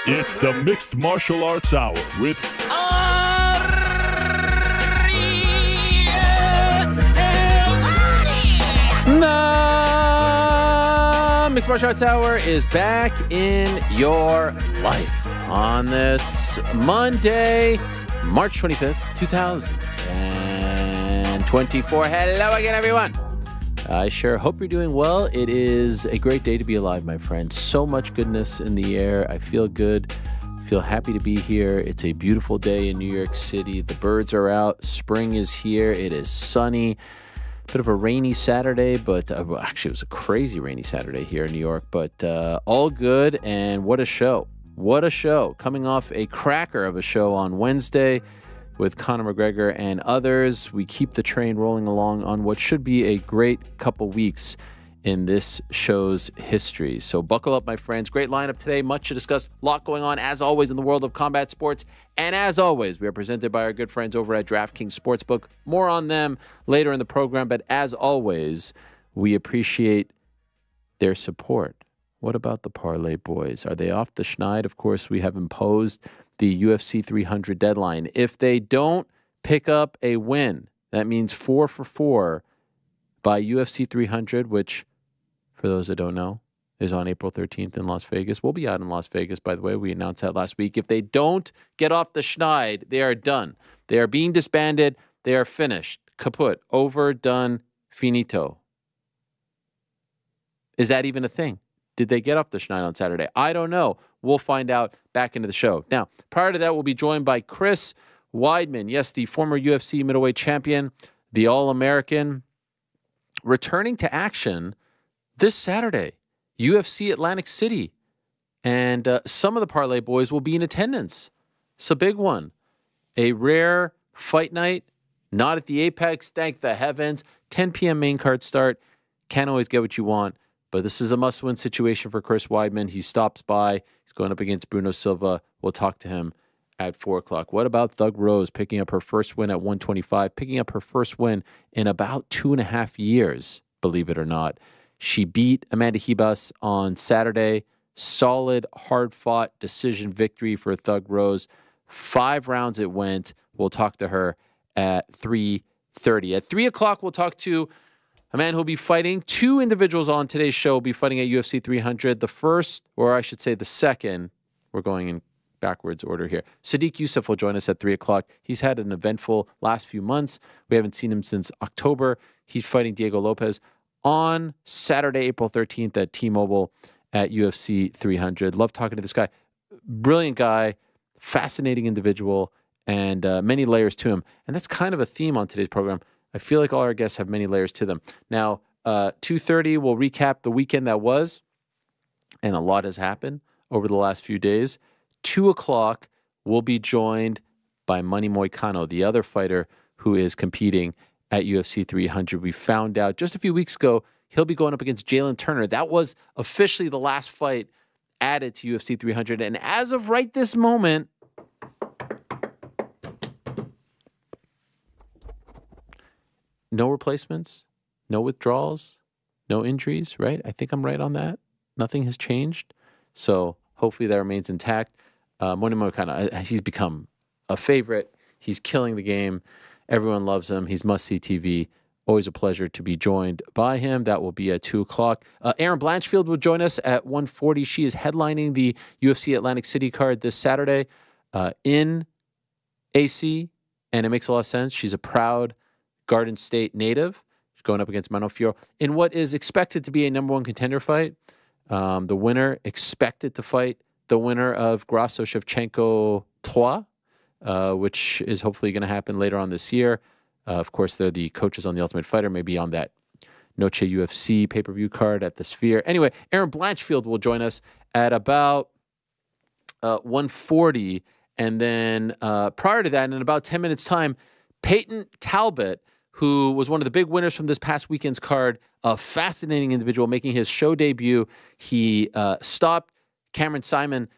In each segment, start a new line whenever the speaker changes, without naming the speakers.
It's the Mixed Martial Arts Hour with
The Mixed Martial Arts Hour is back in your life on this Monday, March 25th, 2024. Hello again, everyone. I sure hope you're doing well. It is a great day to be alive, my friends. So much goodness in the air. I feel good. Feel happy to be here. It's a beautiful day in New York City. The birds are out. Spring is here. It is sunny. Bit of a rainy Saturday, but actually it was a crazy rainy Saturday here in New York, but all good. And what a show. What a show. Coming off a cracker of a show on Wednesday with Conor McGregor and others. We keep the train rolling along on what should be a great couple weeks in this show's history. So buckle up, my friends. Great lineup today. Much to discuss. A lot going on, as always, in the world of combat sports. And as always, we are presented by our good friends over at DraftKings Sportsbook. More on them later in the program. But as always, we appreciate their support. What about the Parlay boys? Are they off the schneid? Of course, we have imposed the UFC 300 deadline. If they don't pick up a win, that means 4 for 4 by UFC 300, which, for those that don't know, is on April 13th in Las Vegas. We'll be out in Las Vegas, by the way. We announced that last week. If they don't get off the schneid, they are done. They are being disbanded. They are finished. Kaput. Over, done, finito. Is that even a thing? Did they get off the schneid on Saturday? I don't know. We'll find out back into the show. Now, prior to that, we'll be joined by Chris Weidman. Yes, the former UFC middleweight champion, the All-American, returning to action this Saturday, UFC Atlantic City. And some of the Parlay boys will be in attendance. It's a big one. A rare fight night, not at the Apex, thank the heavens. 10 p.m. main card start. Can't always get what you want. But this is a must-win situation for Chris Weidman. He stops by. He's going up against Bruno Silva. We'll talk to him at 4 o'clock. What about Thug Rose picking up her first win at 125, picking up her first win in about 2.5 years, believe it or not. She beat Amanda Ribas on Saturday. Solid, hard-fought decision victory for Thug Rose. 5 rounds it went. We'll talk to her at 3:30. At 3 o'clock, we'll talk to a man who'll be fighting. 2 individuals on today's show will be fighting at UFC 300. The first, or I should say the second, we're going in backwards order here. Sodiq Yusuff will join us at 3 o'clock. He's had an eventful last few months. We haven't seen him since October. He's fighting Diego Lopes on Saturday, April 13th at T-Mobile at UFC 300. Love talking to this guy. Brilliant guy, fascinating individual, and many layers to him. And that's kind of a theme on today's program. I feel like all our guests have many layers to them. Now, 2:30, we'll recap the weekend that was, and a lot has happened over the last few days. 2 o'clock, we'll be joined by Manon Moicano, the other fighter who is competing at UFC 300. We found out just a few weeks ago he'll be going up against Jalin Turner. That was officially the last fight added to UFC 300. And as of right this moment, no replacements, no withdrawals, no injuries, right? I think I'm right on that. Nothing has changed. So hopefully that remains intact. Manon Moicano, he's become a favorite. He's killing the game. Everyone loves him. He's must-see TV. Always a pleasure to be joined by him. That will be at 2 o'clock. Erin Blanchfield will join us at 1:40. She is headlining the UFC Atlantic City card this Saturday in AC, and it makes a lot of sense. She's a proud Garden State native. She's going up against Manon Fiorot in what is expected to be a #1 contender fight. The winner expected to fight the winner of Grasso Shevchenko 3, which is hopefully going to happen later on this year. Of course, they're the coaches on The Ultimate Fighter, maybe on that Noche UFC pay-per-view card at the Sphere. Anyway, Erin Blanchfield will join us at about 1:40. And then prior to that, in about 10 minutes' time, Payton Talbot, who was one of the big winners from this past weekend's card, a fascinating individual making his show debut. He stopped Cameron Saaiman,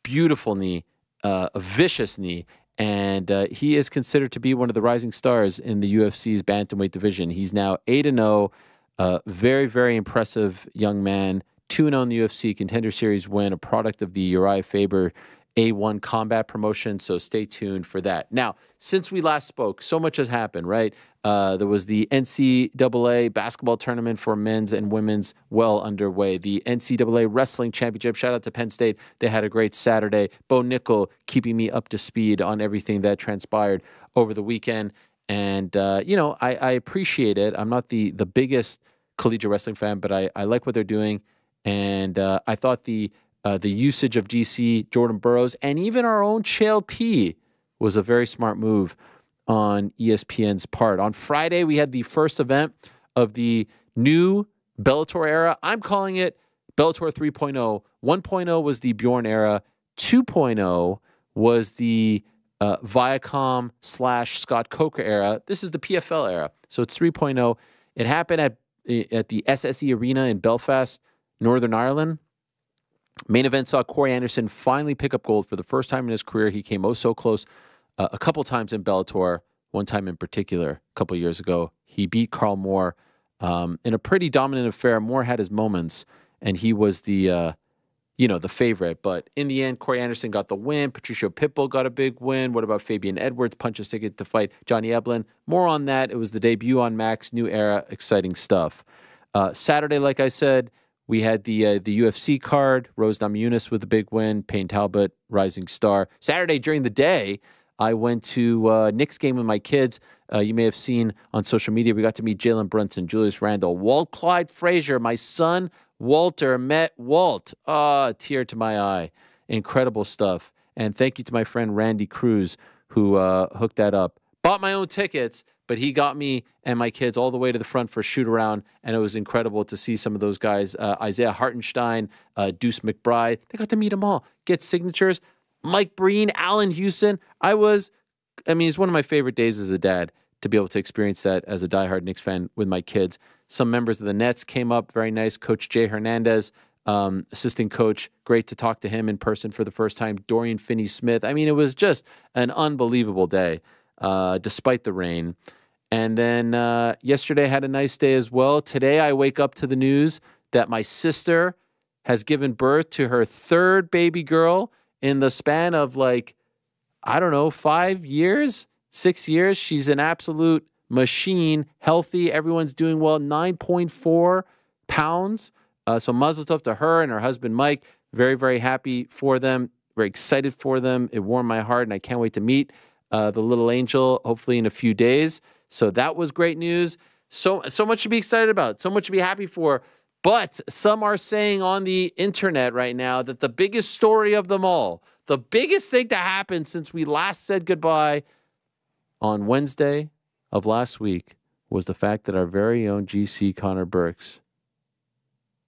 beautiful knee, a vicious knee, and he is considered to be one of the rising stars in the UFC's bantamweight division. He's now 8-0, very, very impressive young man, 2-0 in the UFC Contender Series win, a product of the Uriah Faber A1 Combat promotion. So stay tuned for that. Now, since we last spoke, so much has happened, right? There was the NCAA basketball tournament for men's and women's well underway. The NCAA wrestling championship, shout out to Penn State. They had a great Saturday. Bo Nickel keeping me up to speed on everything that transpired over the weekend. And, I appreciate it. I'm not the biggest collegiate wrestling fan, but I like what they're doing. And I thought the usage of GC, Jordan Burroughs, and even our own Chael P was a very smart move on ESPN's part. On Friday, we had the first event of the new Bellator era. I'm calling it Bellator 3.0. 1.0 was the Bjorn era. 2.0 was the Viacom / Scott Coker era. This is the PFL era. So it's 3.0. It happened at the SSE Arena in Belfast, Northern Ireland. Main event saw Corey Anderson finally pick up gold for the first time in his career. He came so close a couple times in Bellator, one time in particular, a couple years ago. He beat Carl Moore in a pretty dominant affair. Moore had his moments, and he was the favorite. But in the end, Corey Anderson got the win. Patricio Pitbull got a big win. What about Fabian Edwards? Punch his ticket to fight Johnny Eblen. More on that. It was the debut on Max, new era, exciting stuff. Saturday, like I said, we had the UFC card, Rose Namajunas with a big win, Payton Talbot, rising star. Saturday during the day, I went to Knicks game with my kids. You may have seen on social media, we got to meet Jalen Brunson, Julius Randle, Walt Clyde Frazier. My son, Walter, met Walt. Tear to my eye. Incredible stuff. And thank you to my friend Randy Cruz, who hooked that up. Bought my own tickets, but he got me and my kids all the way to the front for a shoot around, and it was incredible to see some of those guys. Isaiah Hartenstein, Deuce McBride. They got to meet them all, get signatures. Mike Breen, Allen Houston. It's one of my favorite days as a dad to be able to experience that as a diehard Knicks fan with my kids. Some members of the Nets came up, very nice. Coach Jay Hernandez, assistant coach, great to talk to him in person for the first time. Dorian Finney-Smith. It was just an unbelievable day, despite the rain. And then yesterday had a nice day as well. Today I wake up to the news that my sister has given birth to her third baby girl in the span of 5 years, 6 years. She's an absolute machine, healthy. Everyone's doing well. 9.4 pounds. So mazel tov to her and her husband, Mike. Very, very happy for them. Very excited for them. It warmed my heart, and I can't wait to meet the little angel, hopefully in a few days. So that was great news. So much to be excited about. So much to be happy for. But some are saying on the internet right now that the biggest story of them all, the biggest thing that happened since we last said goodbye on Wednesday of last week was the fact that our very own GC Connor Burks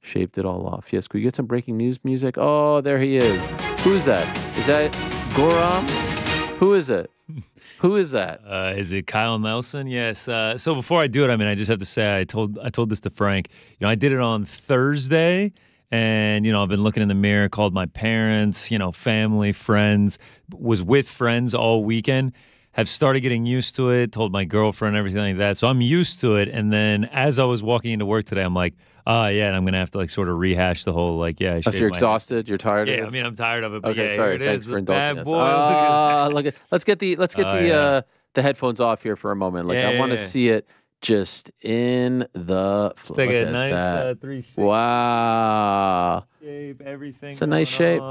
shaved it all off. Yes, could we get some breaking news music? Oh, there he is. Who's that? Is that Goram? Who is it? Who is that?
Is it Kyle Nelson? Yes. So before I do it, I just have to say I told this to Frank. I did it on Thursday, and I've been looking in the mirror, called my parents, family, friends, was with friends all weekend. Have started getting used to it. Told my girlfriend, everything like that. So I'm used to it. And then as I was walking into work today, I'm like, and I'm gonna have to sort of rehash the whole I
so you're exhausted. You're tired of this?
I'm tired of it. But
okay, sorry. Thanks for indulging us. Let's get the headphones off here for a moment. I want to see it just in the.
Take a nice 360.
Wow.
Shape, everything.
It's a nice shape.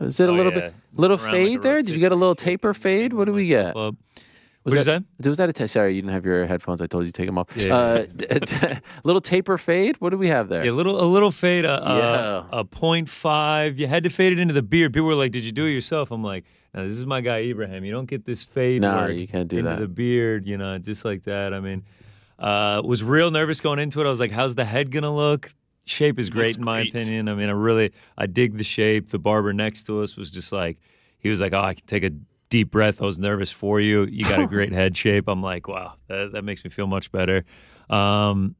Is it a little fade there? Did you get a little taper fade? What do we get? Was that a sorry, you didn't have your headphones. I told you to take them off. Yeah. Little taper fade. What do we have there?
Yeah, a little fade. A 0.5. You had to fade it into the beard. People were like, "Did you do it yourself?" I'm like, "No, this is my guy Ibrahim. You don't get this fade.
No, you can't do
into
that.
The beard. Just like that. Was real nervous going into it. I was like, "How's the head gonna look?" Shape is great in my opinion. I dig the shape. The barber next to us was just like, he was like, "Oh, I can take a deep breath. I was nervous for you. You got a great head shape." I'm like, wow, that makes me feel much better. And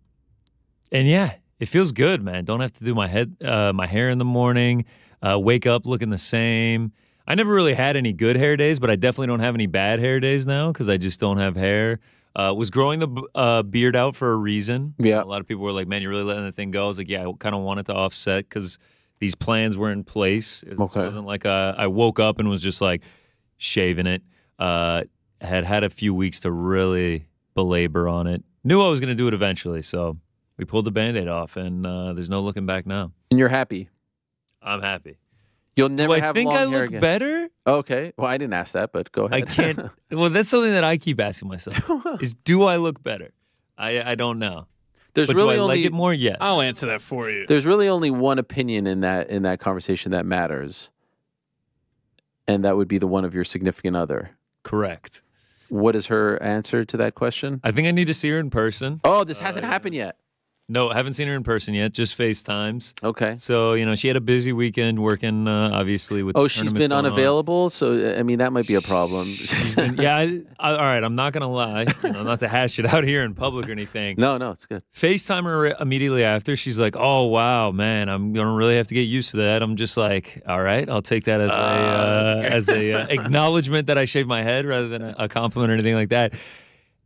yeah, it feels good, man. Don't have to do my hair in the morning. Wake up looking the same. I never really had any good hair days, but I definitely don't have any bad hair days now because I just don't have hair. Was growing the beard out for a reason.
Yeah.
A lot of people were like, man, you're really letting the thing go. I was like, yeah, I kind of wanted to offset because these plans were in place. It wasn't like I woke up and was just like shaving it. Had a few weeks to really belabor on it. Knew I was going to do it eventually, so we pulled the Band-Aid off, and there's no looking back now.
And you're happy?
I'm happy.
You'll never have long hair again.
Do I think I look better?
Okay. Well, I didn't ask that, but go ahead.
I can't. Well, that's something that I keep asking myself: is do I look better? I don't know.
There's
but
really
do I
only
like it more? Yes.
I'll answer that for you.
There's really only one opinion in that conversation that matters, and that would be the one of your significant other.
Correct.
What is her answer to that question?
I think I need to see her in person.
Oh, this hasn't happened yet.
No, I haven't seen her in person yet, just FaceTimes.
Okay.
So, she had a busy weekend working, obviously, with
she's been unavailable? So, I mean, that might be a problem.
All right, I'm not going to lie. Not to hash it out here in public or anything.
No, it's good.
FaceTime her immediately after. She's like, oh, wow, man, I'm going to really have to get used to that. I'm just like, all right, I'll take that as a acknowledgement that I shaved my head rather than a compliment or anything like that.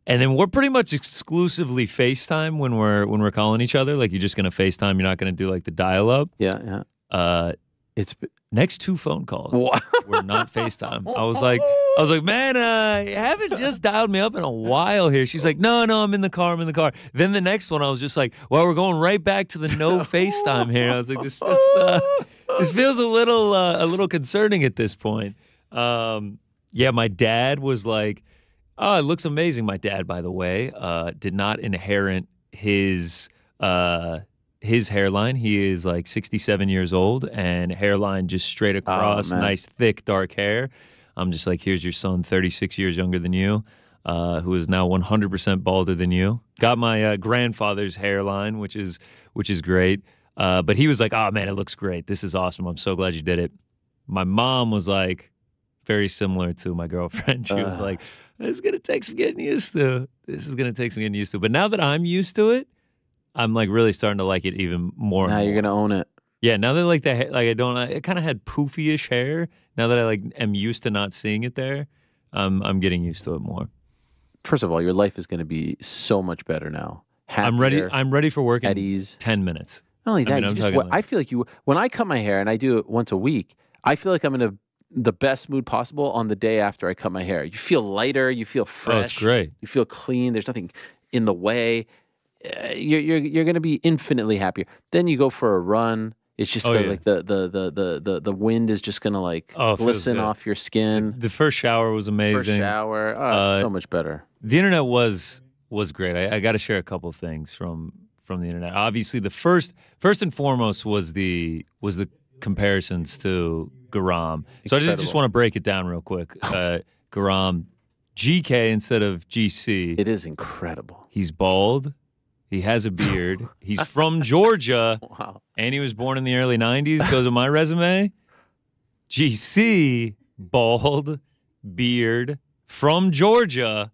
And then we're pretty much exclusively FaceTime when we're calling each other. Like, you're just gonna FaceTime. You're not gonna do like the dial-up.
Yeah.
It's next 2 phone calls.
What?
Were not FaceTime. I was like, man, you haven't just dialed me up in a while here. She's like, no, I'm in the car. Then the next one, I was just like, well, we're going right back to the no FaceTime here. I was like, this feels a little concerning at this point. Yeah, my dad was like, oh, it looks amazing. My dad, by the way, did not inherit his hairline. He is like 67 years old, and hairline just straight across, nice, thick, dark hair. I'm just like, here's your son, 36 years younger than you, who is now 100% balder than you. Got my grandfather's hairline, which is great. But he was like, oh, man, it looks great. This is awesome. I'm so glad you did it. My mom was like, very similar to my girlfriend. She was like, this is going to take some getting used to. But now that I'm used to it, I'm like really starting to like it even more.
Now you're going to own it.
Yeah, now that I kind of had poofy-ish hair. Now that I am used to not seeing it there, I'm getting used to it more.
First of all, your life is going to be so much better now.
Happier, I'm ready for work
at ease.
10 minutes.
Not only that, I feel like when I cut my hair, and I do it once a week, I feel like I'm in the best mood possible on the day after I cut my hair. You feel lighter. You feel fresh.
Oh, it's great.
You feel clean. There's nothing in the way. You're going to be infinitely happier. Then you go for a run. It's just like the wind is just going to like glisten off your skin.
The first shower was amazing.
First shower, it's so much better.
The internet was great. I got to share a couple of things from the internet. Obviously, the first and foremost was the comparisons to Garam. So I just want to break it down real quick. Garam, GK instead of GC.
It is incredible.
He's bald. He has a beard. He's from Georgia.
Wow.
And he was born in the early 90s. Goes on my resume. GC, bald, beard, from Georgia,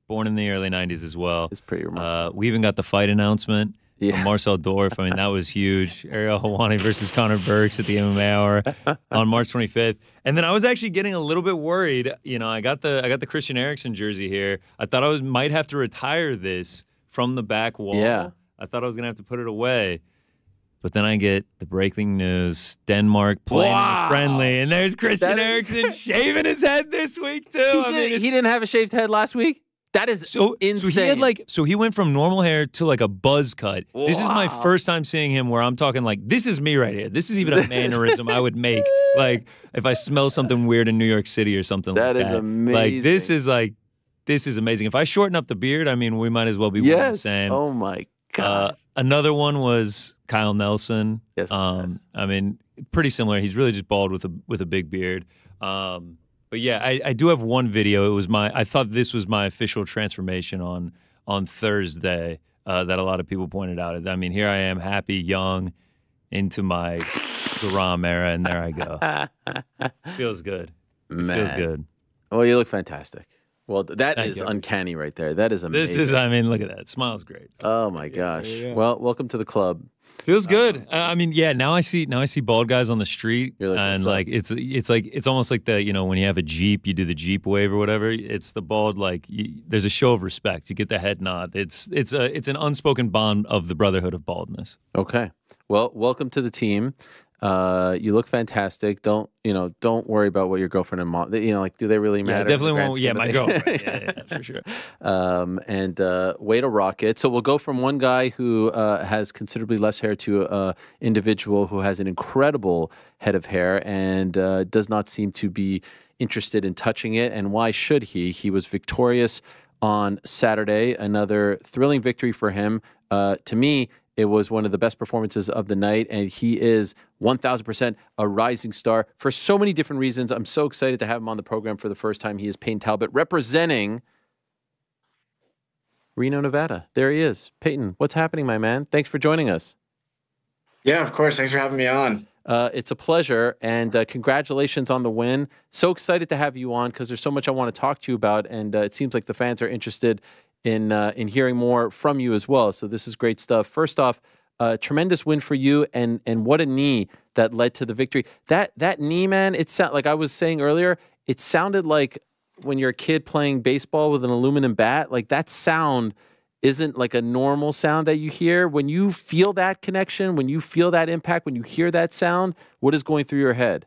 born in the early 90s as well.
It's pretty remarkable.
We even got the fight announcement. From Marcel Dorff. I mean, that was huge. Ariel Helwani versus Connor Burks at the MMA Hour on March 25th. And then I was actually getting a little bit worried. I got the Christian Eriksen jersey here. I thought I might have to retire this from the back wall.
Yeah.
I thought I was going to have to put it away. But then I get the breaking news: Denmark playing friendly, and there's Christian Eriksen shaving his head this week too.
He didn't have a shaved head last week. That is insane.
So he went from normal hair to like a buzz cut. Wow. This is my first time seeing him where I'm talking like, this is me right here. This is even a mannerism I would make. Like if I smell something weird in New York City or something like that.
That is amazing.
This is amazing. If I shorten up the beard, I mean, we might as well be one and the same.
Oh my God.
Another one was Kyle Nelson.
Yes.
I mean, pretty similar. He's really just bald with a big beard. But yeah, I do have one video. I thought this was my official transformation on Thursday that a lot of people pointed out. I mean, here I am, happy, young, into my Garam era, and there I go. Feels good.
Man.
Feels good.
Well, you look fantastic. Well, that
Thank
is
you.
uncanny right there. That is amazing.
This is, I mean, look at that. Smile's great.
Oh my gosh. Well, welcome to the club.
Feels good. I mean, yeah. Now I see bald guys on the street,
You're like,
and
"What's up?"
like it's almost like the when you have a Jeep, you do the Jeep wave or whatever. It's the bald there's a show of respect. You get the head nod. It's an unspoken bond of the brotherhood of baldness.
Okay. Well, welcome to the team. You look fantastic. Don't worry about what your girlfriend and mom, do they really matter?
Yeah, definitely won't. Yeah, my girlfriend. Yeah, for sure.
And way to rock it. So we'll go from one guy who has considerably less hair to an individual who has an incredible head of hair and does not seem to be interested in touching it. And why should he? He was victorious on Saturday. Another thrilling victory for him. To me, it was one of the best performances of the night, and he is 1,000% a rising star for so many different reasons. I'm so excited to have him on the program for the first time. He is Payton Talbot, representing Reno, Nevada. There he is. Payton, what's happening, my man? Thanks for joining us.
Yeah, of course. Thanks for having me on.
It's a pleasure, and congratulations on the win. So excited to have you on because there's so much I want to talk to you about, and it seems like the fans are interested in hearing more from you as well. So this is great stuff. First off, tremendous win for you, and what a knee that led to the victory. That knee, man, like I was saying earlier, it sounded like when you're a kid playing baseball with an aluminum bat. Like that sound isn't like a normal sound that you hear. When you feel that connection, when you feel that impact, when you hear that sound, what is going through your head?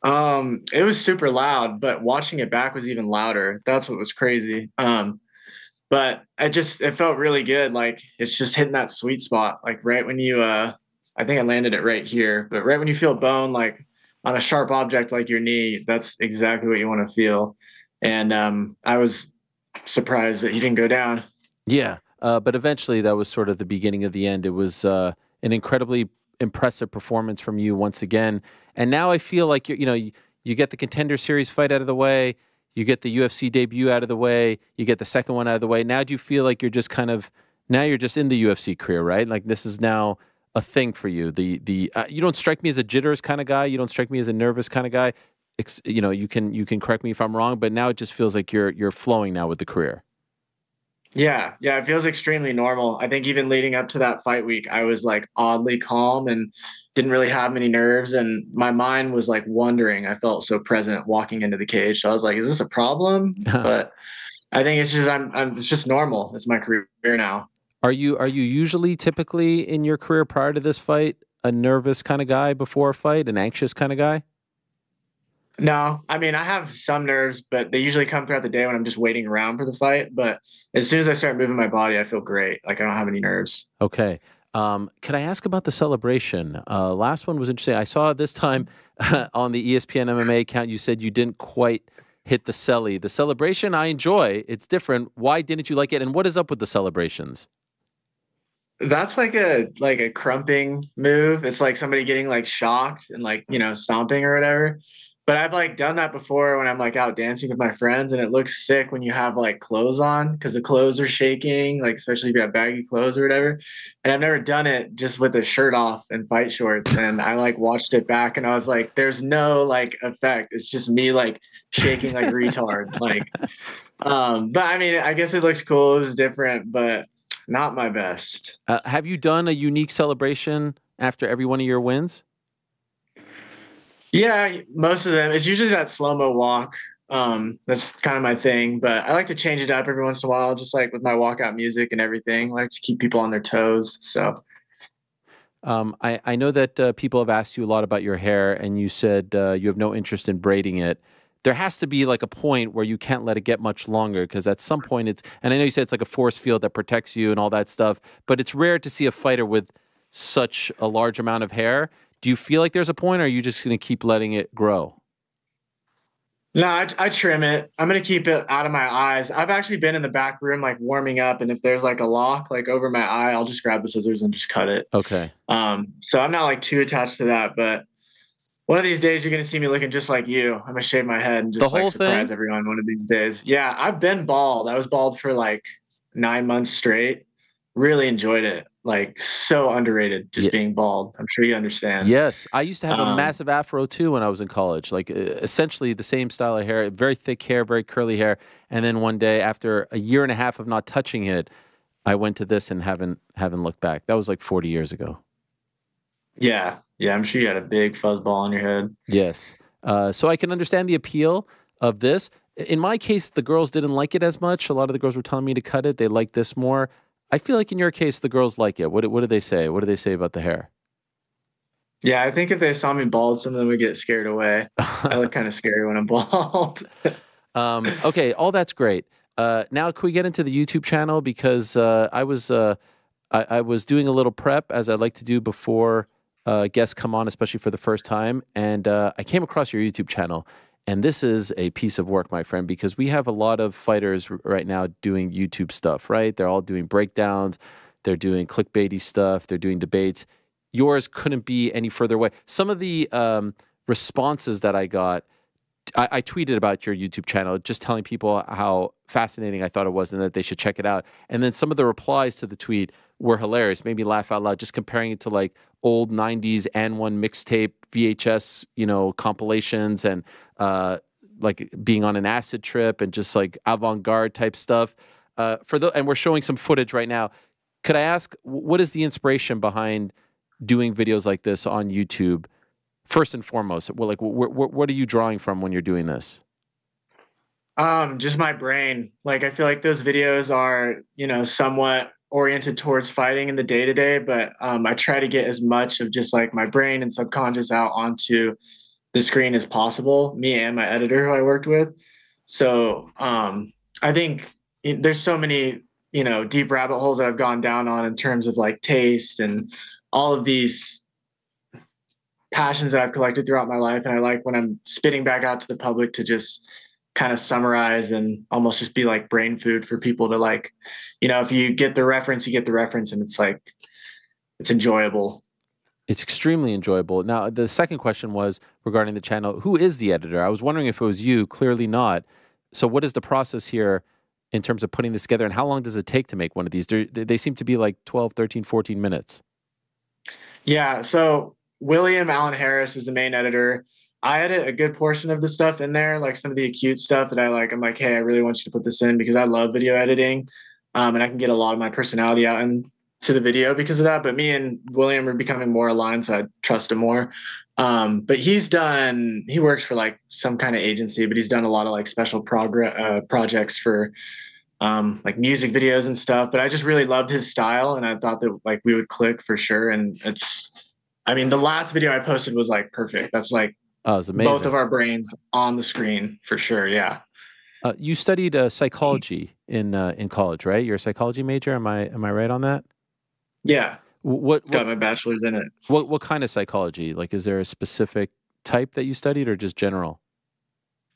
It was super loud, but watching it back was even louder. That's what was crazy. But it felt really good. Like it's just hitting that sweet spot. Like right when you, I think I landed it right here, but right when you feel bone, like on a sharp object, like your knee, that's exactly what you want to feel. And, I was surprised that he didn't go down.
Yeah. But eventually that was sort of the beginning of the end. It was, an incredibly impressive performance from you once again. And now I feel like you get the Contender Series fight out of the way, you get the UFC debut out of the way, you get the second one out of the way. Now do you feel like you're just now you're just in the UFC career, right? Like this is now a thing for you. You don't strike me as a jitters kind of guy. You don't strike me as a nervous kind of guy. You can correct me if I'm wrong, but now it just feels like you're flowing now with the career.
Yeah, it feels extremely normal. I think even leading up to that fight week, I was like oddly calm and didn't really have many nerves, and my mind was like wondering. I felt so present walking into the cage. So I was like, is this a problem? But I think it's just it's just normal. It's my career now.
Are you usually typically in your career prior to this fight a nervous kind of guy before a fight, an anxious kind of guy?
No, I mean, I have some nerves, but they usually come throughout the day when I'm just waiting around for the fight. But as soon as I start moving my body, I feel great. Like I don't have any nerves.
Okay. Can I ask about the celebration? Last one was interesting. I saw this time on the ESPN MMA account, you said you didn't quite hit the celly. The celebration I enjoy. It's different. Why didn't you like it? And what is up with the celebrations?
That's like a crumping move. It's like somebody getting like shocked and like, stomping or whatever. But I've like done that before when I'm like out dancing with my friends, and it looks sick when you have like clothes on because the clothes are shaking, like especially if you have baggy clothes or whatever. And I've never done it just with a shirt off and fight shorts. And I like watched it back and I was like, there's no like effect. It's just me like shaking like a retard. Like, but I mean, I guess it looked cool. It was different, but not my best.
Have you done a unique celebration after every one of your wins?
Yeah, most of them. It's usually that slow-mo walk. That's kind of my thing, but I like to change it up every once in a while, just like with my walkout music and everything. I like to keep people on their toes. So
I know that people have asked you a lot about your hair, and you said you have no interest in braiding it. There has to be like a point where you can't let it get much longer, because at some point and I know you said it's like a force field that protects you and all that stuff, but it's rare to see a fighter with such a large amount of hair. Do you feel like there's a point, or are you just going to keep letting it grow?
No, I trim it. I'm going to keep it out of my eyes. I've actually been in the back room, like warming up. And if there's like a lock, like over my eye, I'll just grab the scissors and just cut it.
Okay.
So I'm not like too attached to that, but one of these days you're going to see me looking just like you. I'm going to shave my head and just like surprise everyone one of these days. Yeah. I've been bald. I was bald for like 9 months straight. really enjoyed it. Like so underrated, just being bald. I'm sure you understand.
Yes, I used to have a massive afro too when I was in college. Like essentially the same style of hair, very thick hair, very curly hair. And then one day, after a year and a half of not touching it, I went to this and haven't looked back. That was like 40 years ago.
Yeah, yeah. I'm sure you had a big fuzz ball on your head.
Yes. So I can understand the appeal of this. In my case, the girls didn't like it as much. A lot of the girls were telling me to cut it. They liked this more. I feel like in your case, the girls like it. What do they say? What do they say about the hair?
Yeah, I think if they saw me bald, some of them would get scared away. I look kind of scary when I'm bald.
Okay, all that's great. Now, can we get into the YouTube channel? Because I was doing a little prep, as I like to do before guests come on, especially for the first time. And I came across your YouTube channel. And this is a piece of work, my friend, because we have a lot of fighters right now doing YouTube stuff, right? They're all doing breakdowns. They're doing clickbaity stuff. They're doing debates. Yours couldn't be any further away. Some of the responses that I got, I tweeted about your YouTube channel, just telling people how fascinating I thought it was and that they should check it out. And then some of the replies to the tweet were hilarious, made me laugh out loud, just comparing it to like old 90s and one mixtape VHS, compilations and like being on an acid trip and just like avant-garde type stuff. And we're showing some footage right now. Could I ask, what is the inspiration behind doing videos like this on YouTube? First and foremost, well, like, what are you drawing from when you're doing this?
Just my brain. Like, I feel like those videos are, somewhat oriented towards fighting in the day-to-day, but I try to get as much of just like my brain and subconscious out onto the screen as possible, me and my editor who I worked with. So I think there's so many, deep rabbit holes that I've gone down on in terms of like taste and all of these passions that I've collected throughout my life. And I like when I'm spitting back out to the public to just kind of summarize and almost just be like brain food for people to like, if you get the reference, you get the reference, and it's like, it's enjoyable.
It's extremely enjoyable. Now, the second question was regarding the channel. Who is the editor? I was wondering if it was you. Clearly not. So what is the process here in terms of putting this together, and how long does it take to make one of these? They seem to be like 12, 13, 14 minutes.
Yeah. So William Allen Harris is the main editor. I edit a good portion of the stuff in there, like some of the acute stuff that I like. I'm like, hey, I really want you to put this in because I love video editing, and I can get a lot of my personality out into the video because of that. But me and William are becoming more aligned, so I trust him more. But he works for like some kind of agency, but he's done a lot of like special projects for like music videos and stuff. But I just really loved his style, and I thought that like we would click for sure. And the last video I posted was like perfect. That's like,
oh, it's amazing.
Both of our brains on the screen for sure. Yeah.
You studied psychology in college, right? You're a psychology major. Am I right on that?
Yeah.
What
got my bachelor's in it.
What kind of psychology? Like, is there a specific type that you studied, or just general?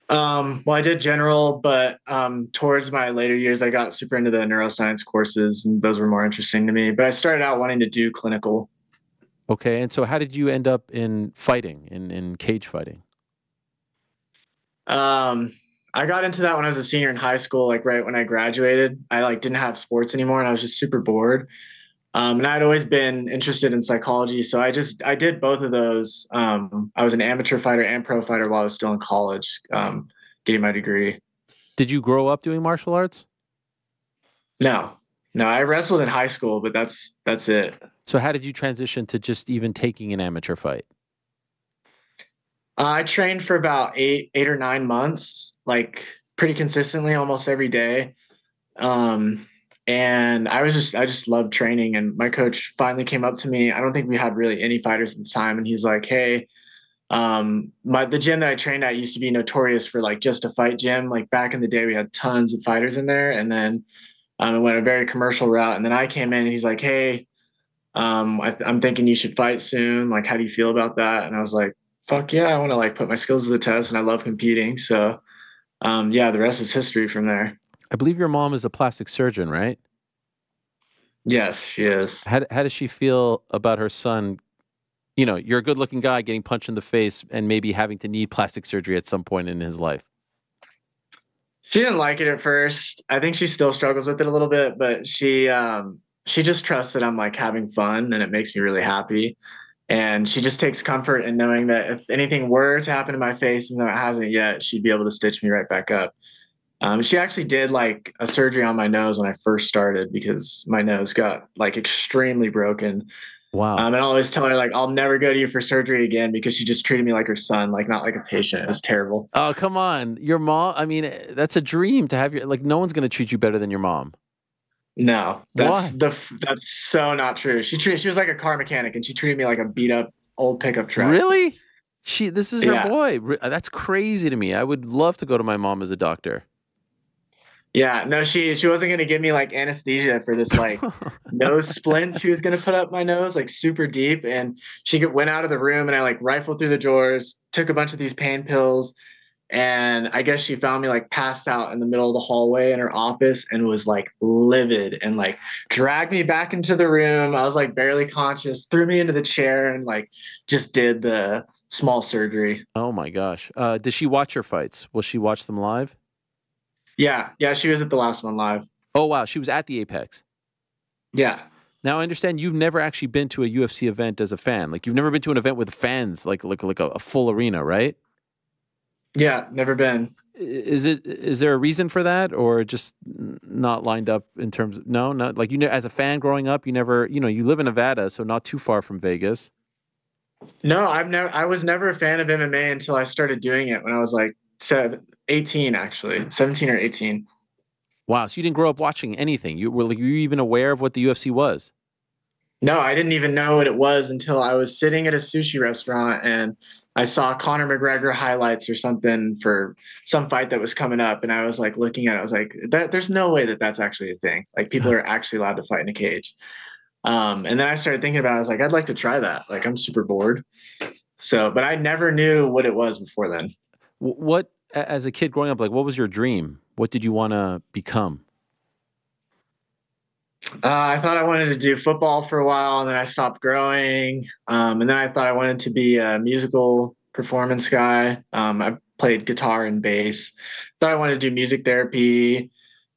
Well, I did general, but towards my later years, I got super into the neuroscience courses, and those were more interesting to me. But I started out wanting to do clinical.
Okay, and so how did you end up in fighting, in cage fighting?
I got into that when I was a senior in high school, like right when I graduated. I like didn't have sports anymore, and I was just super bored. And I'd always been interested in psychology, so I did both of those. I was an amateur fighter and pro fighter while I was still in college, getting my degree.
Did you grow up doing martial arts?
No, I wrestled in high school, but that's it.
So how did you transition to just even taking an amateur fight?
I trained for about eight or 9 months, like pretty consistently, almost every day. And I just loved training. And my coach finally came up to me. I don't think we had really any fighters at the time. And he's like, hey, the gym that I trained at used to be notorious for like just a fight gym. Like back in the day, we had tons of fighters in there. And then it went a very commercial route. And then I came in and he's like, hey, I'm thinking you should fight soon. Like, how do you feel about that? And I was like, fuck yeah, I want to like put my skills to the test, and I love competing. So yeah, the rest is history from there.
I believe your mom is a plastic surgeon, right?
Yes, she is.
How does she feel about her son? You're a good-looking guy getting punched in the face and maybe having to need plastic surgery at some point in his life.
She didn't like it at first. I think she still struggles with it a little bit, but she she just trusts that I'm like having fun, and it makes me really happy. And she just takes comfort in knowing that if anything were to happen to my face, even though it hasn't yet, she'd be able to stitch me right back up. She actually did like a surgery on my nose when I first started because my nose got like extremely broken.
Wow.
And I always tell her like, I'll never go to you for surgery again, because she just treated me like her son, like not like a patient. It was terrible.
Oh, come on. Your mom, I mean, that's a dream to have like, no one's going to treat you better than your mom.
No, that's so not true. She was like a car mechanic, and she treated me like a beat up old pickup truck.
Really? This is her boy. That's crazy to me. I would love to go to my mom as a doctor.
Yeah, no, she wasn't gonna give me like anesthesia for this like nose splint she was gonna put up my nose like super deep, and she went out of the room, and I like rifled through the drawers, took a bunch of these pain pills, and I guess she found me like passed out in the middle of the hallway in her office and was like livid and like dragged me back into the room. I was like barely conscious, threw me into the chair, and like just did the small surgery.
Oh my gosh. Did she watch your fights? Will she watch them live?
Yeah, she was at the last one live.
Oh, wow. She was at the Apex.
Yeah.
Now, I understand you've never actually been to a UFC event as a fan. Like, you've never been to an event with fans, like a full arena, right?
Yeah, never been.
Is there a reason for that, or just not lined up in terms of, no, not like as a fan growing up, you never, you live in Nevada, so not too far from Vegas.
No, I was never a fan of MMA until I started doing it when I was like 18, actually 17 or 18.
Wow. So you didn't grow up watching anything. Were you even aware of what the UFC was?
No, I didn't even know what it was until I was sitting at a sushi restaurant and I saw Conor McGregor highlights or something for some fight that was coming up. And I was like looking at it, I was like, there's no way that that's actually a thing. Like people are actually allowed to fight in a cage. And then I started thinking about it. I was like, I'd like to try that. Like I'm super bored. So, but I never knew what it was before then.
What, as a kid growing up, like what was your dream? What did you want to become?
I thought I wanted to do football for a while, and then I stopped growing. And then I thought I wanted to be a musical performance guy. I played guitar and bass. Thought I wanted to do music therapy.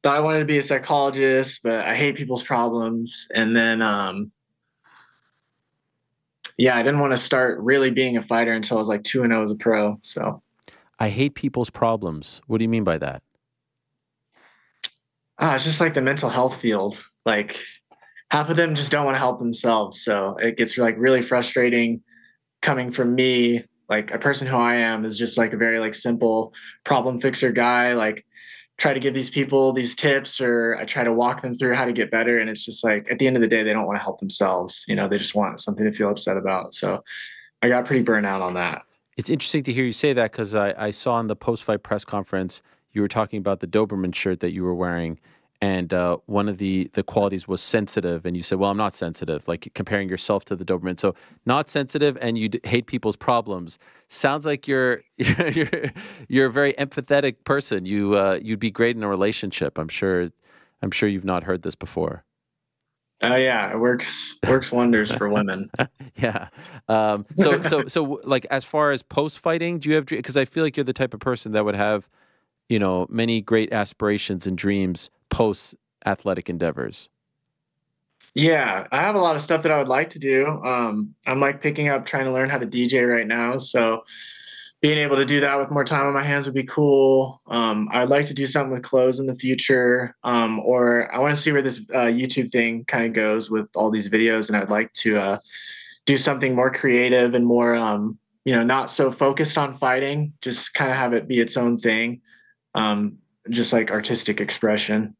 Thought I wanted to be a psychologist, but I hate people's problems. And then, I didn't want to start really being a fighter until I was like 2-0 as a pro. So
I hate people's problems. What do you mean by that?
It's just like the mental health field. Like half of them just don't want to help themselves. So it gets like really frustrating coming from me. Like a person who I am is just like a very like simple problem fixer guy. Like try to give these people these tips, or I try to walk them through how to get better. And it's just like, at the end of the day, they don't want to help themselves. They just want something to feel upset about. So I got pretty burnt out on that.
It's interesting to hear you say that, because I saw in the post-fight press conference, you were talking about the Doberman shirt that you were wearing. And one of the qualities was sensitive, and you said, "Well, I'm not sensitive." Like comparing yourself to the Doberman, so not sensitive, and you hate people's problems. Sounds like you're a very empathetic person. You'd be great in a relationship. I'm sure you've not heard this before.
Oh yeah, it works wonders for women.
Yeah. So like as far as post fighting, do you have? Because I feel like you're the type of person that would have, many great aspirations and dreams post athletic endeavors.
Yeah, I have a lot of stuff that I would like to do. I'm like picking up trying to learn how to DJ right now. So being able to do that with more time on my hands would be cool. I'd like to do something with clothes in the future. Or I want to see where this YouTube thing kind of goes with all these videos. And I'd like to do something more creative and more, not so focused on fighting, just kind of have it be its own thing. Just like artistic expression.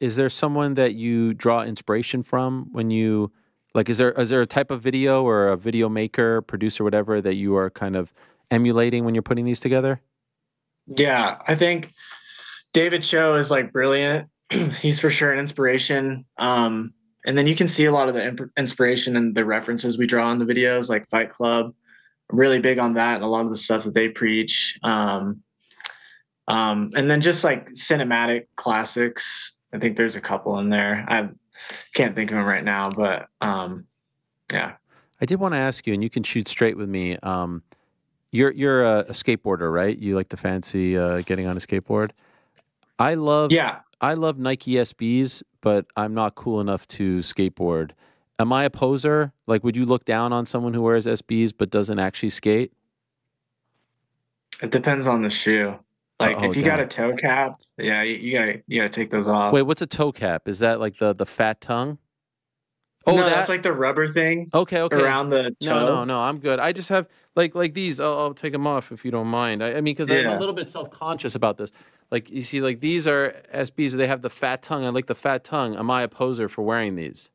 Is there someone that you draw inspiration from when you, like, is there a type of video or a video maker, producer, whatever, that you are kind of emulating when you're putting these together?
Yeah, I think David Cho is like brilliant. He's for sure an inspiration. And then you can see a lot of the inspiration and the references we draw in the videos, like Fight Club. I'm really big on that and a lot of the stuff that they preach. And then just like cinematic classics. I think there's a couple in there. I can't think of them right now, but yeah.
I did want to ask you, and you can shoot straight with me. You're a skateboarder, right? You like to fancy getting on a skateboard. I love I love Nike SBs, but I'm not cool enough to skateboard. Am I a poser? Like, would you look down on someone who wears SBs but doesn't actually skate?
It depends on the shoe. Like
Oh,
if you got
damn.
a toe cap, yeah, you gotta take those off.
Wait, what's a toe cap? Is that like the fat tongue? Oh,
no,
that.
that's like the rubber thing
Okay, okay.
around the toe.
No, I'm good. I just have like these. I'll take them off if you don't mind. I mean, because I'm a
Yeah.
little bit self-conscious about this. Like, you see, like these are SBs. They have the fat tongue. I like the fat tongue. Am I a poser for wearing these?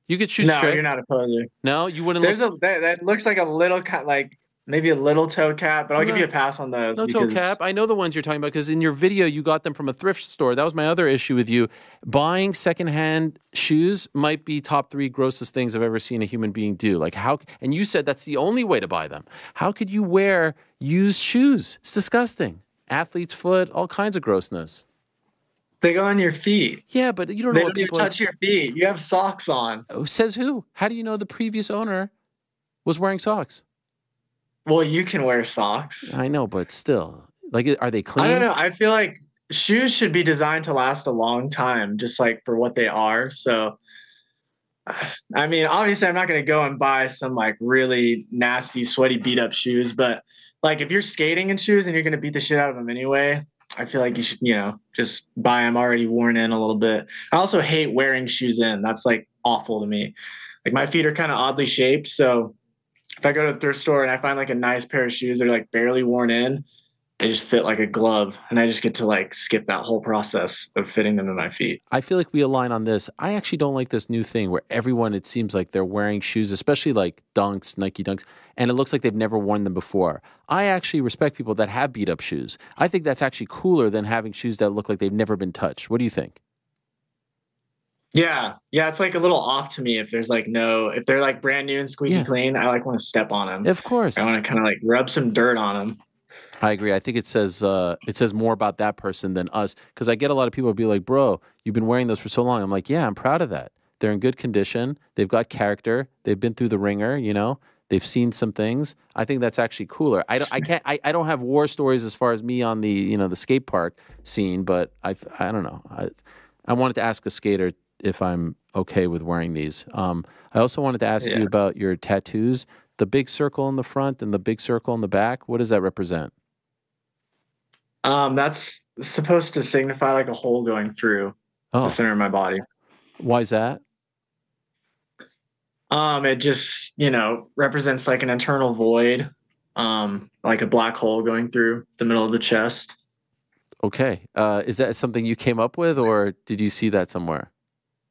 You could shoot
No,
straight.
you're not a poser.
No, you wouldn't.
There's that looks like a little like maybe a little toe cap, but I'll give you a pass on those.
No toe cap. I know the ones you're talking about because in your video you got them from a thrift store. That was my other issue with you. Buying secondhand shoes might be top 3 grossest things I've ever seen a human being do. Like how? And you said that's the only way to buy them. How could you wear used shoes? It's disgusting. Athlete's foot, all kinds of grossness.
They go on your feet.
Yeah, but you don't
They
know
don't
what
even
people
touch your feet. You have socks on.
Says who? How do you know the previous owner was wearing socks?
Well, you can wear socks.
I know, but still, like, are they clean?
I don't know. I feel like shoes should be designed to last a long time, just like for what they are. So, I mean, obviously, I'm not going to go and buy some like really nasty, sweaty, beat up shoes. But like, if you're skating in shoes and you're going to beat the shit out of them anyway, I feel like you should, just buy them already worn in a little bit. I also hate wearing shoes in. That's like awful to me. Like my feet are kind of oddly shaped. So if I go to the thrift store and I find like a nice pair of shoes that are like barely worn in, they just fit like a glove. And I just get to like skip that whole process of fitting them in my feet.
I feel like we align on this. I actually don't like this new thing where everyone, it seems like they're wearing shoes, especially like Dunks, Nike Dunks, and it looks like they've never worn them before. I actually respect people that have beat up shoes. I think that's actually cooler than having shoes that look like they've never been touched. What do you think?
Yeah. Yeah. It's like a little off to me if there's like if they're like brand new and squeaky clean, I like want to step on them.
Of course.
I want to kind of like rub some dirt on them.
I agree. I think it says more about that person than us because I get a lot of people be like, bro, you've been wearing those for so long. I'm like, yeah, I'm proud of that. They're in good condition. They've got character. They've been through the ringer, They've seen some things. I think that's actually cooler. I don't have war stories as far as me on the, the skate park scene, but I don't know. I wanted to ask a skater if I'm okay with wearing these. I also wanted to ask you about your tattoos, the big circle in the front and the big circle in the back. What does that represent?
That's supposed to signify like a hole going through the center of my body.
Why is that?
It just, represents like an internal void, like a black hole going through the middle of the chest.
Okay. Is that something you came up with or did you see that somewhere?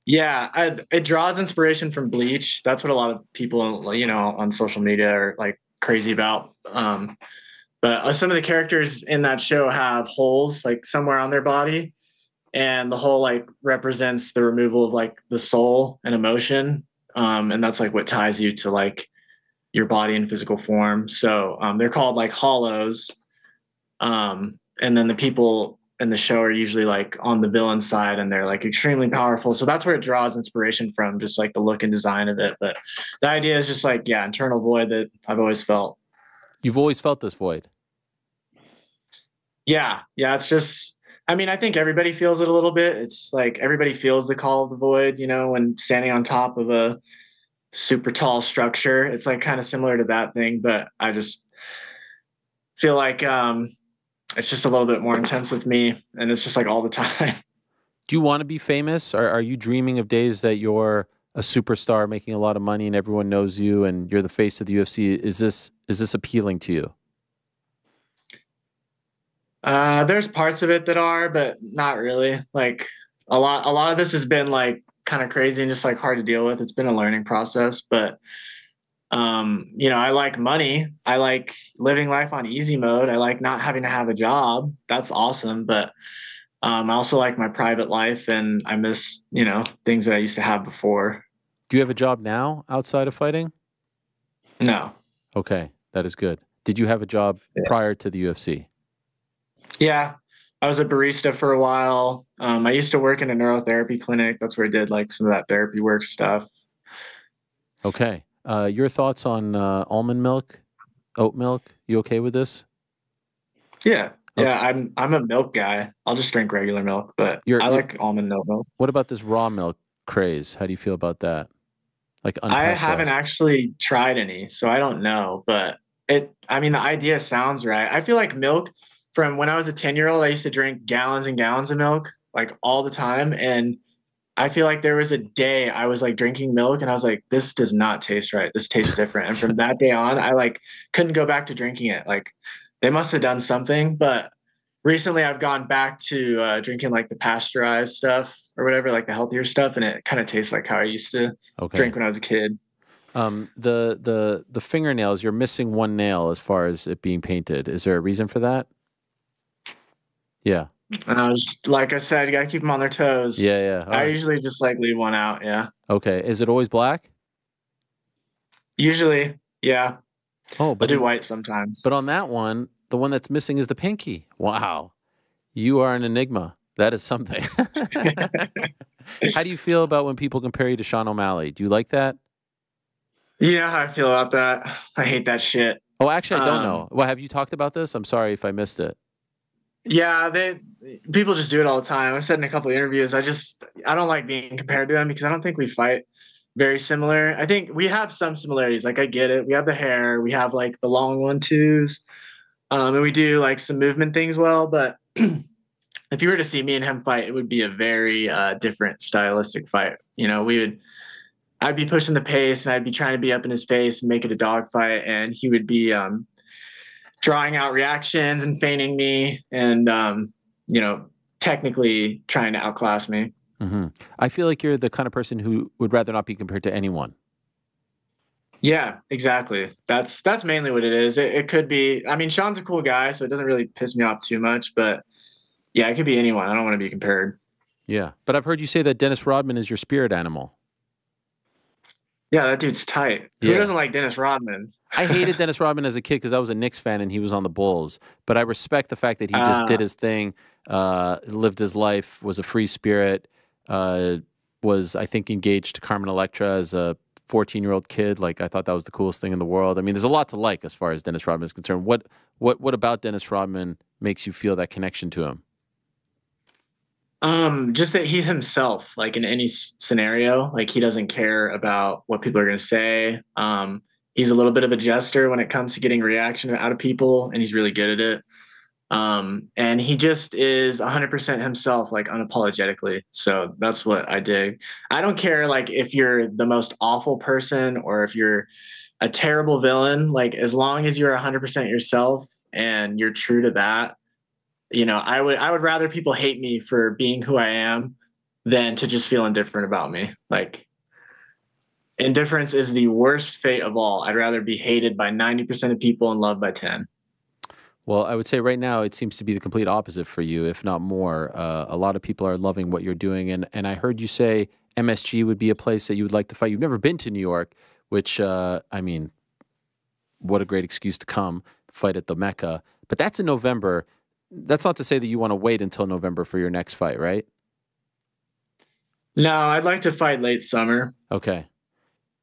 Yeah, it draws inspiration from Bleach. That's what a lot of people, on social media are like crazy about. But some of the characters in that show have holes like somewhere on their body, and the hole like represents the removal of like the soul and emotion, and that's like what ties you to like your body in physical form. So they're called like hollows, and then the people in the show are usually like on the villain side, and they're like extremely powerful. So that's where it draws inspiration from, just like the look and design of it. But the idea is just like internal void that I've always felt.
You've always felt this void.
Yeah. It's just, I mean, I think everybody feels it a little bit. It's like everybody feels the call of the void, when standing on top of a super tall structure. It's like kind of similar to that thing, but I just feel like it's just a little bit more intense with me, and it's just like all the time.
Do you want to be famous? Are you dreaming of days that you're a superstar making a lot of money and everyone knows you and you're the face of the UFC? Is this appealing to you?
There's parts of it that are, but not really. Like a lot of this has been like kind of crazy and just like hard to deal with. It's been a learning process, but I like money. I like living life on easy mode. I like not having to have a job. That's awesome. But I also like my private life, and I miss, things that I used to have before.
Do you have a job now outside of fighting?
No.
Okay, that is good. Did you have a job prior to the UFC?
Yeah, I was a barista for a while. I used to work in a neurotherapy clinic. That's where I did like some of that therapy work stuff.
Okay. Your thoughts on almond milk, oat milk? You okay with this?
Yeah. Yeah, I'm a milk guy. I'll just drink regular milk, but I like almond milk.
What about this raw milk craze? How do you feel about that? Like
I
unpasteurized?
haven't actually tried any, so I don't know, but I mean, the idea sounds right. I feel like milk from when I was a 10-year-old, I used to drink gallons and gallons of milk like all the time. And I feel like there was a day I was like drinking milk and I was like, this does not taste right. This tastes different. And from that day on, I like couldn't go back to drinking it. Like they must have done something. But recently I've gone back to drinking like the pasteurized stuff or whatever, like the healthier stuff. And it kind of tastes like how I used to drink when I was a kid.
The fingernails, you're missing one nail as far as it being painted. Is there a reason for that? Yeah.
And I was, like I said, you got to keep them on their toes.
Yeah.
I usually just like leave one out. Yeah.
Okay. Is it always black?
Usually. Yeah.
Oh, but
I do white sometimes.
But on that one, the one that's missing is the pinky. Wow. You are an enigma. That is something. How do you feel about when people compare you to Sean O'Malley? Do you like that?
You know how I feel about that. I hate that shit.
Oh, actually, I don't know. Well, have you talked about this? I'm sorry if I missed it.
Yeah, people just do it all the time. I've said in a couple of interviews, I don't like being compared to them because I don't think we fight very similar. I think we have some similarities. Like I get it. We have the hair, we have like the long 1-2s, and we do like some movement things well. But if you were to see me and him fight, it would be a very different stylistic fight. You know, I'd be pushing the pace and I'd be trying to be up in his face and make it a dog fight, and he would be drawing out reactions and feigning me and, you know, technically trying to outclass me.
Mm-hmm. I feel like you're the kind of person who would rather not be compared to anyone.
Yeah, exactly. That's mainly what it is. It could be, I mean, Sean's a cool guy, so it doesn't really piss me off too much, but yeah, it could be anyone. I don't want to be compared.
Yeah. But I've heard you say that Dennis Rodman is your spirit animal.
Yeah, that dude's tight.
Yeah.
Who doesn't like Dennis Rodman?
I hated Dennis Rodman as a kid because I was a Knicks fan and he was on the Bulls. But I respect the fact that he just did his thing, lived his life, was a free spirit, was, I think, engaged to Carmen Electra as a 14-year-old kid. Like, I thought that was the coolest thing in the world. I mean, there's a lot to like as far as Dennis Rodman is concerned. What about Dennis Rodman makes you feel that connection to him?
Just that he's himself, like in any scenario, like he doesn't care about what people are going to say. He's a little bit of a jester when it comes to getting reaction out of people, and he's really good at it. And he just is 100% himself, like unapologetically. So that's what I dig. I don't care, like, if you're the most awful person or if you're a terrible villain, like, as long as you're 100% yourself and you're true to that, you know, I would rather people hate me for being who I am than to just feel indifferent about me. Like, indifference is the worst fate of all. I'd rather be hated by 90% of people and loved by 10.
Well, I would say right now it seems to be the complete opposite for you, if not more. A lot of people are loving what you're doing. And I heard you say MSG would be a place that you would like to fight. You've never been to New York, which, I mean, what a great excuse to come fight at the Mecca. But that's in November. That's not to say that you want to wait until November for your next fight, right?
No, I'd like to fight late summer.
Okay.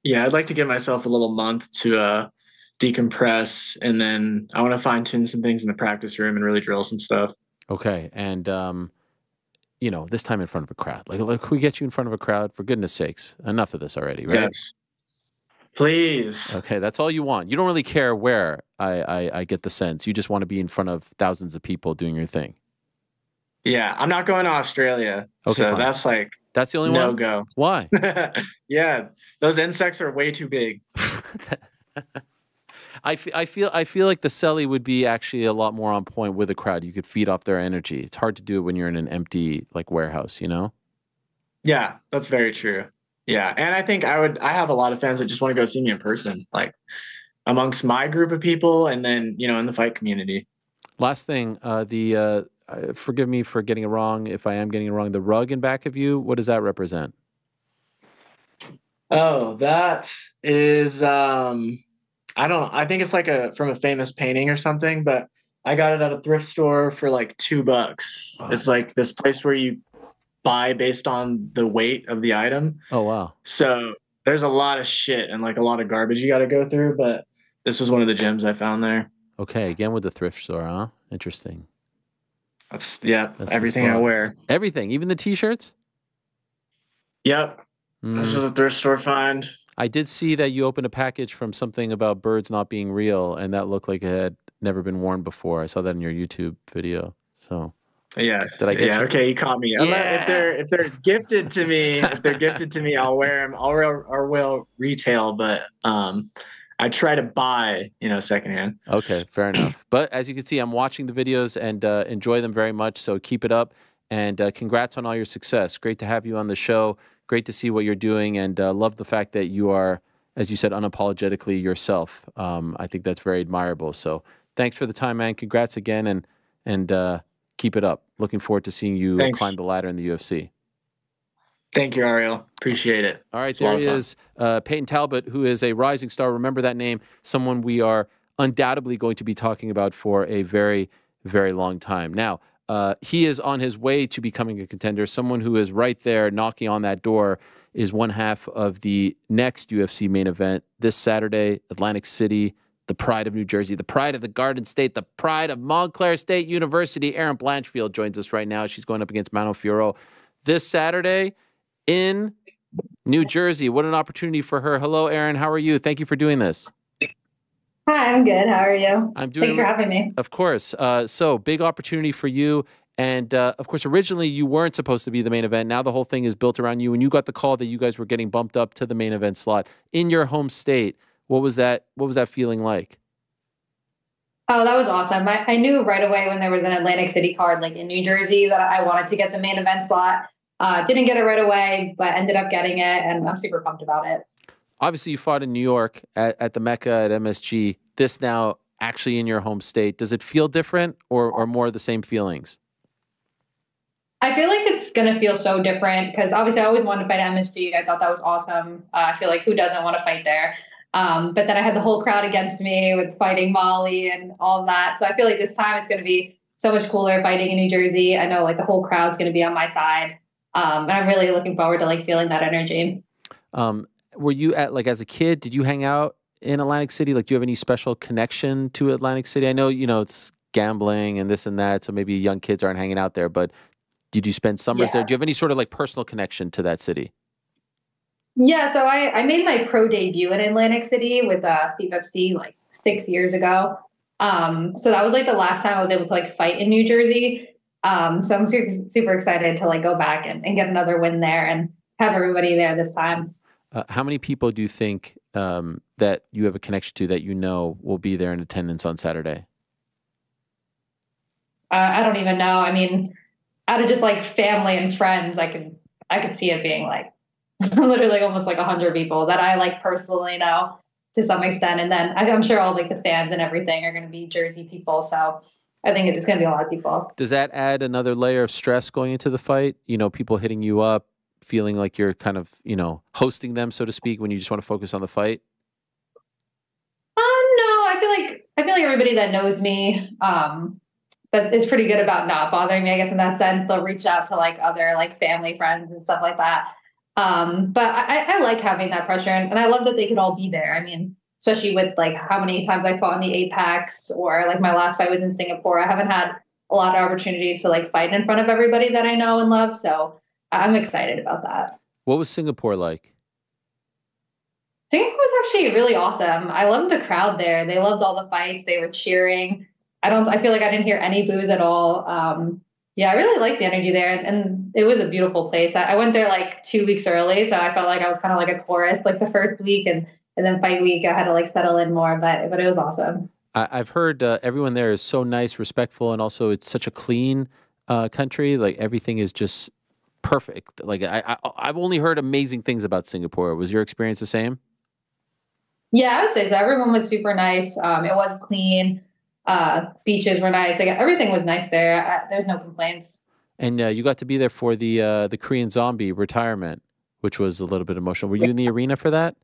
Yeah, I'd like to give myself a little month to decompress, and then I want to fine tune some things in the practice room and really drill some stuff.
Okay. And, you know, this time in front of a crowd. Like, can we get you in front of a crowd? For goodness sakes. Enough of this already, right?
Yes. Please.
Okay, that's all you want. You don't really care where, I get the sense. You just want to be in front of thousands of people doing your thing.
Yeah, I'm not going to Australia.
Okay,
so
fine.
that's like
that's the only
no
one?
go.
Why?
Yeah, those insects are way too big.
I feel like the celly would be actually a lot more on point with a crowd. You could feed off their energy. It's hard to do it when you're in an empty like warehouse, you know?
Yeah, that's very true. Yeah, and I think I have a lot of fans that just want to go see me in person, like amongst my group of people, and then, you know, in the fight community.
Last thing, forgive me for getting it wrong if I am getting it wrong. The rug in back of you, what does that represent?
Oh, that is I think it's like from a famous painting or something, but I got it at a thrift store for like $2. Wow. It's like this place where you buy based on the weight of the item.
Oh, wow.
So there's a lot of shit and like a lot of garbage you got to go through, but this was one of the gems I found there.
Okay, again with the thrift store, huh? Interesting.
That's
That's
everything I wear.
Everything, even the t-shirts?
Yep. This is a thrift store find.
I did see that you opened a package from something about birds not being real, and that looked like it had never been worn before. I saw that in your YouTube video. So
yeah,
did I get you?
Okay, you caught me.
Yeah.
If they're gifted to me, I'll wear them. I'll will retail, but I try to buy, secondhand.
Okay, fair enough. But as you can see, I'm watching the videos and enjoy them very much. So keep it up, and congrats on all your success. Great to have you on the show. Great to see what you're doing, and love the fact that you are, as you said, unapologetically yourself. I think that's very admirable. So thanks for the time, man. Congrats again, and keep it up. Looking forward to seeing you climb the ladder in the UFC.
Thank you, Ariel. Appreciate it.
All right, there he is, Payton Talbot, who is a rising star. Remember that name, someone we are undoubtedly going to be talking about for a very, very long time. Now, he is on his way to becoming a contender. Someone who is right there knocking on that door is one half of the next UFC main event this Saturday, Atlantic City, the pride of New Jersey, the pride of the Garden State, the pride of Montclair State University. Erin Blanchfield joins us right now. She's going up against Manon Fiorot this Saturday in New Jersey. What an opportunity for her. Hello, Erin. How are you? Thank you for doing this.
Hi, I'm good. How are you?
I'm doing.
Thanks for having me.
Of course. So big opportunity for you. And of course, originally you weren't supposed to be the main event. Now the whole thing is built around you. When you got the call that you guys were getting bumped up to the main event slot in your home state, what was that feeling like?
Oh, that was awesome. I knew right away when there was an Atlantic City card, like in New Jersey, that I wanted to get the main event slot. Didn't get it right away, but ended up getting it, and I'm super pumped about it.
Obviously, you fought in New York at the Mecca at MSG. This now actually in your home state. Does it feel different or more of the same feelings?
I feel like it's going to feel so different because obviously I always wanted to fight at MSG. I thought that was awesome. I feel like who doesn't want to fight there? But then I had the whole crowd against me with fighting Molly and all of that. So I feel like this time it's going to be so much cooler fighting in New Jersey. I know like the whole crowd's going to be on my side. And I'm really looking forward to like feeling that energy.
Were you at as a kid, did you hang out in Atlantic City? Like, do you have any special connection to Atlantic City? I know, it's gambling and this and that. So maybe young kids aren't hanging out there, but did you spend summers there? Do you have any sort of like personal connection to that city?
Yeah. So I made my pro debut in Atlantic City with CFFC like 6 years ago. So that was like the last time I was able to like fight in New Jersey. So I'm super, super excited to like go back and get another win there and have everybody there this time.
How many people do you think that you have a connection to that will be there in attendance on Saturday?
I don't even know. I mean, out of just like family and friends, I could see it being like literally almost like 100 people that I like personally know to some extent. And then I'm sure all like the fans and everything are going to be Jersey people. So I think it's going to be a lot of people.
Does that add another layer of stress going into the fight? People hitting you up, feeling like you're kind of, hosting them, so to speak, when you just want to focus on the fight?
No, I feel like everybody that knows me, that is pretty good about not bothering me, I guess, in that sense. They'll reach out to like other like family friends and stuff like that. But I like having that pressure, and I love that they could all be there. I mean, especially with like how many times I fought in the Apex, or like my last fight was in Singapore. I haven't had a lot of opportunities to like fight in front of everybody that I know and love. So I'm excited about that.
What was Singapore like?
Singapore was actually really awesome. I loved the crowd there. They loved all the fights. They were cheering. I feel like I didn't hear any boos at all. Yeah, I really liked the energy there, and it was a beautiful place. I went there like 2 weeks early, so I felt like I was kind of like a tourist like the first week, and then fight week I had to like settle in more, but it was awesome.
I've heard everyone there is so nice, respectful, and also it's such a clean country. Like everything is just perfect. Like I've only heard amazing things about Singapore. Was your experience the same?
Yeah, I would say so. Everyone was super nice. It was clean. Beaches were nice. Like everything was nice there. There's no complaints. And
you got to be there for the Korean Zombie retirement, which was a little bit emotional. Were you in the arena for that?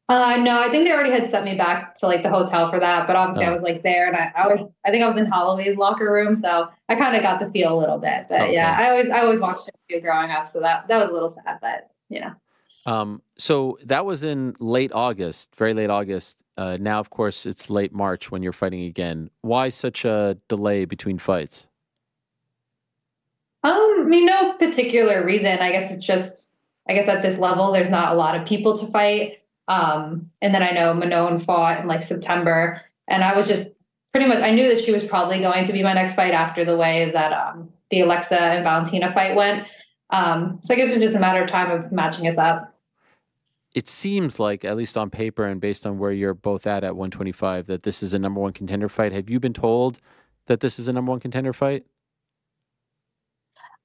No, I think they already had sent me back to like the hotel for that. But obviously I was like there, and I think I was in Holloway's locker room, so I kind of got the feel a little bit. But okay. Yeah, I always watched it too growing up, so that was a little sad, but
So that was in late August, very late August. Now, of course, it's late March when you're fighting again. Why such a delay between fights?
I mean, no particular reason. I guess it's just, I guess at this level, there's not a lot of people to fight. And then I know Manon fought in like September, and I was just pretty much, I knew that she was probably going to be my next fight after the way that the Alexa and Valentina fight went. So I guess it's just a matter of time of matching us up.
It seems like, at least on paper and based on where you're both at 125, that this is a number one contender fight. Have you been told that this is a number one contender fight?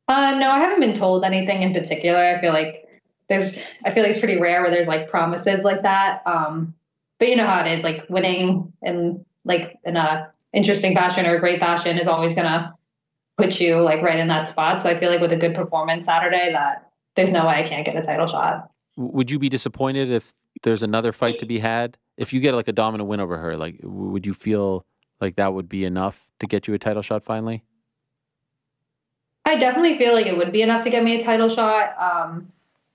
No, I haven't been told anything in particular. I feel like it's pretty rare where there's like promises like that. But you know how it is, like winning in like in a interesting fashion or a great fashion is always gonna put you like right in that spot. So I feel like with a good performance Saturday, that there's no way I can't get a title shot.
Would you be disappointed if there's another fight to be had? If you get like a dominant win over her, like would you feel like that would be enough to get you a title shot finally?
I definitely feel like it would be enough to get me a title shot.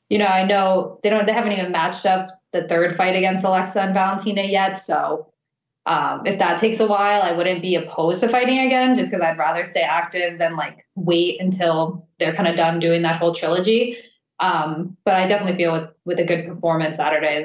You know, I know they haven't even matched up the third fight against Alexa and Valentina yet. So if that takes a while, I wouldn't be opposed to fighting again, just because I'd rather stay active than like wait until they're kind of done doing that whole trilogy. But I definitely feel with a good performance Saturday, I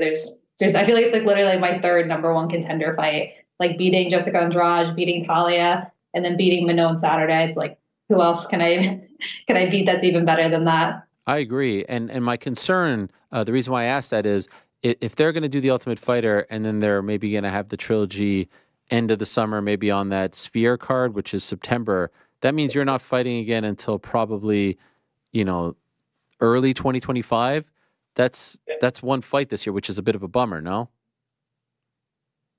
feel like it's like literally like my third number one contender fight, like beating Jessica Andrade, beating Talia, and then beating Manon Saturday. It's like, who else can I beat that's even better than that?
I agree. And my concern, the reason why I asked that is if they're going to do The Ultimate Fighter and then they're maybe going to have the trilogy end of the summer, maybe on that Sphere card, which is September, that means you're not fighting again until probably, early 2025. That's one fight this year, which is a bit of a bummer, no?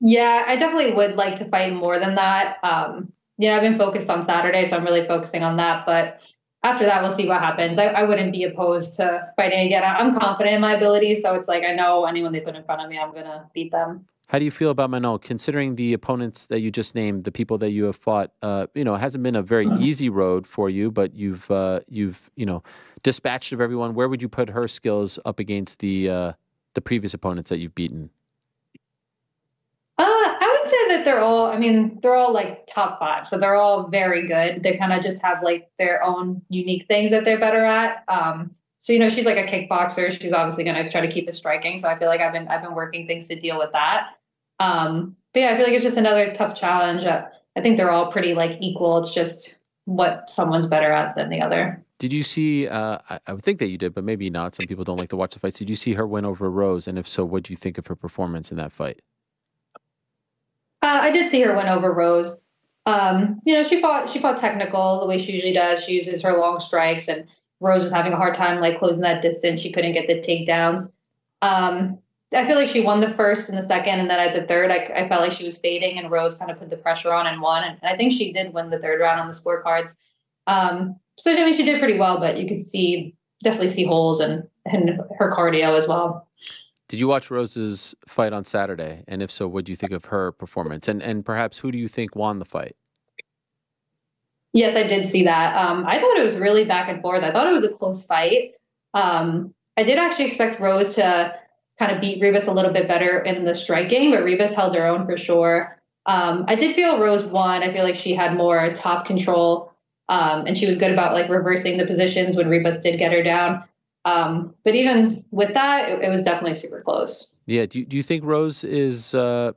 Yeah, I definitely would like to fight more than that. I've been focused on Saturday, so I'm really focusing on that. But after that, we'll see what happens. I wouldn't be opposed to fighting again. I'm confident in my abilities, so it's like I know anyone they put in front of me, I'm going to beat them.
How do you feel about Manon, considering the opponents that you just named, the people that you have fought? It hasn't been a very easy road for you, but you've dispatched of everyone. Where would you put her skills up against the previous opponents that you've beaten?
I would say that they're all like top 5. So they're all very good. They kind of just have like their own unique things that they're better at. So, she's like a kickboxer. She's obviously going to try to keep it striking. So I feel like I've been working things to deal with that. But yeah, I feel like it's just another tough challenge. I think they're all pretty like equal. It's just what someone's better at than the other.
Did you see, I would think that you did, but maybe not. Some people don't like to watch the fights. Did you see her win over Rose? And if so, what do you think of her performance in that fight?
I did see her win over Rose. She fought technical the way she usually does. She uses her long strikes, and Rose is having a hard time like closing that distance. She couldn't get the takedowns. I feel like she won the first and the second, and then at the third, I felt like she was fading, and Rose kind of put the pressure on and won. And I think she did win the third round on the scorecards. So she did pretty well, but you could definitely see holes in her cardio as well.
Did you watch Rose's fight on Saturday? And if so, what do you think of her performance? And perhaps who do you think won the fight?
Yes, I did see that. I thought it was really back and forth. I thought it was a close fight. I did actually expect Rose to kind of beat Ribas a little bit better in the striking, but Ribas held her own for sure. I did feel Rose won. I feel like she had more top control, and she was good about like reversing the positions when Ribas did get her down. But even with that, it was definitely super close.
Yeah. Do you think Rose is good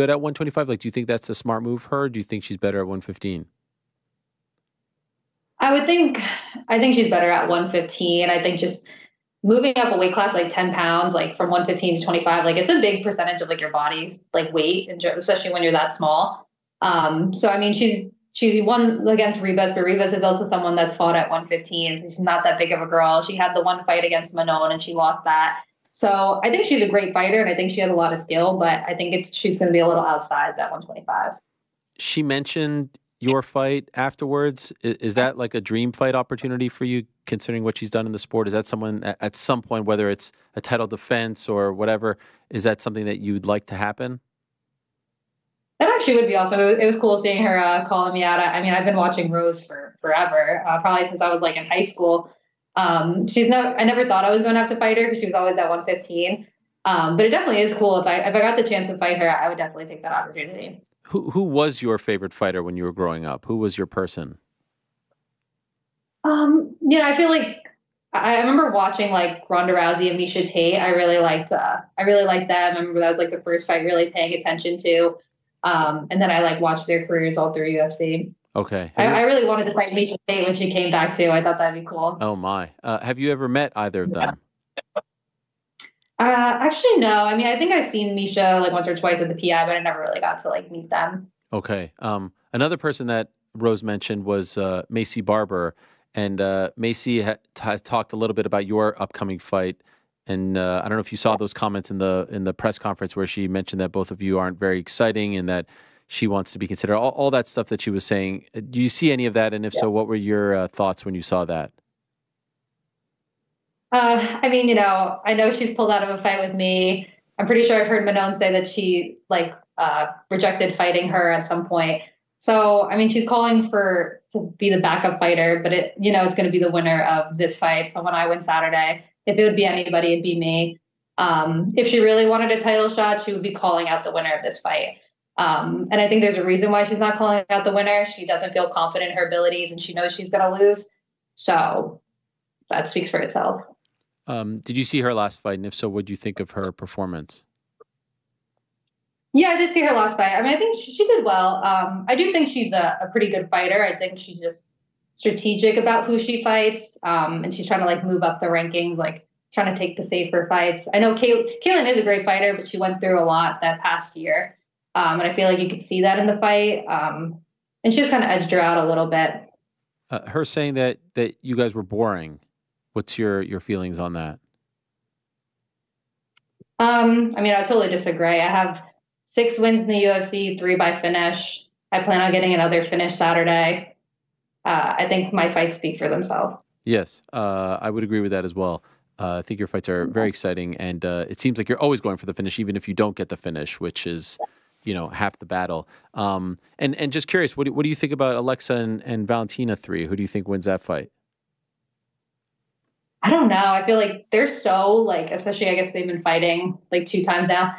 at 125? Like, do you think that's a smart move for her? Or do you think she's better at 115?
I think she's better at 115. I think just moving up a weight class, like 10 pounds, like from 115 to 25, like it's a big percentage of like your body's like weight, and especially when you're that small. So, I mean, she won against Ribas, but Ribas is also someone that's fought at 115. She's not that big of a girl. She had the one fight against Manon and she lost that. So I think she's a great fighter, and I think she has a lot of skill, but I think she's going to be a little outsized at 125.
She mentioned your fight afterwards. Is that like a dream fight opportunity for you, considering what she's done in the sport? Is that someone at some point, whether it's a title defense or whatever, is that something that you'd like to happen?
That actually would be awesome. It was cool seeing her calling me out. I mean, I've been watching Rose for forever, probably since I was like in high school. I never thought I was going to have to fight her because she was always at 115. But it definitely is cool. If I got the chance to fight her, I would definitely take that opportunity.
Who was your favorite fighter when you were growing up? Who was your person?
I feel like I remember watching like Ronda Rousey and Miesha Tate. I really liked them. I remember that was like the first fight really paying attention to. And then I like watched their careers all through UFC.
Okay.
I really wanted to fight Miesha Tate when she came back too. I thought that'd be cool.
Oh my. Have you ever met either of them?
Actually, no. I mean, I think I've seen Miesha like once or twice at the PI, but I never really got to like meet them.
Okay. Another person that Rose mentioned was Macy Barber. And Macy has talked a little bit about your upcoming fight. And I don't know if you saw those comments in the press conference where she mentioned that both of you aren't very exciting and that she wants to be considered. All that stuff that she was saying. Do you see any of that? And if so, what were your thoughts when you saw that?
I mean, I know she's pulled out of a fight with me. I'm pretty sure I've heard Manon say that she rejected fighting her at some point. So, I mean, she's calling to be the backup fighter, but it's going to be the winner of this fight. So when I win Saturday, if it would be anybody, it'd be me. If she really wanted a title shot, she would be calling out the winner of this fight. And I think there's a reason why she's not calling out the winner. She doesn't feel confident in her abilities and she knows she's going to lose. So that speaks for itself.
Did you see her last fight? And if so, what do you think of her performance?
Yeah, I did see her last fight. I mean, I think she did well. I do think she's a pretty good fighter. I think she's just strategic about who she fights. And she's trying to like move up the rankings, like trying to take the safer fights. I know Kaylin is a great fighter, but she went through a lot that past year. And I feel like you could see that in the fight. And she just kind of edged her out a little bit.
Her saying that you guys were boring. What's your feelings on that?
I mean, I totally disagree. I have 6 wins in the UFC, 3 by finish. I plan on getting another finish Saturday. I think my fights speak for themselves.
Yes, I would agree with that as well. I think your fights are very exciting, and it seems like you're always going for the finish, even if you don't get the finish, which is, half the battle. And just curious, what do you think about Alexa and Valentina 3? Who do you think wins that fight?
I don't know. I feel like they're so especially I guess they've been fighting 2 times now.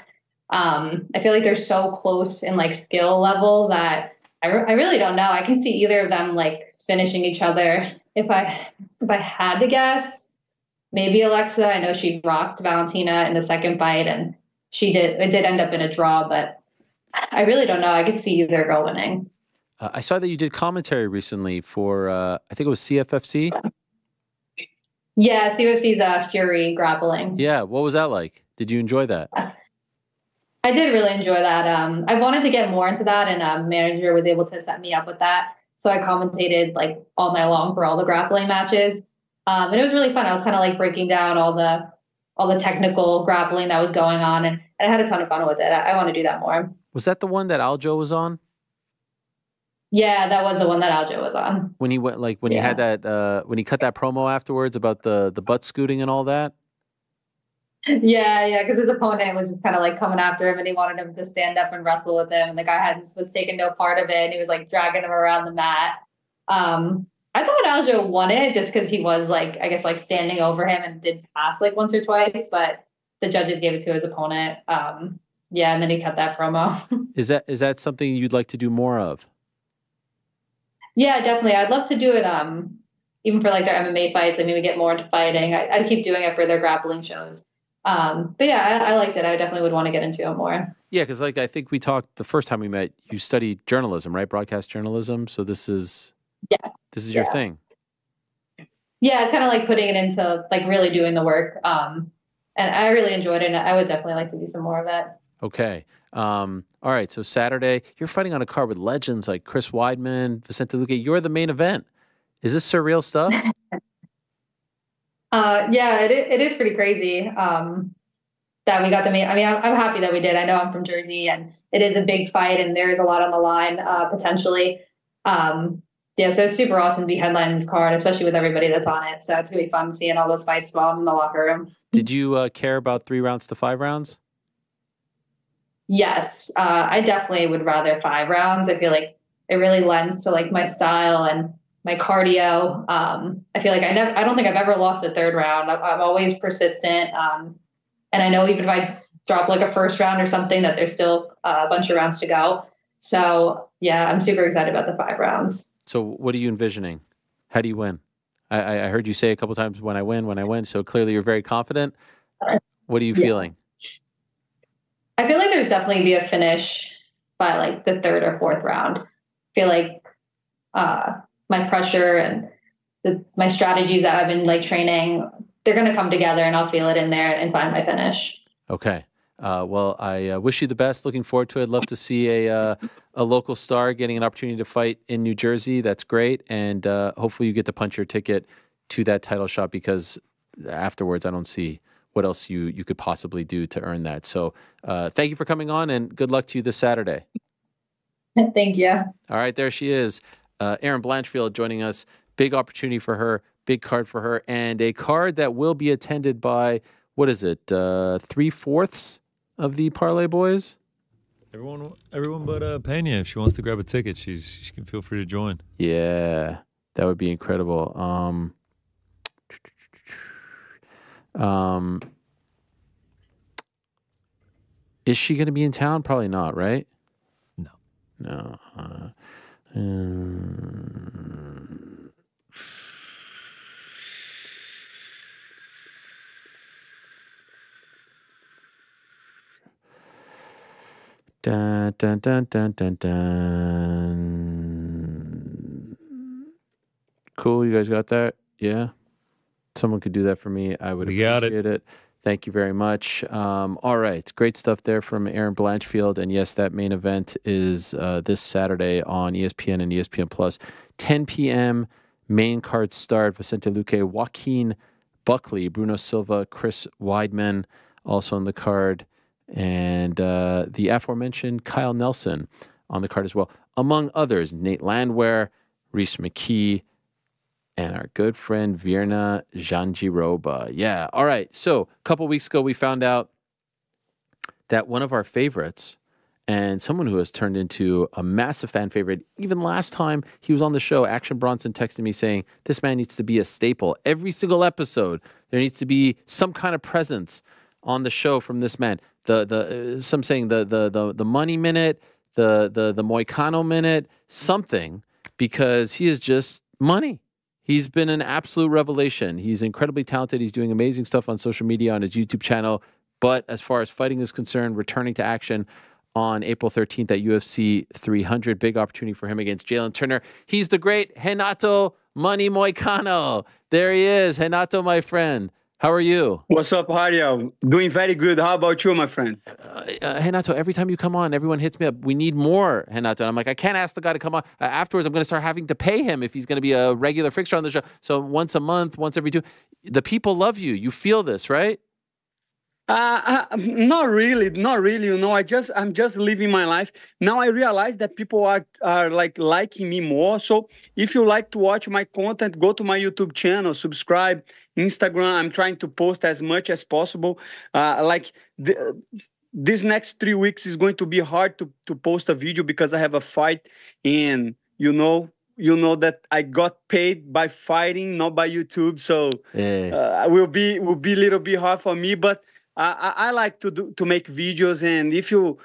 I feel like they're so close in skill level that I really don't know. I can see either of them finishing each other. If I had to guess, maybe Alexa. I know she rocked Valentina in the second fight, and it did end up in a draw, but I really don't know. I could see either girl winning.
I saw that you did commentary recently for I think it was CFFC.
Yeah, CFFC's Fury grappling.
Yeah, what was that like? Did you enjoy that?
I did really enjoy that. I wanted to get more into that, and a manager was able to set me up with that. So I commentated all night long for all the grappling matches, and it was really fun. I was kind of breaking down all the technical grappling that was going on, and I had a ton of fun with it. I want to do that more.
Was that the one that Aljo was on?
Yeah, that was the one that Aljo was on.
When he went, when he had that, when he cut that promo afterwards about the butt scooting and all that.
Yeah, because his opponent was just kind of coming after him, and he wanted him to stand up and wrestle with him, and the guy was taking no part of it, and he was dragging him around the mat. I thought Aljo won it just because he was I guess standing over him and did pass once or twice, but the judges gave it to his opponent. Yeah, and then he cut that promo.
Is that something you'd like to do more of?
Yeah, definitely. I'd love to do it. Even for their MMA fights, and maybe get more into fighting. I'd keep doing it for their grappling shows. But yeah, I liked it. I definitely would want to get into it more. Yeah,
because I think we talked the first time we met. You studied journalism, right? Broadcast journalism. So this is your thing.
Yeah, it's kind of putting it into really doing the work. And I really enjoyed it, and I would definitely like to do some more of it.
Okay. All right. So Saturday, you're fighting on a card with legends like Chris Weidman, Vicente Luque. You're the main event. Is this surreal stuff?
Yeah, it is pretty crazy that we got the main. I mean, I'm happy that we did. I know I'm from Jersey, and it is a big fight, and there is a lot on the line potentially. Yeah, so it's super awesome to be headlining this card, especially with everybody that's on it. So it's gonna be fun seeing all those fights while I'm in the locker room.
Did you care about 3 rounds to 5 rounds?
Yes, I definitely would rather 5 rounds. I feel like it really lends to my style, and my cardio. I feel like I don't think I've ever lost a third round. I'm always persistent. And I know even if I drop like a first round or something, that there's still a bunch of rounds to go. So yeah, I'm super excited about the 5 rounds.
So what are you envisioning? How do you win? I heard you say a couple times when I win. So clearly you're very confident. What are you feeling?
I feel like there's definitely be a finish by like the 3rd or 4th round. I feel like my pressure and my strategies that I've been like training, they're going to come together and I'll feel it in there and find my finish.
Okay. Well, I wish you the best. Looking forward to it. Love to see a local star getting an opportunity to fight in New Jersey. That's great. And hopefully you get to punch your ticket to that title shot, because afterwards I don't see what else you could possibly do to earn that. So thank you for coming on, and good luck to you this Saturday.
Thank you.
All right, there she is. Erin Blanchfield joining us. Big opportunity for her, big card for her, and a card that will be attended by, what is it, 3/4 of the Parlay boys?
Everyone but Pena. If she wants to grab a ticket, she can feel free to join.
Yeah, that would be incredible. Is she going to be in town? Probably not, right? No. Dun, dun, dun, dun, dun, dun. Cool, you guys got that? Yeah? Someone could do that for me. I would appreciate it. Thank you very much. All right, great stuff there from Erin Blanchfield. And yes, that main event is this Saturday on ESPN and ESPN Plus. 10 p.m. main card start. Vicente Luque, Joaquin Buckley, Bruno Silva, Chris Weidman also on the card. And the aforementioned Kyle Nelson on the card as well. Among others, Nate Landwehr, Reese McKee, and our good friend Virna Janjiroba. Yeah. All right. So a couple weeks ago, we found out that one of our favorites, and someone who has turned into a massive fan favorite, even last time he was on the show, Action Bronson texted me saying, this man needs to be a staple. Every single episode, there needs to be some kind of presence on the show from this man. Some saying the money minute, the Moicano minute, something, because he is just money. He's been an absolute revelation. He's incredibly talented. He's doing amazing stuff on social media, on his YouTube channel. But as far as fighting is concerned, returning to action on April 13th at UFC 300. Big opportunity for him against Jalin Turner. He's the great Renato Money Moicano. There he is. Renato, my friend. How are you?
What's up, Ariel? Doing very good. How about you, my friend?
Renato, every time you come on, everyone hits me up. We need more, Renato. And I'm like, I can't ask the guy to come on. Afterwards, I'm going to start having to pay him if he's going to be a regular fixture on the show. So once a month, once every 2. The people love you. You feel this, right?
Not really. You know, I'm just living my life. Now I realize that people are like liking me more. So if you like to watch my content, go to my YouTube channel, subscribe. Instagram, I'm trying to post as much as possible. This next 3 weeks is going to be hard to post a video because I have a fight, and you know that I got paid by fighting, not by YouTube. So will be a little bit hard for me, but I like to make videos. And if you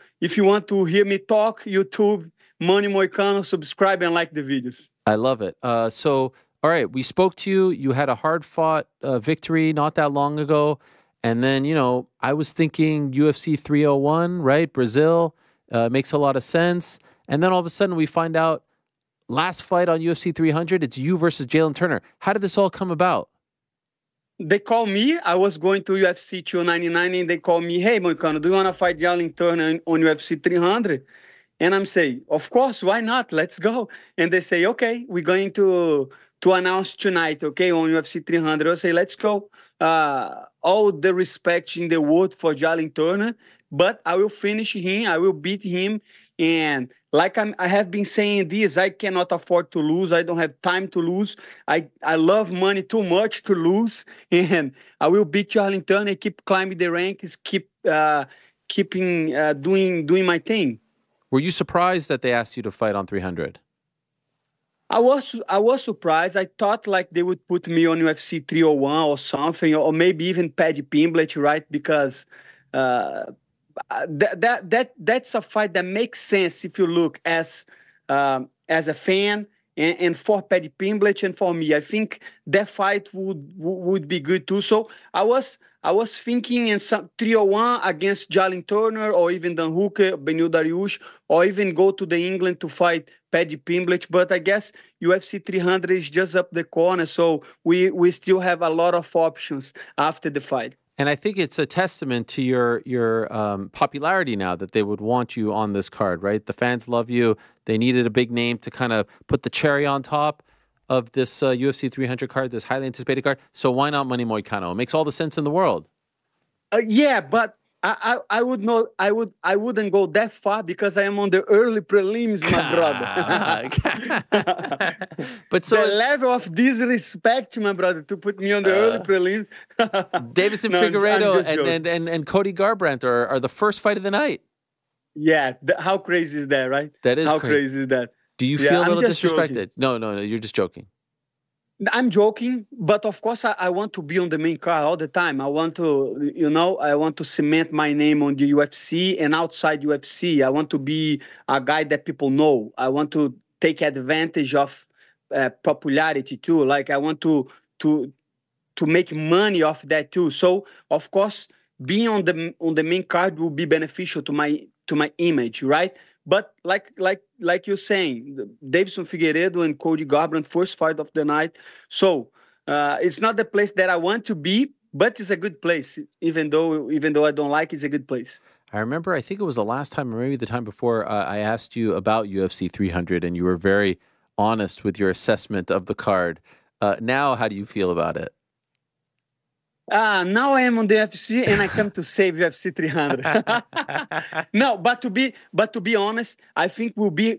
want to hear me talk, YouTube, Money Moicano, subscribe and like the videos.
I love it. All right, we spoke to you. You had a hard-fought victory not that long ago. And then, you know, I was thinking UFC 301, right? Brazil makes a lot of sense. And then all of a sudden we find out last fight on UFC 300, it's you versus Jalin Turner. How did this all come about?
They call me. I was going to UFC 299 and they call me, hey, Moicano, do you want to fight Jalin Turner on UFC 300? And I'm saying, of course, why not? Let's go. And they say, okay, we're going to announce tonight, okay, on UFC 300. I say, let's go. All the respect in the world for Jalin Turner, but I will finish him. I will beat him. And like I have been saying this, I cannot afford to lose. I don't have time to lose. I love money too much to lose. And I will beat Jalin Turner, keep climbing the ranks, keep doing my thing.
Were you surprised that they asked you to fight on 300?
I was surprised. I thought like they would put me on UFC 301 or something, or maybe even Paddy Pimblett, right? Because that's a fight that makes sense if you look as a fan, and for Paddy Pimblett and for me, I think that fight would be good too. So I was thinking in some 301 against Jalin Turner, or even Dan Hooker, Benil Dariush, or even go to the England to fight Paddy Pimblett. But I guess UFC 300 is just up the corner, so we still have a lot of options after the fight.
And I think it's a testament to your popularity now that they would want you on this card, right? The fans love you. They needed a big name to kind of put the cherry on top of this UFC 300 card, this highly anticipated card. So why not Money Moicano? It makes all the sense in the world.
Yeah, but I wouldn't go that far because I am on the early prelims, my brother.
But so
the level of disrespect, my brother, to put me on the early prelims.
Davison Figueiredo and Cody Garbrandt are the first fight of the night.
Yeah, how crazy is that, right?
That is
how crazy is that?
Do you feel a little disrespected?
Joking.
No, you're just joking.
I'm joking, but of course I want to be on the main card all the time. I want to cement my name on the UFC and outside UFC. I want to be a guy that people know. I want to take advantage of popularity too. Like I want to make money off that too. So of course, being on the main card will be beneficial to my image, right? But like you're saying, Davison Figueiredo and Cody Garbrandt, first fight of the night. So it's not the place that I want to be, but it's a good place. Even though I don't like it, it's a good place.
I remember, I think it was the last time, or maybe the time before, I asked you about UFC 300, and you were very honest with your assessment of the card. Now, how do you feel about it?
Now I am on the UFC and I come to save UFC 300. No, but to be honest, I think will be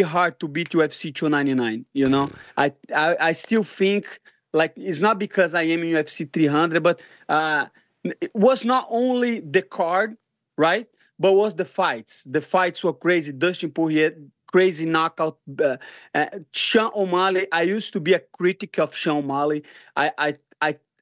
hard to beat UFC 299. You know, I still think like it's not because I am in UFC 300, but it was not only the card, right? But was the fights. The fights were crazy. Dustin Poirier, crazy knockout. Sean O'Malley. I used to be a critic of Sean O'Malley.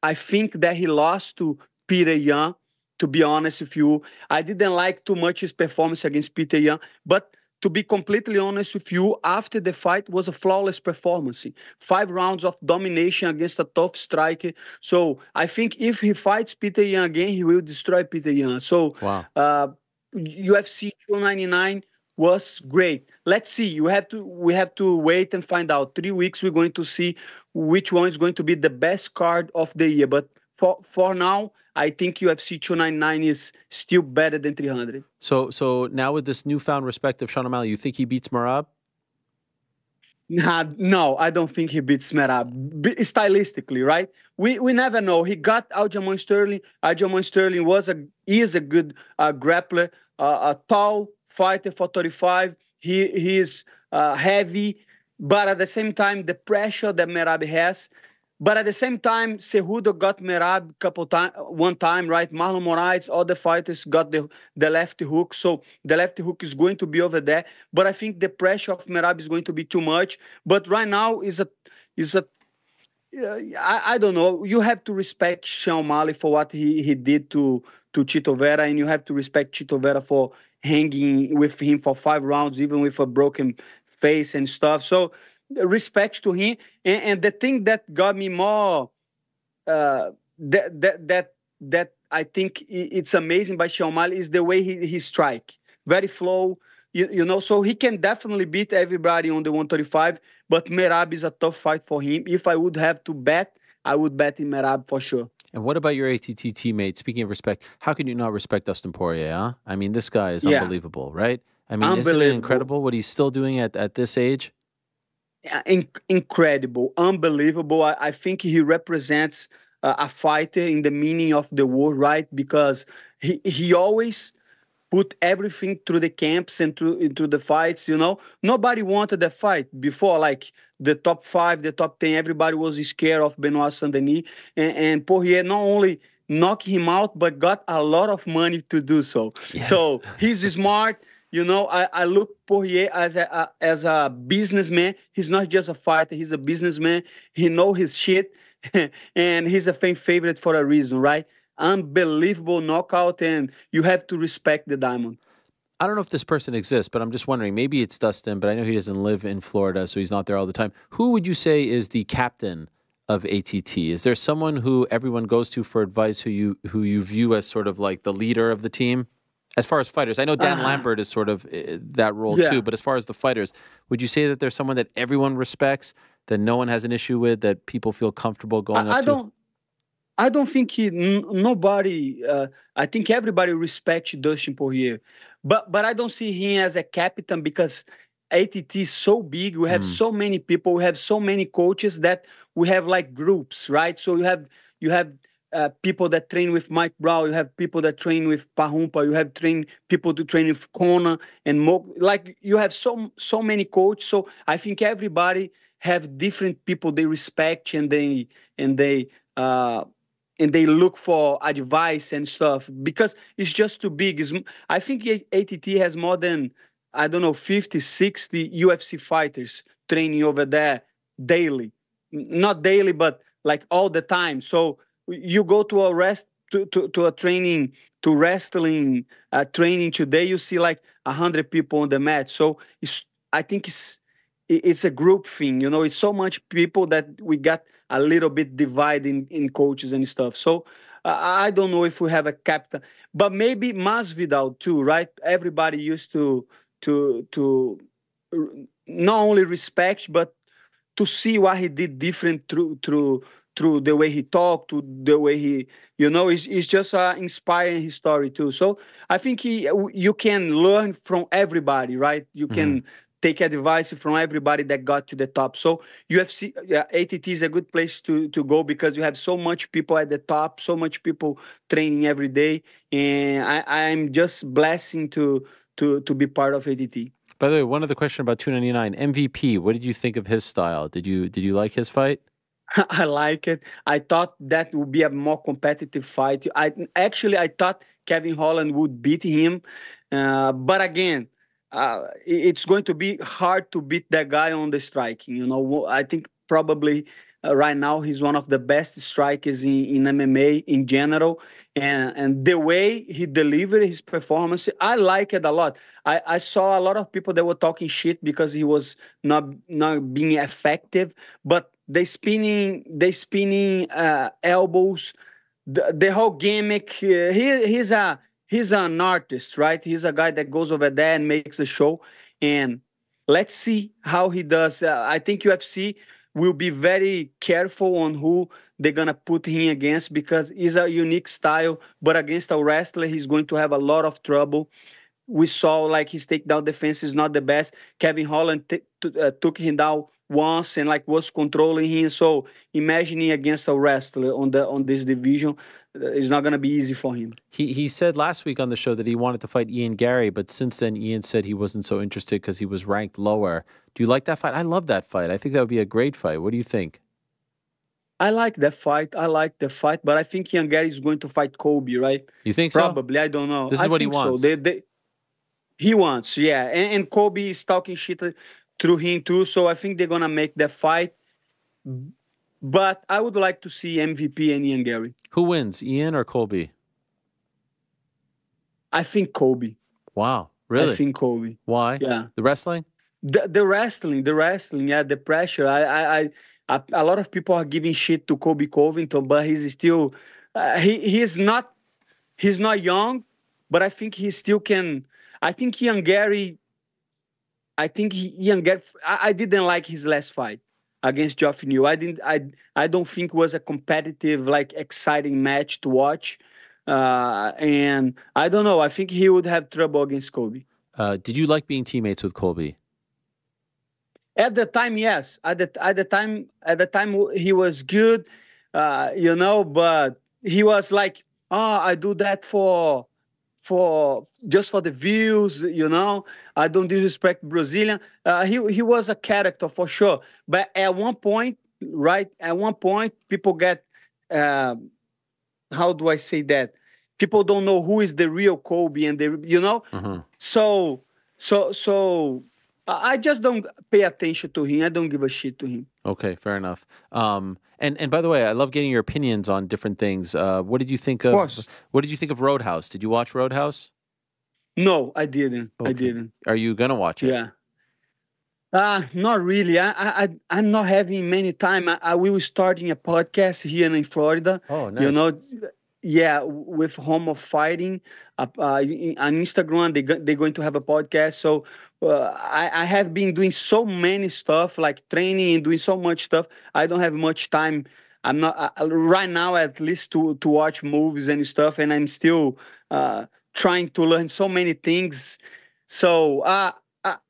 I think that he lost to Peter Yan, to be honest with you. I didn't like too much his performance against Peter Yan, but to be completely honest with you, after the fight was a flawless performance. 5 rounds of domination against a tough striker. So I think if he fights Peter Yan again, he will destroy Peter Yan. So
wow.
UFC 299 was great. Let's see. We have to wait and find out. 3 weeks, we're going to see which one is going to be the best card of the year. But for now, I think UFC 299 is still better than 300.
So now with this newfound respect of Sean O'Malley, you think he beats Merab?
No, I don't think he beats Merab. Stylistically, right? We never know. He got Aljamain Sterling. Aljamain Sterling is a good grappler, a tall fighter for 35. He is heavy, but at the same time, the pressure that Merab has. But at the same time, Cejudo got Merab one time, right? Marlon Moraes, all the fighters got the left hook. So the left hook is going to be over there. But I think the pressure of Merab is going to be too much. But right now I don't know. You have to respect Sean O'Malley for what he did to Chito Vera, and you have to respect Chito Vera for hanging with him for 5 rounds, even with a broken face and stuff. So respect to him. And the thing that got me more that I think it's amazing by Sean O'Malley is the way he strike. Very flow, you know, so he can definitely beat everybody on the 135, but Merab is a tough fight for him. If I would have to bet, I would bet in Merab for sure.
And what about your ATT teammate? Speaking of respect, how can you not respect Dustin Poirier, huh? I mean, this guy is unbelievable, right? I mean, isn't it incredible what he's still doing at this age?
Incredible, unbelievable. I think he represents a fighter in the meaning of the word, right? Because he always put everything through the camps and into the fights, you know. Nobody wanted the fight before, like the top 5, the top 10, everybody was scared of Benoit Saint-Denis. And Poirier not only knocked him out, but got a lot of money to do so. Yes. So he's smart. You know, I look Poirier as a businessman. He's not just a fighter. He's a businessman. He knows his shit, and he's a fan favorite for a reason, right? Unbelievable knockout, and you have to respect the Diamond.
I don't know if this person exists, but I'm just wondering. Maybe it's Dustin, but I know he doesn't live in Florida, so he's not there all the time. Who would you say is the captain of ATT? Is there someone who everyone goes to for advice, who you view as sort of like the leader of the team? As far as fighters, I know Dan Lambert is sort of that role too, but as far as the fighters, would you say that there's someone that everyone respects, that no one has an issue with, that people feel comfortable going up to?
I don't think nobody. I think everybody respects Dustin Poirier, but I don't see him as a captain because ATT is so big. We have so many people. We have so many coaches that we have like groups, right? So you have people that train with Mike Brown. You have people that train with Pahumpa. You have people to train with Kona and Mo. Like you have so many coaches. So I think everybody have different people they respect and they look for advice and stuff because it's just too big. I think ATT has more than, I don't know, 50, 60 UFC fighters training over there daily. Not daily, but like all the time. So you go to a training, to wrestling training today, you see like 100 people on the mat. So I think it's a group thing, you know. It's so much people that we got a little bit divided in coaches and stuff. So I don't know if we have a captain, but maybe Masvidal too, right? Everybody used to not only respect but to see what he did different through the way he talked, to the way he, you know, it's just inspiring his story too. So I think you can learn from everybody, right? You can take advice from everybody that got to the top. So ATT is a good place to go because you have so much people at the top, so much people training every day, and I'm just blessed to be part of ATT.
By the way, one other question about 299 MVP. What did you think of his style? Did you like his fight?
I like it. I thought that would be a more competitive fight. I thought Kevin Holland would beat him, but again, it's going to be hard to beat that guy on the striking. You know, I think probably right now he's one of the best strikers in MMA in general, and the way he delivered his performance, I like it a lot. I saw a lot of people that were talking shit because he was not being effective, but the spinning elbows, the whole gimmick. He's an artist, right? He's a guy that goes over there and makes a show. And let's see how he does. I think UFC will be very careful on who they're going to put him against because he's a unique style. But against a wrestler, he's going to have a lot of trouble. We saw like his takedown defense is not the best. Kevin Holland took him down once and like was controlling him. So imagining against a wrestler on this division, it's not going to be easy for him.
He said last week on the show that he wanted to fight Ian Gary, but since then Ian said he wasn't so interested because he was ranked lower. Do you like that fight? I love that fight. I think that would be a great fight. What do you think?
I like that fight. But I think Ian Gary is going to fight Colby, right?
You think so?
Probably. I don't know.
This is what he wants.
So. He wants, yeah. And Colby is talking shit through him too. So I think they're going to make that fight. But I would like to see MVP and Ian Gary.
Who wins, Ian or Colby?
I think Colby.
Wow, really?
I think Colby.
Why?
Yeah.
The wrestling?
The wrestling, yeah, the pressure. A lot of people are giving shit to Colby Covington, but he's still, he's not young, but I think he still can. I think Ian Gary. I didn't like his last fight against Geoff Neal. I don't think it was a competitive, like exciting match to watch. And I don't know. I think he would have trouble against Colby.
Did you like being teammates with Colby?
At the time, yes. At the time he was good, you know. But he was like, "Oh, I do that for just for the views, you know. I don't disrespect Brazilian." He was a character for sure. But at one point, right? At one point, people get how do I say that? People don't know who is the real Colby, and you know.
Mm-hmm.
So So I just don't pay attention to him. I don't give a shit to him.
Okay, fair enough. And by the way, I love getting your opinions on different things. What did you think of?
Course.
What did you think of Roadhouse? Did you watch Roadhouse?
No, I didn't.
Okay.
I didn't.
Are you gonna watch it?
Yeah. Not really. I'm not having many time. I will starting a podcast here in Florida.
Oh, nice.
You know, yeah, with Home of Fighting. On Instagram, they're going to have a podcast. So I have been doing so many stuff, like training and doing so much stuff. I don't have much time. I'm not right now, at least to watch movies and stuff. And I'm still trying to learn so many things. So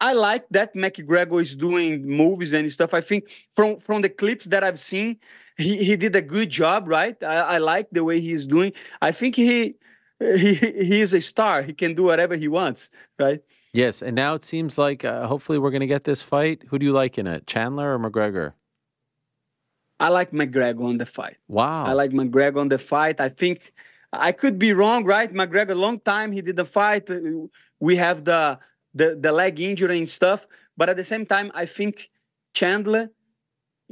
I like that McGregor is doing movies and stuff. I think from the clips that I've seen, he did a good job, right? I like the way he's doing. I think he is a star. He can do whatever he wants, right?
Yes, and now it seems like hopefully we're going to get this fight. Who do you like in it, Chandler or McGregor?
I like McGregor on the fight.
Wow.
I like McGregor on the fight. I think I could be wrong, right? McGregor, long time he did the fight. We have the leg injury and stuff. But at the same time, I think Chandler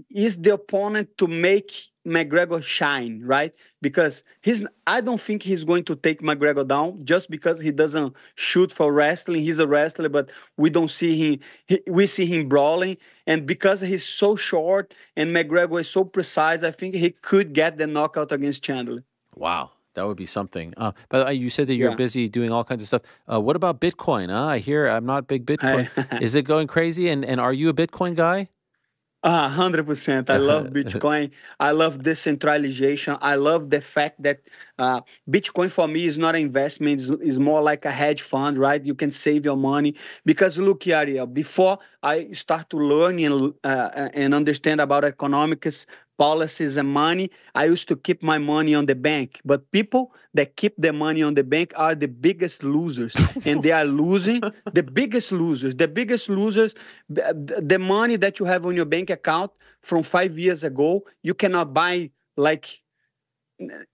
is the opponent to make McGregor shine, right? Because I don't think he's going to take McGregor down just because he doesn't shoot for wrestling. He's a wrestler, but we don't see him. We see him brawling. And because he's so short and McGregor is so precise, I think he could get the knockout against Chandler.
Wow. That would be something. But you said that you're busy doing all kinds of stuff. What about Bitcoin? I hear I'm not a big Bitcoin. Is it going crazy? And are you a Bitcoin guy?
100%. I love Bitcoin. I love decentralization. I love the fact that Bitcoin for me is not an investment. It's more like a hedge fund, right? You can save your money. Because look, Ariel, before I start to learn and understand about economics, policies and money, I used to keep my money on the bank. But people that keep their money on the bank are the biggest losers. And they are losing the biggest losers. The biggest losers, the money that you have on your bank account from 5 years ago, you cannot buy like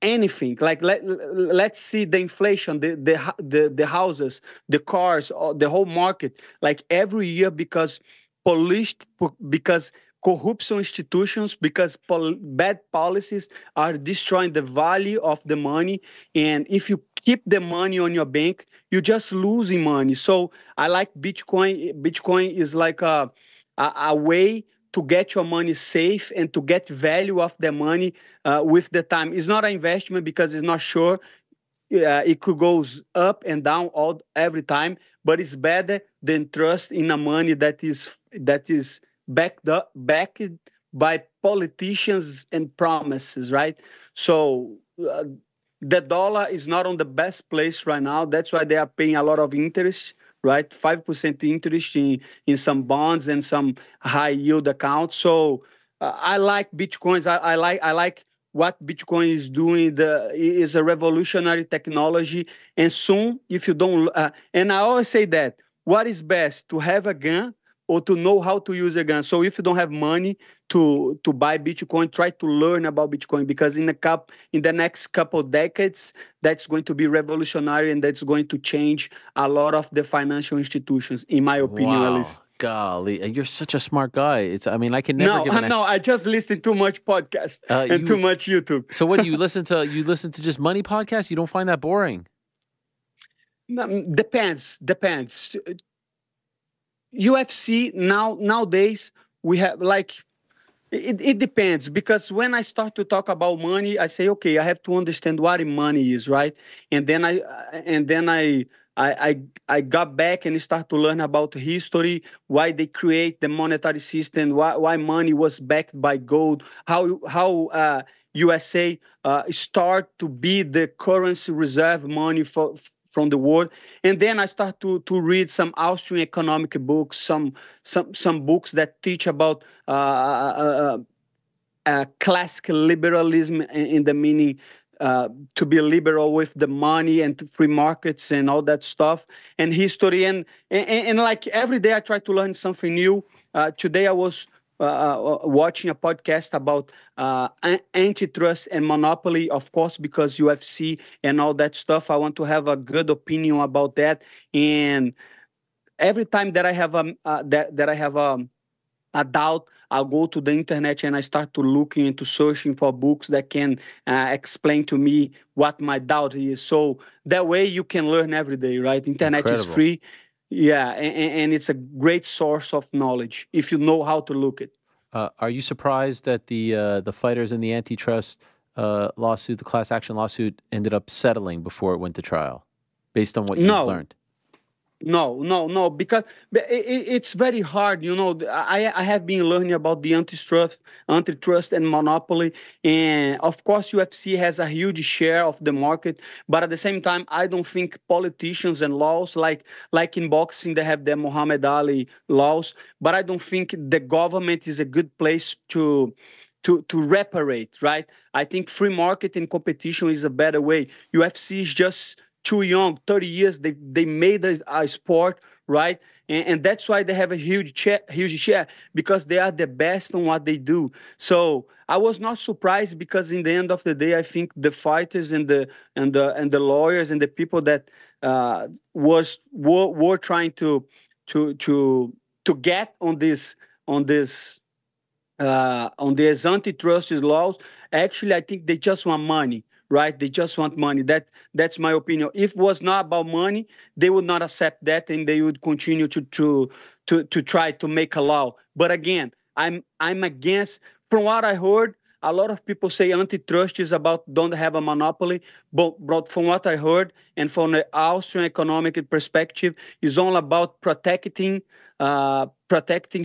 anything. Like let's see the inflation, the houses, the cars, the whole market. Like every year because corruption institutions, because bad policies are destroying the value of the money. And if you keep the money on your bank, you're just losing money. So I like Bitcoin. Bitcoin is like a way to get your money safe and to get value of the money with the time. It's not an investment because it's not sure. It could go up and down every time, but it's better than trust in a money that is backed by politicians and promises, right? So the dollar is not on the best place right now. That's why they are paying a lot of interest, right? 5% interest in some bonds and some high yield accounts. So I like Bitcoins. I like what Bitcoin is doing. Is a revolutionary technology. And soon, if you don't, and I always say that, what is best, to have a gun or to know how to use a gun? So if you don't have money to buy Bitcoin, try to learn about Bitcoin, because in the next couple of decades, that's going to be revolutionary and that's going to change a lot of the financial institutions, in my opinion, at least.
Golly, you're such a smart guy. I can never give
No, I just listen too much podcast and too much YouTube.
So what do you listen to? You listen to just money podcasts? You don't find that boring?
Depends. UFC nowadays we have like it depends, because when I start to talk about money, I say, okay, I have to understand what money is, right? And then I got back and start to learn about history, why they create the monetary system, why money was backed by gold, how USA start to be the currency reserve money from the world. And then I start to read some Austrian economic books, some books that teach about classical liberalism in the meaning to be liberal with the money and free markets and all that stuff, and history. And like every day I try to learn something new. Today I was watching a podcast about antitrust and monopoly, of course, because UFC and all that stuff. I want to have a good opinion about that. And every time that I have a doubt, I'll go to the internet and I start to looking into searching for books that can explain to me what my doubt is. So that way you can learn every day, right? Internet is free. Yeah, and it's a great source of knowledge if you know how to look it.
Are you surprised that the fighters in the antitrust lawsuit, the class action lawsuit, ended up settling before it went to trial, based on what you've learned?
No, because it's very hard. You know, I have been learning about the antitrust and monopoly. And of course, UFC has a huge share of the market. But at the same time, I don't think politicians and laws, like in boxing, they have the Muhammad Ali laws. But I don't think the government is a good place to reparate, right? I think free market and competition is a better way. UFC is just too young, 30 years, they made a sport, right? And that's why they have a huge share, because they are the best on what they do. So I was not surprised, because in the end of the day, I think the fighters and the lawyers and the people that were trying to get on these antitrust laws, actually, I think they just want money. Right? They just want money. That's my opinion. If it was not about money, they would not accept that, and they would continue to try to make a law. But again, I'm against. From what I heard, a lot of people say antitrust is about don't have a monopoly. But from what I heard, and from the Austrian economic perspective, is all about protecting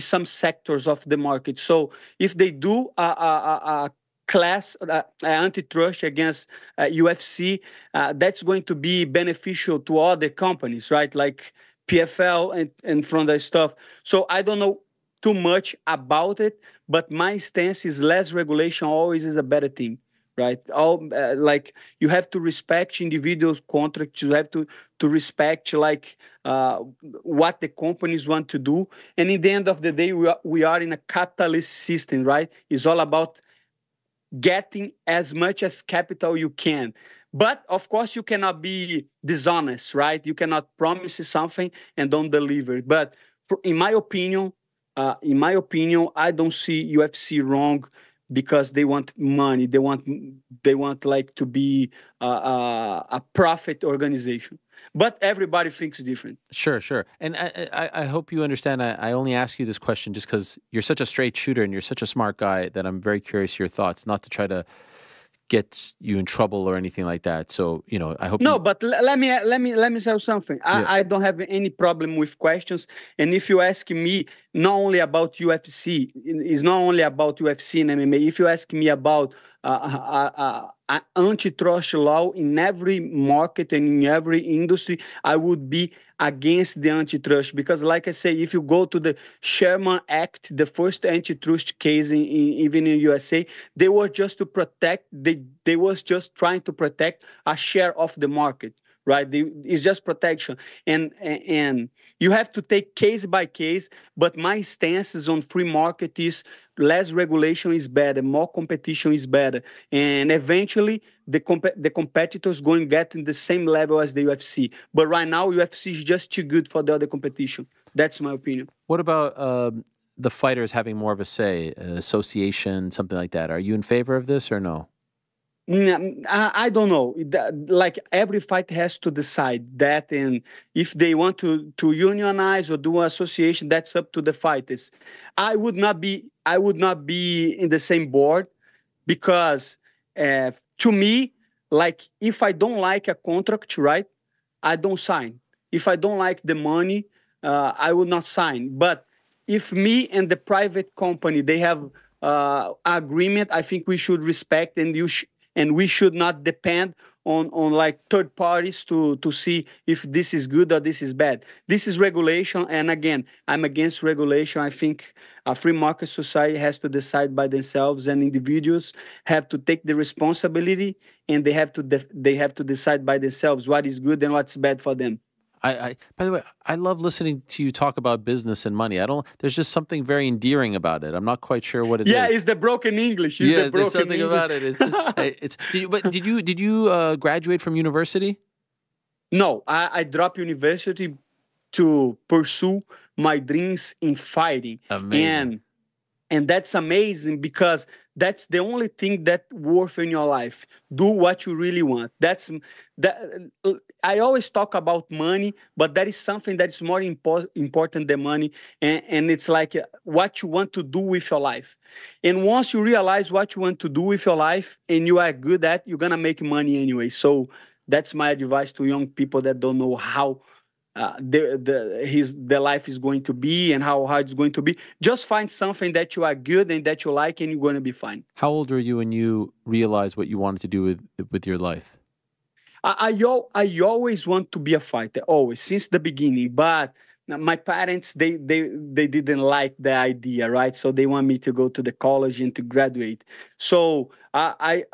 some sectors of the market. So if they do a class antitrust against UFC, that's going to be beneficial to other companies, right? Like PFL and from that stuff. So I don't know too much about it, but my stance is less regulation always is a better thing, right? Like you have to respect individuals' contracts. You have to respect like what the companies want to do. And in the end of the day, we are in a capitalist system, right? It's all about getting as much as capital you can. But of course, you cannot be dishonest, right? You cannot promise something and don't deliver. But in my opinion, I don't see UFC wrong because they want money. They want like to be a profit organization. But everybody thinks different.
Sure. And I hope you understand. I only ask you this question just because you're such a straight shooter and you're such a smart guy that I'm very curious your thoughts, not to try to get you in trouble or anything like that. So, you know, I hope.
No, but let me say something. I don't have any problem with questions. And if you ask me, not only about UFC, it's not only about UFC and MMA. If you ask me about antitrust law in every market and in every industry, I would be against the antitrust, because like I say, if you go to the Sherman Act, the first antitrust case even in USA, they were just to protect, they was just trying to protect a share of the market, right? It's just protection. And you have to take case by case, but my stance is on free market is less regulation is better, more competition is better. And eventually, the competitors going to get in the same level as the UFC. But right now, UFC is just too good for the other competition. That's my opinion.
What about the fighters having more of a say, association, something like that? Are you in favor of this or no?
I don't know. Like every fight has to decide that, and if they want to unionize or do an association, that's up to the fighters. I would not be in the same board, because to me, like if I don't like a contract, right, I don't sign. If I don't like the money, I will not sign. But if me and the private company they have agreement, I think we should respect, and we should not depend on like third parties to see if this is good or this is bad. This is regulation, and again, I'm against regulation. I think a free market society has to decide by themselves, and individuals have to take the responsibility, and they have to decide by themselves what is good and what's bad for them.
By the way, I love listening to you talk about business and money. There's just something very endearing about it. I'm not quite sure what it is.
Yeah, it's the broken English.
There's something about it. It's just, did you graduate from university?
No, I dropped university to pursue my dreams in fighting.
Amazing.
And that's amazing because that's the only thing that worth in your life. Do what you really want. I always talk about money, but that is something that is more important than money. And it's like what you want to do with your life. And once you realize what you want to do with your life and you are good at, you're going to make money anyway. So that's my advice to young people that don't know how their life is going to be and how hard it's going to be. Just find something that you are good and that you like, and you're going to be fine.
How old were you when you realized what you wanted to do with your life?
I always want to be a fighter, always, since the beginning. But my parents, they didn't like the idea, right? So they want me to go to the college and to graduate. So I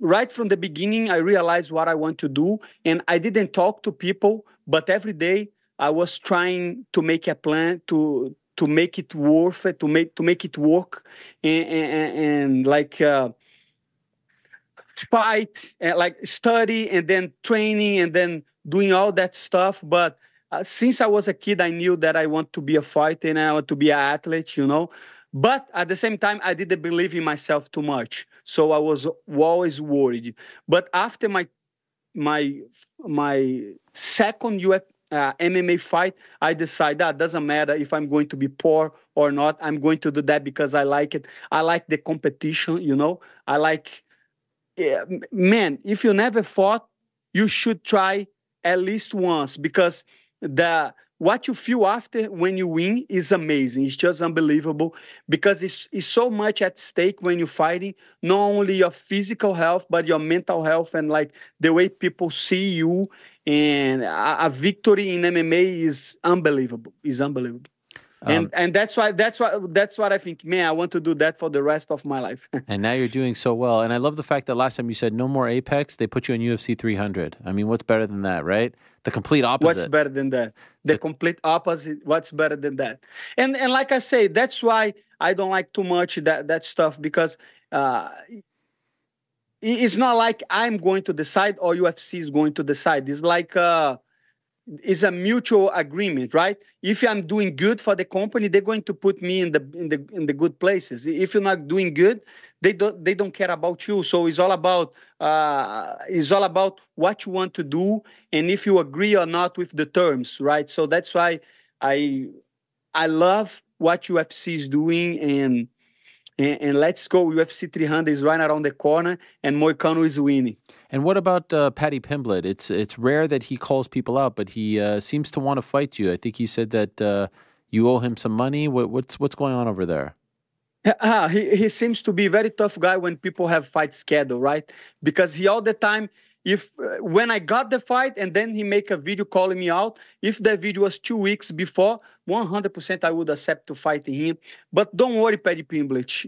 right from the beginning, I realized what I want to do, and I didn't talk to people, but every day I was trying to make a plan to make it worth it, to make it work, and like fight, and like study, and then training, and then doing all that stuff. But since I was a kid, I knew that I want to be a fighter and I want to be an athlete, you know. But at the same time, I didn't believe in myself too much. So I was always worried. But after my second MMA fight, I decided that doesn't matter if I'm going to be poor or not. I'm going to do that because I like it. I like the competition, you know. I like, man, if you never fought, you should try at least once, because what you feel after when you win is amazing. It's just unbelievable, because it's so much at stake when you're fighting, not only your physical health, but your mental health, and like the way people see you. And a victory in MMA is unbelievable. It's unbelievable. And that's what I think, man, I want to do that for the rest of my life.
And now you're doing so well. And I love the fact that last time you said no more Apex, they put you on UFC 300. I mean, what's better than that, right? The complete opposite.
What's better than that? The complete opposite. What's better than that? And like I say, that's why I don't like too much that stuff, because it's not like I'm going to decide or UFC is going to decide. It's like it's a mutual agreement, right? If I'm doing good for the company, they're going to put me in the good places. If you're not doing good, they don't care about you. So it's all about what you want to do, and if you agree or not with the terms, right? So that's why I love what UFC is doing, and let's go. UFC 300 is right around the corner, and Moicano is winning.
And what about Paddy Pimblett? It's rare that he calls people out, but he seems to want to fight you. I think he said that you owe him some money. What's going on over there?
He seems to be a very tough guy when people have fight schedule, right? Because he all the time, when I got the fight and then he make a video calling me out, if the video was 2 weeks before, 100% I would accept to fight him. But don't worry, Paddy Pimblett.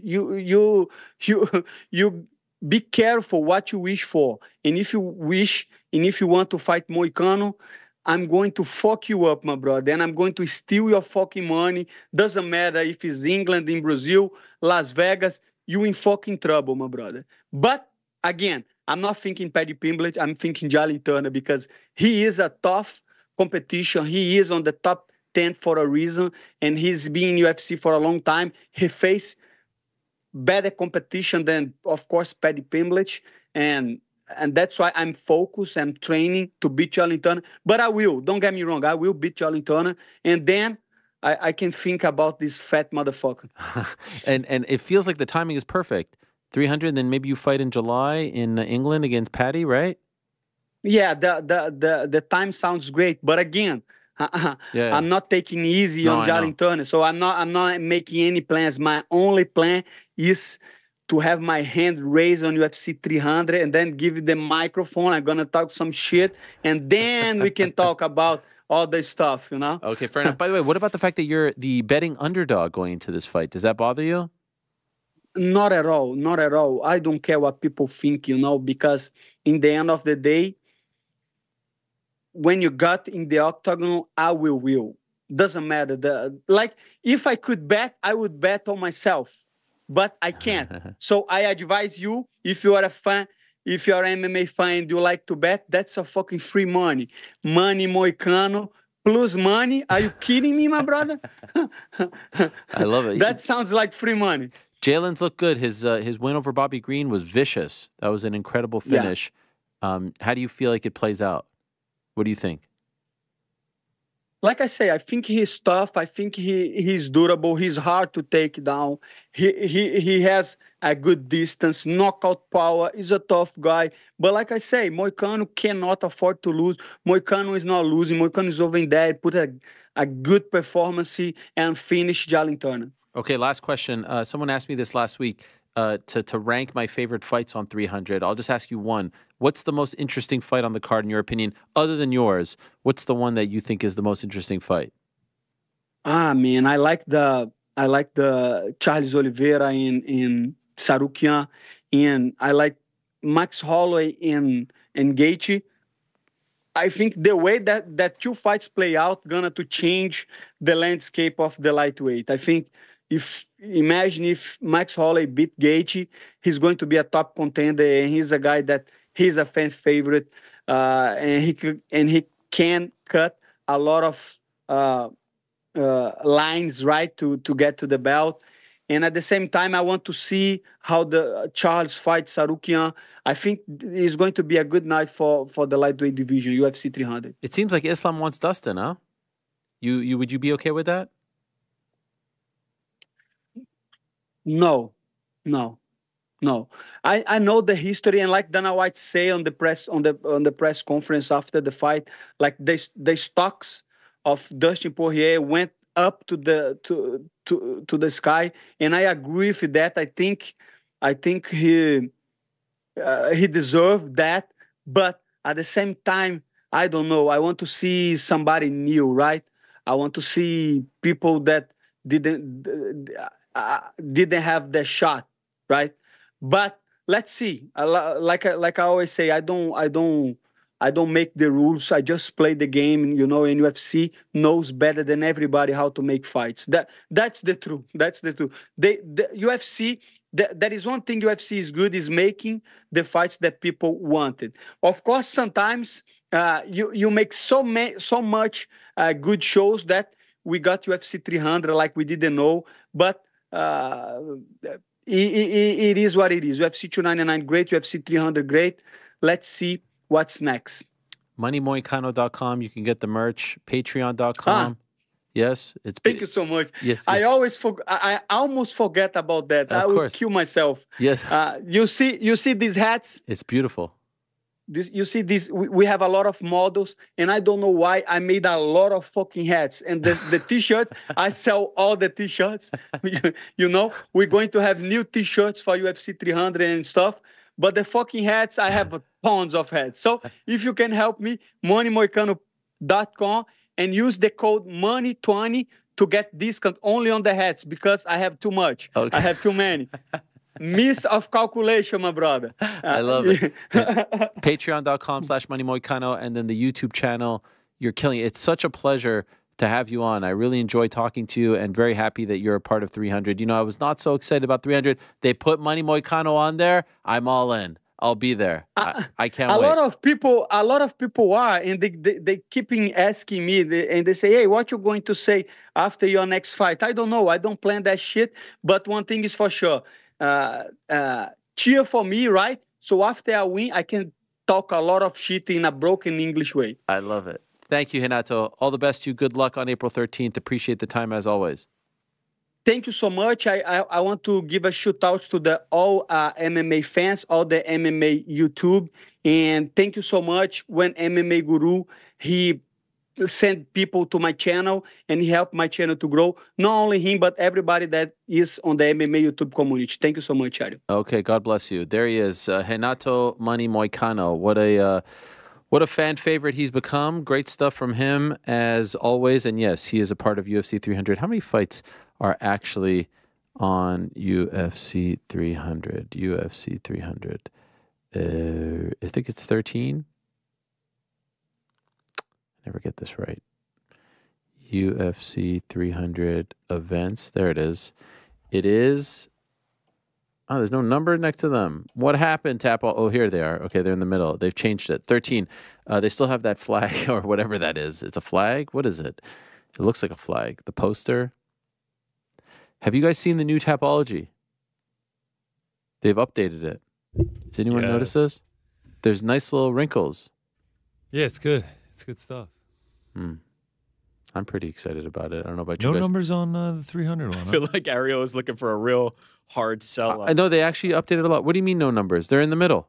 You be careful what you wish for. And if you wish, and if you want to fight Moicano, I'm going to fuck you up, my brother, and I'm going to steal your fucking money. Doesn't matter if it's England, in Brazil, Las Vegas, you in fucking trouble, my brother. But again, I'm not thinking Paddy Pimblett, I'm thinking Jalin Turner, because he is a tough competition. He is on the top 10 for a reason, and he's been in UFC for a long time. He faced better competition than, of course, Paddy Pimblett, and that's why I'm focused and training to beat Jalin Turner. But I will, don't get me wrong, I will beat Jalin Turner, and then I can think about this fat motherfucker.
and it feels like the timing is perfect. 300, then maybe you fight in July in England against Paddy, right?
Yeah, the time sounds great, but again, I'm not taking easy on Jalin Turner, so I'm not making any plans. My only plan is to have my hand raised on UFC 300 and then give the microphone. I'm gonna talk some shit, and then we can talk about all the stuff, you know?
Okay, fair enough. By the way, what about the fact that you're the betting underdog going into this fight? Does that bother you?
Not at all. Not at all. I don't care what people think, you know, because in the end of the day, when you got in the octagon, I will. Doesn't matter. Like, if I could bet, I would bet on myself, but I can't. So I advise you, if you are a fan, if you are an MMA fan and you like to bet, that's a fucking free money. Money Moicano, plus money. Are you kidding me, my brother?
I love it.
That sounds like free money.
Jalen's looked good. His win over Bobby Green was vicious. That was an incredible finish. Yeah. How do you feel like it plays out? What do you think?
Like I say, I think he's tough. I think he's durable. He's hard to take down. He has a good distance, knockout power. He's a tough guy. But like I say, Moicano cannot afford to lose. Moicano is not losing. Moicano is over in there, put a good performance and finish Jalin Turner.
Okay, last question. Someone asked me this last week to rank my favorite fights on 300. I'll just ask you one. What's the most interesting fight on the card, in your opinion, other than yours? What's the one that you think is the most interesting fight?
Man, I like the Charles Oliveira in Sarukian, and I like Max Holloway in Gaethje. I think the way that two fights play out gonna to change the landscape of the lightweight. I think imagine if Max Holloway beat Gaethje, he's going to be a top contender, and he's a guy that he's a fan favorite, and he can cut a lot of lines, right, to get to the belt. And at the same time, I want to see how the Charles fights Sarukian. I think it's going to be a good night for the lightweight division, UFC 300.
It seems like Islam wants Dustin, huh? Would you be okay with that? No. I know the history, and like Dana White say on the press conference after the fight, like the stocks of Dustin Poirier went up to the sky, and I agree with that. I think he deserved that, but at the same time, I don't know. I want to see somebody new, right? I want to see people that didn't have the shot, right? But let's see. Like I always say, I don't make the rules. I just play the game. You know, and UFC knows better than everybody how to make fights. That's the truth. That's the truth. The UFC. That is one thing UFC is good, is making the fights that people wanted. Of course, sometimes you make so much good shows that we got UFC 300 like we didn't know, but it is what it is. UFC 299 great, UFC 300 great. Let's see what's next. MoneyMoicano.com. You can get the merch. Patreon.com. Yes,
thank you so much.
Yes,
I almost forget about that. I would kill myself.
Yes.
You see these hats?
It's beautiful.
You see this? We have a lot of models, and I don't know why I made a lot of fucking hats. And the t-shirts, I sell all the t-shirts. You know, we're going to have new t-shirts for UFC 300 and stuff. But the fucking hats, I have tons of hats. So if you can help me, moneymoicano.com, and use the code MONEY20 to get discount only on the hats, because I have too much. Okay. I have too many. Miss of calculation, my brother.
I love it. Yeah. Patreon.com/MoneyMoicano, and then the YouTube channel. You're killing it. It's such a pleasure to have you on. I really enjoy talking to you, and very happy that you're a part of 300. You know, I was not so excited about 300. They put Money Moicano on there. I'm all in. I'll be there. I can't wait. A
lot of people are, and they keep asking me, and they say, "Hey, what you going to say after your next fight?" I don't know. I don't plan that shit. But one thing is for sure, cheer for me, right? So after I win, I can talk a lot of shit in a broken English way.
I love it. Thank you, Renato. All the best to you. Good luck on April 13th. Appreciate the time as always.
Thank you so much. I want to give a shout out to all MMA fans, all the MMA YouTube. And thank you so much. When MMA Guru, he sent people to my channel and he helped my channel to grow. Not only him, but everybody that is on the MMA YouTube community. Thank you so much, Ariel.
Okay, God bless you. There he is, Renato Money Moicano. What a fan favorite he's become. Great stuff from him as always. And yes, he is a part of UFC 300. How many fights are actually on UFC 300? UFC 300. I think it's 13. I never get this right. UFC 300 events. There it is. It is Oh, there's no number next to them. What happened, Tap? Oh, here they are. Okay, they're in the middle. They've changed it. 13. They still have that flag or whatever that is. It's a flag? What is it? It looks like a flag. The poster. Have you guys seen the new Tapology? They've updated it. Does anyone notice this? There's nice little wrinkles.
Yeah, it's good. It's good stuff.
I'm pretty excited about it. I don't know about you
No
guys.
numbers on the 300 one.
I feel like Ariel is looking for a real hard sell.
I know they actually updated a lot. What do you mean no numbers? They're in the middle.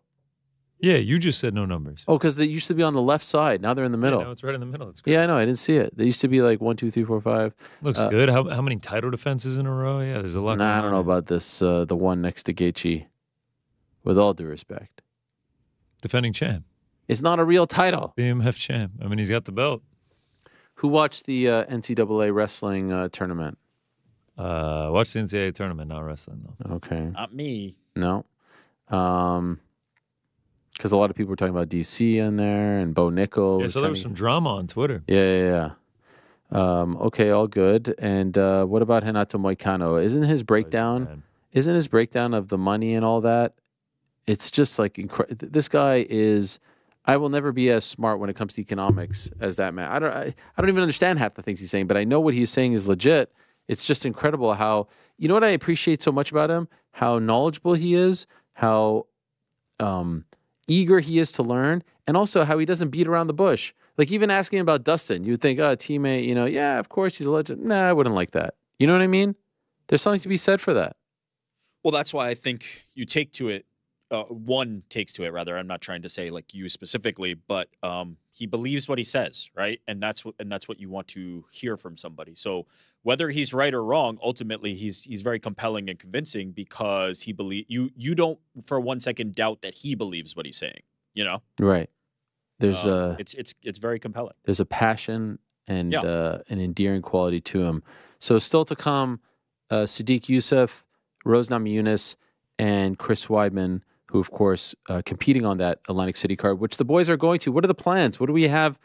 Yeah, you just said no numbers.
Oh, because they used to be on the left side. Now they're in the middle.
Yeah, no, it's right in the middle. It's good.
Yeah, I know. I didn't see it. They used to be like 1, 2, 3, 4, 5.
Looks good. How many title defenses in a row? Yeah, there's a lot.
Nah, I don't know about this. The one next to Gaethje. With all due respect,
Defending champ.
it's not a real title.
BMF champ. I mean, he's got the belt.
Who watched the NCAA wrestling tournament?
Watch the NCAA tournament, not wrestling though.
Okay,
Not me.
no, because a lot of people were talking about DC in there and Bo Nickel.
Yeah,
was
so there
trying
was
to-
some drama on Twitter.
Yeah. Okay, all good. And what about Renato Moicano? Isn't his breakdown?
Man.
Isn't his breakdown of the money and all that? It's just like this guy is. I will never be as smart when it comes to economics as that man. I don't even understand half the things he's saying, but I know what he's saying is legit. It's just incredible how, you know what I appreciate so much about him? How knowledgeable he is, how eager he is to learn, and also how he doesn't beat around the bush. Like even asking about Dustin, you would think, oh, teammate, yeah, of course he's a legend. Nah, I wouldn't like that. You know what I mean? There's something to be said for that.
Well, that's why I think you take to it. One takes to it, rather. I'm not trying to say like you specifically, but he believes what he says, right? And that's what you want to hear from somebody. So whether he's right or wrong, ultimately he's very compelling and convincing because he you don't for 1 second doubt that he believes what he's saying. You know,
Right. There's
it's very compelling.
There's a passion and an endearing quality to him. So still to come, Sodiq Yusuff, Rose Namajunas, and Chris Weidman, who, of course, competing on that Atlantic City card, which the boys are going to. What are the plans? What do we have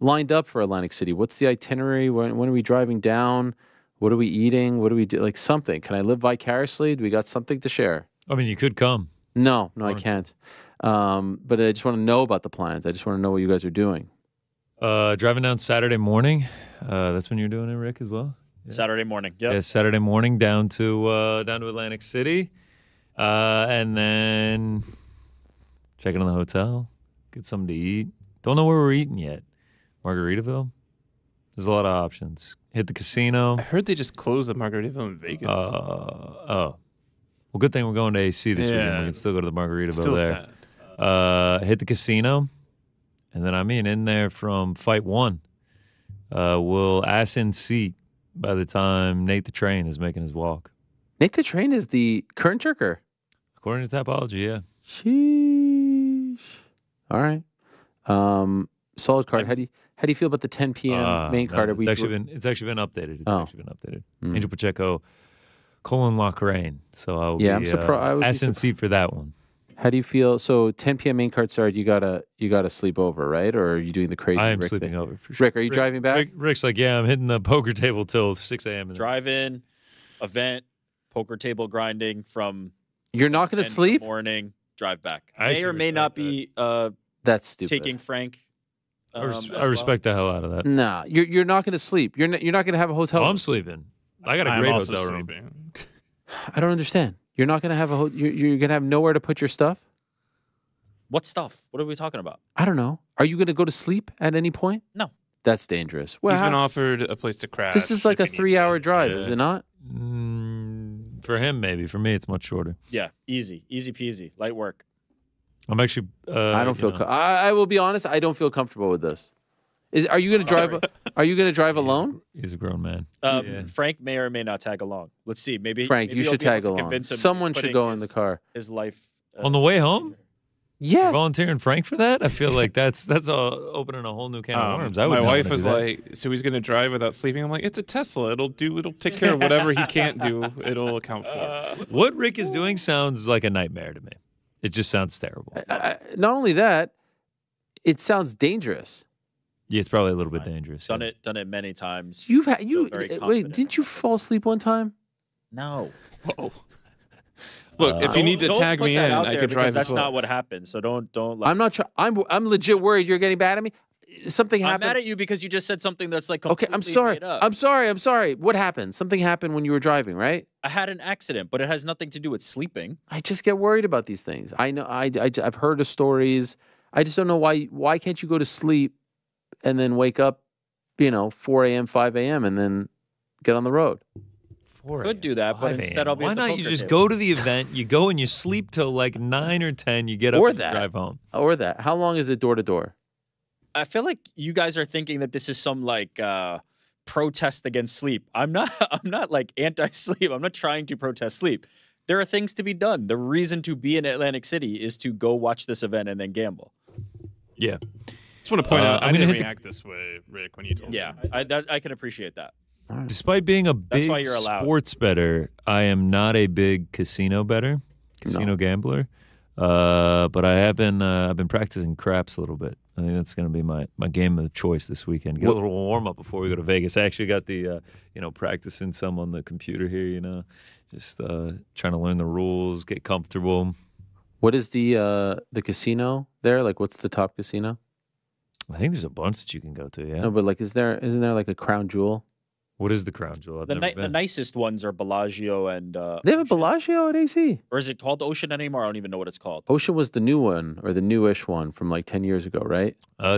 lined up for Atlantic City? What's the itinerary? When are we driving down? What are we eating? What do we do? Like something. Can I live vicariously? Do we got something to share?
I mean, you could come.
No, I can't. But I just want to know about the plans. I just want to know what you guys are doing.
Driving down Saturday morning. That's when you're doing it, Rick, as well? Yeah.
Saturday morning. Yep.
Yeah, Saturday morning down to Atlantic City. And then check in on the hotel, get something to eat. Don't know where we're eating yet. Margaritaville? There's a lot of options. Hit the casino.
I heard they just closed the Margaritaville in Vegas.
Well, good thing we're going to AC this weekend. We can still go to the Margaritaville
Still
there.
sad.
Hit the casino. And then, in there from fight one. We'll ass in seat by the time Nate the Train is making his walk.
Nate the Train is the current jerker.
According to Tapology, yeah.
Sheesh. All right. Solid card. How do you feel about the 10 p.m. main card?
It's actually been updated. Angel Pacheco, Colin Lockraine. So I will
I'm surprised.
ass in seat for that one.
How do you feel? So 10 p.m. main card started. You gotta sleep over, right? Or are you doing the crazy?
I am
Rick
sleeping
thing?
over for sure.
Rick, are you driving back?
Rick's like, yeah, I'm hitting the poker table till 6 a.m.
Drive in, event, poker table grinding from.
You're not going to sleep?
Morning, drive back.
I
May
actually
or may
respect
not
that.
be
That's stupid.
taking Frank.
I respect the hell out of that.
Nah, you're not going to sleep. You're not going to have a hotel.
Oh, I'm sleeping. I got a
I'm
great
also
hotel room.
sleeping.
I don't understand. You're not going to have you're going to have nowhere to put your stuff?
What stuff? What are we talking about?
I don't know. Are you going to go to sleep at any point?
No.
That's dangerous. Well,
He's been offered a place to crash.
this is like a
if he needs
3-hour
it.
drive,
Yeah.
is it not?
For him, maybe. For me, it's much shorter.
Yeah, easy peasy, light work.
I'm actually.
I don't feel. I will be honest. I don't feel comfortable with this. Are you going to drive? Are you going to drive alone?
He's a grown man.
Frank may or may not tag along. Let's see. Maybe
Frank,
maybe
you
you'll
should
be able
tag
to
along.
convince him
Someone
he's
should
putting
go in the car.
His life
On the way home?
Yes.
Volunteering Frank for that? I feel like that's opening a whole new can of worms. I would
My
not
wife
wanna
was
do that.
like, "So he's gonna drive without sleeping?" I'm like, "It's a Tesla. It'll take care of whatever he can't do. It'll account for."
What Rick is doing sounds like a nightmare to me. It just sounds terrible.
Not only that, it sounds dangerous.
Yeah, it's probably a little bit dangerous.
done it many times.
You
very
wait.
confident.
Didn't you fall asleep one time?
No.
Whoa. Look, if you need to
Don't
tag
put
me
that
in,
out
I
there
could drive
because that's
as well.
not what happened. So don't. Like,
I'm not. I'm legit worried you're getting mad at me. Something
I'm
happened.
mad at you because you just said something that's like
Okay,
completely
I'm sorry.
made up.
I'm sorry. What happened? Something happened when you were driving, right?
I had an accident, but it has nothing to do with sleeping.
I just get worried about these things. I know. I've heard the stories. I just don't know why. Why can't you go to sleep and then wake up, 4 a.m., 5 a.m., and then get on the road?
Could do that, but instead I'll be.
Why
at the
not you
poker
just
table.
go to the event, you go and you sleep till like 9 or 10, you get up
Or
and you
that.
drive home.
Or that. How long is it door to door?
I feel like you guys are thinking that this is some like protest against sleep. I'm not. I'm not like anti-sleep. I'm not trying to protest sleep. There are things to be done. The reason to be in Atlantic City is to go watch this event and then gamble.
Yeah.
Just want to point out,
I'm
I
gonna
didn't
hit the-
react this way, Rick, when you told
Yeah,
me.
I can appreciate that.
Despite being a
That's why
big
you're allowed.
sports bettor, I am not a big casino bettor, casino gambler. But I have been I've been practicing craps a little bit. I think that's going to be my game of choice this weekend. Get a little warm up before we go to Vegas. I actually got the practicing some on the computer here. Just trying to learn the rules, get comfortable.
What is the casino there? Like, what's the top casino?
I think there's a bunch that you can go to. Yeah.
No, but like, isn't there like a crown jewel?
What is the crown jewel? I've
The,
never
the
been.
nicest ones are Bellagio and.
They have a
Ocean.
Bellagio at AC.
Or is it called Ocean anymore? I don't even know what it's called.
Ocean was the new one, or the newish one from like 10 years ago, right?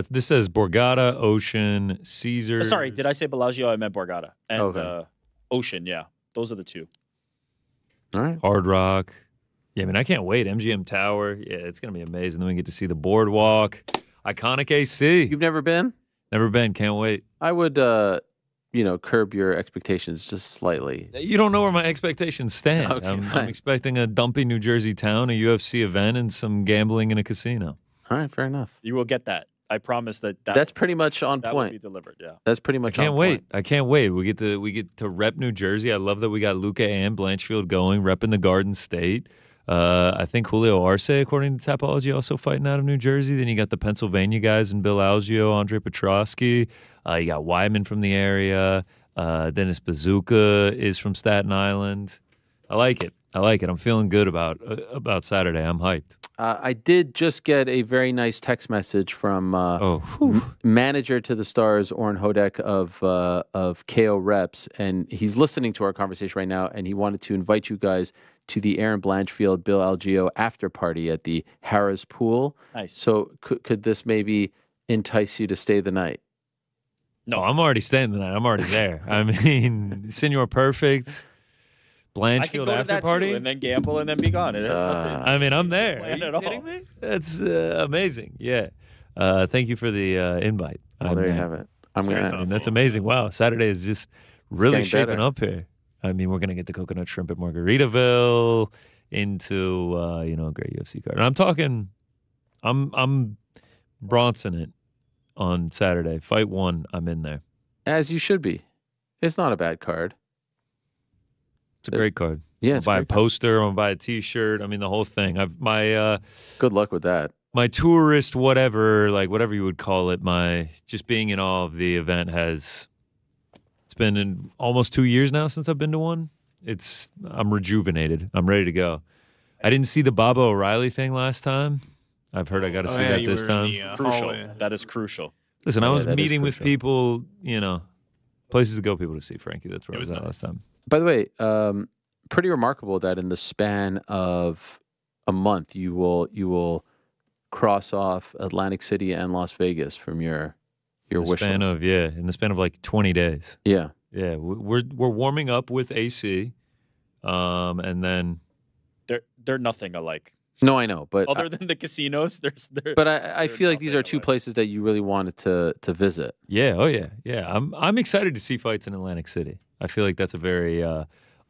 This says Borgata, Ocean, Caesar.
Sorry, did I say Bellagio? I meant Borgata. And
Okay.
Ocean, yeah. Those are the two.
All right.
Hard Rock. Yeah, I mean, I can't wait. MGM Tower. Yeah, it's going to be amazing. Then we get to see the boardwalk. Iconic AC.
You've never been?
Never been. Can't wait.
I would, curb your expectations just slightly.
You don't know where my expectations stand.
Okay,
I'm
fine.
expecting a dumpy New Jersey town, a UFC event, and some gambling in a casino.
All right, fair enough.
You will get that. I promise that.
That's pretty much on
that will be
point.
delivered. Yeah.
That's pretty much
I can't
on
wait.
point.
I can't wait. We get to rep New Jersey. I love that we got Luca and Blanchfield going, repping the Garden State. I think Julio Arce, according to Tapology, also fighting out of New Jersey. Then you got the Pennsylvania guys and Bill Algio, Andre Petrosky. You got Weidman from the area. Dennis Bazooka is from Staten Island. I like it. I'm feeling good about Saturday. I'm hyped.
I did just get a very nice text message from manager to the Stars, Oren Hodek of KO Reps, and he's listening to our conversation right now, and he wanted to invite you guys to the Erin Blanchfield, Bill Algio after party at the Harrah's Pool.
Nice.
So could this maybe entice you to stay the night?
No, I'm already staying the night. I'm already there. I mean, Senor Perfect,
I can
Blanchfield
go to
after
that
party.
too, and then gamble and then be gone. It has nothing.
I mean, I'm there. Are
Plan
you
at all.
kidding me? That's amazing. Yeah. Thank you for the invite.
Well, there you have it. I'm
very
gonna.
thoughtful.
I mean, that's amazing. Wow, Saturday is just really
getting
shaping
better.
up here. I mean, we're gonna get the coconut shrimp at Margaritaville into a great UFC card. And I'm talking, I'm Bronson it on Saturday. Fight 1, I'm in there.
As you should be. It's not a bad card.
It's a great card.
Yeah,
I'll
it's a
buy a
great card.
poster. I'll buy a T-shirt. I mean, the whole thing.
Good luck with that.
My tourist, whatever you would call it, my just being in awe of the event it's been in almost 2 years now since I've been to one. I'm rejuvenated. I'm ready to go. I didn't see the Baba O'Reilly thing last time. I've heard I got to see that this time.
Crucial. That is crucial.
Listen, I
Yeah,
was
that is
meeting with
crucial.
people, places to go, people to see, Frankie. That's where I was at last time.
By the way, pretty remarkable that in the span of a month, you will cross off Atlantic City and Las Vegas from your wish list.
In the span of like 20 days.
Yeah.
Yeah, we're warming up with AC, and then
They're nothing alike.
No, I know, but
Other than the casinos, I
I feel like these are two places that you really wanted to visit.
yeah, oh yeah. I'm excited to see fights in Atlantic City. I feel like that's a very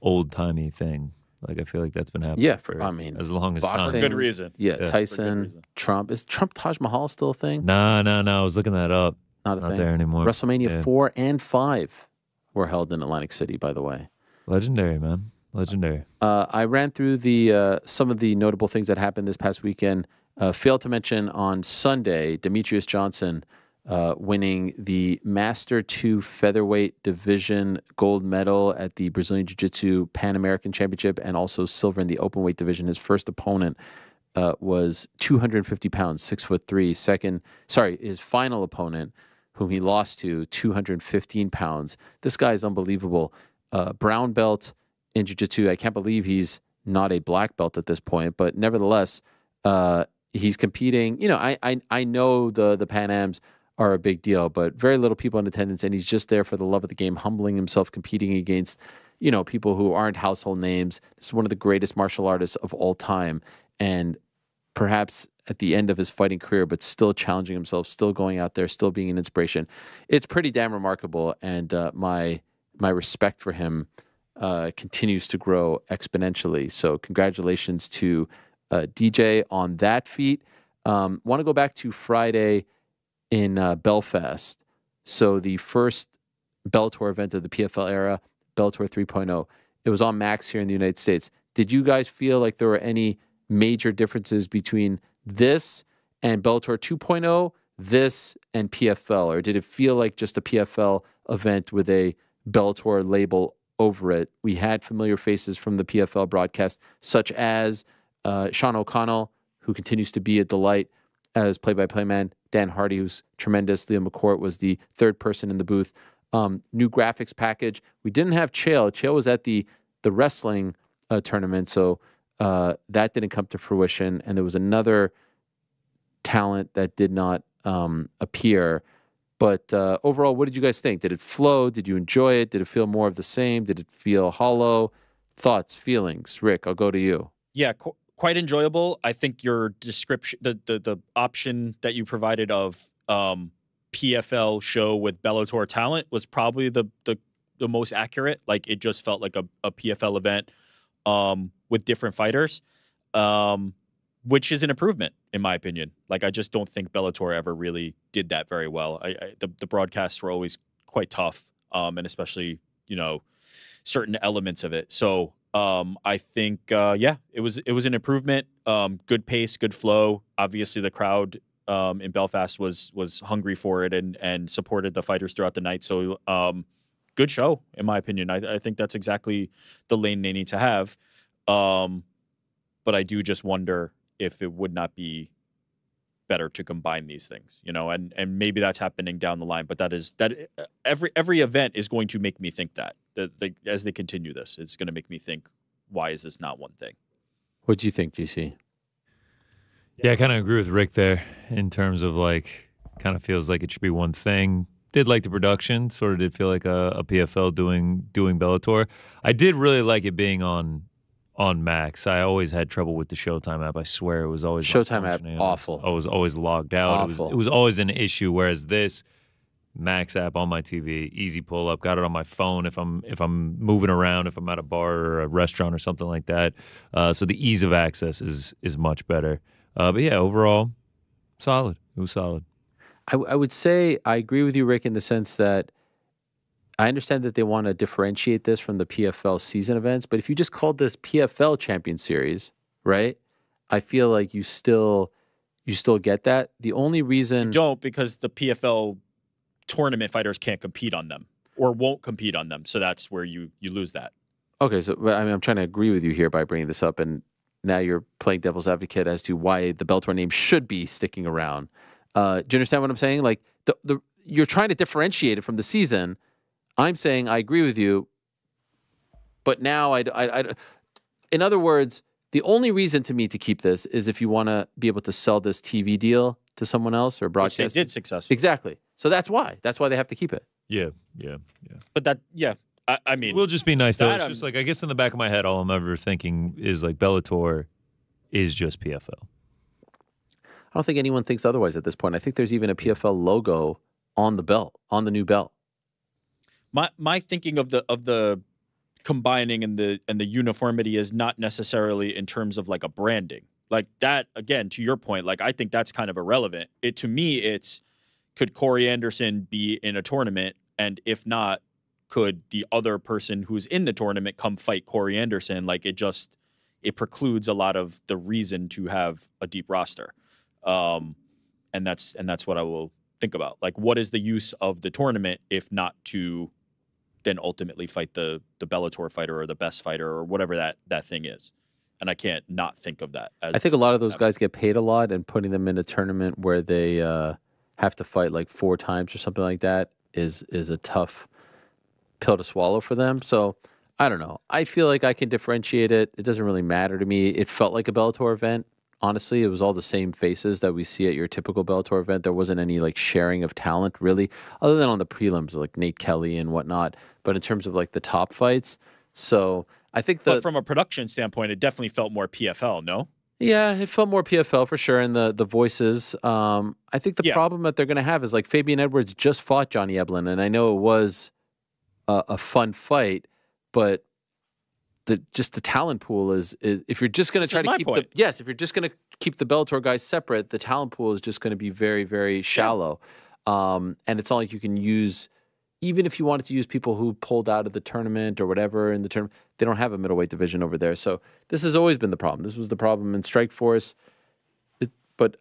old timey thing. Like I feel like that's been happening.
Yeah,
for
I mean,
as long as
boxing.
time.
Good reason.
Yeah,
Yeah.
Tyson,
reason.
Trump. Is Trump Taj Mahal still a thing?
No. I was looking that up.
Not a
Not
thing.
there anymore.
WrestleMania
Yeah.
4 and 5 were held in Atlantic City, by the way.
Legendary, man. Legendary.
I ran through the some of the notable things that happened this past weekend. Failed to mention on Sunday, Demetrius Johnson winning the Master 2 featherweight division gold medal at the Brazilian Jiu-Jitsu Pan American Championship, and also silver in the open weight division. His first opponent was 250 pounds, 6'3". His final opponent, whom he lost to, 215 pounds. This guy is unbelievable. Brown belt in Jiu-Jitsu. I can't believe he's not a black belt at this point, but nevertheless, he's competing. You know, I know the Pan Ams are a big deal, but very little people in attendance, and he's just there for the love of the game, humbling himself, competing against, you know, people who aren't household names. This is one of the greatest martial artists of all time, and perhaps at the end of his fighting career, but still challenging himself, still going out there, still being an inspiration. It's pretty damn remarkable, and my respect for him continues to grow exponentially. So congratulations to DJ on that feat. Want to go back to Friday in Belfast. So the first Bellator event of the PFL era, Bellator 3.0. It was on Max here in the United States. Did you guys feel like there were any major differences between this and Bellator 2.0, this and PFL? Or did it feel like just a PFL event with a Bellator label over it? We had familiar faces from the PFL broadcast, such as Sean O'Connell, who continues to be a delight as play-by-play man, Dan Hardy, who's tremendous. Leo McCourt was the third person in the booth. New graphics package. We didn't have Chael. Chael was at the wrestling tournament, so that didn't come to fruition. And there was another talent that did not appear. But overall, what did you guys think? Did it flow? Did you enjoy it? Did it feel more of the same? Did it feel hollow? Thoughts, feelings? Rick, I'll go to you.
Yeah, quite enjoyable. I think your description, the option that you provided of PFL show with Bellator talent was probably the most accurate. Like, it just felt like a PFL event with different fighters, which is an improvement in my opinion. Like, I just don't think Bellator ever really did that very well. The broadcasts were always quite tough, and especially, you know, certain elements of it. So I think yeah, it was an improvement. Good pace, good flow. Obviously, the crowd in Belfast was hungry for it and supported the fighters throughout the night. So good show, in my opinion. I think that's exactly the lane they need to have. But I do just wonder if it would not be better to combine these things, you know, and maybe that's happening down the line. But every event is going to make me think that as they continue this, it's going to make me think, why is this not one thing?
What do you think, GC?
Yeah, I kind of agree with Rick there in terms of, like, kind of feels like it should be one thing. Did like the production, sort of did feel like a PFL doing Bellator. I did really like it being on Max. I always had trouble with the Showtime app. I swear it was always
Showtime app awful.
I was always logged out. It was always an issue. Whereas this Max app on my TV, easy pull up. Got it on my phone if I'm moving around, if I'm at a bar or a restaurant or something like that. So the ease of access is much better. But yeah, overall, solid. It was solid.
I would say I agree with you, Rick, in the sense that I understand that they want to differentiate this from the PFL season events, but if you just called this PFL Champion Series, right? I feel like you still get that. The only reason
you don't, because the PFL tournament fighters can't compete on them or won't compete on them, so that's where you lose that.
Okay, so I mean, I'm trying to agree with you here by bringing this up, and now you're playing devil's advocate as to why the Bellator name should be sticking around. Do you understand what I'm saying? Like, you're trying to differentiate it from the season. I'm saying I agree with you, but now in other words, the only reason to me to keep this is if you want to be able to sell this TV deal to someone else or broadcast.
Which they did successfully.
Exactly. So that's why they have to keep it.
Yeah.
But I mean,
it will just be nice though. It's just like, I guess in the back of my head, all I'm ever thinking is like Bellator is just PFL.
I don't think anyone thinks otherwise at this point. I think there's even a PFL logo on the belt, on the new belt.
My thinking of the combining and the uniformity is not necessarily in terms of like a branding. Like that, again, to your point, like I think that's kind of irrelevant. To me, it's, could Corey Anderson be in a tournament? And if not, could the other person who's in the tournament come fight Corey Anderson? Like it precludes a lot of the reason to have a deep roster. And that's what I will think about. Like, what is the use of the tournament if not to then ultimately fight the Bellator fighter or the best fighter or whatever that thing is? And I can't not think of that.
I think a lot of those guys get paid a lot, and putting them in a tournament where they have to fight like 4 times or something like that is a tough pill to swallow for them. So I don't know. I feel like I can differentiate it. It doesn't really matter to me. It felt like a Bellator event. Honestly, it was all the same faces that we see at your typical Bellator event. There wasn't any like sharing of talent really, other than on the prelims like Nate Kelly and whatnot. But in terms of like the top fights, so I think
but from a production standpoint, it definitely felt more PFL. No.
Yeah, it felt more PFL for sure, and the voices. I think the problem that they're going to have is like Fabian Edwards just fought Johnny Eblen, and I know it was a fun fight, but the talent pool is if you're just going to try to keep if you're just going to keep the Bellator guys separate, the talent pool is just going to be very, very shallow, and it's not like you can use. Even if you wanted to use people who pulled out of the tournament or whatever in the tournament, they don't have a middleweight division over there. So this has always been the problem. This was the problem in Strikeforce. But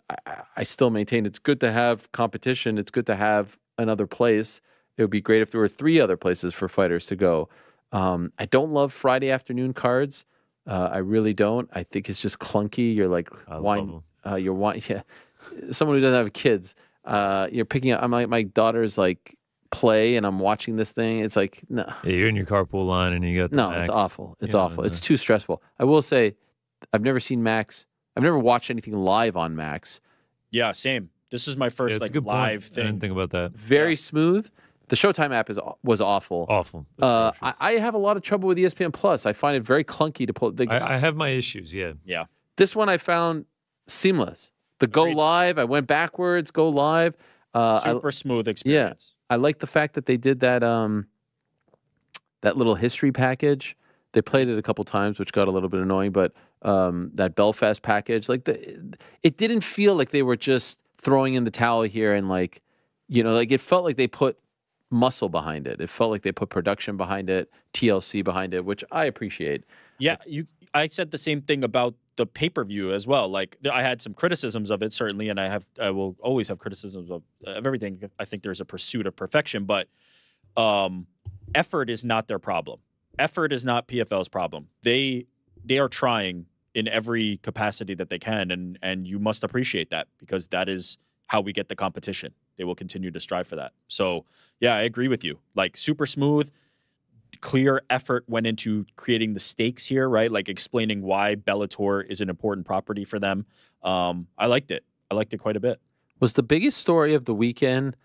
I still maintain it's good to have competition. It's good to have another place. It would be great if there were 3 other places for fighters to go. I don't love Friday afternoon cards. I really don't. I think it's just clunky. You're like, yeah. Someone who doesn't have kids, you're picking up. I'm like, my daughter's like, play and I'm watching this thing. It's like, no.
Yeah, you're in your carpool line and you got the Max.
It's awful. It's awful. It's too stressful. I will say, I've never seen Max. I've never watched anything live on Max.
Yeah, same. This is my first like live thing.
I didn't think about that.
Very smooth. The Showtime app was awful.
Awful.
I have a lot of trouble with ESPN Plus. I find it very clunky to pull.
I have my issues. Yeah.
Yeah.
This one I found seamless. The go live. I went backwards. Go live.
Super smooth experience.
Yeah, I like the fact that they did that that little history package. They played it a couple times, which got a little bit annoying. But that Belfast package, like it didn't feel like they were just throwing in the towel here and like, like it felt like they put muscle behind it. It felt like they put production behind it, TLC behind it, which I appreciate.
Yeah, I said the same thing about the pay-per-view as well. Like I had some criticisms of it certainly, and I will always have criticisms of everything. I think there's a pursuit of perfection, but effort is not their problem. Effort is not PFL's problem. They are trying in every capacity that they can, and you must appreciate that because that is how we get the competition. They will continue to strive for that. So yeah, I agree with you. Like super smooth. Clear effort went into creating the stakes here, right? Like explaining why Bellator is an important property for them. I liked it. I liked it quite a bit.
Was the biggest story of the weekend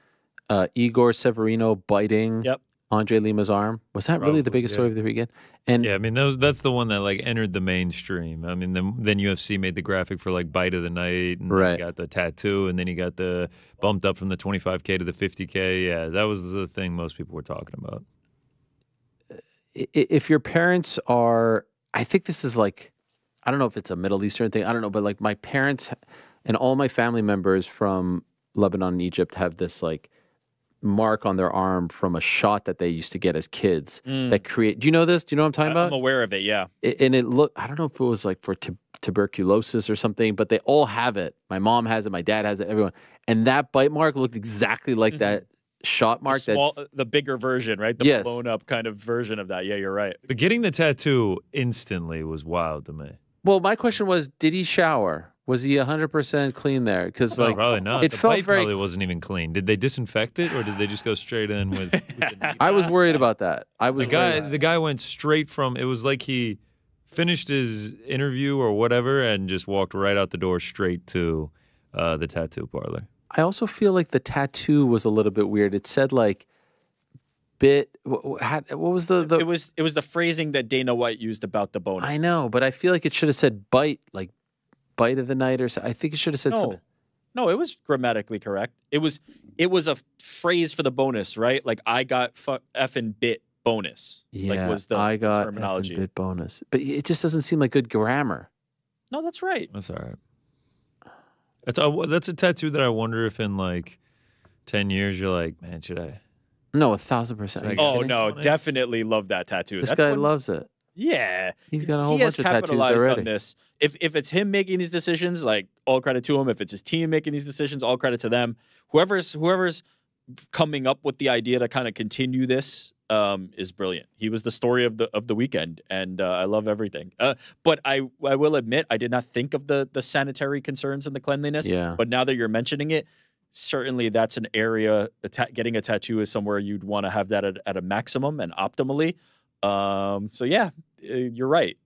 Igor Severino biting Andre Lima's arm? Was that really the biggest story of the weekend? And
yeah, I mean that's the one that like entered the mainstream. I mean, then UFC made the graphic for like bite of the night, and then he got the tattoo, and then he got the bumped up from the 25K to the 50K. Yeah, that was the thing most people were talking about.
If your parents are, I think this is like, I don't know if it's a Middle Eastern thing, I don't know, but like my parents and all my family members from Lebanon and Egypt have this like mark on their arm from a shot that they used to get as kids that create, do you know this? Do you know what I'm talking about?
I'm aware of it, yeah.
And it looked, I don't know if it was like for tuberculosis or something, but they all have it. My mom has it, my dad has it, everyone. And that bite mark looked exactly like that shot mark.
The bigger version, right? The blown up kind of version of that. Yeah, you're right.
But getting the tattoo instantly was wild to me.
Well, my question was, did he shower? Was he 100% clean there? Because like,
probably not.
It felt very.
Probably wasn't even clean. Did they disinfect it, or did they just go straight in with the
I was worried about that.
The guy went straight from. It was like he finished his interview or whatever and just walked right out the door straight to the tattoo parlor.
I also feel like the tattoo was a little bit weird. It said like what was the
It was the phrasing that Dana White used about the bonus.
I know, but I feel like it should have said bite, like bite of the night or something. I think it should have said something.
No, it was grammatically correct. It was a phrase for the bonus, right? Like I got effing bit bonus.
Yeah,
like was the
I got
terminology.
Effing bit bonus. But it just doesn't seem like good grammar.
No, that's right.
That's all right. That's a tattoo that I wonder if in like 10 years you're like, man, should I?
No, 1,000%.
Oh no, definitely love that tattoo.
This guy loves it.
Yeah,
He's got a whole
he has
bunch of tattoos
capitalized
already.
on this. If it's him making these decisions, like all credit to him. If it's his team making these decisions, all credit to them. Whoever's coming up with the idea to kind of continue this is brilliant. He was the story of the weekend, and I love everything. But I will admit I did not think of the sanitary concerns and the cleanliness.
Yeah.
But now that you're mentioning it, certainly that's an area. Getting a tattoo is somewhere you'd want to have that at a maximum and optimally. So yeah, you're right.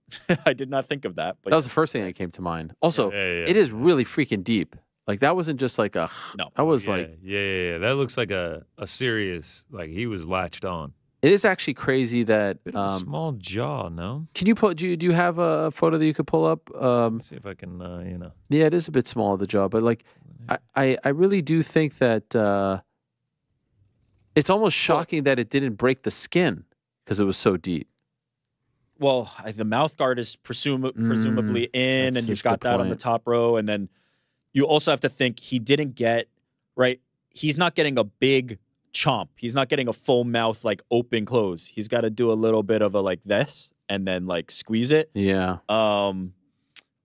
I did not think of that. But
That was the first thing that came to mind. Also,
Yeah.
it is really freaking deep. Like that wasn't just like a.
No.
That was
Yeah,
like.
yeah. That looks like a serious, like he was latched on.
It is actually crazy that.
Bit of a small jaw, no?
Can you put? Do you have a photo that you could pull up?
Let me see if I can,
Yeah, it is a bit small of the jaw, but like, I really do think that it's almost shocking that it didn't break the skin because it was so deep.
Well, the mouth guard is presumably in,
that's
and you've
such a
got
good
that on the
point.
top row, and then you also have to think he didn't get right. He's not getting a big chomp. He's not getting a full mouth like open close. He's got to do a little bit of a like this, and then like squeeze it.
Yeah.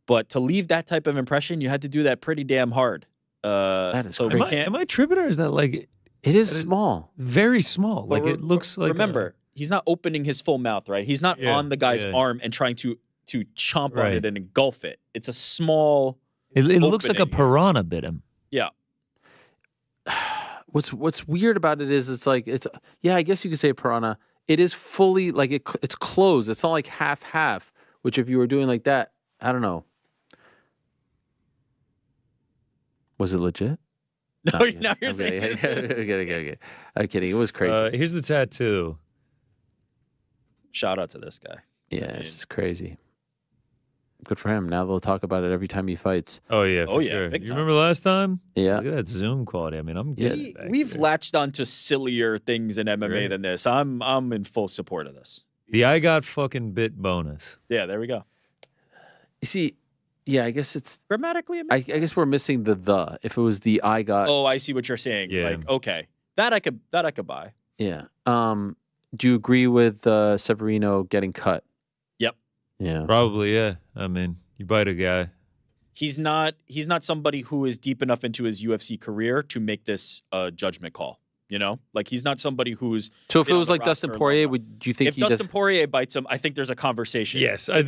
But to leave that type of impression, you had to do that pretty damn hard.
That is
so
crazy.
we can't.
Am I tripping or is that like
It is small.
very small? Like it looks like.
Remember, he's not opening his full mouth, right? He's not
Yeah,
on the guy's
yeah.
arm and trying to chomp on
Right.
it and engulf it. It's a small.
It looks like a
opening here.
piranha bit him.
Yeah.
What's weird about it is it's yeah, I guess you could say piranha. It is fully like it's closed. It's not like half, which if you were doing like that, I don't know. Was it legit?
No, now you're saying.
Okay. I'm kidding. It was crazy.
Here's the tattoo.
Shout out to this guy.
Yeah, this is crazy. Good for him. Now they'll talk about it every time he fights.
Oh yeah,
Oh,
for
yeah,
sure.
big
You
time.
remember last time?
Yeah.
Look at that Zoom quality. I mean, I'm
Yeah.
getting it back
We've
there.
latched on to sillier things in MMA
Right.
than this. I'm in full support of this.
The I got fucking bit bonus.
Yeah, there we go.
You see, yeah, I guess it's.
Grammatically, it
I
makes
guess
sense.
we're missing the. If it was the I got.
Oh, I see what you're saying.
Yeah.
Like, okay, that I could buy.
Yeah. Do you agree with Severino getting cut?
Yep.
Yeah.
Probably, yeah. I mean, you bite a guy.
He's not somebody who is deep enough into his UFC career to make this judgment call. You know, like he's not somebody who's.
So if
been
it
on
was
the
like Dustin
roster
Poirier,
long enough.
do you think
If
he
Dustin
does?
Poirier bites him, I think there's a conversation.
Yes, I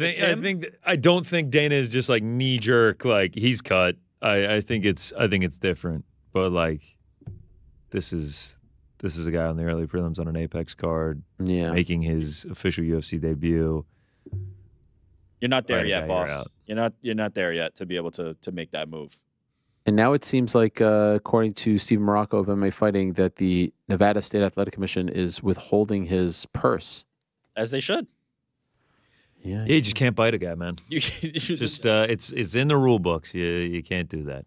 don't think Dana is just like knee jerk, like he's cut. I think it's different. But like this is a guy on the early prelims on an Apex card,
Yeah.
making his official UFC debut.
You're not there
Bite a
yet,
guy,
boss.
you're out.
You're not there yet to be able to make that move.
And now it seems like, according to Steve Morocco of MMA Fighting, that the Nevada State Athletic Commission is withholding his purse.
As they should.
Yeah.
Yeah, you just can't bite a guy, man.
You
Just it's in the rule books. You can't do that.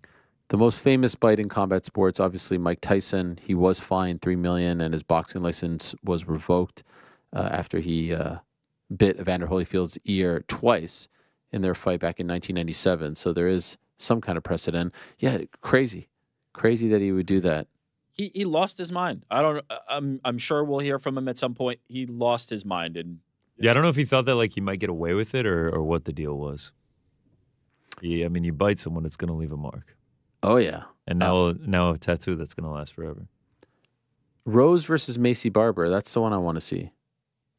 The most famous bite in combat sports, obviously, Mike Tyson. He was fined $3 million, and his boxing license was revoked after he bit Evander Holyfield's ear twice in their fight back in 1997. So there is some kind of precedent. Yeah, crazy that he would do that.
He lost his mind. I'm sure we'll hear from him at some point. He lost his mind, and
Yeah, I don't know if he thought that like he might get away with it or what the deal was. Yeah, I mean, you bite someone, it's going to leave a mark.
Oh yeah.
And now a tattoo that's going to last forever.
Rose versus Macy Barber. That's the one I want to see.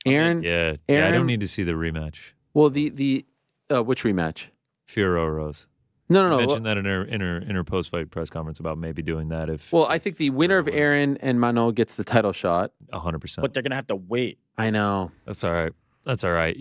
Aaron.
Yeah, I
Aaron-
don't need to see the rematch.
Well, the which rematch?
Fiorot Rose.
No.
You mentioned that in her post-fight press conference about maybe doing that if.
Well, I think the winner of Aaron and Manon gets the title shot.
100%.
but they're gonna have to wait.
I know.
That's all right. That's all right.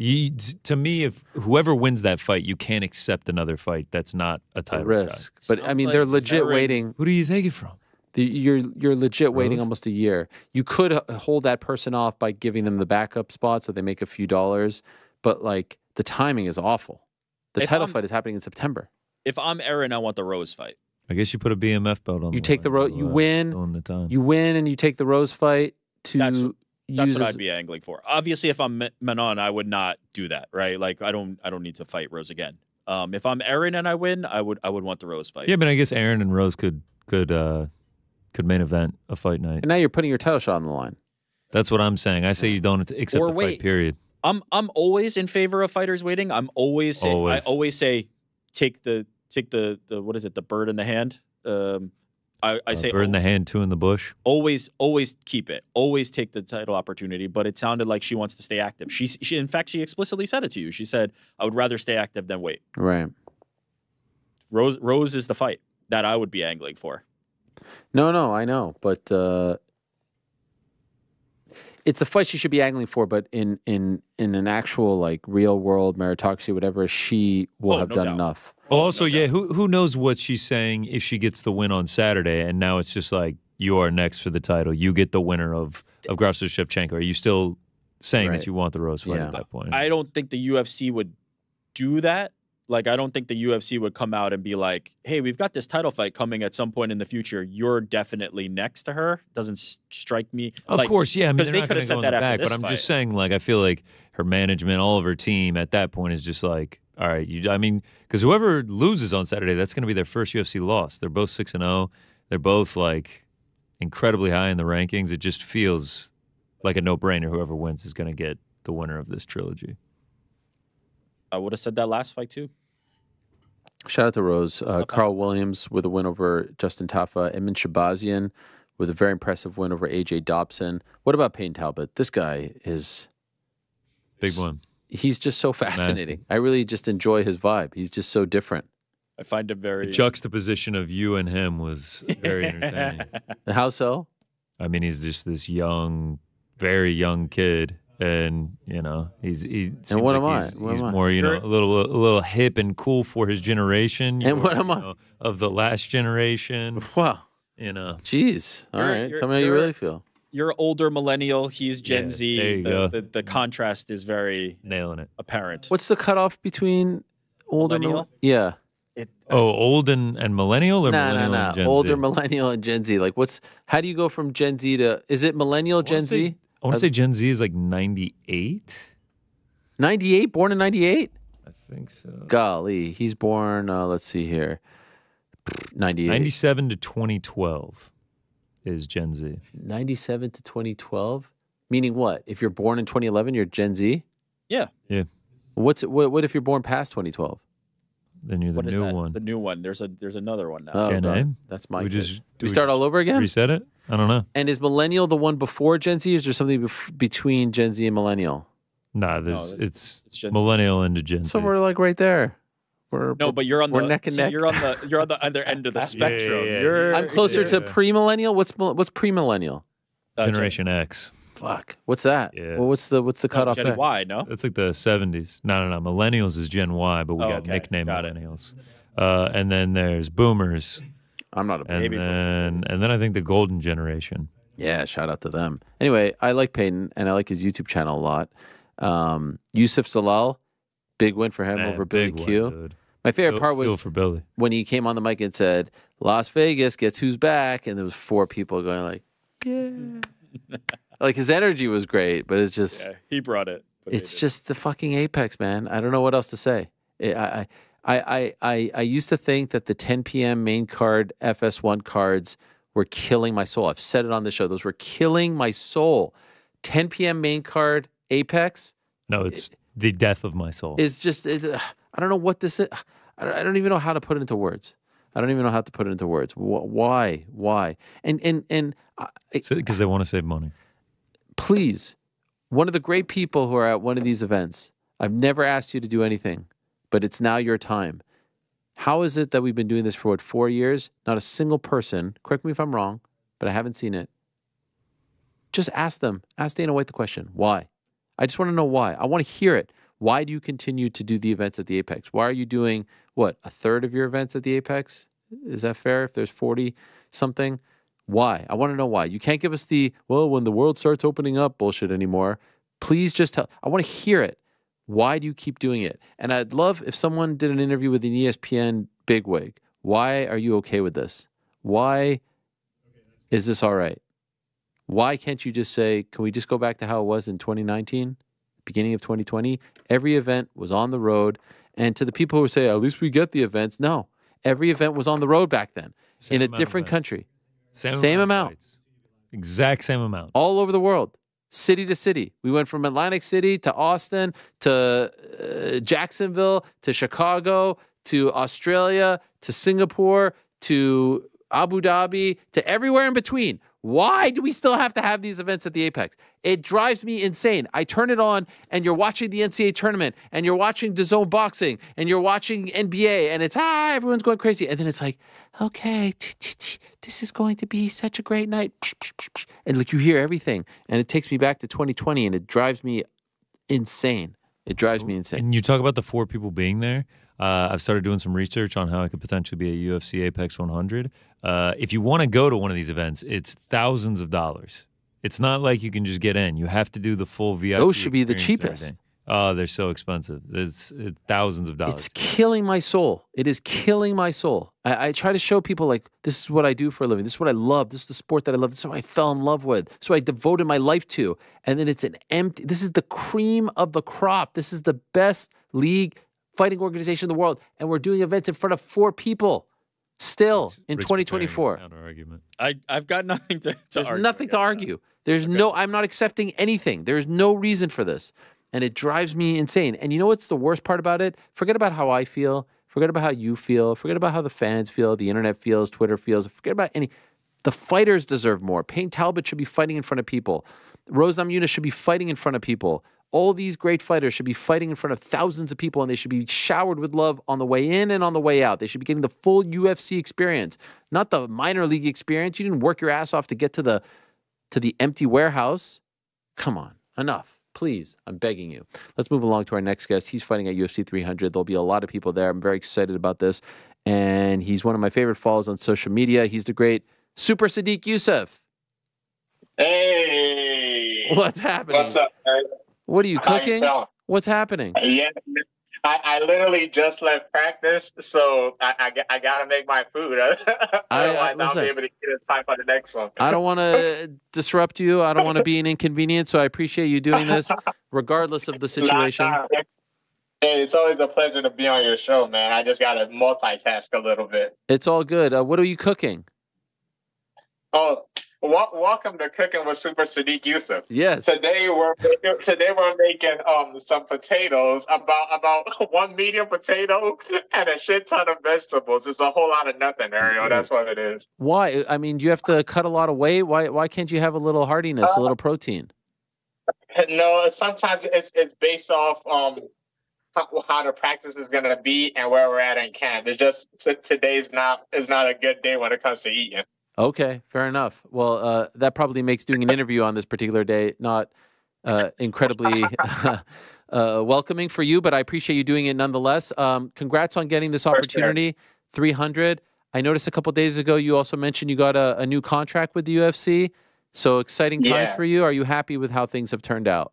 To me, if whoever wins that fight, you can't accept another fight that's not a
A
title
risk.
shot.
But I
Sounds
mean,
like
they're legit
Aaron-
waiting.
Who do you take it from?
You're legit waiting
Rose?
almost a year. You could hold that person off by giving them the backup spot so they make a few dollars, but like the timing is awful. The
If
title
I'm-
fight is happening in September.
If I'm Aaron, I want the Rose fight.
I guess you put a BMF belt on.
You take the Rose, you win,
On the time.
you win, and you take the Rose fight to
That's
use
what
as-
I'd be angling for. Obviously, if I'm Manon, I would not do that, right? Like I don't need to fight Rose again. If I'm Aaron and I win, I would want the Rose fight.
Yeah, but I guess Aaron and Rose could main event a fight night.
And now you're putting your title shot on the line.
That's what I'm saying. I say you don't accept
Or
the
wait.
fight. Period.
I'm always in favor of fighters waiting. I always say take the what is it, the bird in the hand. I say
bird in the hand, two in the bush.
Always keep it. Always take the title opportunity. But it sounded like she wants to stay active. She in fact she explicitly said it to you. She said, "I would rather stay active than wait."
Right.
Rose is the fight that I would be angling for.
No, I know, but it's a fight she should be angling for. But in an actual like real world meritocracy, whatever, she will have done enough.
Also, yeah, who knows what she's saying if she gets the win on Saturday, and now it's just like you are next for the title. You get the winner of Grasser Shevchenko. Are you still saying that you want the Rose fight at that point?
I don't think the UFC would do that. Like, I don't think the UFC would come out and be like, hey, we've got this title fight coming at some point in the future. You're definitely next to her. Doesn't strike me.
Of course, yeah. I mean,
they could have said that after this
but I'm
fight.
just saying, like, I feel like her management, all of her team at that point is just like, all right, I mean, because whoever loses on Saturday, that's going to be their first UFC loss. They're both 6-0. They're both, like, incredibly high in the rankings. It just feels like a no-brainer. Whoever wins is going to get the winner of this trilogy.
I would have said that last fight too.
Shout out to Rose. Carl Williams with a win over Justin Tafa. Emin Shabazian with a very impressive win over AJ Dobson. What about Payton Talbot? This guy is...
Big one.
He's just so fascinating. I really just enjoy his vibe. He's just so different.
I find him very...
The juxtaposition of you and him was very entertaining.
How so?
I mean, he's just this young, very young kid. And you know he's
and what
like
am I?
He's more a little hip and cool for his generation.
And what am I?
Of the last generation?
Wow.
You know.
Jeez. All right. Tell me how you really feel.
You're older millennial. He's Gen Z.
There you go.
The contrast is very
nailing it.
Apparent.
What's the cutoff between older
millennial?
Yeah.
Old and millennial or millennial and Gen Z?
Older millennial and Gen Z. Like how do you go from Gen Z to is it millennial Gen Z?
I want to say Gen Z is like 98.
98? Born in 98?
I think so.
Golly. He's born, let's see here, 98.
97 to 2012 is Gen Z.
97 to 2012? Meaning what? If you're born in 2011, you're Gen Z?
Yeah.
Yeah.
What if you're born past 2012?
Then you're the new one.
The new one. There's another one now.
Oh,
Gen A?
That's my
Do
we start all over again?
Reset it? I don't know.
And is millennial the one before Gen Z, or is there something between Gen Z and millennial?
Nah, it's millennial into Gen Z.
So we're like right there.
But you're on
we're neck and neck.
You're on the other end of the spectrum.
I'm closer to pre-millennial. What's pre-millennial?
Generation X.
Fuck. What's that?
Yeah.
Well, what's the cutoff
Gen
there?
Y, no?
It's like the 70s. No. Millennials is Gen Y, but we got nickname millennials. And then there's boomers.
I'm not a baby
boomer. And then I think the golden generation.
Yeah, shout out to them. Anyway, I like Payton, and I like his YouTube channel a lot. Yusuff Zalal, big win for him over Billy Q. My favorite part was
for Billy.
When he came on the mic and said, Las Vegas, guess who's back? And there was 4 people going like, yeah. Like his energy was great, but it's just...
Yeah, he brought it.
It's just the fucking apex, man. I don't know what else to say. I used to think that the 10 p.m. main card FS1 cards were killing my soul. I've said it on the show. Those were killing my soul. 10 p.m. main card apex.
No, it's the death of my soul.
It's just, I don't know what this is. I don't even know how to put it into words. Why? And
because they want to save money.
Please, one of the great people who are at one of these events, I've never asked you to do anything, but it's now your time. How is it that we've been doing this for, 4 years? Not a single person, correct me if I'm wrong, but I haven't seen it. Just ask them. Ask Dana White the question. Why? I just want to know why. I want to hear it. Why do you continue to do the events at the Apex? Why are you doing, what, a third of your events at the Apex? Is that fair if there's 40-something? Why? I want to know why. You can't give us the, well, when the world starts opening up bullshit anymore. Please just tell. I want to hear it. Why do you keep doing it? And I'd love if someone did an interview with an ESPN bigwig. Why are you okay with this? Why is this all right? Why can't you just say, can we just go back to how it was in 2019, beginning of 2020? Every event was on the road. And to the people who say, at least we get the events. No, every event was on the road back then in a different country. Same amount.
Exact same amount.
All over the world. city to city. We went from Atlantic City to Austin to Jacksonville to Chicago to Australia to Singapore to Abu Dhabi to everywhere in between. Why do we still have to have these events at the Apex? It drives me insane. I turn it on and you're watching the NCAA tournament and you're watching DAZN boxing and you're watching NBA and it's, everyone's going crazy. And then it's like, okay, this is going to be such a great night. And like you hear everything and it takes me back to 2020 and it drives me insane. It drives me insane.
And you talk about the 4 people being there. I've started doing some research on how I could potentially be a UFC Apex 100. If you want to go to one of these events, it's thousands of dollars. It's not like you can just get in. You have to do the full VIP.
Those should be the cheapest.
Oh, they're so expensive. It's thousands of dollars.
It's killing my soul. It is killing my soul. I try to show people, like, this is what I do for a living. This is what I love. This is the sport that I love. This is what I fell in love with. This is what I devoted my life to. And then it's an empty, this is the cream of the crop. This is the best league fighting organization in the world. And we're doing events in front of 4 people still in 2024.
I've got nothing to
There's
argue.
nothing to argue. There's no, I'm not accepting anything. There's no reason for this. And it drives me insane. And you know what's the worst part about it? Forget about how I feel. Forget about how you feel. Forget about how the fans feel, the internet feels, Twitter feels. Forget about any. The fighters deserve more. Payton Talbot should be fighting in front of people. Rose Namajunas should be fighting in front of people. All these great fighters should be fighting in front of thousands of people, and they should be showered with love on the way in and on the way out. They should be getting the full UFC experience, not the minor league experience. You didn't work your ass off to get to the empty warehouse. Come on, enough. Please, I'm begging you. Let's move along to our next guest. He's fighting at UFC 300. There'll be a lot of people there. I'm very excited about this. And he's one of my favorite follows on social media. He's the great Super Sodiq Yusuff.
Hey.
What's happening?
What's up, man?
What are you
How
cooking?
you
What's happening?
Yeah, I literally just left practice, so I got to make my food. Otherwise, I'll be able to get in time for the next one.
I don't want to disrupt you. I don't want to be an inconvenience, so I appreciate you doing this, regardless of the situation.
Hey, it's always a pleasure to be on your show, man. I just got to multitask a little bit.
It's all good. What are you cooking?
Oh, welcome to Cooking with Super Sodiq Yusuff.
Yes.
Today we're making some potatoes, about 1 medium potato and a shit ton of vegetables. It's a whole lot of nothing, Ariel. That's what it is.
Why? I mean, do you have to cut a lot of weight? Why can't you have a little hardiness, a little protein?
No, sometimes it's based off how the practice is gonna be and where we're at in camp. It's just today's not a good day when it comes to eating.
Okay, fair enough. Well, that probably makes doing an interview on this particular day not incredibly welcoming for you, but I appreciate you doing it nonetheless. Congrats on getting this opportunity, sure. 300. I noticed a couple days ago you also mentioned you got a new contract with the UFC. So exciting times for you. Are you happy with how things have turned out?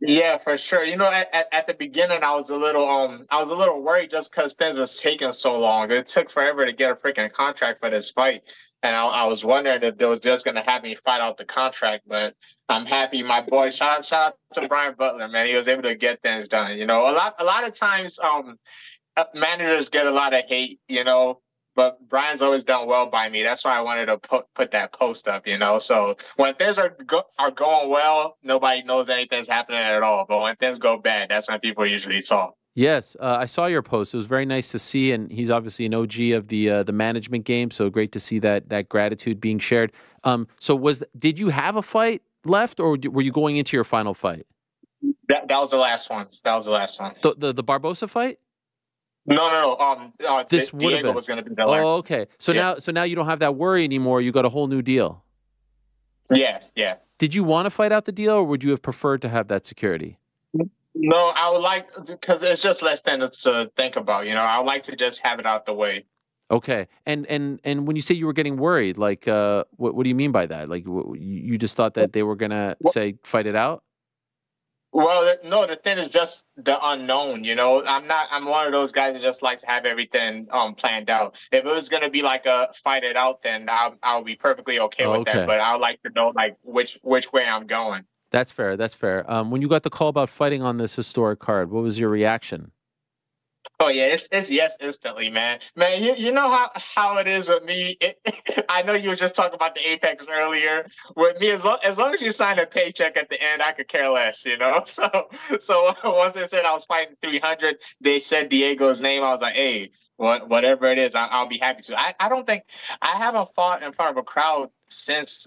Yeah, for sure. You know, at the beginning, I was a little worried just because things was taking so long. It took forever to get a freaking contract for this fight. And I was wondering if they was just going to have me fight out the contract, but I'm happy. My boy, shout out to Brian Butler, man. He was able to get things done. You know, a lot of times managers get a lot of hate, you know, but Brian's always done well by me. That's why I wanted to put that post up, you know. So when things are going well, nobody knows anything's happening at all. But when things go bad, that's when people usually talk.
Yes, I saw your post. It was very nice to see, and he's obviously an OG of the management game, so great to see that gratitude being shared. So did you have a fight left, or were you going into your final fight?
That was the last one. That was the last one.
The Barbosa fight?
No.
This would have been.
Was going to be the last.
Oh, okay. So now you don't have that worry anymore. You got a whole new deal.
Yeah.
Did you want to fight out the deal, or would you have preferred to have that security?
No, I would like, because it's just less than to think about, you know. I would like to just have it out the way.
Okay. And when you say you were getting worried, like, what do you mean by that? Like, you just thought that they were going to say, fight it out?
Well, no, the thing is just the unknown, you know. I'm one of those guys that just likes to have everything planned out. If it was going to be like a fight it out, then I'll be perfectly okay with that. But I would like to know, like, which way I'm going. That's fair.
When you got the call about fighting on this historic card, what was your reaction?
Oh yeah, it's yes instantly, man. Man, you know how it is with me. I know you were just talking about the Apex earlier. With me, as long as you sign a paycheck at the end, I could care less, you know. So once they said I was fighting 300, they said Diego's name. I was like, hey, whatever it is, I'll be happy to. I don't think I haven't fought in front of a crowd since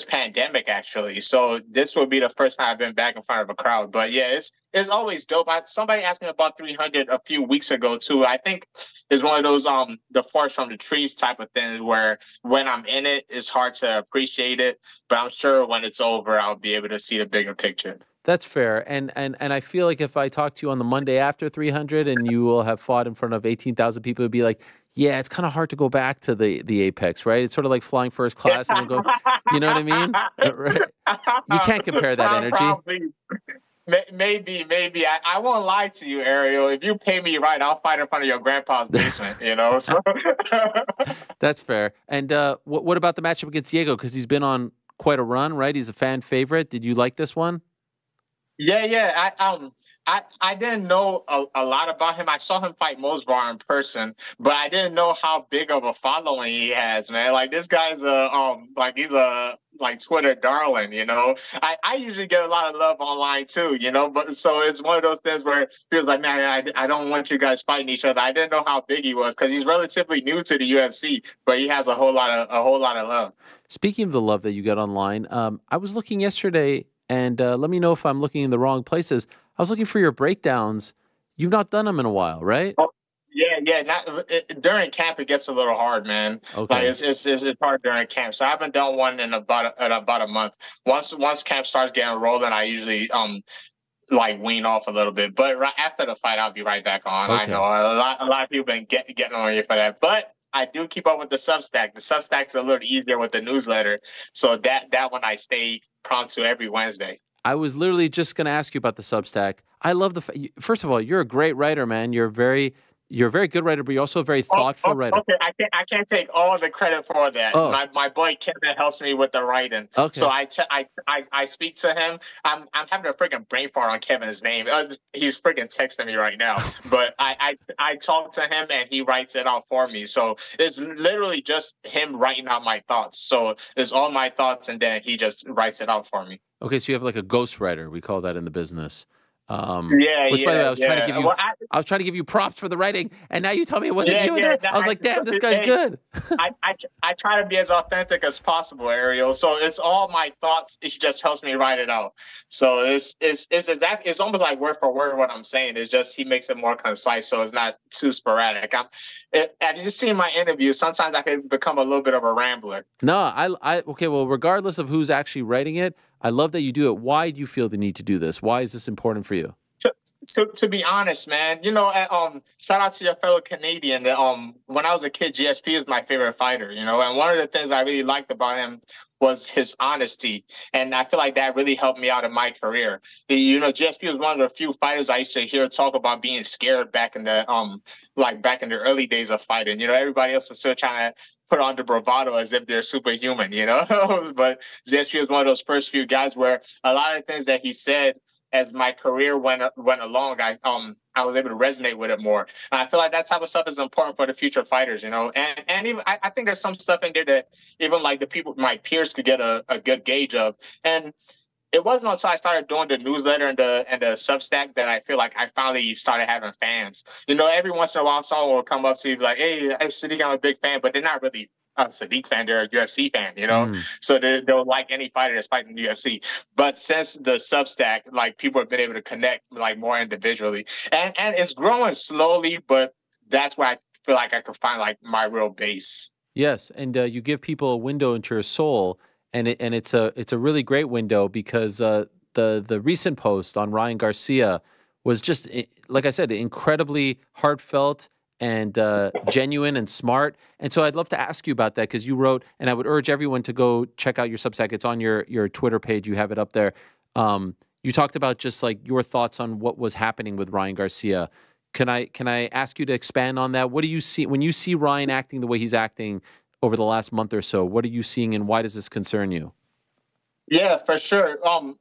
pandemic, actually. So this will be the first time I've been back in front of a crowd. But yeah, it's always dope. Somebody asked me about 300 a few weeks ago too. I think it's one of those the forest from the trees type of things where when I'm in it, it's hard to appreciate it. But I'm sure when it's over, I'll be able to see the bigger picture.
That's fair. And I feel like if I talk to you on the Monday after 300 and you will have fought in front of 18,000 people, it'd be like, yeah, it's kind of hard to go back to the Apex, right? It's sort of like flying first class and it goes, you know what I mean? Right? You can't compare that energy.
Probably. Maybe. I won't lie to you, Ariel. If you pay me right, I'll fight in front of your grandpa's basement, you know? So.
That's fair. And what about the matchup against Diego? Because he's been on quite a run, right? He's a fan favorite. Did you like this one?
Yeah. I didn't know a lot about him. I saw him fight Mosbar in person, but I didn't know how big of a following he has, man. Like this guy's he's a Twitter darling, you know. I usually get a lot of love online too, you know. But so it's one of those things where it feels like, man, I don't want you guys fighting each other. I didn't know how big he was because he's relatively new to the UFC, but he has a whole lot of love.
Speaking of the love that you get online, I was looking yesterday, and let me know if I'm looking in the wrong places. I was looking for your breakdowns. You've not done them in a while, right?
Oh, yeah. During camp, it gets a little hard, man.
Okay.
Like it's hard during camp. So I haven't done one in about a month. Once camp starts getting rolling, I usually wean off a little bit. But right after the fight, I'll be right back on. Okay. I know a lot of people been getting on you for that, but I do keep up with the Substack. The Substack's a little easier with the newsletter, so that one I stay prompt to every Wednesday.
I was literally just going to ask you about the Substack. I love first of all, you're a great writer, man. You're a very good writer, but you're also a very thoughtful writer.
Okay, I can't take all the credit for that.
Oh.
My boy Kevin helps me with the writing.
Okay.
So I speak to him. I'm having a freaking brain fart on Kevin's name. He's freaking texting me right now. But I talk to him and he writes it out for me. So it's literally just him writing out my thoughts. So it's all my thoughts and then he just writes it out for me.
Okay, so you have like a ghostwriter. We call that in the business.
Which,
by the way, I was trying to give you. I was trying to give you props for the writing, and now you tell me it wasn't you. I was like, damn, this guy's good.
I try to be as authentic as possible, Ariel. So it's all my thoughts. It just helps me write it out. So it's almost like word for word what I'm saying. It's just he makes it more concise, so it's not too sporadic. Have you just seen my interviews? Sometimes I can become a little bit of a rambler.
No, okay. Well, regardless of who's actually writing it, I love that you do it. Why do you feel the need to do this? Why is this important for you?
To be honest, man, you know, shout out to your fellow Canadian. When I was a kid, GSP was my favorite fighter, you know, and one of the things I really liked about him was his honesty. And I feel like that really helped me out in my career. You know, GSP was one of the few fighters I used to hear talk about being scared back in the early days of fighting. You know, everybody else was still trying to put on the bravado as if they're superhuman, you know. But GSP was one of those first few guys where a lot of things that he said as my career went along, I was able to resonate with it more. And I feel like that type of stuff is important for the future fighters, you know. And even I think there's some stuff in there that even like the people, my peers, could get a good gauge of. And it wasn't until I started doing the newsletter and the Substack that I feel like I finally started having fans. You know, every once in a while, someone will come up to you and be like, hey, Sodiq, I'm a big fan, but they're not really a Sodiq fan, they're a UFC fan, you know? So they'll like any fighter that's fighting the UFC. But since the Substack, like people have been able to connect like more individually. And it's growing slowly, but that's where I feel like I could find like my real base.
Yes, and you give people a window into your soul. And it's a really great window because the recent post on Ryan Garcia was just, like I said, incredibly heartfelt and genuine and smart. And so I'd love to ask you about that because you wrote, and I would urge everyone to go check out your Substack. It's on your Twitter page. You have it up there. You talked about just like your thoughts on what was happening with Ryan Garcia. Can I ask you to expand on that? What do you see when you see Ryan acting the way he's acting over the last month or so? What are you seeing and why does this concern you?
Yeah, for sure.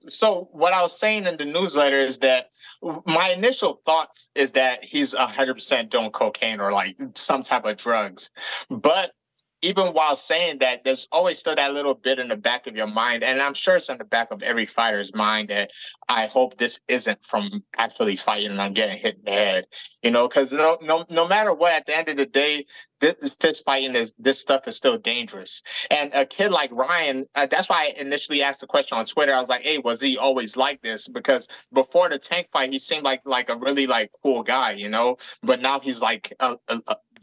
So what I was saying in the newsletter is that my initial thoughts is that he's 100% doing cocaine or like some type of drugs. But even while saying that, there's always still that little bit in the back of your mind, and I'm sure it's in the back of every fighter's mind, that I hope this isn't from actually fighting and I'm getting hit in the head. Because no matter what, at the end of the day, this fist fighting this stuff is still dangerous. And a kid like Ryan, that's why I initially asked the question on Twitter. I was like, "Hey, was he always like this?" Because before the Tank fight, he seemed like a really like cool guy, But now he's like a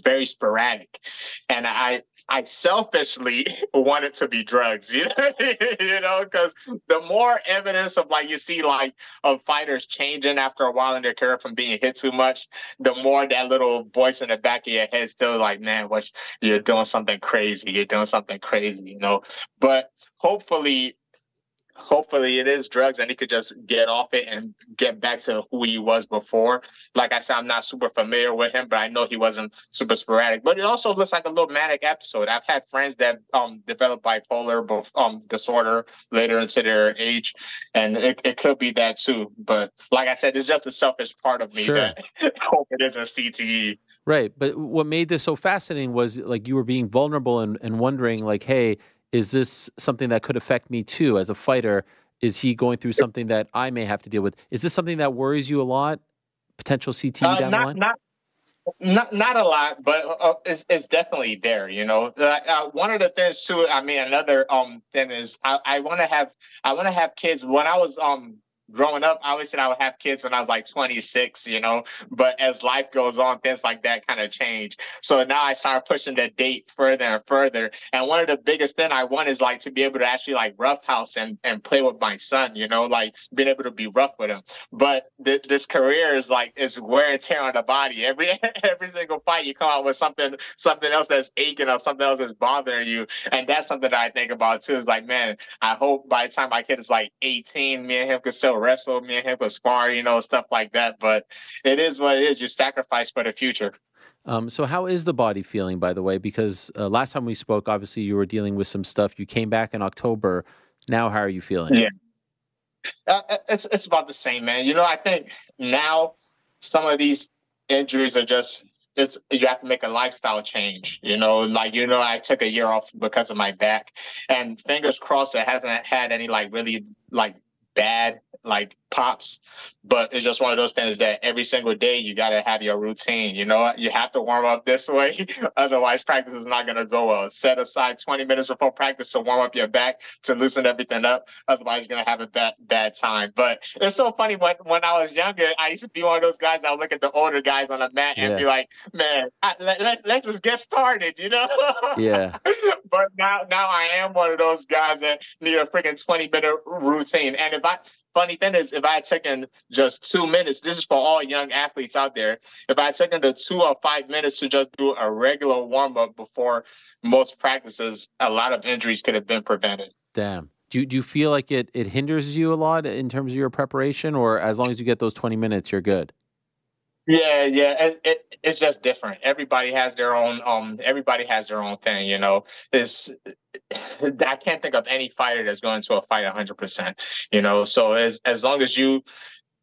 very sporadic, and I selfishly want it to be drugs, because the more evidence of like you see like of fighters changing after a while in their career from being hit too much, the more that little voice in the back of your head still like, man, you're doing something crazy. You're doing something crazy, But hopefully it is drugs and he could just get off it and get back to who he was before. Like I said, I'm not super familiar with him, but I know he wasn't super sporadic. But it also looks like a little manic episode. I've had friends that develop bipolar disorder later into their age, and it could be that too. But like I said, it's just a selfish part of me that hope it isn't CTE.
Right. But what made this so fascinating was like you were being vulnerable and wondering like, hey, is this something that could affect me too as a fighter? Is he going through something that I may have to deal with? Is this something that worries you a lot? Potential CTE down the line?
Not a lot, but it's definitely there. One of the things too. I mean, another thing is I want to have kids. When I was growing up, I always said I would have kids when I was like 26, but as life goes on, things like that kind of change. So now I start pushing the date further and further. And one of the biggest thing I want is like to be able to actually like roughhouse and play with my son, like being able to be rough with him. But this career is wear and tear on the body. Every single fight you come out with something else that's aching or something else that's bothering you. And that's something that I think about too, is like, man, I hope by the time my kid is like 18, me and him can still wrestle, me and him could spar, stuff like that. But it is what it is. You sacrifice for the future.
So how is the body feeling, by the way? Because last time we spoke, obviously you were dealing with some stuff. You came back in October. Now, how are you feeling?
Yeah, it's about the same, man. I think now some of these injuries are just, you have to make a lifestyle change, I took a year off because of my back, and fingers crossed it hasn't had any really bad pops, but it's just one of those things that every single day you got to have your routine. You have to warm up this way, otherwise practice is not going to go well. Set aside 20 minutes before practice to warm up your back, to loosen everything up, otherwise you're going to have a bad time. But it's so funny, when I was younger, I used to be one of those guys that would look at the older guys on the mat and be like, man, let's just get started,
Yeah.
But now I am one of those guys that need a freaking 20-minute routine. And funny thing is, if I had taken just 2 minutes, this is for all young athletes out there, if I had taken the 2 or 5 minutes to just do a regular warm-up before most practices, a lot of injuries could have been prevented.
Damn. Do you feel like it hinders you a lot in terms of your preparation, or as long as you get those 20 minutes, you're good?
Yeah. It's just different. Everybody has their own thing, I can't think of any fighter that's going to a fight 100%, so as long as you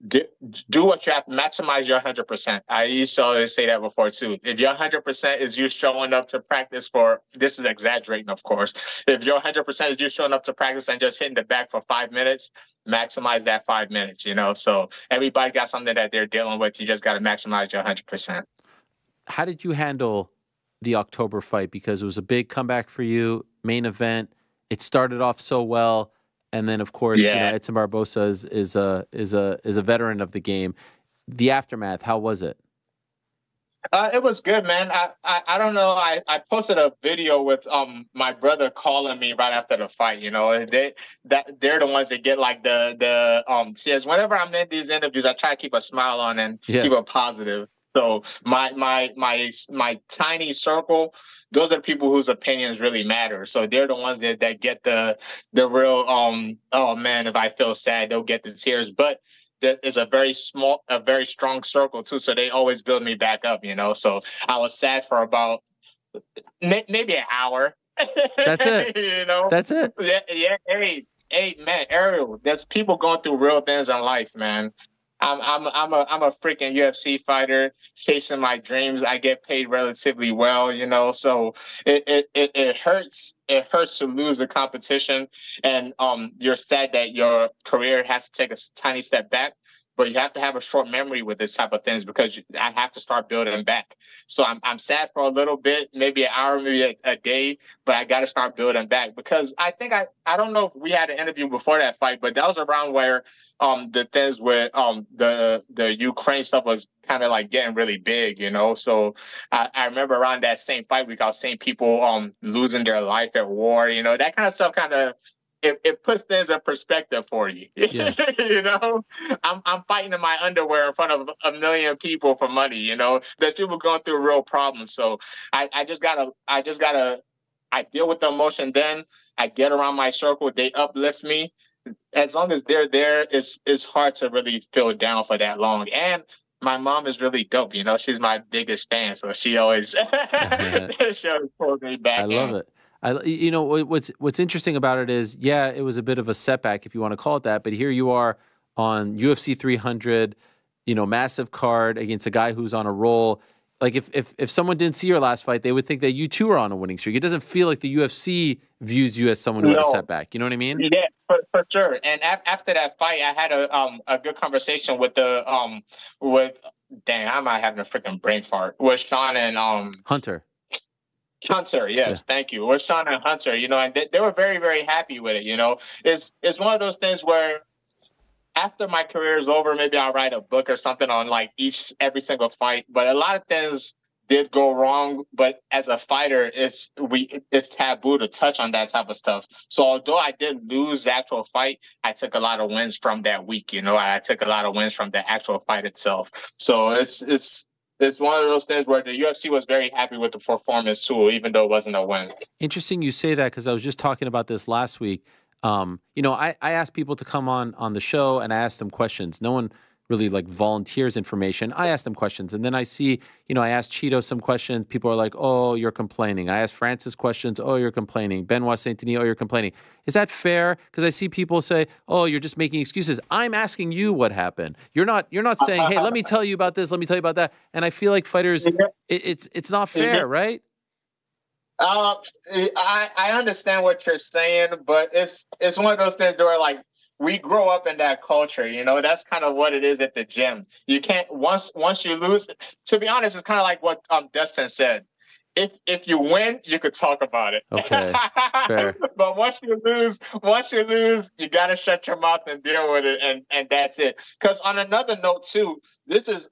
do what you have to, maximize your 100%. I used to always say that before too. If your 100% is you showing up to practice this is exaggerating, of course. If your 100% is you showing up to practice and just hitting the back for 5 minutes, maximize that 5 minutes, So everybody got something that they're dealing with. You just got to maximize your 100%.
How did you handle the October fight? Because it was a big comeback for you, main event. It started off so well. And then, of course, Edson Barbosa is a veteran of the game. The aftermath, how was it?
It was good, man. I don't know. I posted a video with my brother calling me right after the fight. They're the ones that get the tears. Whenever I'm in these interviews, I try to keep a smile on and keep it positive. So my tiny circle, those are people whose opinions really matter. So they're the ones that get the real oh man, if I feel sad, they'll get the tears. But there is a very strong circle too. So they always build me back up, So I was sad for about maybe an hour.
That's it. That's it.
Yeah. hey man, Ariel, there's people going through real things in life, man. I'm a freaking UFC fighter chasing my dreams. I get paid relatively well, you know, so it hurts. It hurts to lose the competition, and you're sad that your career has to take a tiny step back. But you have to have a short memory with this type of things because I have to start building back. So I'm sad for a little bit, maybe an hour, maybe a day, but I got to start building back because I think I don't know if we had an interview before that fight, but that was around where the things with the Ukraine stuff was kind of like getting really big, you know. So I remember around that same fight week, I was seeing people losing their life at war, you know, that kind of stuff kind of. It puts things in perspective for you. Yeah. You know, I'm fighting in my underwear in front of a million people for money. You know, there's people going through real problems. So I just gotta I deal with the emotion. Then I get around my circle. They uplift me. As long as they're there, it's hard to really feel down for that long. And my mom is really dope. You know, she's my biggest fan, so she always she always pulls me back.
I love it. You know, what's interesting about it is, yeah, it was a bit of a setback, if you want to call it that, but here you are on UFC 300, you know, massive card against a guy who's on a roll. Like if someone didn't see your last fight, they would think that you too are on a winning streak. It doesn't feel like the UFC views you as someone who had a setback. You know what I mean?
Yeah, for sure. And after that fight, I had a good conversation with dang, I'm not having a freaking brain fart with Sean and
Hunter,
yes,
yeah.
Thank you. With Sean and Hunter, you know, and they were very, very happy with it. You know, it's one of those things where after my career is over, maybe I'll write a book or something on like every single fight. But a lot of things did go wrong. But as a fighter, it's taboo to touch on that type of stuff. So although I did lose the actual fight, I took a lot of wins from that week. You know, I took a lot of wins from the actual fight itself. So it's one of those things where the UFC was very happy with the performance too, even though it wasn't a win.
Interesting you say that because I was just talking about this last week. You know, I asked people to come on the show and I asked them questions. No one really like volunteers information. I asked them questions. And then I see, you know, I asked Cheeto some questions. People are like, oh, you're complaining. I asked Francis questions. Oh, you're complaining. Benoit Saint-Denis, oh, you're complaining. Is that fair? Because I see people say, oh, you're just making excuses. I'm asking you what happened. You're not saying, hey, let me tell you about this. Let me tell you about that. And I feel like fighters, it's not fair, right?
I understand what you're saying, but it's one of those things where like we grow up in that culture, you know. That's kind of what it is at the gym. You can't once you lose. To be honest, it's kind of like what Dustin said. If you win, you could talk about it.
Okay, fair.
But once you lose, you gotta shut your mouth and deal with it, and that's it. Because on another note too, this is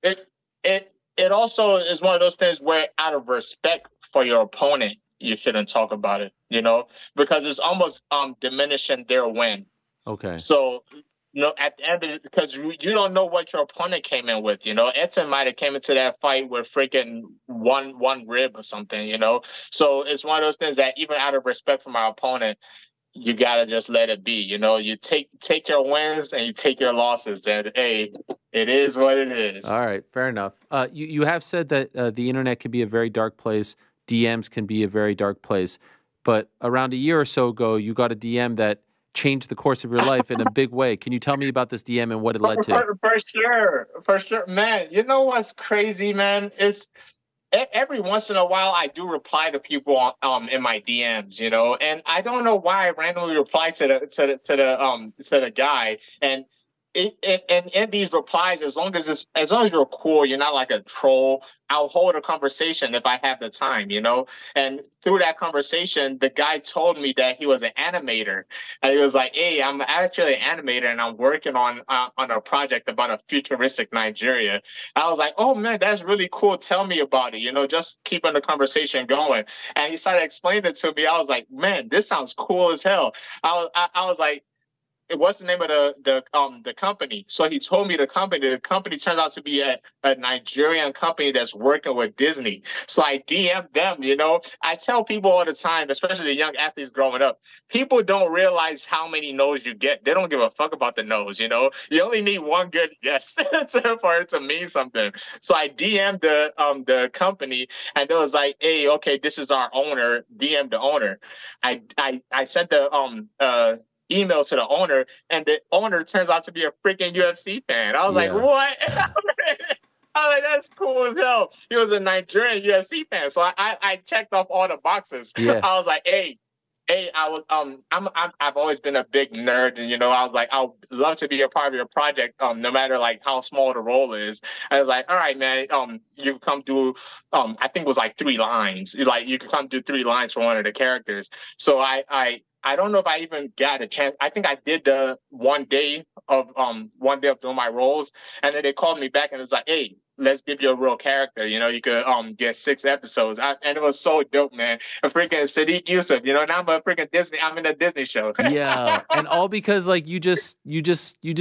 it also is one of those things where out of respect for your opponent, you shouldn't talk about it, you know, because it's almost diminishing their win.
Okay.
So, you know, at the end of it, because you don't know what your opponent came in with, you know. Edson might have came into that fight with freaking one rib or something, you know. So it's one of those things that even out of respect for my opponent, you gotta just let it be, you know. You take your wins and you take your losses, and hey, it is what it is.
All right, fair enough. You have said that the internet can be a very dark place. DMs can be a very dark place. But around a year or so ago, you got a DM that changed the course of your life in a big way. Can you tell me about this DM and what it led to?
For sure, man. You know what's crazy, man? It's every once in a while I do reply to people in my DMs, you know, and I don't know why I randomly reply to the guy, and in these replies, as long as you're cool, you're not like a troll, I'll hold a conversation if I have the time, you know. And through that conversation, the guy told me that he was an animator, and he was like, "Hey, I'm actually an animator, and I'm working on a project about a futuristic Nigeria." I was like, "Oh man, that's really cool. Tell me about it." You know, just keeping the conversation going. And he started explaining it to me. I was like, "Man, this sounds cool as hell." I was like, what's the name of the company? So he told me the company. The company turns out to be a Nigerian company that's working with Disney. So I DM'd them, you know. I tell people all the time, especially the young athletes growing up, people don't realize how many no's you get. They don't give a fuck about the no's, you know. You only need one good yes for it to mean something. So I DM'd the company, and it was like, hey, okay, this is our owner. DM the owner. I sent the email to the owner, and the owner turns out to be a freaking UFC fan. I was like, what? I was like, that's cool as hell. He was a Nigerian UFC fan, so I checked off all the boxes. Yeah. I was like, hey, I've always been a big nerd, and you know, I was like, I'd love to be a part of your project, no matter like how small the role is. I was like, all right, man, you come do, I think it was like 3 lines. Like you could come do 3 lines for one of the characters. So I don't know if I even got a chance. I think I did the one day of doing my roles, and then they called me back and it's like, hey, let's give you a real character. You know, you could get 6 episodes, and it was so dope, man. A freaking Sodiq Yusuff. You know, now I'm a freaking Disney. I'm in a Disney show.
Yeah, and all because like you just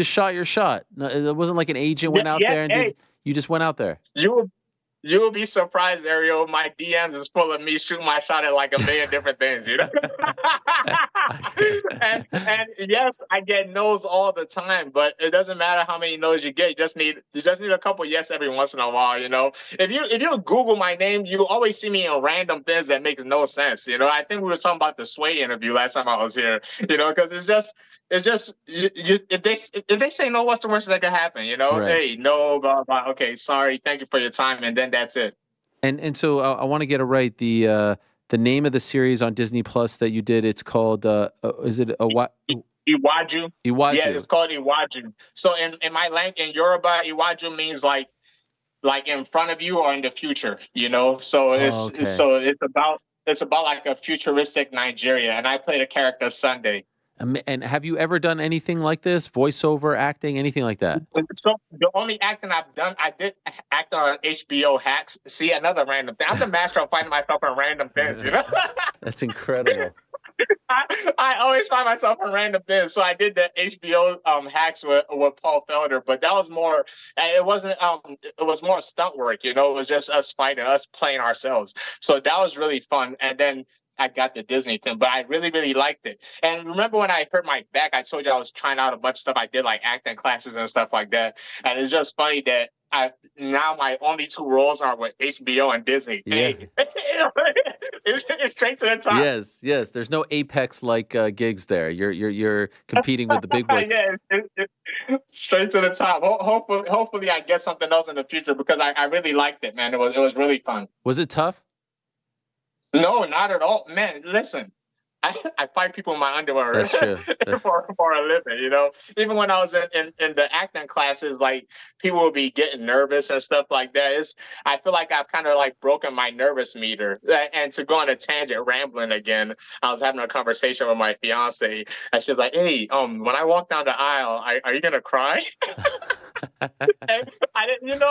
shot your shot. No, it wasn't like an agent went out there and you just went out there.
You will be surprised, Ariel. My DMs is full of me shooting my shot at like a million different things, you know? and yes, I get no's all the time, but it doesn't matter how many no's you get. You just need a couple yes every once in a while, you know? If you Google my name, you always see me in random things that makes no sense, you know? I think we were talking about the Sway interview last time I was here, you know, because it's just if they say no, what's the worst that could happen? You know, right. Hey, no, blah blah. Okay, sorry, thank you for your time, and then that's it.
And so I want to get it right. The name of the series on Disney Plus that you did, it's called is it
Iwaju?
Iwaju.
Yeah, it's called Iwaju. So in my language, in Yoruba, Iwaju means like in front of you or in the future. You know, so it's about like a futuristic Nigeria, and I played a character Sunday.
And have you ever done anything like this? Voiceover, acting, anything like that?
So the only acting I've done, I did act on HBO Hacks. See, another random thing. I'm the master of finding myself in random things, you know?
That's incredible.
I always find myself in random things. So I did the HBO Hacks with Paul Felder, but that was more, it was more stunt work, you know? It was just us fighting, us playing ourselves. So that was really fun. And then I got the Disney thing, but I really, really liked it. And remember when I hurt my back, I told you I was trying out a bunch of stuff. I did like acting classes and stuff like that. And it's just funny that now my only 2 roles are with HBO and Disney. Yeah. Hey, it's straight to the top.
Yes. There's no Apex like gigs there. You're competing with the big boys.
Yeah, it's straight to the top. Hopefully I get something else in the future because I really liked it, man. It was really fun.
Was it tough?
No, not at all. Man, listen, I fight people in my underwear.
That's true.
For a living, you know? Even when I was in the acting classes, like, people would be getting nervous and stuff like that. I feel like I've kind of, like, broken my nervous meter. And to go on a tangent, rambling again, I was having a conversation with my fiance, and she was like, hey, when I walk down the aisle, are you going to cry? And I didn't,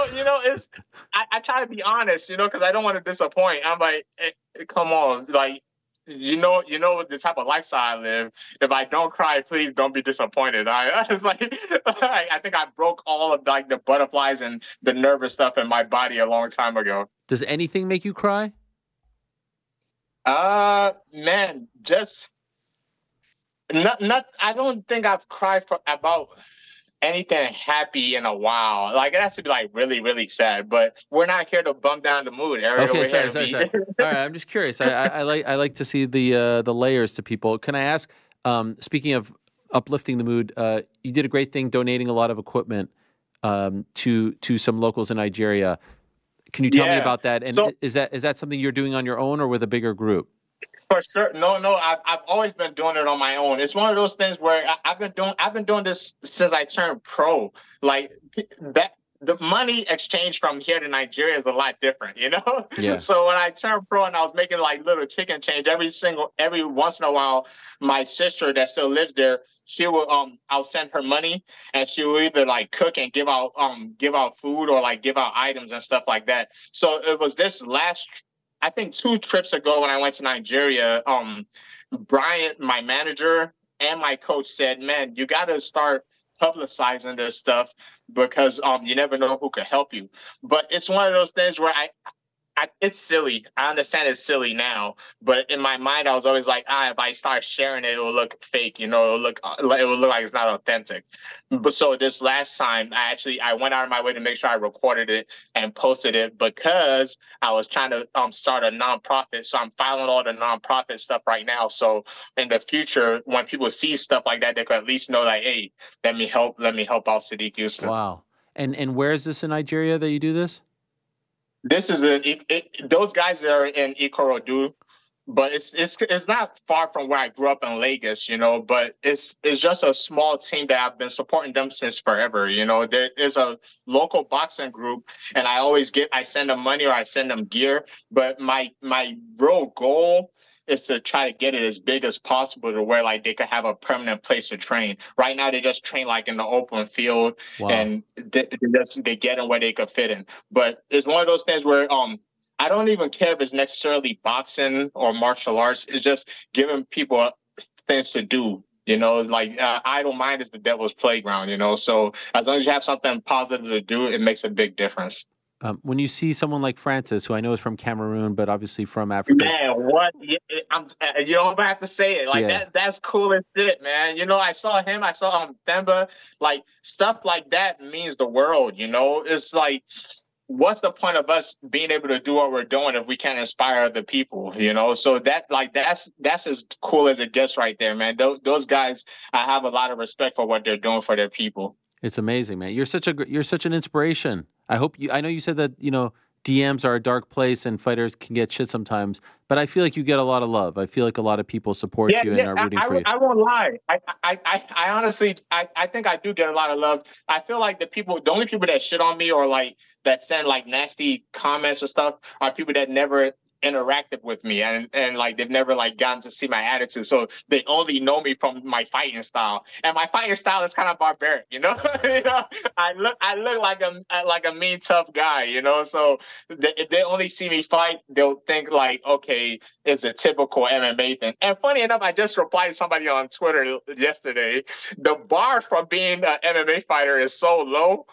I try to be honest, you know, because I don't want to disappoint. I'm like, hey, come on, like, you know the type of lifestyle I live. If I don't cry, please don't be disappointed. I was like, I think I broke all of like the butterflies and the nervous stuff in my body a long time ago.
Does anything make you cry?
Man, just not. I don't think I've cried about anything happy in a while. Like, it has to be like really, really sad, but we're not here to bump down the mood.
Okay, sorry. All right, I'm just curious. I like to see the layers to people. Can I ask, speaking of uplifting the mood, you did a great thing donating a lot of equipment to some locals in Nigeria. Can you tell me about that? And so, is that something you're doing on your own or with a bigger group?
For sure. No. I've always been doing it on my own. It's one of those things where I've been doing this since I turned pro. Like, that the money exchange from here to Nigeria is a lot different, you know? Yeah. So when I turned pro and I was making like little chicken change every once in a while, my sister that still lives there, she will I'll send her money and she will either like cook and give out food or like give out items and stuff like that. So it was this last, I think 2 trips ago when I went to Nigeria, Brian, my manager, and my coach said, man, you got to start publicizing this stuff because you never know who could help you. But it's one of those things where it's silly. I understand it's silly now, but in my mind, I was always like, if I start sharing it, it will look fake. You know, it will look like it's not authentic. But so this last time, I went out of my way to make sure I recorded it and posted it because I was trying to start a nonprofit. So I'm filing all the nonprofit stuff right now. So in the future, when people see stuff like that, they could at least know, like, hey, let me help out Sodiq Yusuff.
Wow. And where is this in Nigeria that you do this?
This is those guys are in Ikorodu, but it's not far from where I grew up in Lagos, you know. But it's just a small team that I've been supporting them since forever, you know. There is a local boxing group, and I send them money or I send them gear. But my real goal is to try to get it as big as possible to where like they could have a permanent place to train. Right now they just train like in the open field. Wow. And they get in where they could fit in. But it's one of those things where I don't even care if it's necessarily boxing or martial arts. It's just giving people things to do. You know, like idle mind is the devil's playground, you know. So as long as you have something positive to do, it makes a big difference.
When you see someone like Francis, who I know is from Cameroon, but obviously from Africa.
Man, what? You don't have to say it. Like that's cool as shit, man. You know, I saw Themba. Like, stuff like that means the world, you know? It's like, what's the point of us being able to do what we're doing if we can't inspire other people, you know? So that's as cool as it gets right there, man. Those guys, I have a lot of respect for what they're doing for their people.
It's amazing, man. You're such an inspiration. I know you said that, you know, DMs are a dark place and fighters can get shit sometimes, but I feel like you get a lot of love. I feel like a lot of people support you and are rooting for you.
I won't lie. I honestly, I think I do get a lot of love. I feel like the only people that shit on me or like that send like nasty comments or stuff are people that never interacted with me and like they've never like gotten to see my attitude, so they only know me from my fighting style, and my fighting style is kind of barbaric, you know. You know, I look like a mean tough guy, you know. So if they only see me fight, they'll think like, okay, it's a typical MMA thing. And funny enough, I just replied to somebody on Twitter yesterday. The bar for being an MMA fighter is so low.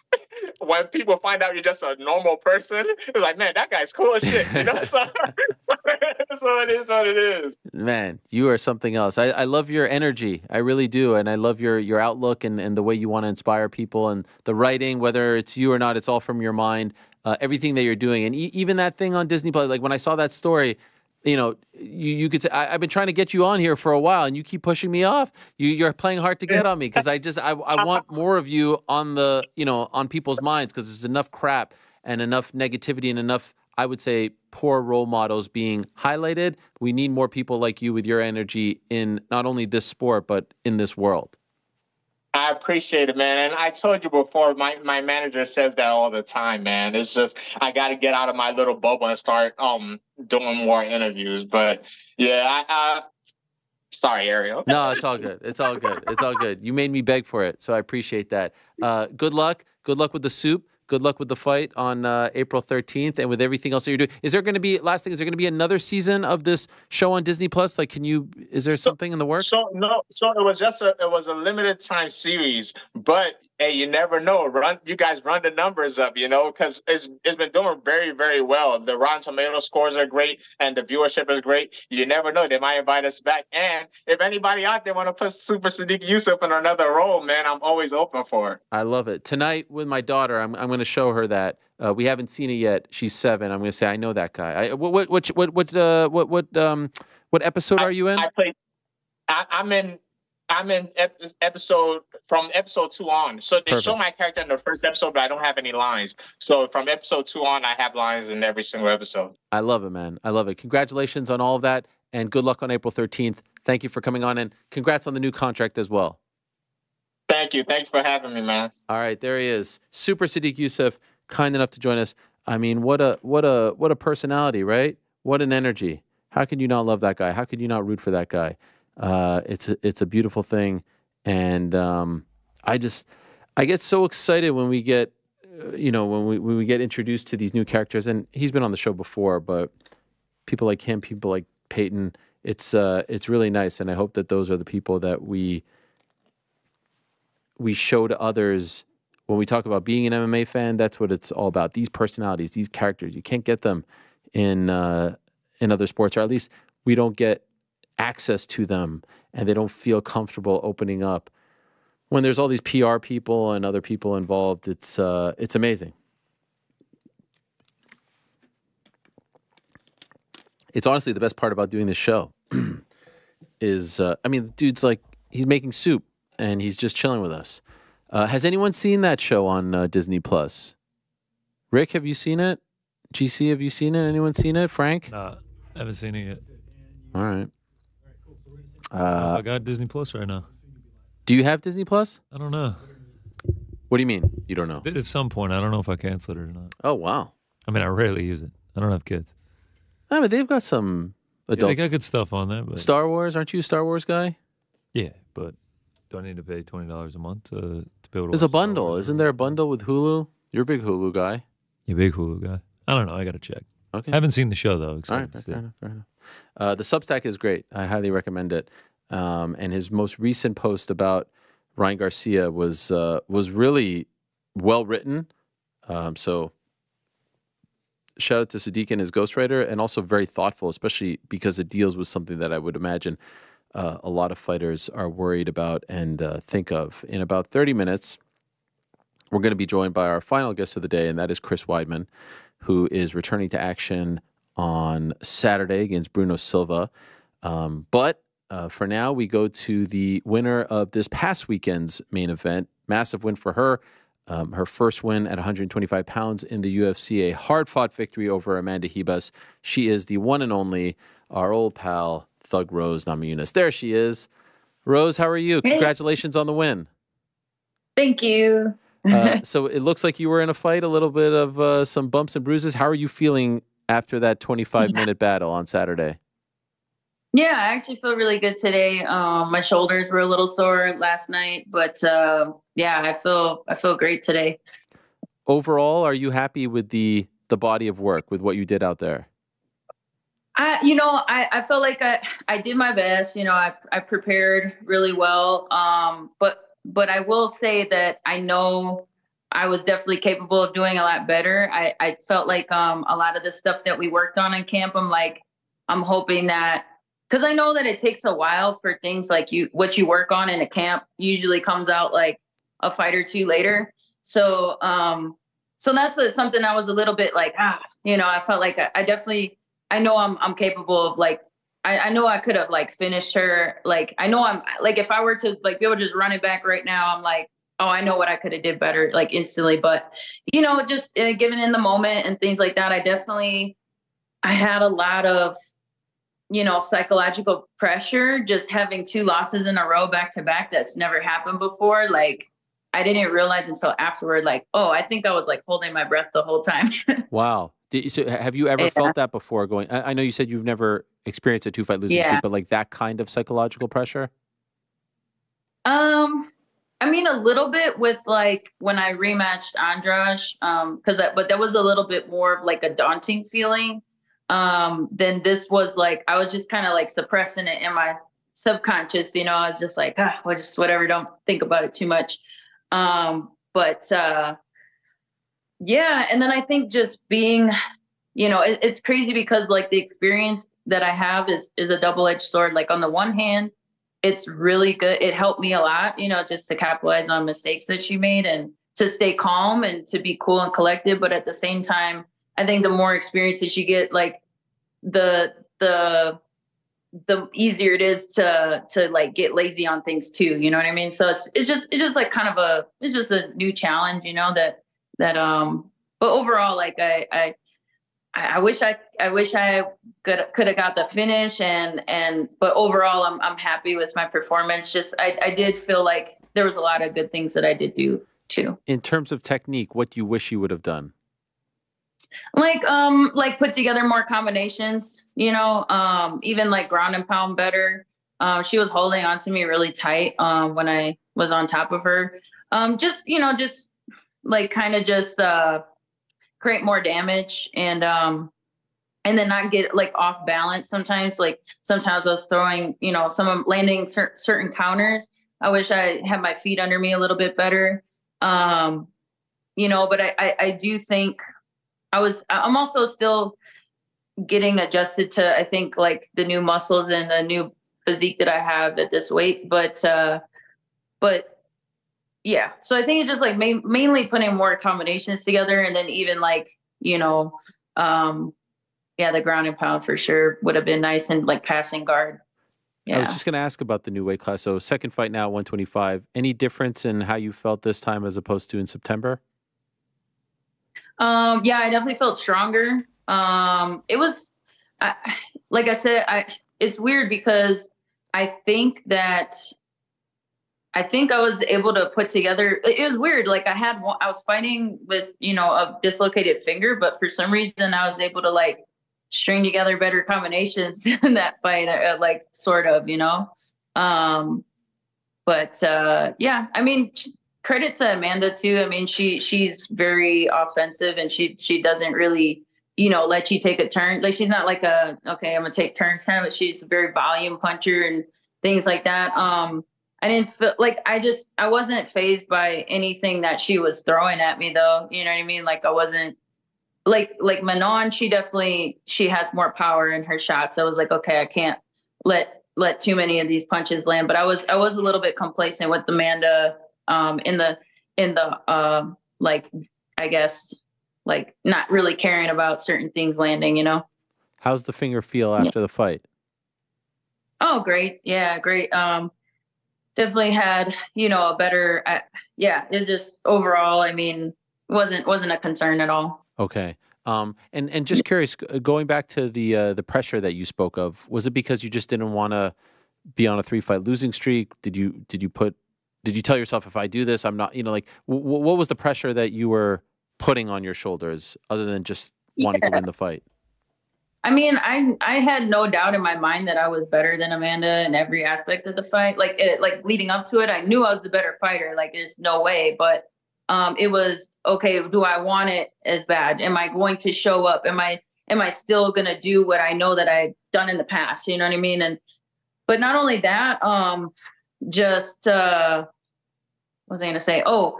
When people find out you're just a normal person, it's like, man, that guy's cool as shit, you know. So it is what it is.
Man, you are something else. I love your energy. I really do. And I love your outlook and the way you want to inspire people, and the writing, whether it's you or not, it's all from your mind. Everything that you're doing. And even that thing on Disney Plus, like when I saw that story, you know, you could say, I've been trying to get you on here for a while and you keep pushing me off. You're playing hard to get on me because I want more of you on the, you know, on people's minds, because there's enough crap and enough negativity and enough, I would say, poor role models being highlighted. We need more people like you with your energy in not only this sport, but in this world.
I appreciate it, man. And I told you before, my manager says that all the time, man. It's just, I got to get out of my little bubble and start doing more interviews. But yeah, sorry, Ariel.
No, it's all good. It's all good. It's all good. You made me beg for it, so I appreciate that. Good luck. Good luck with the soup. Good luck with the fight on April 13th and with everything else that you're doing. Is there going to be, last thing, is there going to be another season of this show on Disney Plus? Like, is there something in the works?
So it was a limited time series, but hey, you never know. You guys run the numbers up, you know, because it's been doing very, very well. The Rotten Tomato scores are great and the viewership is great. You never know. They might invite us back. And if anybody out there want to put Super Sodiq Yusuff in another role, man, I'm always open for it.
I love it. Tonight with my daughter, I'm going to show her that. We haven't seen it yet. She's 7. I'm going to say, I know that guy. What episode are you in?
I'm in episode 2 on. So they show my character in the first episode, but I don't have any lines. So from episode 2 on, I have lines in every single episode.
I love it, man. I love it. Congratulations on all of that, and good luck on April 13th. Thank you for coming on, and congrats on the new contract as well.
Thank you. Thanks for having me, man.
All right, there he is. Super Sodiq Yusuff, kind enough to join us. I mean, what a personality, right? What an energy. How could you not love that guy? How could you not root for that guy? It's a beautiful thing, and I get so excited when we get, when we get introduced to these new characters. And he's been on the show before, but people like him, people like Payton, it's really nice, and I hope that those are the people that we show to others when we talk about being an MMA fan. That's what it's all about. These personalities, these characters, you can't get them in other sports, or at least we don't get access to them, and they don't feel comfortable opening up. When there's all these PR people and other people involved, it's amazing. It's honestly the best part about doing this show is, I mean, the dude's like, he's making soup and he's just chilling with us. Has anyone seen that show on Disney Plus? Rick, have you seen it? GC, have you seen it? Anyone seen it? Frank?
Nah, haven't seen it yet.
All right.
I got Disney Plus right now.
Do you have Disney Plus?
I don't know.
What do you mean? You don't know?
At some point, I don't know if I cancel it or not.
Oh, wow.
I mean, I rarely use it. I don't have kids.
I mean, they've got some adults.
Yeah, they got good stuff on there. But
Star Wars, aren't you a Star Wars guy?
yeah, but do I need to pay $20 a month to be able to
There's a
watch Star
bundle.
Wars
Isn't there a bundle with Hulu? You're a big Hulu guy.
You big Hulu guy. I don't know. I got to check.
Okay.
I haven't seen the show, though.
All
Excited
right,
to see
fair
it.
enough, fair enough. The Substack is great. I highly recommend it. And his most recent post about Ryan Garcia was really well written. So shout out to Sodiq and his ghostwriter, and also very thoughtful, especially because it deals with something that I would imagine a lot of fighters are worried about and think of. In about 30 minutes, we're going to be joined by our final guest of the day, and that is Chris Weidman, who is returning to action on Saturday against Bruno Silva. But for now, we go to the winner of this past weekend's main event. Massive win for her. Her first win at 125 pounds in the UFC, a hard-fought victory over Amanda Ribas. She is the one and only, our old pal, Thug Rose Namajunas. There she is. Rose, how are you?
Hey.
Congratulations on the win.
Thank you.
So it looks like you were in a fight, a little bit of some bumps and bruises. How are you feeling after that 25-minute battle on Saturday?
Yeah, I actually feel really good today. My shoulders were a little sore last night, but yeah, I feel great today.
Overall, are you happy with the body of work, with what you did out there?
I felt like I did my best. I prepared really well. But I will say that I know I was definitely capable of doing a lot better. I felt like a lot of the stuff that we worked on in camp, I'm hoping that, because I know that it takes a while for things like what you work on in a camp usually comes out like a fight or two later. So that's something I was a little bit like, I felt like I know I'm capable of, like, I know I could have like finished her. Like, I know I'm like, if I were to like be able to just run it back right now, I'm like, oh, I know what I could have did better, like instantly. But, just given in the moment and things like that, I had a lot of, psychological pressure, just having 2 losses in a row back to back. That's never happened before. Like, I didn't realize until afterward, like, oh, I think I was like holding my breath the whole time.
Wow. So have you ever felt that before going? I know you said you've never experienced a 2-fight losing streak, but like that kind of psychological pressure?
I mean, a little bit with like when I rematched Andrade, but that was a little bit more of like a daunting feeling. Then this was like, I was just kind of like suppressing it in my subconscious, I was just like, well, just whatever, don't think about it too much. Yeah. And then I think just being, it's crazy because like the experience that I have is a double-edged sword. Like on the one hand, it's really good. It helped me a lot, just to capitalize on mistakes that she made and to stay calm and to be cool and collected. But at the same time, I think the more experiences you get, like the easier it is to like get lazy on things too. You know what I mean? So it's just like kind of it's just a new challenge, but overall, like I wish I could have got the finish but overall I'm happy with my performance. Just I did feel like there was a lot of good things that I did do too.
In terms of technique, what do you wish you would have done?
Like put together more combinations, even like ground and pound better. She was holding on to me really tight when I was on top of her. Just like kind of just create more damage and and then not get like off balance sometimes. Like sometimes I was throwing, landing certain counters. I wish I had my feet under me a little bit better. But I do think I'm also still getting adjusted to, I think, like the new muscles and the new physique that I have at this weight. But yeah, so I think it's just like mainly putting more combinations together, and then even like, the ground and pound for sure would have been nice, and like passing guard. Yeah.
I was just going to ask about the new weight class. So second fight now, 125. Any difference in how you felt this time as opposed to in September?
Yeah, I definitely felt stronger. It was, like I said, it's weird because I think I was able to put together, it was weird. Like I was fighting with, a dislocated finger, but for some reason I was able to like string together better combinations in that fight, like sort of, yeah, I mean, credit to Amanda too. I mean, she's very offensive, and she doesn't really, let you take a turn. Like she's not like okay, I'm gonna take turns kind of, but she's a very volume puncher and things like that. I didn't feel like I wasn't fazed by anything that she was throwing at me though. You know what I mean? Like I wasn't like Manon, she has more power in her shots. I was like, okay, I can't let too many of these punches land. But I was a little bit complacent with Amanda, in the like, I guess, like not really caring about certain things landing,
How's the finger feel after the fight?
Oh, great. Yeah, great. Definitely had, a better, it's just overall, I mean, wasn't a concern at all.
Okay. And just curious, going back to the pressure that you spoke of, was it because you just didn't want to be on a 3-fight losing streak? Did you tell yourself, if I do this, I'm not, like what was the pressure that you were putting on your shoulders other than just wanting to win the fight?
I mean, I had no doubt in my mind that I was better than Amanda in every aspect of the fight. Like leading up to it, I knew I was the better fighter. Like there's no way, but it was okay. Do I want it as bad? Am I going to show up? Am I still going to do what I know that I've done in the past? You know what I mean? But not only that, what was I going to say? Oh,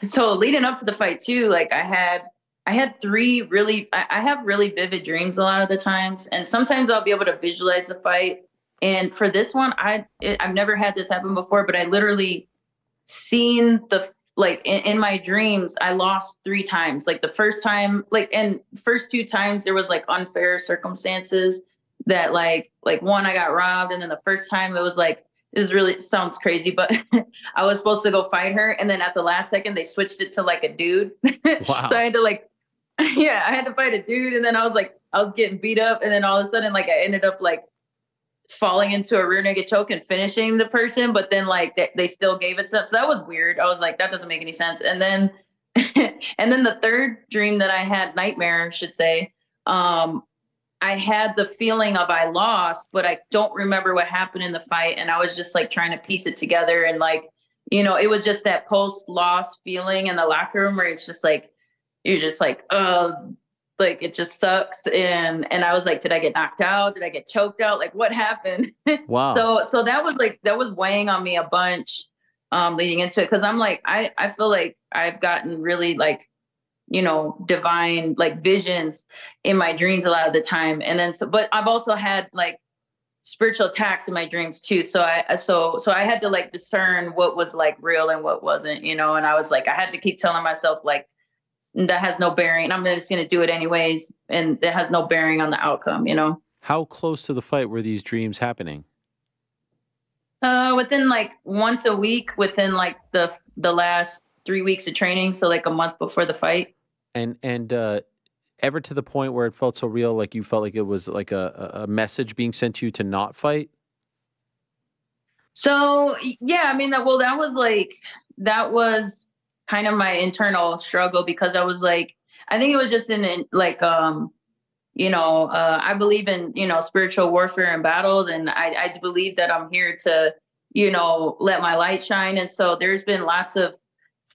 so leading up to the fight too, like I had three really, I have really vivid dreams a lot of the times. And sometimes I'll be able to visualize the fight. And for this one, I've never had this happen before, but I literally seen in my dreams, I lost 3 times. Like the first time, and first 2 times there was like unfair circumstances that like one, I got robbed. And then the first time it was like, it sounds crazy, but I was supposed to go fight her. And then at the last second, they switched it to like a dude.
Wow.
So I had to I had to fight a dude. And then I was getting beat up. And then all of a sudden, like I ended up like falling into a rear naked choke and finishing the person. But then like they still gave it to them. So that was weird. I was like, that doesn't make any sense. And then, the third dream that I had, nightmare, I should say, I had the feeling of I lost, but I don't remember what happened in the fight. And I was just like trying to piece it together. And like, it was just that post-loss feeling in the locker room where it's just like, you're just like, oh, like it just sucks. And I was like, did I get knocked out? Did I get choked out? Like what happened?
Wow.
So that was weighing on me a bunch leading into it. Cause I'm like, I feel like I've gotten really like, divine like visions in my dreams a lot of the time. And then, but I've also had like spiritual attacks in my dreams too. So I had to like discern what was like real and what wasn't, and I was like, I had to keep telling myself like, that has no bearing. I'm just going to do it anyways. And that has no bearing on the outcome,
How close to the fight were these dreams happening?
Within like once a week, within like the last 3 weeks of training. So like a month before the fight.
And ever to the point where it felt so real, like you felt like it was like a message being sent to you to not fight?
So, yeah, I mean, that was kind of my internal struggle, because I was like, I think it was just I believe in, spiritual warfare and battles. And I believe that I'm here to, let my light shine. And so there's been lots of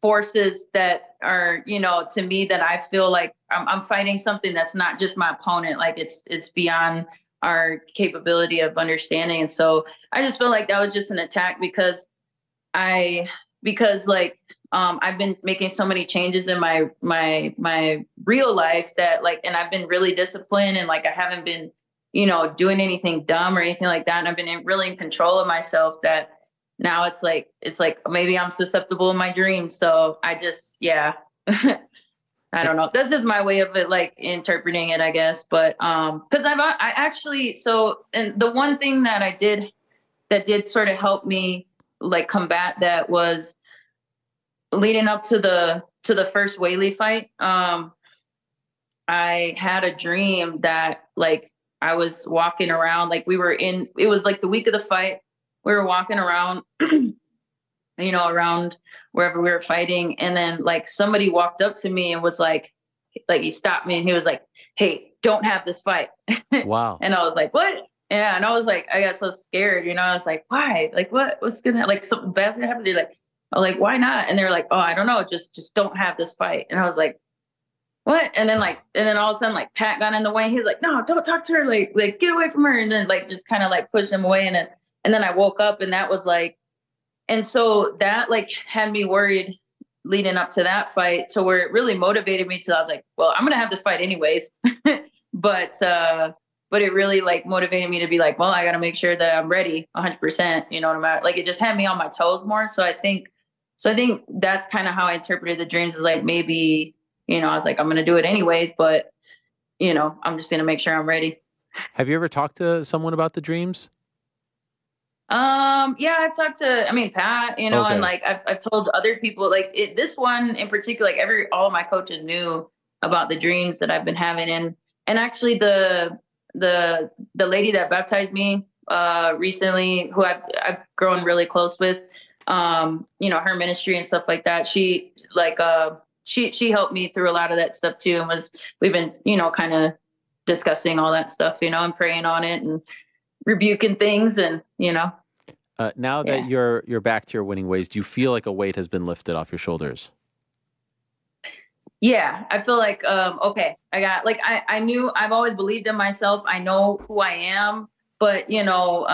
forces that are, you know, to me that I feel like I'm fighting something that's not just my opponent. Like it's beyond our capability of understanding. And so I just feel like that was just an attack because like I've been making so many changes in my real life that like, and I've been really disciplined and like I haven't been, you know, doing anything dumb or anything like that. And I've been really in control of myself that now it's like maybe I'm susceptible in my dreams. So I just, yeah, I don't know. That's just my way of it, like interpreting it, I guess. But because I actually, so, and the one thing that I did that did sort of help me like combat that was leading up to the first Whaley fight. I had a dream that like I was walking around, like it was like the week of the fight. We were walking around, you know, around wherever we were fighting. And then like somebody walked up to me and was like he stopped me and he was like, "Hey, don't have this fight."
Wow.
And I was like, "What?" Yeah. And I was like, I got so scared, you know, I was like, "Why? Like what's gonna, like something bad's gonna happen?" They're like, "Oh, like, why not?" And they're like, "Oh, I don't know. Just don't have this fight." And I was like, "What?" And then all of a sudden, like Pat got in the way. He was like, "No, don't talk to her. Like get away from her." And then like, just kind of like pushed him away. And then I woke up and that was like, and so that like had me worried leading up to that fight to where it really motivated me to, I was like, well, I'm going to have this fight anyways. But it really like motivated me to be like, well, I got to make sure that I'm ready 100%, you know, no matter, like it just had me on my toes more. So I think that's kind of how I interpreted the dreams, is like, maybe, you know, I was like, I'm going to do it anyways, but you know, I'm just going to make sure I'm ready.
Have you ever talked to someone about the dreams?
Yeah, I've talked to, I mean, Pat, you know,
Okay.
and like I've told other people, like this one in particular, like all of my coaches knew about the dreams that I've been having. And actually the lady that baptized me, recently, who I've grown really close with, you know, her ministry and stuff like that. She like, she helped me through a lot of that stuff too. And we've been, you know, kind of discussing all that stuff, you know, and praying on it and rebuking things, and you know.
Now that you're back to your winning ways, do you feel like a weight has been lifted off your shoulders?
Yeah, I feel like okay, I got, like, I knew, I've always believed in myself. I know who I am, but you know,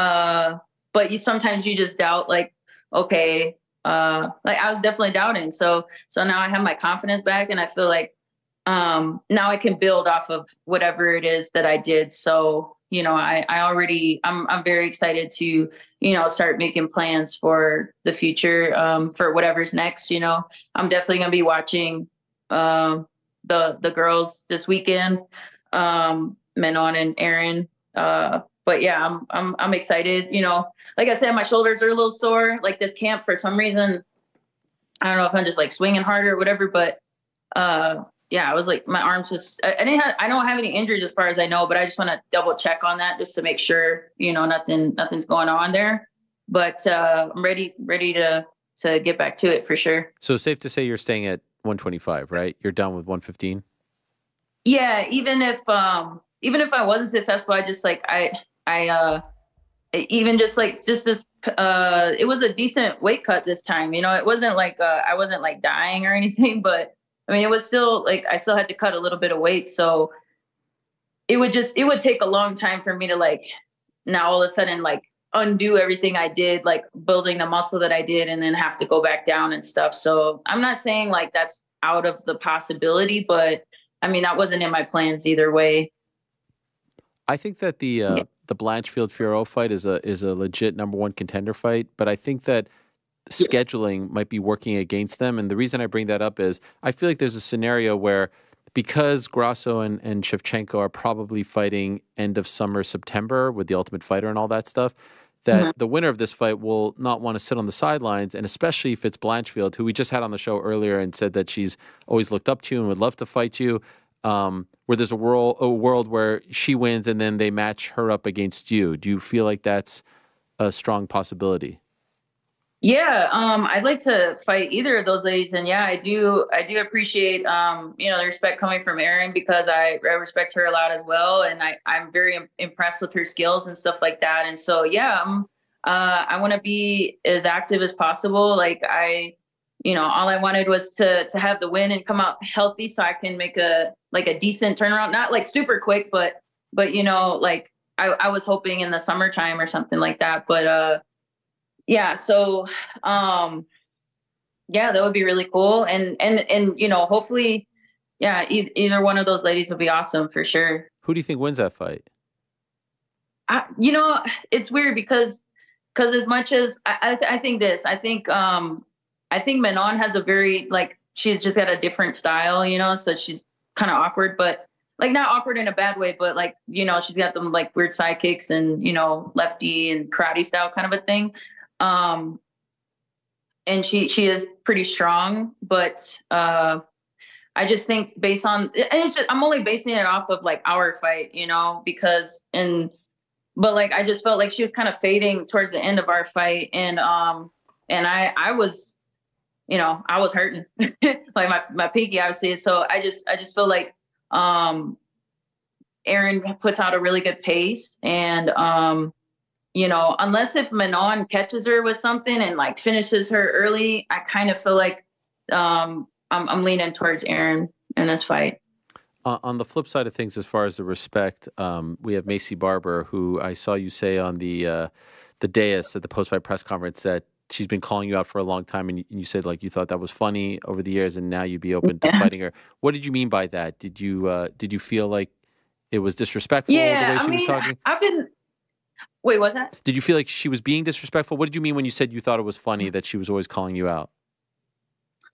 but sometimes you just doubt, like, okay, like I was definitely doubting. So now I have my confidence back, and I feel like now I can build off of whatever it is that I did. So you know, I'm very excited to, you know, start making plans for the future, for whatever's next. You know, I'm definitely going to be watching the girls this weekend, Manon and Erin. But yeah, I'm excited. You know, like I said, my shoulders are a little sore. Like this camp, for some reason, I don't know if I'm just like swinging harder or whatever, but yeah, I was like, my arms just, I don't have any injuries as far as I know, but I just want to double check on that just to make sure, you know, nothing's going on there. But I'm ready to get back to it for sure.
So safe to say you're staying at 125, right? You're done with 115?
Yeah, even if I wasn't successful, I just like, even just this, it was a decent weight cut this time. You know, it wasn't like, I wasn't like dying or anything, but I mean, it was still like, I still had to cut a little bit of weight. So it would take a long time for me to like, now all of a sudden, like undo everything I did, like building the muscle that I did, and then have to go back down and stuff. So I'm not saying like that's out of the possibility, but I mean, that wasn't in my plans either way.
I think that the Blanchfield Fiorot fight is a legit #1 contender fight, but I think that scheduling might be working against them. And the reason I bring that up is I feel like there's a scenario where, because Grasso and Shevchenko are probably fighting end of summer, September with the Ultimate Fighter and all that stuff, that the winner of this fight will not want to sit on the sidelines. And especially if it's Blanchfield, who we just had on the show earlier and said that she's always looked up to you and would love to fight you, where there's a world where she wins and then they match her up against you. Do you feel like that's a strong possibility?
Yeah, I'd like to fight either of those ladies, and yeah, I do appreciate, you know, the respect coming from Erin, because I respect her a lot as well, and I'm very impressed with her skills and stuff like that. And so yeah, I want to be as active as possible. Like all I wanted was to have the win and come out healthy so I can make a decent turnaround, not like super quick, but like I was hoping in the summertime or something like that. But yeah, so yeah, that would be really cool. And hopefully, yeah, either one of those ladies will be awesome for sure.
Who do you think wins that fight?
It's weird because as much as I think Manon has a very, like, she's just got a different style, so she's kind of awkward, but like not awkward in a bad way, but like, she's got them like weird side kicks and, lefty and karate style kind of a thing. And she is pretty strong, but I just think based on, and I'm only basing it off of like our fight, but like, I just felt like she was kind of fading towards the end of our fight. And I was, I was hurting like my pinky, obviously. So I just feel like, Erin puts out a really good pace, and, unless if Manon catches her with something and like finishes her early, I kind of feel like, I'm leaning towards Erin in this fight.
On the flip side of things, as far as the respect, we have Macy Barber, who I saw you say on the dais at the post-fight press conference that she's been calling you out for a long time, and you said like you thought that was funny over the years, and now you'd be open to fighting her. What did you mean by that? Did you feel like it was disrespectful the way she was talking?
Wait, what's that?
Did you feel like she was being disrespectful? What did you mean when you said you thought it was funny that she was always calling you out?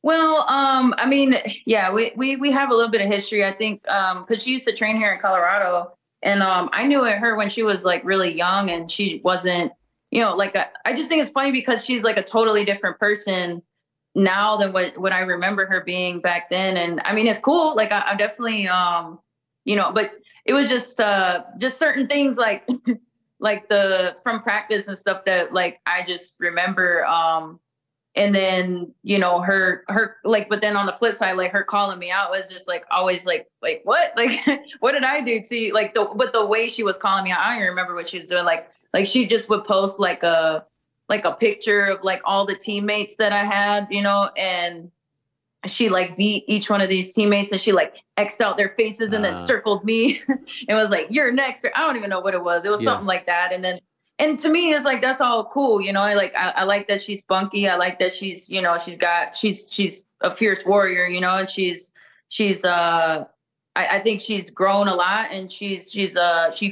Well, yeah, we have a little bit of history, I think, because she used to train here in Colorado, and I knew her when she was like really young, and she wasn't, like I just think it's funny because she's like a totally different person now than what I remember her being back then. And I mean, it's cool. Like I definitely, but it was just certain things like like from practice and stuff that like I just remember. And then, her like, but then on the flip side, like her calling me out was just like always like what? Like, what did I do to you? Like but the way she was calling me out, I don't even remember what she was doing. Like she just would post like a picture of like all the teammates that I had, and she like beat each one of these teammates, and she like X'd out their faces and then circled me and was like, "You're next." I don't even know what it was. It was something like that. And to me, it's like, that's all cool. Like, I like that she's spunky. I like that she's, she's a fierce warrior, and I think she's grown a lot, and she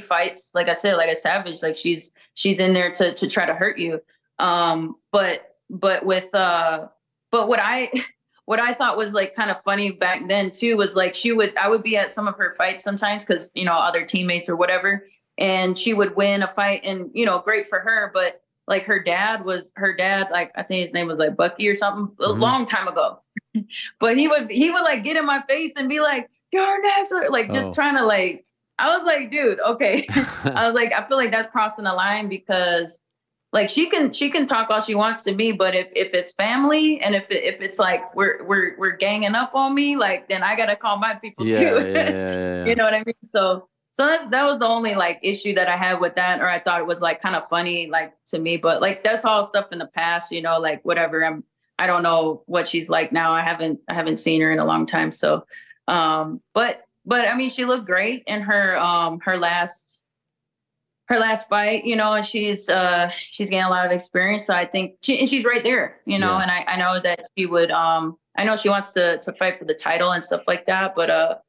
fights, like I said, like a savage. Like she's in there to try to hurt you. But what I thought was like kind of funny back then too, was like, I would be at some of her fights sometimes, cause other teammates or whatever, and she would win a fight, and, great for her. But like her dad, like, I think his name was like Bucky or something, a long time ago, but he would like get in my face and be like, "You're next," or like just trying to like, I was like, dude, okay. I was like, I feel like that's crossing the line, because like she can talk all she wants to me, but if it's family, and if it's like we're ganging up on me, like, then I gotta call my people too.
Yeah.
You know what I mean? So that was the only like issue that I had with that, or I thought it was like kind of funny, like, to me, but like that's all stuff in the past, like whatever. I don't know what she's like now. I haven't seen her in a long time. So, but I mean, she looked great in her last fight, and she's getting a lot of experience. So I think she's right there, and I know that she would, I know she wants to fight for the title and stuff like that, but,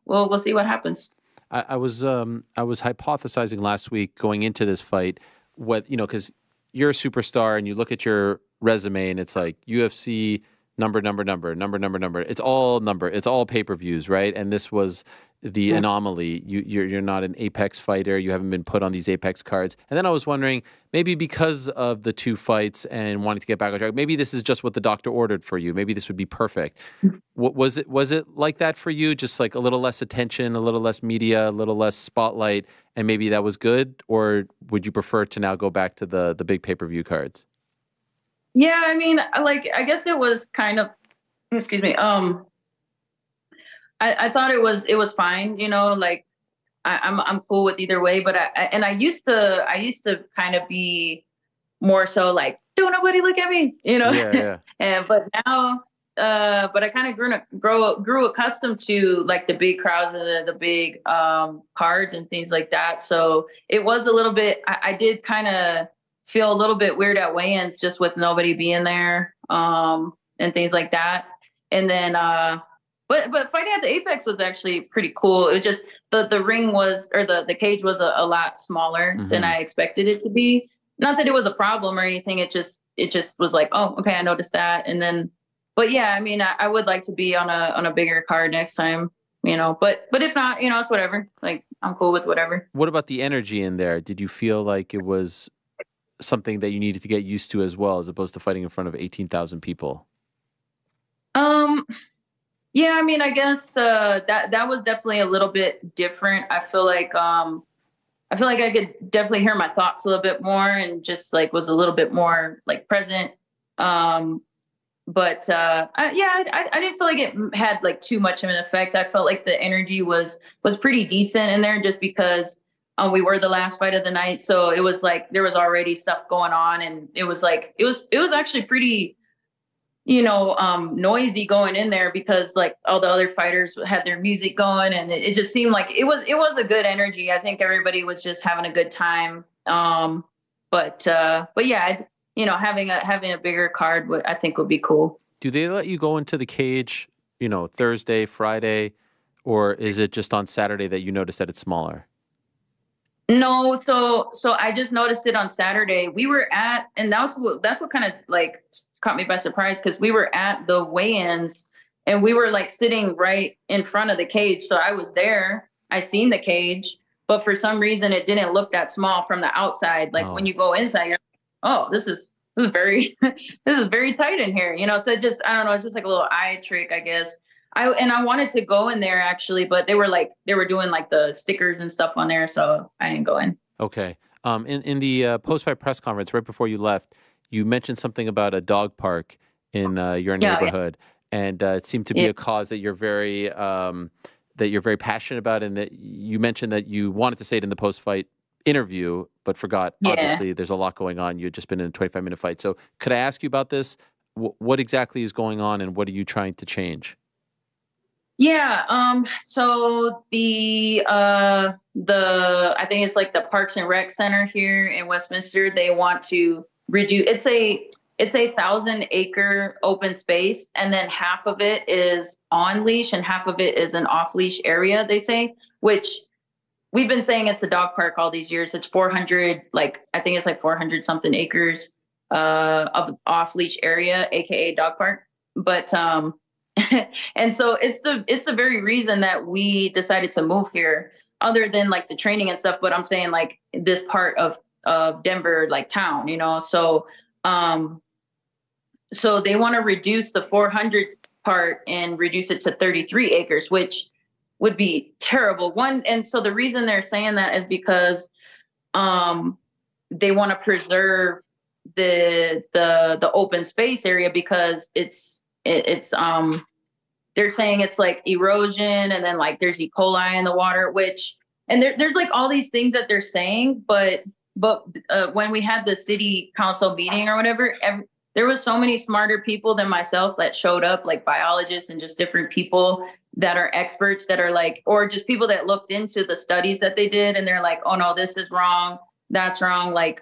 we'll see what happens.
I was hypothesizing last week going into this fight, because you're a superstar and you look at your resume and it's like UFC number. It's all number. It's all pay-per-views, right? And this was the anomaly. You're not an Apex fighter. You haven't been put on these Apex cards. And then I was wondering, maybe because of the two fights and wanting to get back on track, maybe this is just what the doctor ordered for you. Maybe this would be perfect. Was it like that for you? Just like a little less attention, a little less media, a little less spotlight, and maybe that was good? Or would you prefer to now go back to the big pay-per-view cards?
Yeah, I mean, like, I guess it was kind of, excuse me. I thought it was fine, like I'm cool with either way, but I used to kind of be more so like, don't nobody look at me, you know?
Yeah.
But now, but I kind of grew accustomed to like the big crowds and the big cards and things like that. So it was a little bit, I did kind of feel a little bit weird at weigh-ins just with nobody being there and things like that. And then, but fighting at the Apex was actually pretty cool. It was just the ring was, or the cage was a lot smaller than I expected it to be. Not that it was a problem or anything. It just was like, oh, okay, I noticed that. And then, but yeah, I mean, I would like to be on a bigger card next time, you know, but if not, you know, it's whatever. Like, I'm cool with whatever.
What about the energy in there? Did you feel like it was something that you needed to get used to as well, as opposed to fighting in front of 18,000 people?
Yeah, I mean, I guess that was definitely a little bit different. I feel like I could definitely hear my thoughts a little bit more and just like was a little bit more like present. But I didn't feel like it had like too much of an effect. I felt like the energy was pretty decent in there just because we were the last fight of the night. So it was like there was already stuff going on, and it was like it was actually pretty, you know, noisy going in there because like all the other fighters had their music going, and it just seemed like it was a good energy. I think everybody was just having a good time. But yeah, you know, having a bigger card I think would be cool.
Do they let you go into the cage, you know, Thursday, Friday, or is it just on Saturday that you notice that it's smaller?
No, so I just noticed it on Saturday. We were at, and that's what kind of like caught me by surprise, because we were at the weigh-ins and we were like sitting right in front of the cage. So I was there, I seen the cage, but for some reason it didn't look that small from the outside. Like when you go inside, you're like, oh, this is very this is very tight in here, you know. So it just, I don't know, it's just like a little eye trick, I guess. I wanted to go in there actually, but they were doing like the stickers and stuff on there, so I didn't go in.
Okay. In the post-fight press conference right before you left, you mentioned something about a dog park in your neighborhood, and it seemed to be a cause that you're very passionate about, and that you mentioned that you wanted to say it in the post-fight interview, but forgot. Obviously, there's a lot going on. You had just been in a 25-minute fight. So could I ask you about this? What exactly is going on, and what are you trying to change?
Yeah. So the I think it's like the Parks and Rec Center here in Westminster, they want to reduce, it's a 1,000-acre open space, and then half of it is on leash and half of it is an off leash area, they say, which we've been saying it's a dog park all these years. It's 400, like, I think it's like 400 something acres of off leash area, AKA dog park. But, and so it's the very reason that we decided to move here, other than like the training and stuff. But I'm saying like this part of Denver, like town, you know. So so they want to reduce the 400 part and reduce it to 33 acres, which would be terrible. And so the reason they're saying that is because they want to preserve the open space area, because it's they're saying it's like erosion, and then like there's E. coli in the water, and there's like all these things that they're saying, but when we had the city council meeting or whatever, there was so many smarter people than myself that showed up, like biologists and just different people that are experts that are like, or just people that looked into the studies that they did, and they're like, oh no, this is wrong, that's wrong, like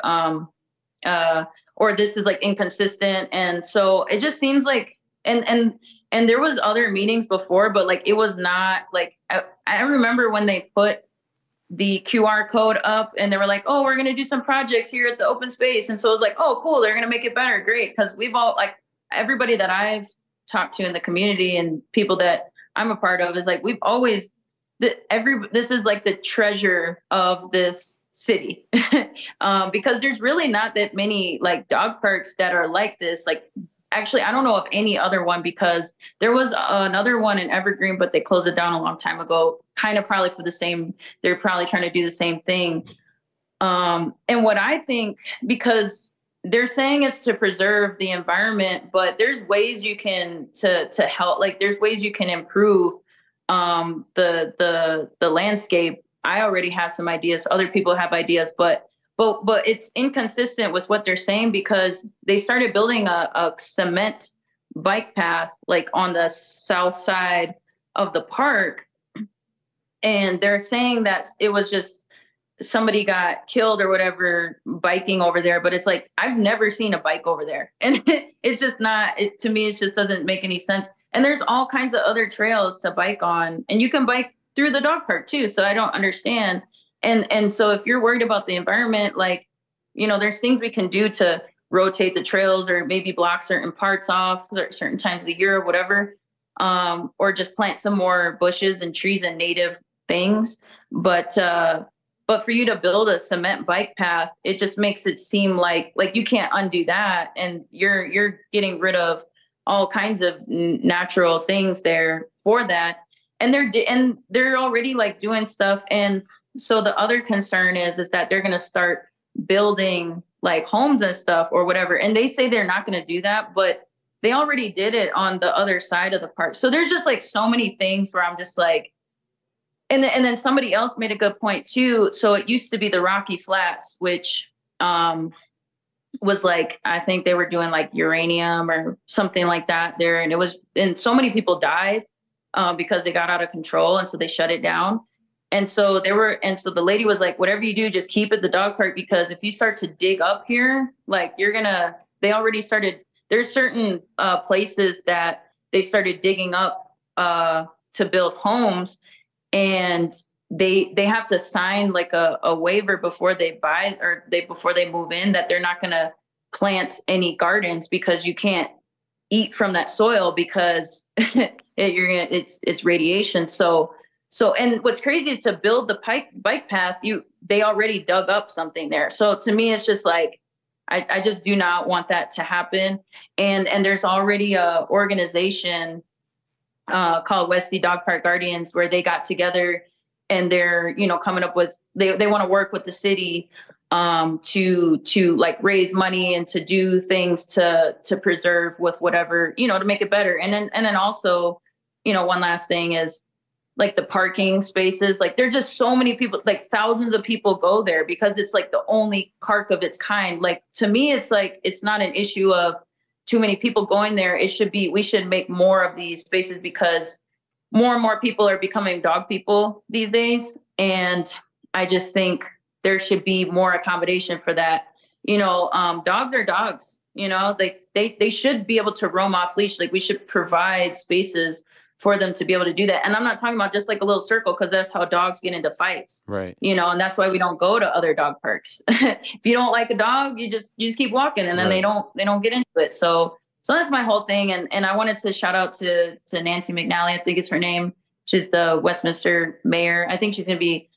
or this is like inconsistent. And so it just seems like, and there was other meetings before, but like it was not like, I remember when they put the QR code up and they were like, oh, we're going to do some projects here at the open space. And so it was like, oh, cool, they're going to make it better. Great. Because we've all, like, everybody that I've talked to in the community and people that I'm a part of is like, we've always, this is like the treasure of this city. Because there's really not that many like dog parks that are like this. Like, actually, I don't know of any other one, because there was another one in Evergreen, but they closed it down a long time ago, kind of probably for the same, they're probably trying to do the same thing. And what I think, because they're saying it's to preserve the environment, but there's ways you can, to help, like there's ways you can improve the landscape. I already have some ideas, other people have ideas, but but it's inconsistent with what they're saying, because they started building a cement bike path like on the south side of the park, and they're saying that it was just somebody got killed or whatever biking over there, but it's like, I've never seen a bike over there, and it's just not, to me, it just doesn't make any sense. And there's all kinds of other trails to bike on, and you can bike through the dog park too. So I don't understand. And so if you're worried about the environment, like, you know, there's things we can do to rotate the trails, or maybe block certain parts off certain times of the year or whatever, or just plant some more bushes and trees and native things. But for you to build a cement bike path, it just makes it seem like you can't undo that, and you're getting rid of all kinds of natural things there for that. And they're already like doing stuff. And so the other concern is that they're going to start building like homes and stuff or whatever. And they say they're not going to do that, but they already did it on the other side of the park. So there's just like so many things where I'm just like, and then somebody else made a good point too. So it used to be the Rocky Flats, which was like, I think they were doing like uranium or something like that there. And so many people died because they got out of control. And so they shut it down. And so the lady was like, whatever you do, just keep it the dog park, because if you start to dig up here, like they already started, there's certain places that they started digging up to build homes, and they have to sign like a waiver before they buy, or before they move in, that they're not going to plant any gardens, because you can't eat from that soil, because it's radiation. So, and what's crazy is to build the bike path, they already dug up something there. So to me, it's just like, I just do not want that to happen. And there's already a organization called Wesley Dog Park Guardians, where they got together, and they're, coming up with, they want to work with the city to like raise money and to do things to preserve with whatever, to make it better. And then also, one last thing is like the parking spaces. Like there's just so many people, like thousands of people go there because it's like the only park of its kind. Like to me, it's like, it's not an issue of too many people going there. We should make more of these spaces, because more and more people are becoming dog people these days. And I just think there should be more accommodation for that. Dogs are dogs, they should be able to roam off leash. Like we should provide spaces for them to be able to do that. And I'm not talking about just like a little circle, because that's how dogs get into fights. Right. And that's why we don't go to other dog parks. If you don't like a dog, you just keep walking, and then they don't get into it. So that's my whole thing. And I wanted to shout out to Nancy McNally, I think is her name. She's the Westminster mayor. I think she's gonna be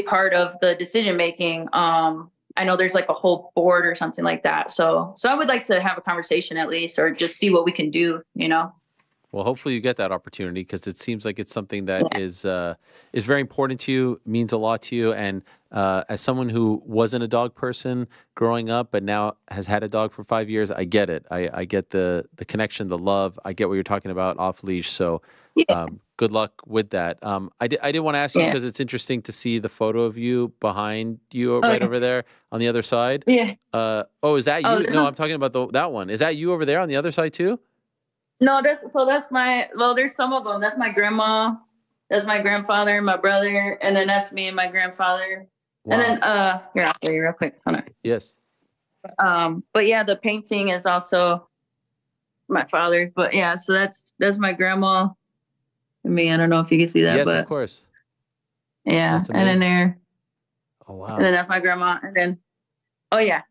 part of the decision making. I know there's like a whole board or something like that. So I would like to have a conversation at least, or just see what we can do,
Well, hopefully you get that opportunity, because it seems like it's something that is very important to you, means a lot to you. And as someone who wasn't a dog person growing up, but now has had a dog for 5 years, I get it. I get the connection, the love. I get what you're talking about off leash. So good luck with that. I did want to ask you, because it's interesting to see the photo of you behind you right over there on the other side. Yeah. Is that you? No, I'm talking about that one. Is that you over there on the other side too?
No, that's my, there's some of them. That's my grandma. That's my grandfather, my brother. And then that's me and my grandfather. Wow. And then, here, I'll show you real quick. Hold on. Yes. But yeah, the painting is also my father's, but yeah, so that's my grandma and me. I don't know if you can see that, yes, but of course. Yeah. And then there. Oh, wow. And then that's my grandma. And then, oh yeah.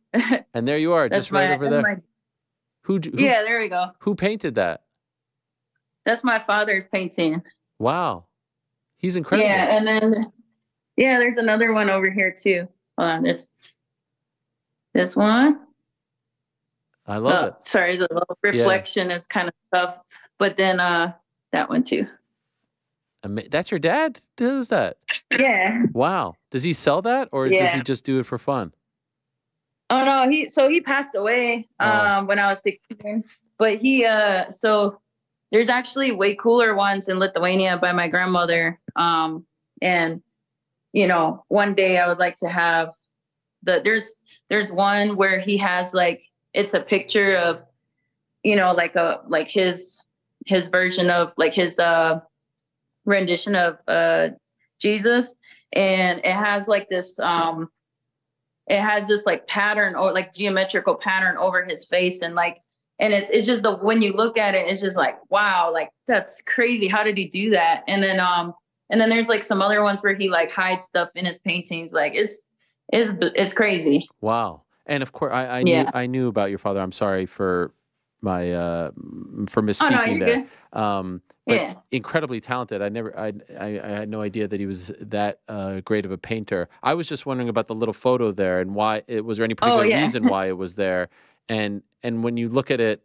And there you are, just right over there. Who,
yeah, there we go.
Who painted that?
That's my father's painting.
Wow. He's incredible.
Yeah, and then, there's another one over here too. Hold on, this one.
I love it.
Sorry, the little reflection is kind of tough. But then that one too.
That's your dad? Who is that? Yeah. Wow. Does he sell that, or does he just do it for fun?
Oh no, he passed away when I was 16. But so there's actually way cooler ones in Lithuania by my grandmother. And one day I would like to have there's one where he has like, it's a picture of, you know, like his version of like his rendition of Jesus, and it has like this like pattern or like geometrical pattern over his face, and like, and it's just when you look at it, it's just like, wow, like that's crazy. How did he do that? And then there's like some other ones where he like hides stuff in his paintings. Like it's crazy.
Wow. And of course, I knew about your father. I'm sorry for my for misspeaking there. But incredibly talented. I had no idea that he was that great of a painter. I was just wondering about the little photo there and why it was there any particular reason why it was there. And when you look at it,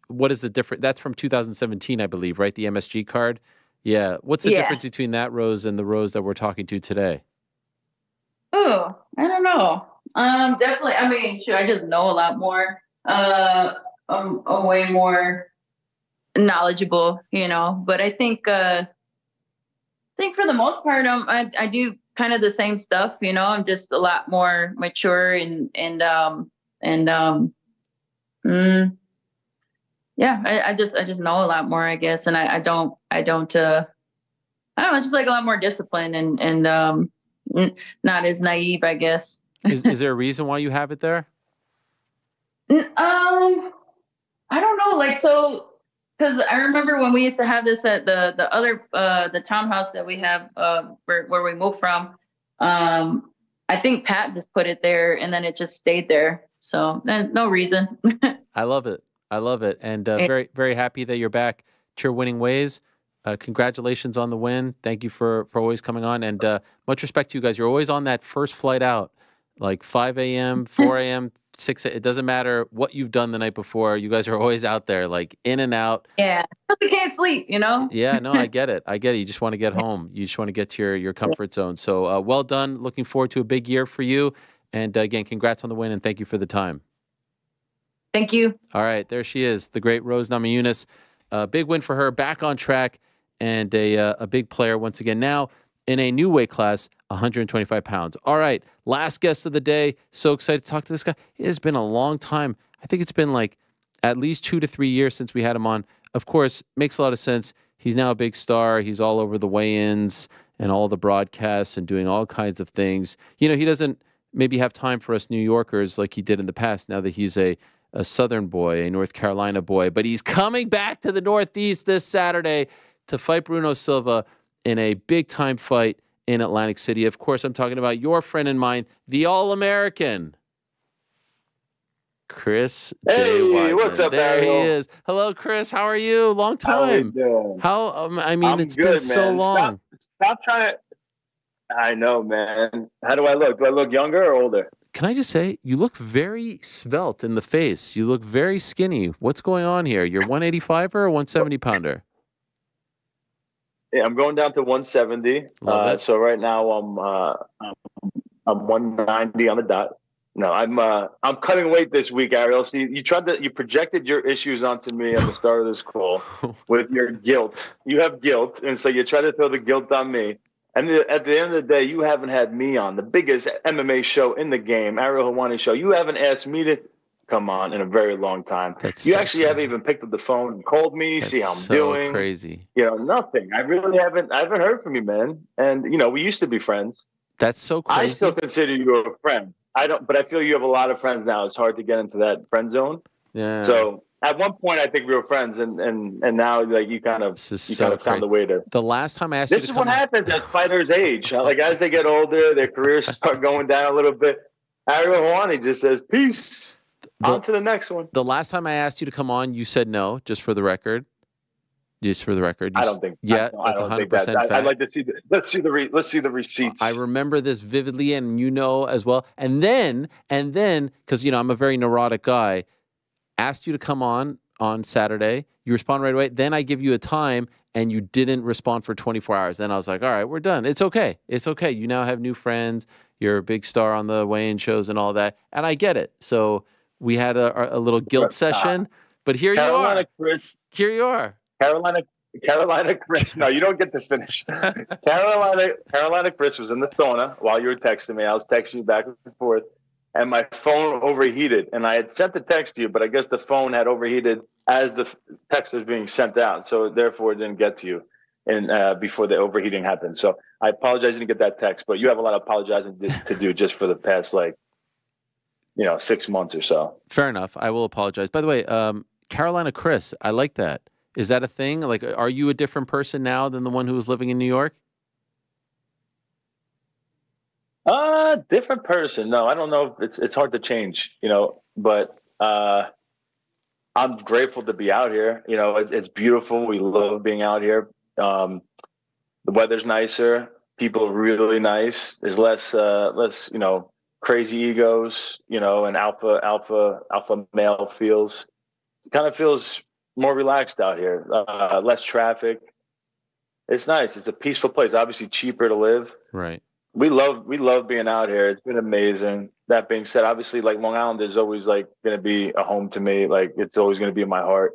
what is the difference? That's from 2017, I believe, right? The MSG card. Yeah. What's the difference between that Rose and the Rose that we're talking to today?
Oh, I don't know. Definitely. I mean, sure, I just know a lot more. I'm way more knowledgeable, you know. But I think for the most part, I do kind of the same stuff, you know. I'm just a lot more mature I just know a lot more, I guess, and I don't know. It's just like a lot more discipline and not as naive, I guess.
Is there a reason why you have it there?
I don't know. Like, so, because I remember when we used to have this at the other the townhouse that we have where we moved from. I think Pat just put it there, and then it just stayed there. So no reason.
I love it. I love it, and very very happy that you're back to your winning ways. Congratulations on the win. Thank you for always coming on, and much respect to you guys. You're always on that first flight out, like 5 a.m., 4 a.m., 6 a.m. It doesn't matter what you've done the night before. You guys are always out there, like in and out.
Yeah, we can't sleep, you know?
Yeah, no, I get it. I get it. You just want to get home. You just want to get to your comfort zone. So well done. Looking forward to a big year for you. And again, congrats on the win, and thank you for the time.
Thank you.
All right, there she is, the great Rose Namajunas. Big win for her, back on track, and a big player once again. Now in a new weight class, 125 pounds. All right, last guest of the day. So excited to talk to this guy. It has been a long time. I think it's been like at least 2 to 3 years since we had him on. Of course, makes a lot of sense. He's now a big star. He's all over the weigh-ins and all the broadcasts and doing all kinds of things. You know, he doesn't maybe have time for us New Yorkers like he did in the past, now that he's a Southern boy, a North Carolina boy. But he's coming back to the Northeast this Saturday to fight Bruno Silva in a big-time fight in Atlantic City. Of course, I'm talking about your friend and mine, the All-American, Chris J. Weidman.
What's up,
there
Ariel?
he is. Hello, Chris. How are you? Long time. How I mean, it's been so long.
Stop trying to. I know, man. How do I look? Do I look younger or older?
Can I just say, you look very svelte in the face. You look very skinny. What's going on here? You're 185er or 170 pounder?
Yeah, I'm going down to 170. So right now I'm 190 on the dot. No, I'm cutting weight this week, Ariel. See, you projected your issues onto me at the start of this call with your guilt. You have guilt, and so you try to throw the guilt on me. And at the end of the day, you haven't had me on, the biggest MMA show in the game, Ariel Helwani show. You haven't asked me to come on in a very long time. You actually haven't even picked up the phone and called me, see how I'm doing.
Crazy.
You know, nothing. I haven't heard from you, man. And, you know, we used to be friends.
That's so crazy.
I still consider you a friend. But I feel you have a lot of friends now. It's hard to get into that friend zone. Yeah. So at one point, I think we were friends, and now like you kind of found a way to.
The last time I asked you to come on.
This is what happens as fighters age. Like as they get older, their careers start going down a little bit. Ariel Helwani just says, "Peace." On to the next one.
The last time I asked you to come on, you said no. Just for the record. Just for the record.
I don't think.
Yeah, that's 100% fact.
I'd like to see let's see the receipts.
I remember this vividly, and you know as well. And then, because you know I'm a very neurotic guy, asked you to come on Saturday. You respond right away. Then I give you a time, and you didn't respond for 24 hours. Then I was like, all right, we're done. It's okay. It's okay. You now have new friends. You're a big star on the weigh-in shows and all that, and I get it. So we had a little guilt session, but here you are. Here you are.
Carolina Chris. No, you don't get to finish. Carolina Chris was in the sauna while you were texting me. I was texting you back and forth. and my phone overheated. And I had sent the text to you, but I guess the phone had overheated as the text was being sent out, so therefore it didn't get to you, and before the overheating happened. So I apologize I didn't get that text, but you have a lot of apologizing to do just for the past 6 months or so.
Fair enough. I will apologize. By the way, Carolina Chris, I like that. Is that a thing? Like, are you a different person now than the one who was living in New York?
Different person. No, I don't know. It's hard to change, but I'm grateful to be out here. It's beautiful. We love being out here. The weather's nicer. People are really nice. There's less, crazy egos, and alpha male feels. It kind of feels more relaxed out here. Less traffic. It's nice. It's a peaceful place. Obviously cheaper to live.
Right.
We love being out here. It's been amazing. That being said, obviously, Long Island is always going to be a home to me. It's always going to be in my heart.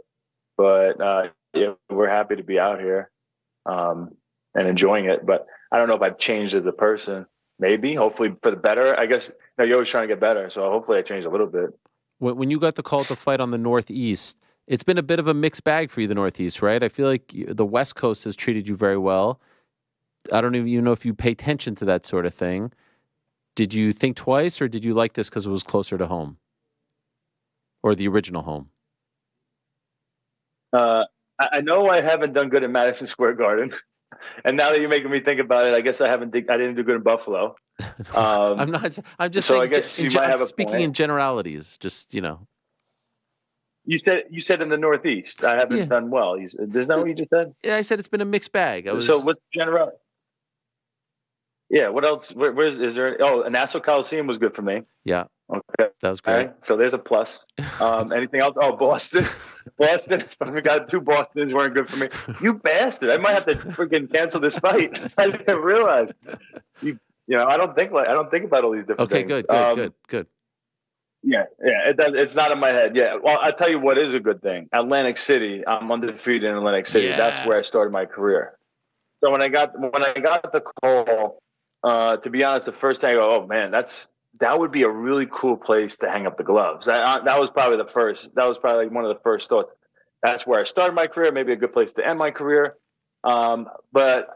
But we're happy to be out here and enjoying it. But I don't know if I've changed as a person. Maybe, hopefully, for the better. I guess you're always trying to get better. So hopefully, I changed a little bit.
When you got the call to fight on the Northeast, it's been a bit of a mixed bag for you, the Northeast, right? I feel like the West Coast has treated you very well. I don't even know if you pay attention to that sort of thing. Did you think twice, or did you like this because it was closer to home? Or the original home?
I know I haven't done good in Madison Square Garden. And now that you're making me think about it, I guess I didn't do good in Buffalo.
I'm just saying,
I guess you might have a
speaking
point.
in generalities, just,
You said in the Northeast, I haven't done well. Isn't that what you just said?
Yeah, I said it's been a mixed bag.
So what's general? Yeah, what else? Is there? Oh, Nassau Coliseum was good for me.
Yeah.
Okay.
That was great.
All right, so there's a plus. Anything else? Oh, Boston. Boston. I forgot 2 Bostons weren't good for me. You bastard. I might have to freaking cancel this fight. I didn't realize. I don't think about all these different things.
Okay, good.
Yeah, it does. It's not in my head. Yeah. Well, I'll tell you what is a good thing. Atlantic City. I'm undefeated in Atlantic City.
Yeah.
That's where I started my career. So when I got the call, to be honest, the first thing I go, oh man, that would be a really cool place to hang up the gloves. That was probably the first. That was probably one of the first thoughts. That's where I started my career. Maybe a good place to end my career. But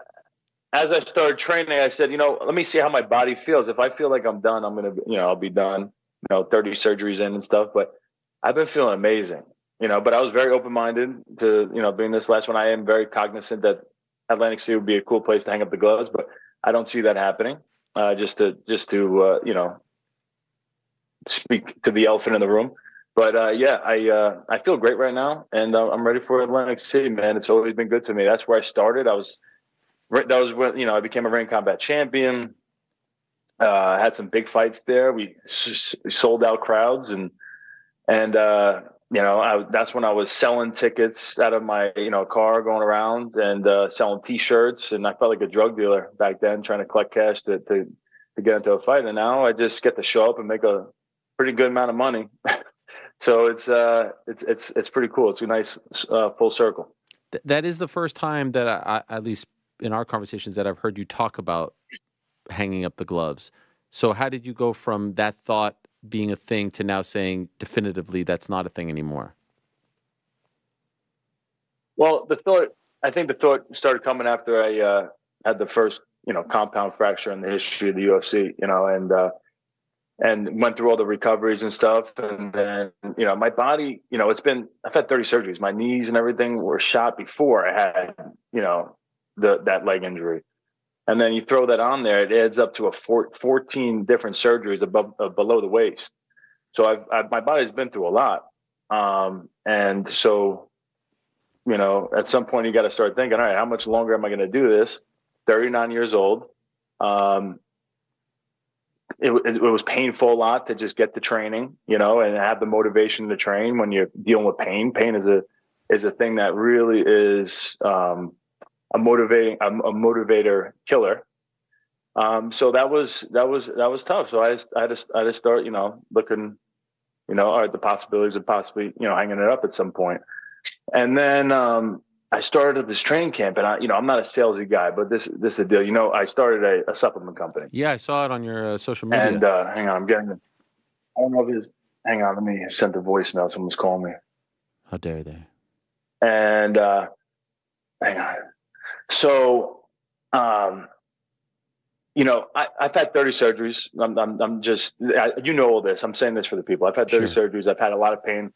as I started training, I said, let me see how my body feels. If I feel like I'm done, I'm gonna, I'll be done. 30 surgeries in and stuff. But I've been feeling amazing. But I was very open-minded to, being this last one. I am very cognizant that Atlantic City would be a cool place to hang up the gloves, but I don't see that happening. Just to speak to the elephant in the room. But I feel great right now, and I'm ready for Atlantic City, man. It's always been good to me. That's where I started. That was when I became a ring combat champion. Had some big fights there. We sold out crowds, and that's when I was selling tickets out of my car, going around and selling T-shirts, and I felt like a drug dealer back then, trying to collect cash to get into a fight. And now I just get to show up and make a pretty good amount of money. So it's pretty cool. It's a nice full circle.
That is the first time that I, at least in our conversations, that I've heard you talk about hanging up the gloves. So how did you go from that thought being a thing to now saying definitively that's not a thing anymore?
Well, I think the thought started coming after I had the first, compound fracture in the history of the UFC, and went through all the recoveries and stuff. And then, my body, I've had 30 surgeries. My knees and everything were shot before I had, that leg injury. And then you throw that on there, it adds up to 14 different surgeries below the waist. So my body's been through a lot. And so, at some point you got to start thinking, all right, how much longer am I going to do this? 39 years old. It was painful a lot to just get the training, and have the motivation to train when you're dealing with pain. Pain is a thing that really is, a motivator killer. So that was tough. So I had to start, looking, at the possibilities of possibly, hanging it up at some point. And then I started this training camp, and I'm not a salesy guy, but this is the deal. I started a supplement company.
Yeah, I saw it on your social media.
And hang on, I'm getting it. I don't know if it's. Hang on, let me send the voicemail. Someone's calling me.
How dare they?
And hang on. So, you know, I've had 30 surgeries. I'm just, you know all this. I'm saying this for the people. I've had 30 surgeries. I've had a lot of pain,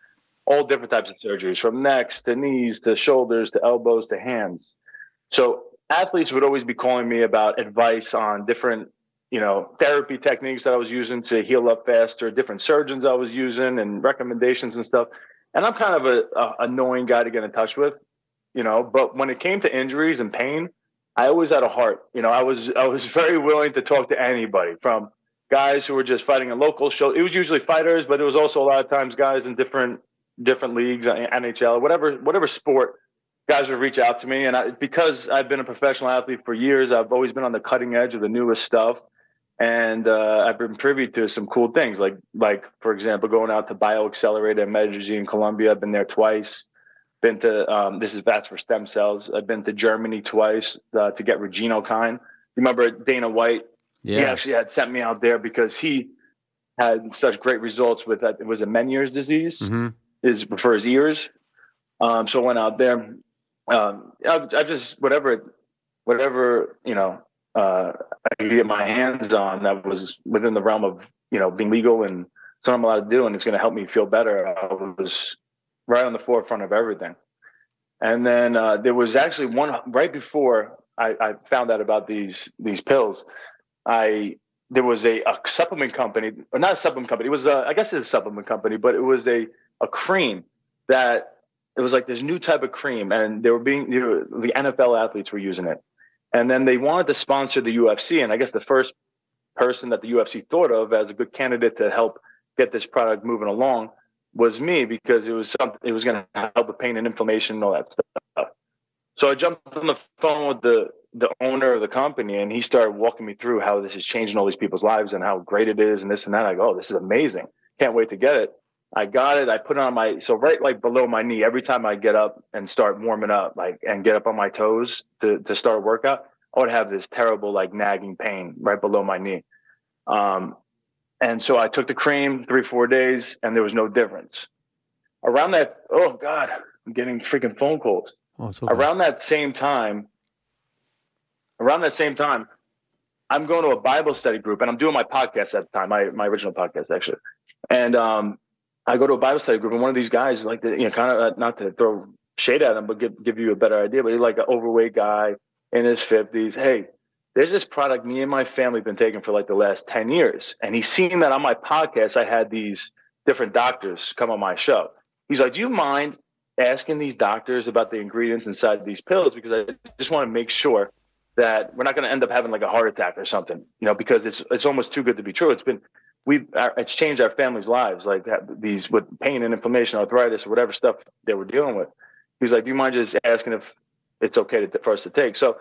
all different types of surgeries, from necks to knees to shoulders to elbows to hands. So athletes would always be calling me about advice on different, you know, therapy techniques that I was using to heal up faster, different surgeons I was using, and recommendations and stuff. And I'm kind of a annoying guy to get in touch with, you know, but when it came to injuries and pain, I always had a heart. You know, I was very willing to talk to anybody, from guys who were just fighting in local shows. It was usually fighters, but it was also a lot of times guys in different leagues, NHL, whatever sport. Guys would reach out to me, and because I've been a professional athlete for years, I've always been on the cutting edge of the newest stuff, and I've been privy to some cool things, like for example, going out to BioAccelerator in Medellin, Colombia. I've been there twice. Been to that's for stem cells. I've been to Germany twice to get regenokine. You remember Dana White?
Yeah.
He actually had sent me out there because he had such great results with that. It was a Meniere's disease, is for his ears. So I went out there. I just whatever you know I could get my hands on that was within the realm of, you know, being legal and something I'm allowed to do, and it's going to help me feel better. I was right on the forefront of everything. And then there was actually one right before I found out about these pills. There was a supplement company, or not a supplement company. It was I guess it's a supplement company, but it was a cream that it was like this new type of cream, and the NFL athletes were using it. And then they wanted to sponsor the UFC, and I guess the first person that the UFC thought of as a good candidate to help get this product moving along was me, because it was going to help with pain and inflammation and all that stuff. So I jumped on the phone with the owner of the company, and he started walking me through how this is changing all these people's lives and how great it is and this and that. I go, oh, this is amazing. Can't wait to get it. I got it. I put it on right like below my knee. Every time I get up and start warming up, and get up on my toes to start a workout, I would have this terrible, nagging pain right below my knee. And so I took the cream 3-4 days, and there was no difference. Around that, oh God, I'm getting freaking phone calls.
Oh, it's okay.
Around that same time, I'm going to a Bible study group, and I'm doing my podcast at the time, my original podcast actually. And I go to a Bible study group, and one of these guys, kind of not to throw shade at him, but give you a better idea, but he's like an overweight guy in his 50s. Hey, there's this product me and my family have been taking for the last 10 years. And he's seen that on my podcast, I had these different doctors come on my show. He's like, do you mind asking these doctors about the ingredients inside these pills? Because I just want to make sure that we're not going to end up having a heart attack or something, because it's almost too good to be true. It's changed our family's lives, these with pain and inflammation, arthritis, or whatever stuff they were dealing with. He's like, do you mind just asking if it's okay for us to take? So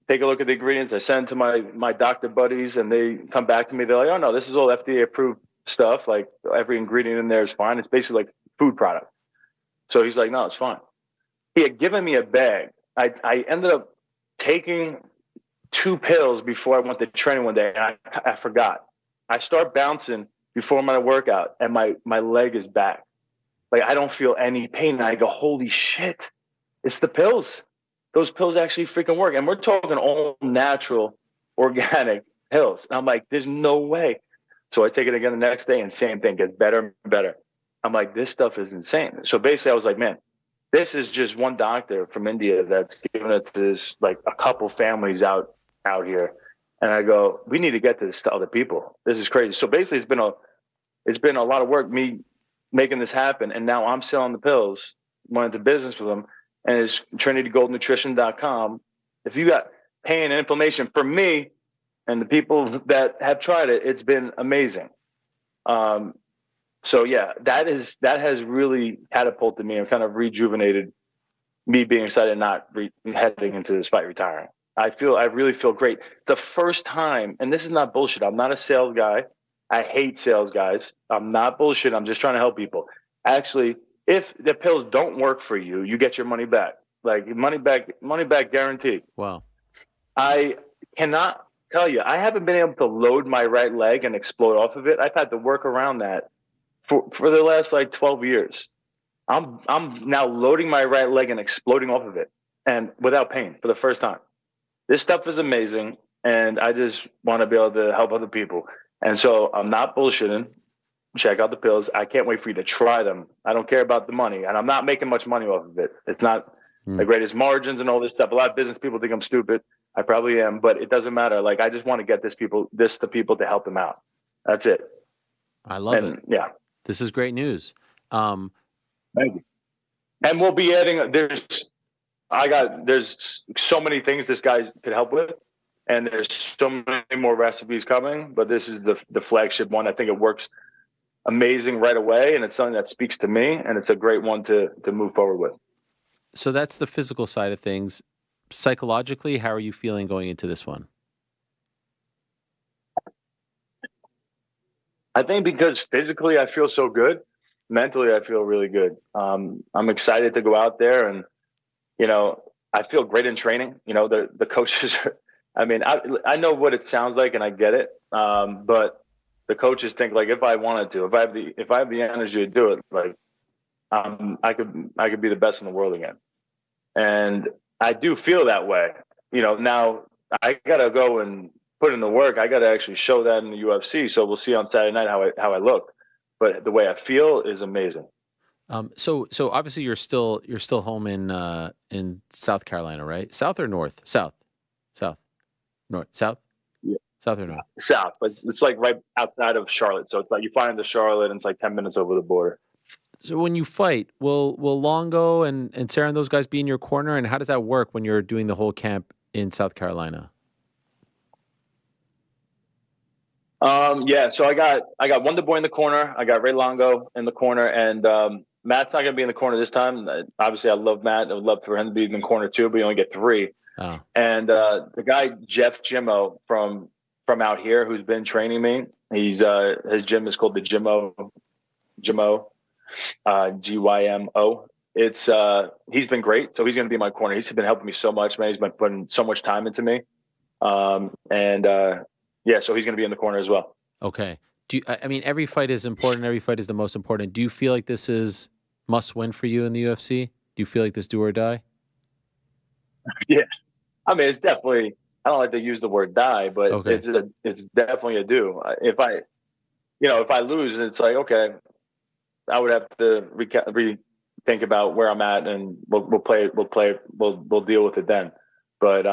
take a look at the ingredients. I send to my doctor buddies, and they come back to me. They're like, oh no, this is all FDA approved stuff. Every ingredient in there is fine. It's basically like food product. So he's like, no, it's fine. He had given me a bag. I ended up taking 2 pills before I went to training one day, and I forgot. I start bouncing before my workout, and my leg is back. I don't feel any pain. And I go, holy shit, it's the pills. Those pills actually freaking work. And we're talking all natural, organic pills. And I'm like, there's no way. So I take it again the next day, and same thing, gets better and better. I'm like, this stuff is insane. So basically I was like, man, this is just one doctor from India that's giving it to this, a couple families out here. And I go, we need to get this to other people. This is crazy. So basically it's been a lot of work, me making this happen. And now I'm selling the pills, went into business with them, and it's trinitygoldnutrition.com. If you got pain and inflammation, for me and the people that have tried it, it's been amazing. So yeah, that has really catapulted me and kind of rejuvenated me being excited, not heading into this fight retiring. I really feel great. It's the first time, and this is not bullshit. I'm not a sales guy. I hate sales guys. I'm not bullshit. I'm just trying to help people. Actually, if the pills don't work for you, you get your money back. Money back guarantee.
Wow.
I cannot tell you, I haven't been able to load my right leg and explode off of it. I've had to work around that for the last like 12 years. I'm now loading my right leg and exploding off of it, and without pain for the first time. This stuff is amazing, and I just want to be able to help other people. And so I'm not bullshitting. Check out the pills. I can't wait for you to try them. I don't care about the money, and I'm not making much money off of it. It's not the greatest margins and all this stuff. A lot of business people think I'm stupid. I probably am, but it doesn't matter. Like, I just want to get this to people to help them out. That's it.
I love it.
Yeah.
This is great news.
Thank you. And we'll be adding, there's so many things this guy could help with, and there's so many more recipes coming, but this is the flagship one. I think it works amazing right away, and it's something that speaks to me, and it's a great one to move forward with.
So that's the physical side of things. Psychologically, how are you feeling going into this one?
I think because physically I feel so good, mentally I feel really good. I'm excited to go out there, and I feel great in training. The coaches I mean, I know what it sounds like, and I get it. But the coaches think, like, if I wanted to, if I have the energy to do it, like, I could be the best in the world again. And I do feel that way. Now I gotta go and put in the work. I gotta actually show that in the UFC. So we'll see on Saturday night how I look. But the way I feel is amazing.
So obviously you're still home in South Carolina, right? South or north? South. North. South?
Yeah.
South or north?
South. But it's like right outside of Charlotte. So it's like you fly into Charlotte and it's like 10 minutes over the border.
So when you fight, will Longo and Sarah and those guys be in your corner? And how does that work when you're doing the whole camp in South Carolina?
Yeah, so I got Wonder Boy in the corner. I got Ray Longo in the corner, and Matt's not going to be in the corner this time. Obviously, I love Matt. I would love for him to be in the corner too, but you only get 3. Oh. And the guy Jeff Jimmo from out here, who's been training me, his gym is called the Jimmo, Gymo. He's been great. So he's going to be in my corner. He's been helping me so much, man. He's been putting so much time into me. Yeah, so he's going to be in the corner as well.
Okay. I mean, every fight is important. Every fight is the most important. Do you feel like this is must win for you in the UFC? Do you feel like this do or die?
Yeah. I mean, it's definitely, I don't like to use the word die, but okay. It's definitely a do. If I lose, it's like, okay, I would have to rethink about where I'm at, and we'll deal with it then. But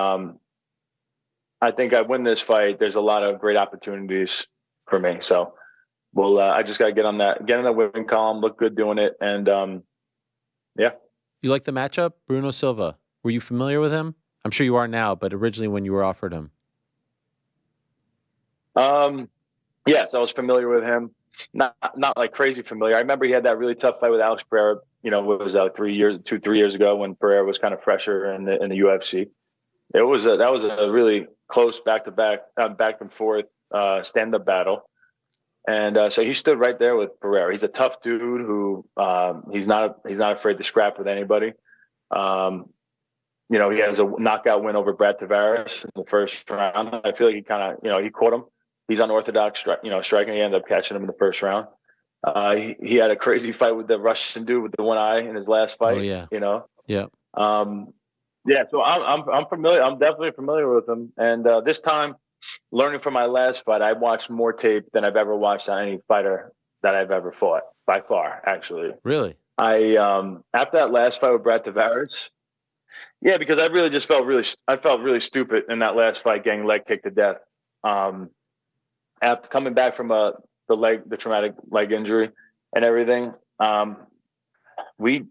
I think I win this fight. There's a lot of great opportunities for me. So I just got to get in the winning column, look good doing it. And yeah.
You like the matchup? Bruno Silva. Were you familiar with him? I'm sure you are now, but originally when you were offered him.
Yes, I was familiar with him. Not like crazy familiar. I remember he had that really tough fight with Alex Pereira, what was that, 3 years ago, when Pereira was kind of fresher in the UFC. That was a really close back and forth stand-up battle. And so he stood right there with Pereira. He's a tough dude who he's not afraid to scrap with anybody. He has a knockout win over Brad Tavares in the first round. I feel like he kind of, he caught him. He's unorthodox, striking. He ended up catching him in the first round. He had a crazy fight with the Russian dude with the one eye in his last fight. Oh yeah.
Yeah.
Yeah. So I'm familiar. I'm definitely familiar with him. And this time, learning from my last fight, I watched more tape than I've ever watched on any fighter that I've ever fought, by far, actually.
Really?
After that last fight with Brad Tavares, yeah, because I really just felt really stupid in that last fight, getting leg kicked to death. After coming back from the traumatic leg injury and everything, we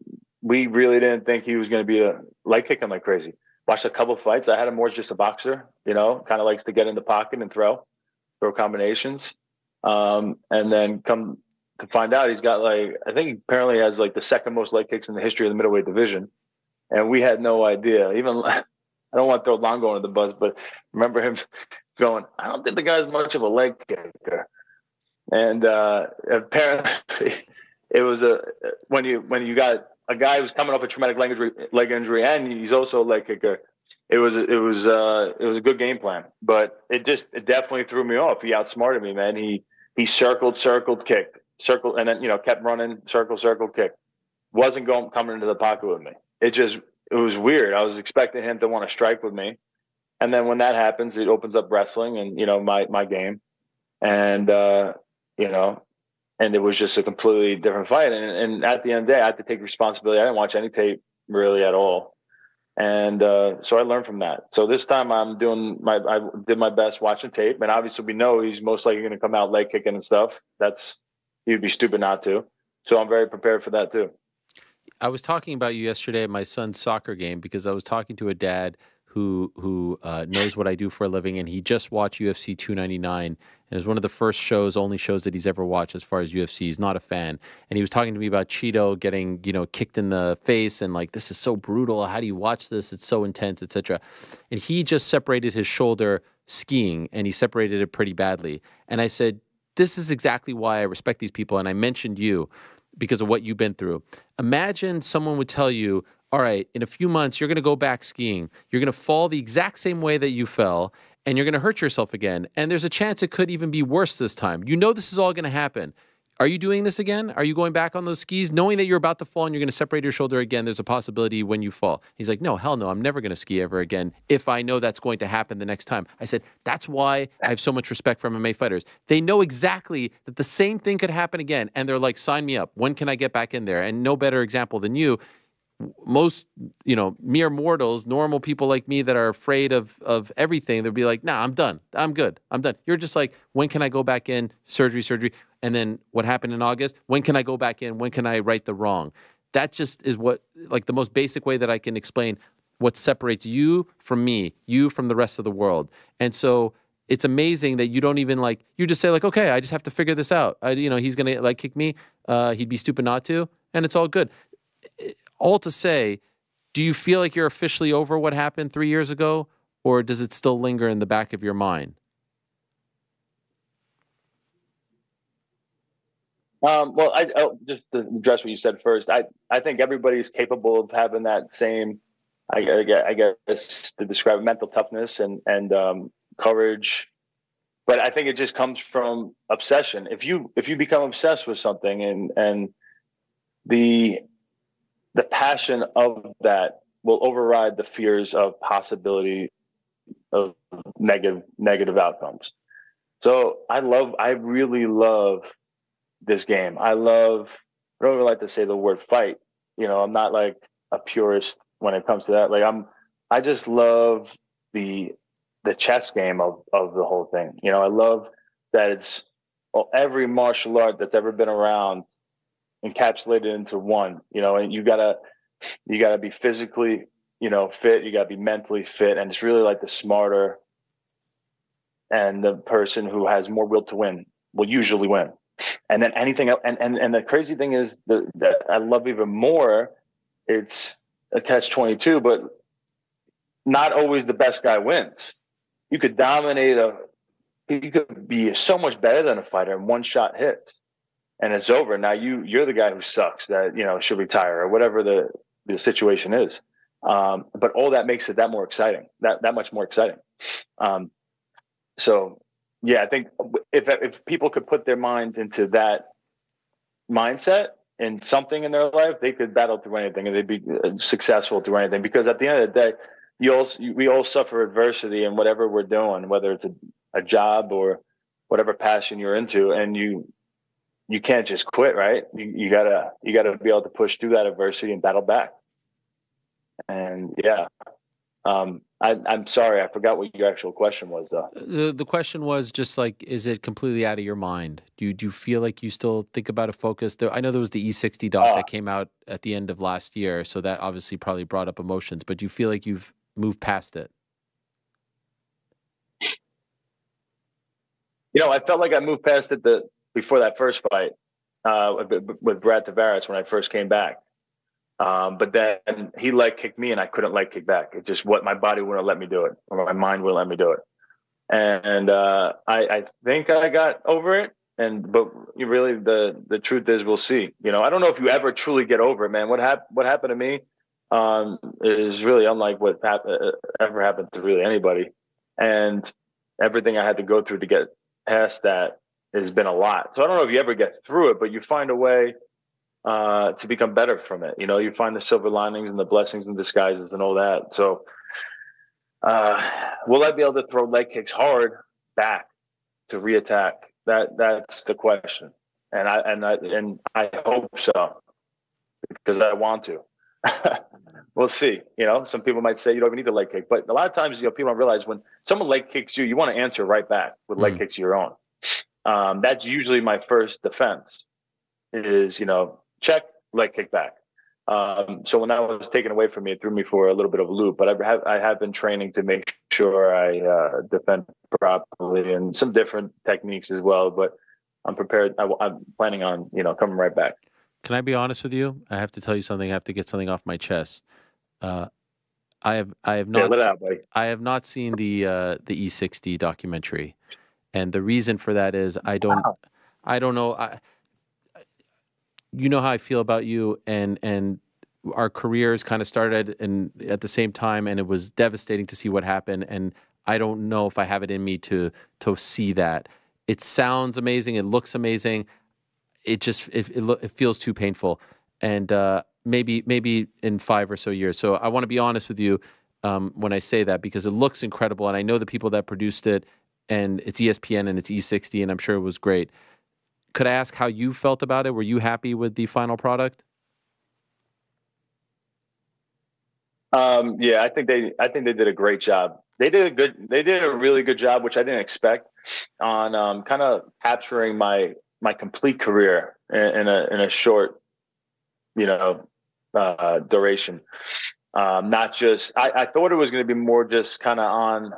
really didn't think he was going to be a leg kicking like crazy. Watched a couple fights. I had him more as just a boxer, kind of likes to get in the pocket and throw combinations. And then come to find out, he's got I think he apparently has the second most leg kicks in the history of the middleweight division. And we had no idea. Even, I don't want to throw Longo under the bus, but remember him going, I don't think the guy's much of a leg kicker. And apparently it was when you got a guy who's coming off a traumatic leg injury, and he's also a leg kicker, it was a good game plan, but it definitely threw me off. He outsmarted me, man. He circled, kicked, circled, and then kept running, circle, kick. Wasn't coming into the pocket with me. It was weird. I was expecting him to want to strike with me, and then when that happens, it opens up wrestling and my game, and and it was just a completely different fight. And at the end of the day, I had to take responsibility. I didn't watch any tape really at all. And so I learned from that. So this time I did my best watching tape. And obviously we know he's most likely going to come out leg kicking and stuff. He'd be stupid not to. So I'm very prepared for that too.
I was talking about you yesterday at my son's soccer game because I was talking to a dad who knows what I do for a living, and he just watched UFC 299, and it was one of the only shows that he's ever watched as far as UFC. He's not a fan, and he was talking to me about Cheeto getting kicked in the face, and like, this is so brutal. How do you watch this? It's so intense, etc. And he just separated his shoulder skiing, and he separated it pretty badly. And I said, this is exactly why I respect these people, and I mentioned you because of what you've been through. Imagine someone would tell you, all right, in a few months, you're going to go back skiing. You're going to fall the exact same way that you fell, and you're going to hurt yourself again. And there's a chance it could even be worse this time. You know this is all going to happen. Are you doing this again? Are you going back on those skis? Knowing that you're about to fall and you're going to separate your shoulder again, there's a possibility when you fall. He's like, no, hell no, I'm never going to ski ever again if I know that's going to happen the next time. I said, that's why I have so much respect for MMA fighters. They know exactly that the same thing could happen again, and they're like, sign me up. When can I get back in there? And no better example than you. Most, mere mortals, normal people like me that are afraid of everything, they'll be like, nah, I'm done. I'm good. I'm done. You're just like, when can I go back in? Surgery. And then what happened in August? When can I go back in? When can I right the wrong? That just is what, like, the most basic way that I can explain what separates you from me, you from the rest of the world. And so it's amazing that you don't even you just say okay, I just have to figure this out. He's going to kick me. He'd be stupid not to. And it's all good. All to say, do you feel like you're officially over what happened 3 years ago, or does it still linger in the back of your mind?
Well, just to address what you said first, I think everybody's capable of having that same, I guess to describe mental toughness and courage. But I think it just comes from obsession. If you become obsessed with something and the passion of that will override the fears of possibility of negative outcomes. So I really love this game. I don't really like to say the word fight. I'm not like a purist when it comes to that. I just love the chess game of the whole thing. I love that it's every martial art that's ever been around encapsulated into one, and you gotta be physically, fit. You gotta be mentally fit. And it's really like the smarter and the person who has more will to win will usually win. And then anything else. And the crazy thing is that I love even more, it's a catch-22, but not always the best guy wins. You could dominate you could be so much better than a fighter and one shot hits. And it's over. Now you're the guy who sucks that, should retire or whatever the situation is. But all that makes it that more exciting, that much more exciting. So yeah, I think if people could put their minds into that mindset and something in their life, they could battle through anything and they'd be successful through anything. Because at the end of the day, we all suffer adversity in whatever we're doing, whether it's a job or whatever passion you're into, and you can't just quit, right? You gotta be able to push through that adversity and battle back. And yeah, I'm sorry, I forgot what your actual question was, though.
The question was just is it completely out of your mind? Do you feel like you still think about a focus? I know there was the E60 doc that came out at the end of last year, so that obviously probably brought up emotions. But do you feel like you've moved past it?
I felt like I moved past it before that first fight with Brad Tavares when I first came back. But then he leg kicked me and I couldn't leg kick back. It's just my body wouldn't let me do it, or my mind wouldn't let me do it. And I think I got over it. But really the truth is we'll see. I don't know if you ever truly get over it, man. What happened to me is really unlike what ever happened to really anybody. And everything I had to go through to get past that has been a lot. So I don't know if you ever get through it, but you find a way to become better from it. You know, you find the silver linings and the blessings and disguises and all that. So will I be able to throw leg kicks hard back to reattack? That's the question. And I hope so, because I want to. We'll see. You know, some people might say you don't even need a leg kick, but a lot of times, you know, people don't realize when someone leg kicks you, you want to answer right back with leg kicks of your own. That's usually my first defense is, you know, check, leg kick back. So when that was taken away from me, it threw me for a little bit of a loop, but I have been training to make sure I defend properly and some different techniques as well, but I'm prepared. I'm planning on, you know, coming right back.
Can I be honest with you? I have to tell you something. I have to get something off my chest. I have not.
Let it out, buddy.
I have not seen the E60 documentary, and the reason for that is I don't know. You know how I feel about you, and our careers kind of started at the same time, and it was devastating to see what happened. And I don't know if I have it in me to see that. It sounds amazing. It looks amazing. It just it feels too painful, and maybe in 5 or so years. So I want to be honest with you when I say that, because it looks incredible, and I know the people that produced it, and it's ESPN and it's E60, and I'm sure it was great. Could I ask how you felt about it? Were you happy with the final product?
Yeah, I think they did a great job. They did a really good job, which I didn't expect, on kind of capturing my complete career in a short, you know, duration. Not just, I thought it was going to be more just kind of on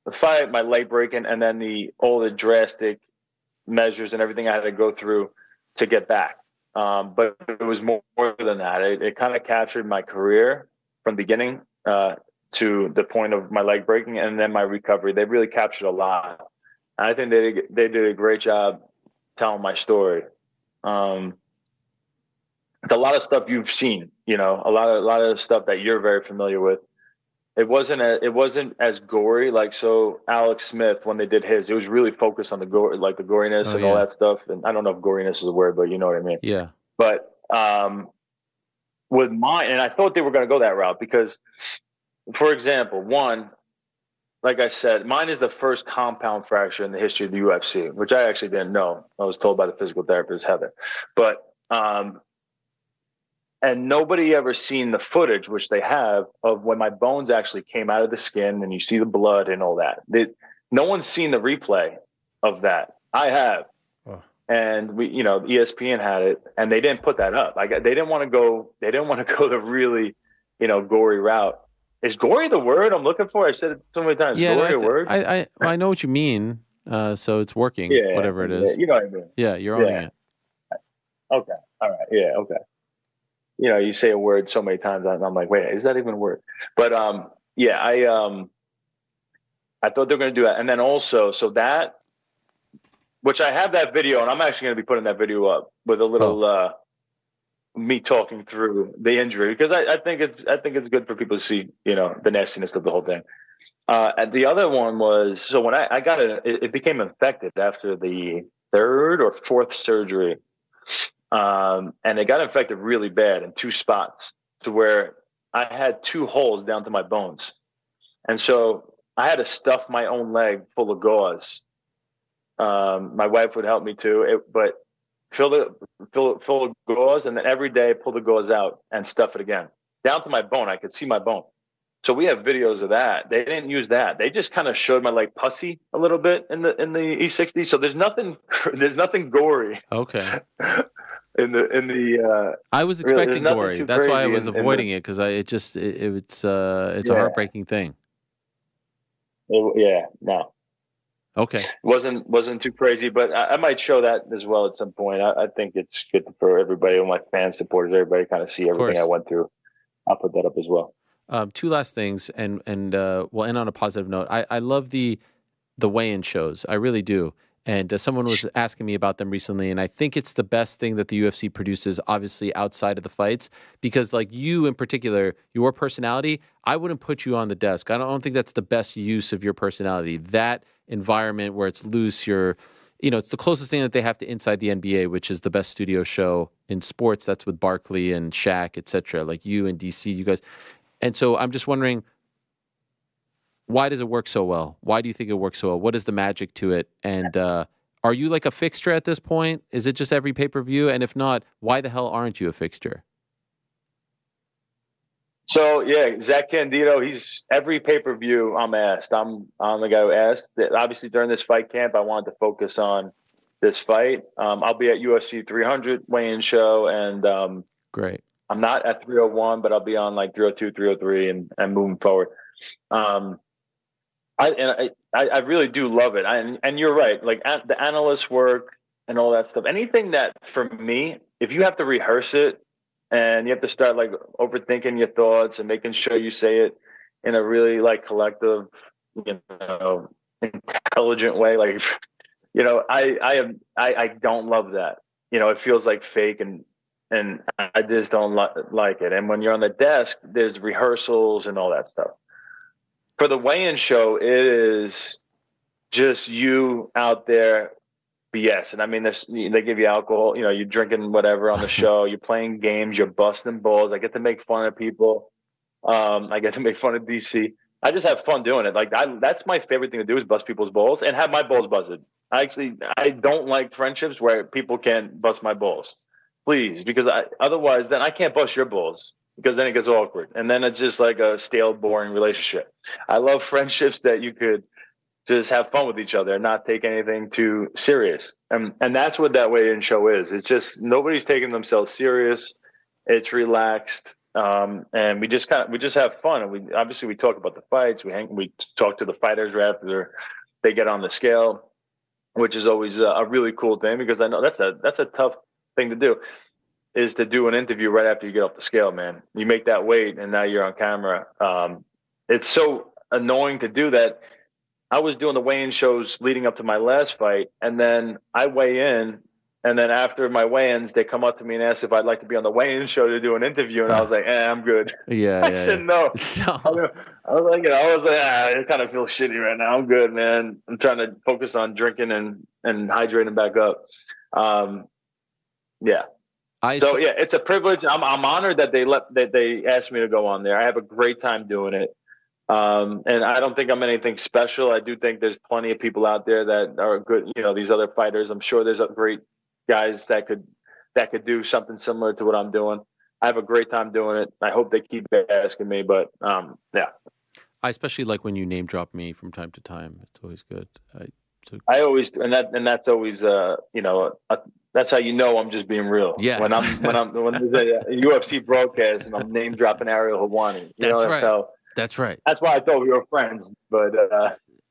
the fight, my leg breaking, and then all the drastic measures and everything I had to go through to get back. But it was more than that. It kind of captured my career from beginning to the point of my leg breaking and then my recovery. They really captured a lot. And I think they did a great job telling my story. It's a lot of stuff you've seen, you know, a lot of stuff that you're very familiar with. It wasn't as gory. Like, so Alex Smith, when they did his, it was really focused on the goriness and all that stuff. And I don't know if goriness is a word, but you know what I mean?
Yeah.
But with mine, and I thought they were going to go that route because, for example, one, like I said, mine is the first compound fracture in the history of the UFC, which I actually didn't know. I was told by the physical therapist, Heather. But, and nobody ever seen the footage, which they have, of when my bones actually came out of the skin and you see the blood and all that. No one's seen the replay of that. I have. Oh. And we, you know, ESPN had it, and they didn't put that up. They didn't want to go the really, you know, gory route. Is gory the word I'm looking for? I said it so many times.
Yeah,
gory a word?
I know what you mean. So it's working, whatever it is.
You know what I mean. Yeah,
you're owning it.
Okay. All right. Yeah. Okay. You know, you say a word so many times, and I'm like, wait, is that even a word? But yeah, I thought they were going to do that, and then also, so that, which I have that video, and I'm actually going to be putting that video up with a little me talking through the injury, because I think it's good for people to see, you know, the nastiness of the whole thing. And the other one was, so when I got it became infected after the 3rd or 4th surgery. And it got infected really bad in 2 spots, to where I had 2 holes down to my bones. And so I had to stuff my own leg full of gauze. My wife would help me too, but fill of gauze, and then every day pull the gauze out and stuff it again down to my bone. I could see my bone. So we have videos of that. They didn't use that. They just kind of showed my leg pussy a little bit in the E60. So there's nothing gory.
Okay.
In the
I was expecting gory. That's why I was avoiding it, because it's a heartbreaking thing.
No.
Okay.
Wasn't too crazy, but I might show that as well at some point. I think it's good for everybody, all my fans, supporters, everybody kind of see everything I went through. I'll put that up as well.
2 last things, and we'll end on a positive note. I love the weigh-in shows. I really do. And someone was asking me about them recently, and I think it's the best thing that the UFC produces, obviously, outside of the fights, because, like, you in particular, your personality, I wouldn't put you on the desk. I don't think that's the best use of your personality. That environment where it's loose, it's the closest thing that they have to inside the NBA, which is the best studio show in sports. That's with Barkley and Shaq, etc. Like you and DC, you guys. And so I'm just wondering, why does it work so well? Why do you think it works so well? What is the magic to it? And are you like a fixture at this point? Is it just every pay-per-view? And if not, why the hell aren't you a fixture?
So yeah, Zach Candido, he's every pay-per-view I'm asked. I'm the guy who asked. Obviously during this fight camp, I wanted to focus on this fight. I'll be at UFC 300 weigh-in show, and
great.
I'm not at 301, but I'll be on like 302, 303, and moving forward. I really do love it. And you're right. Like the analyst work and all that stuff. Anything that for me, if you have to rehearse it and you have to start like overthinking your thoughts and making sure you say it in a really like collective, intelligent way, like, I don't love that. It feels like fake and I just don't like it. And when you're on the desk, there's rehearsals and all that stuff. For the weigh-in show, it is just you out there BS. And I mean, they give you alcohol, you're drinking whatever on the show, you're playing games, you're busting balls. I get to make fun of people. I get to make fun of DC. I just have fun doing it. Like that's my favorite thing to do is bust people's balls and have my balls busted. I don't like friendships where people can't bust my balls. Please, because otherwise then I can't bust your balls. Because then it gets awkward. And then it's just like a stale, boring relationship. I love friendships that you could just have fun with each other and not take anything too serious. And that's what that weigh-in show is. It's just nobody's taking themselves serious. It's relaxed. And we just have fun. And we talk about the fights. We talk to the fighters after they get on the scale, which is always a really cool thing because I know that's a tough thing to do. Is to do an interview right after you get off the scale, man. You make that weight and now you're on camera. It's so annoying to do that. I was doing the weigh-in shows leading up to my last fight, and then I weigh in, and then after my weigh-ins, they come up to me and ask if I'd like to be on the weigh-in show to do an interview, and I was like, I'm good. I said no. I was like, it kind of feels shitty right now. I'm good, man. I'm trying to focus on drinking and hydrating back up. Yeah. It's a privilege. I'm honored that they asked me to go on there. I have a great time doing it. And I don't think I'm anything special. I do think there's plenty of people out there that are good. These other fighters, I'm sure there's great guys that could do something similar to what I'm doing. I have a great time doing it. I hope they keep asking me, but yeah.
I especially like when you name drop me from time to time. It's always good.
I always, that's always, that's how I'm just being real.
Yeah.
When there's a UFC broadcast and I'm name dropping Ariel Helwani.
That's right.
That's why I thought we were friends, but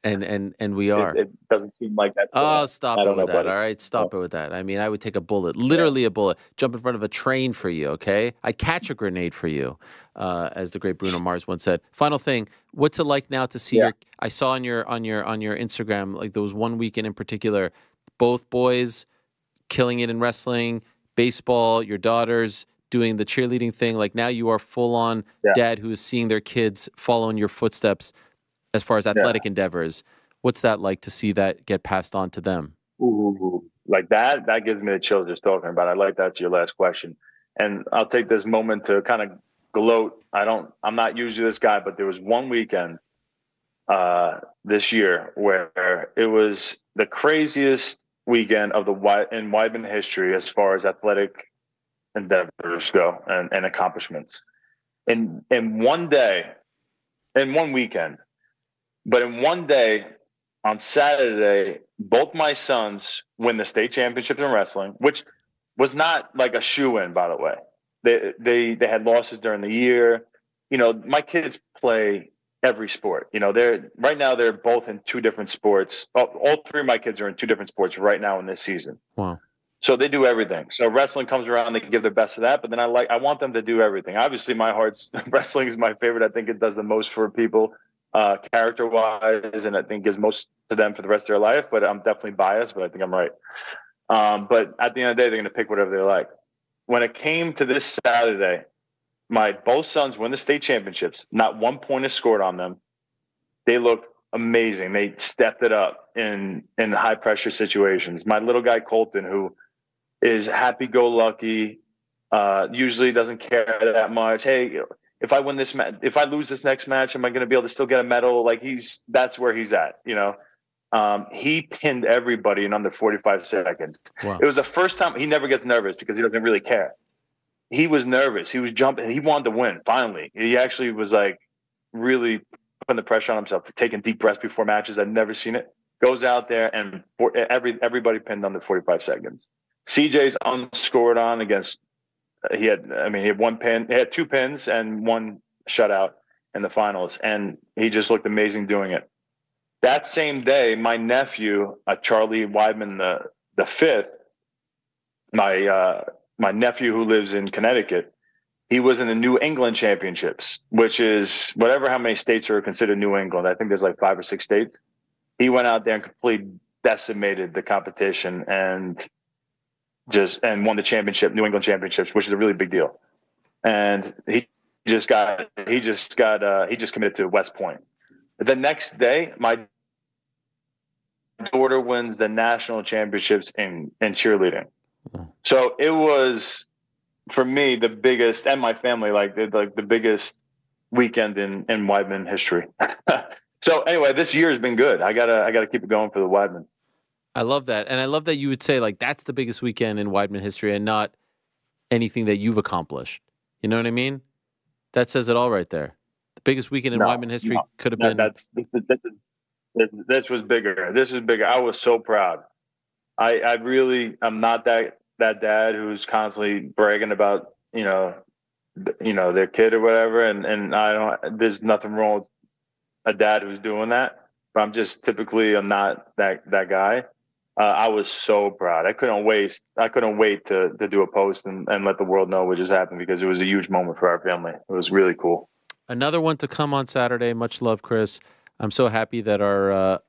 and we are.
It doesn't seem like that.
Oh, stop it with that. All right, stop it with that. I mean, I would take a bullet, literally a bullet, jump in front of a train for you. Okay, I'd catch a grenade for you, as the great Bruno Mars once said. Final thing, what's it like now to see I saw on your Instagram, like there was one weekend in particular, both boys killing it in wrestling, baseball, your daughters doing the cheerleading thing. Like now you are full on dad who is seeing their kids follow in your footsteps as far as athletic endeavors. What's that like to see that get passed on to them?
Ooh, like that gives me the chills just talking about it. I like that's your last question. And I'll take this moment to kind of gloat. I'm not usually this guy, but there was one weekend this year where it was the craziest weekend of in Weidman history as far as athletic endeavors go and accomplishments. In one day, in one weekend, but in one day on Saturday, both my sons win the state championship in wrestling, which was not like a shoe-in, by the way. They had losses during the year. My kids play every sport. They're both in two different sports. All three of my kids are in two different sports right now in this season.
Wow.
So they do everything. So wrestling comes around, they can give their best to that. But then I want them to do everything. Obviously, wrestling is my favorite. I think it does the most for people. character-wise, and I think gives most to them for the rest of their life. But I'm definitely biased, but I think I'm right. But at the end of the day, they're going to pick whatever they like. When it came to this Saturday, my both sons win the state championships. Not 1 point is scored on them. They look amazing. They stepped it up in high-pressure situations. My little guy, Colton, who is happy-go-lucky, usually doesn't care that much. Hey, if I win this match, if I lose this next match, am I going to be able to still get a medal? Like that's where he's at, you know. He pinned everybody in under 45 seconds.
Wow.
It was the first time. He never gets nervous because he doesn't really care. He was nervous. He was jumping. He wanted to win. Finally, he actually was like really putting the pressure on himself, taking deep breaths before matches. I've never seen it. Goes out there and everybody pinned under 45 seconds. CJ's unscored on against. He had 1 pin. He had 2 pins and 1 shutout in the finals, and he just looked amazing doing it. That same day, my nephew, Charlie Weidman, the fifth, my nephew who lives in Connecticut, he was in the New England Championships, which is how many states are considered New England. I think there's like 5 or 6 states. He went out there and completely decimated the competition and won the championship, New England Championships, which is a really big deal. And he just committed to West Point. The next day, my daughter wins the national championships in cheerleading. So it was, for me, the biggest, and my family, the biggest weekend in Weidman history. So anyway, this year has been good. I gotta keep it going for the Weidman.
I love that. And I love that you would say, like, that's the biggest weekend in Weidman history and not anything that you've accomplished. You know what I mean? That says it all right there. The biggest weekend in Weidman history could have been.
This was bigger. This was bigger. I was so proud. I'm not that dad who's constantly bragging about, their kid or whatever. And there's nothing wrong with a dad who's doing that. But I'm just I'm not that guy. I was so proud. I couldn't wait to do a post and let the world know what just happened, because it was a huge moment for our family. It was really cool.
Another one to come on Saturday. Much love, Chris. I'm so happy that our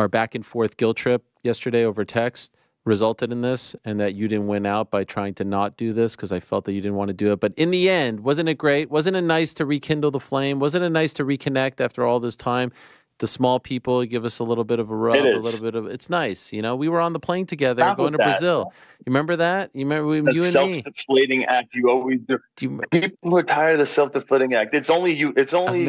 back and forth guilt trip yesterday over text resulted in this, and that you didn't win out by trying to not do this, because I felt that you didn't want to do it. But in the end, wasn't it great? Wasn't it nice to rekindle the flame? Wasn't it nice to reconnect after all this time? The small people give us a little bit of a rub, it's nice. You know, we were on the plane together going to Brazil. You remember that? You remember you and me?
Self-deflating act you always do. People are tired of the self-deflating act. It's only you. It's only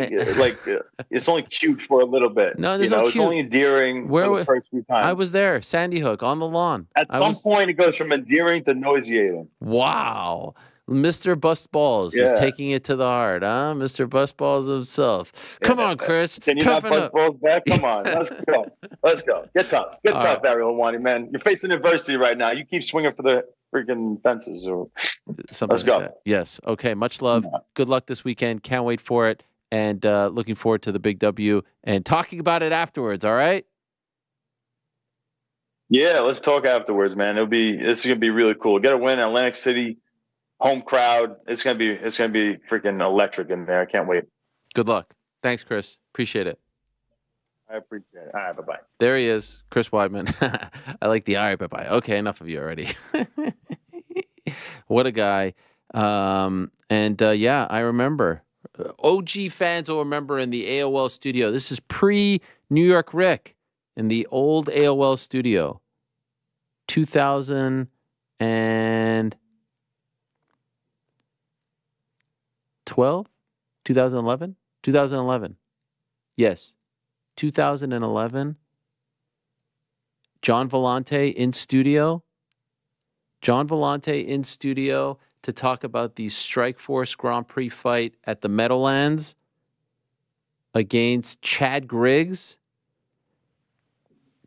it's only cute for a little bit.
No, there's no cute.
It's only endearing for the first few times.
I was there, Sandy Hook, on the lawn.
At some point, it goes from endearing to nauseating.
Wow. Mr. Bustballs is taking it to the heart, huh? Mr. Bustballs himself. Come on, Chris.
Can you not Bustballs back? Come on. Let's go. Let's go. Get tough. Get tough, Ariel Hawani, man. You're facing adversity right now. You keep swinging for the freaking fences or
something.
Let's go.
That. Yes. Okay. Much love. Good luck this weekend. Can't wait for it. And looking forward to the big W and talking about it afterwards. All right?
Yeah, let's talk afterwards, man. It's gonna be really cool. Get a win in Atlantic City. Home crowd. It's gonna be freaking electric in there. I can't wait.
Good luck. Thanks, Chris. Appreciate it.
I appreciate it. All right, bye-bye.
There he is, Chris Weidman. I like the all right, bye-bye. Okay, enough of you already. What a guy. Yeah, I remember. OG fans will remember in the AOL studio. This is pre-New York Rick in the old AOL studio. 2012? 2011? 2011. Yes. 2011. John Vellante in studio. John Vellante in studio to talk about the Strikeforce Grand Prix fight at the Meadowlands against Chad Griggs.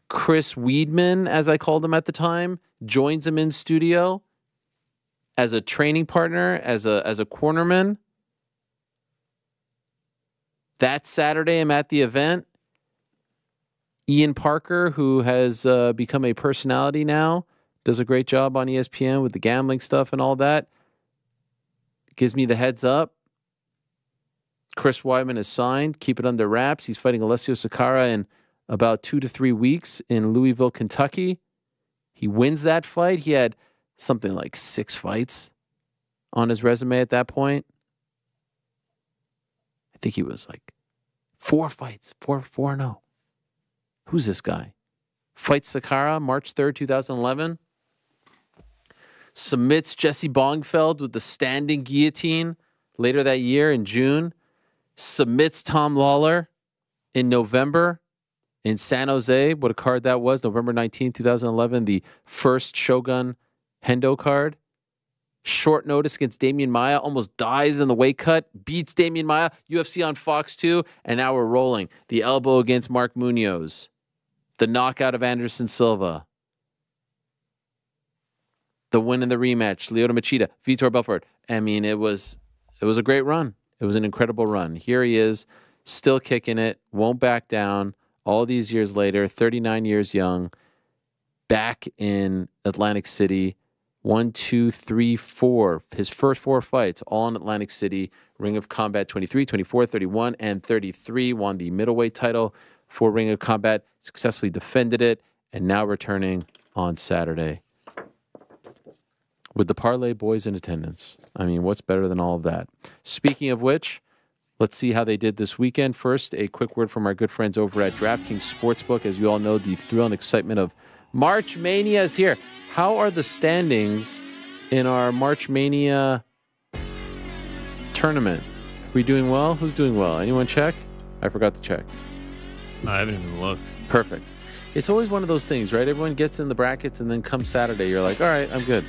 Chris Weidman, as I called him at the time, joins him in studio as a training partner, as a cornerman. That Saturday, I'm at the event. Ian Parker, who has become a personality now, does a great job on ESPN with the gambling stuff and all that, gives me the heads up. Chris Weidman is signed. Keep it under wraps. He's fighting Alessio Sakara in about 2 to 3 weeks in Louisville, Kentucky. He wins that fight. He had something like 6 fights on his resume at that point. I think he was like 4 fights, 4-0. Who's this guy? Fights Sakara, March 3rd, 2011. Submits Jesse Bongfeld with the standing guillotine later that year in June. Submits Tom Lawler in November in San Jose. What a card that was. November 19th, 2011. The first Shogun Hendo card. Short notice against Damian Maia. Almost dies in the weight cut. Beats Damian Maia. UFC on Fox 2. And now we're rolling. The elbow against Mark Munoz. The knockout of Anderson Silva. The win in the rematch. Lyoto Machida. Vitor Belfort. I mean, it was a great run. It was an incredible run. Here he is, still kicking it, won't back down. All these years later, 39 years young, back in Atlantic City. 1, 2, 3, 4. His first 4 fights, all in Atlantic City. Ring of Combat 23, 24, 31, and 33. Won the middleweight title for Ring of Combat. Successfully defended it. And now returning on Saturday. With the Parlay boys in attendance. I mean, what's better than all of that? Speaking of which, let's see how they did this weekend. First, a quick word from our good friends over at DraftKings Sportsbook. As you all know, the thrill and excitement of March Mania is here. How are the standings in our March Mania tournament? Are we doing well? Who's doing well? Anyone check? I forgot to check.
I haven't even looked.
Perfect. It's always one of those things, right? Everyone gets in the brackets, and then come Saturday, you're like, all right, I'm good.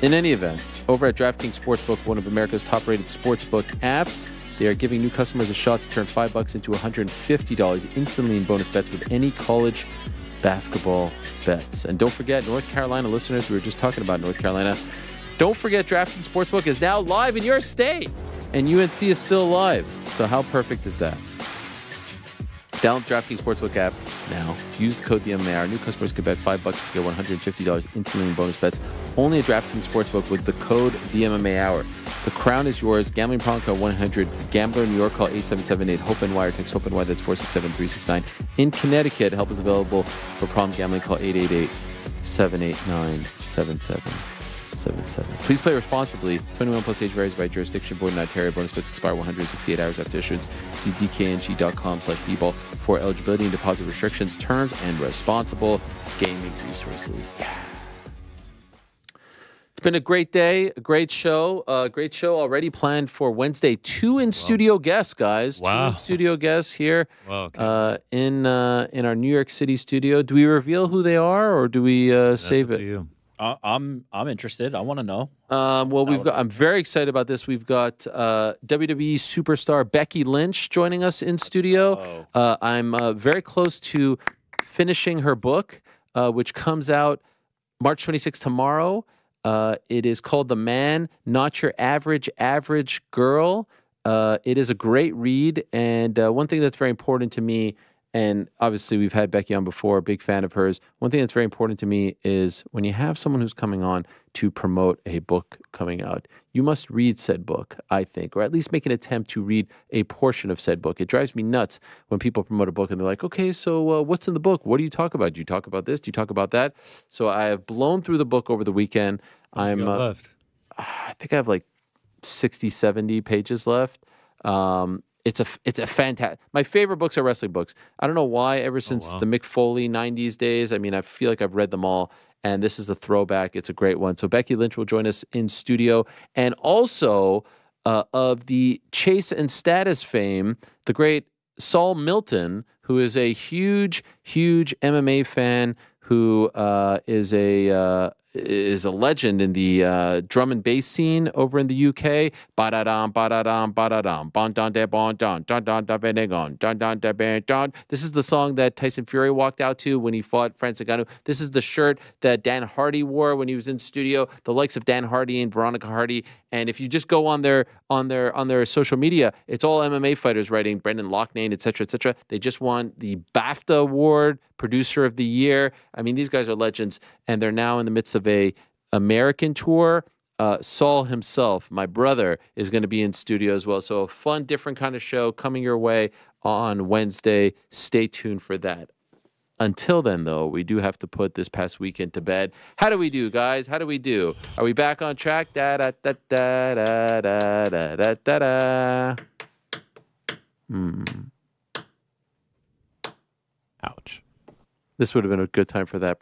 In any event, over at DraftKings Sportsbook, one of America's top-rated sportsbook apps, they are giving new customers a shot to turn $5 into $150 instantly in bonus bets with any college basketball bets. And don't forget, North Carolina listeners, we were just talking about North Carolina. Don't forget, DraftKings Sportsbook is now live in your state, and UNC is still live. So how perfect is that? Download the DraftKings Sportsbook app now. Use the code DMAR. New customers can bet $5 to get $150 instantly in bonus bets. Only at DraftKings Sportsbook with the code DMMAHour. The crown is yours. Gambling problem, call 100 Gambler. In New York, call 877-8-HOPENY or text HOPENY. That's 467-369. In Connecticut, help is available for problem gambling. Call 888-789-7777. Please play responsibly. 21 plus age varies by jurisdiction. Void in Ontario. Bonus bets expire 168 hours after issuance. See dkng.com/bball for eligibility and deposit restrictions, terms, and responsible gaming resources. Yeah. It's been a great day, a great show. Great show already planned for Wednesday. 2 in-studio guests, guys.
Wow.
2 in-studio guests here
Wow,
in our New York City studio. Do we reveal who they are, or do we save it?
You.
I'm interested. I want to know.
Well, I'm very excited about this. We've got WWE superstar Becky Lynch joining us in studio. I'm very close to finishing her book, which comes out March 26th tomorrow. It is called The Man, Not Your Average Girl. It is a great read, and one thing that's very important to me, and obviously we've had Becky on before, big fan of hers. One thing that's very important to me is when you have someone who's coming on to promote a book coming out, you must read said book, I think, or at least make an attempt to read a portion of said book. It drives me nuts when people promote a book and they're like, okay, so what's in the book? What do you talk about? Do you talk about this? Do you talk about that? So I have blown through the book over the weekend.
I'm left.
I think I have like 60, 70 pages left. It's a fantastic. My favorite books are wrestling books. I don't know why. Ever since the Mick Foley 90s days, I mean, I feel like I've read them all, and this is a throwback. It's a great one. So Becky Lynch will join us in studio, and also of the Chase and Status fame, the great Saul Milton, who is a huge MMA fan, who is a legend in the drum and bass scene over in the UK. This is the song that Tyson Fury walked out to when he fought Francis Ngannou. This is the shirt that Dan Hardy wore when he was in studio. The likes of Dan Hardy and Veronica Hardy. And if you just go on their social media, it's all MMA fighters writing. Brendan Loughnane, etc., etc. They just won the BAFTA award, Producer of the Year. I mean, these guys are legends, and they're now in the midst of a American tour. Saul himself, my brother, is going to be in studio as well. So a fun, different kind of show coming your way on Wednesday. Stay tuned for that. Until then, though, we do have to put this past weekend to bed. How do we do, guys? How do we do? Are we back on track? Da da da da da da da da da da.
Ouch.
This would have been a good time for that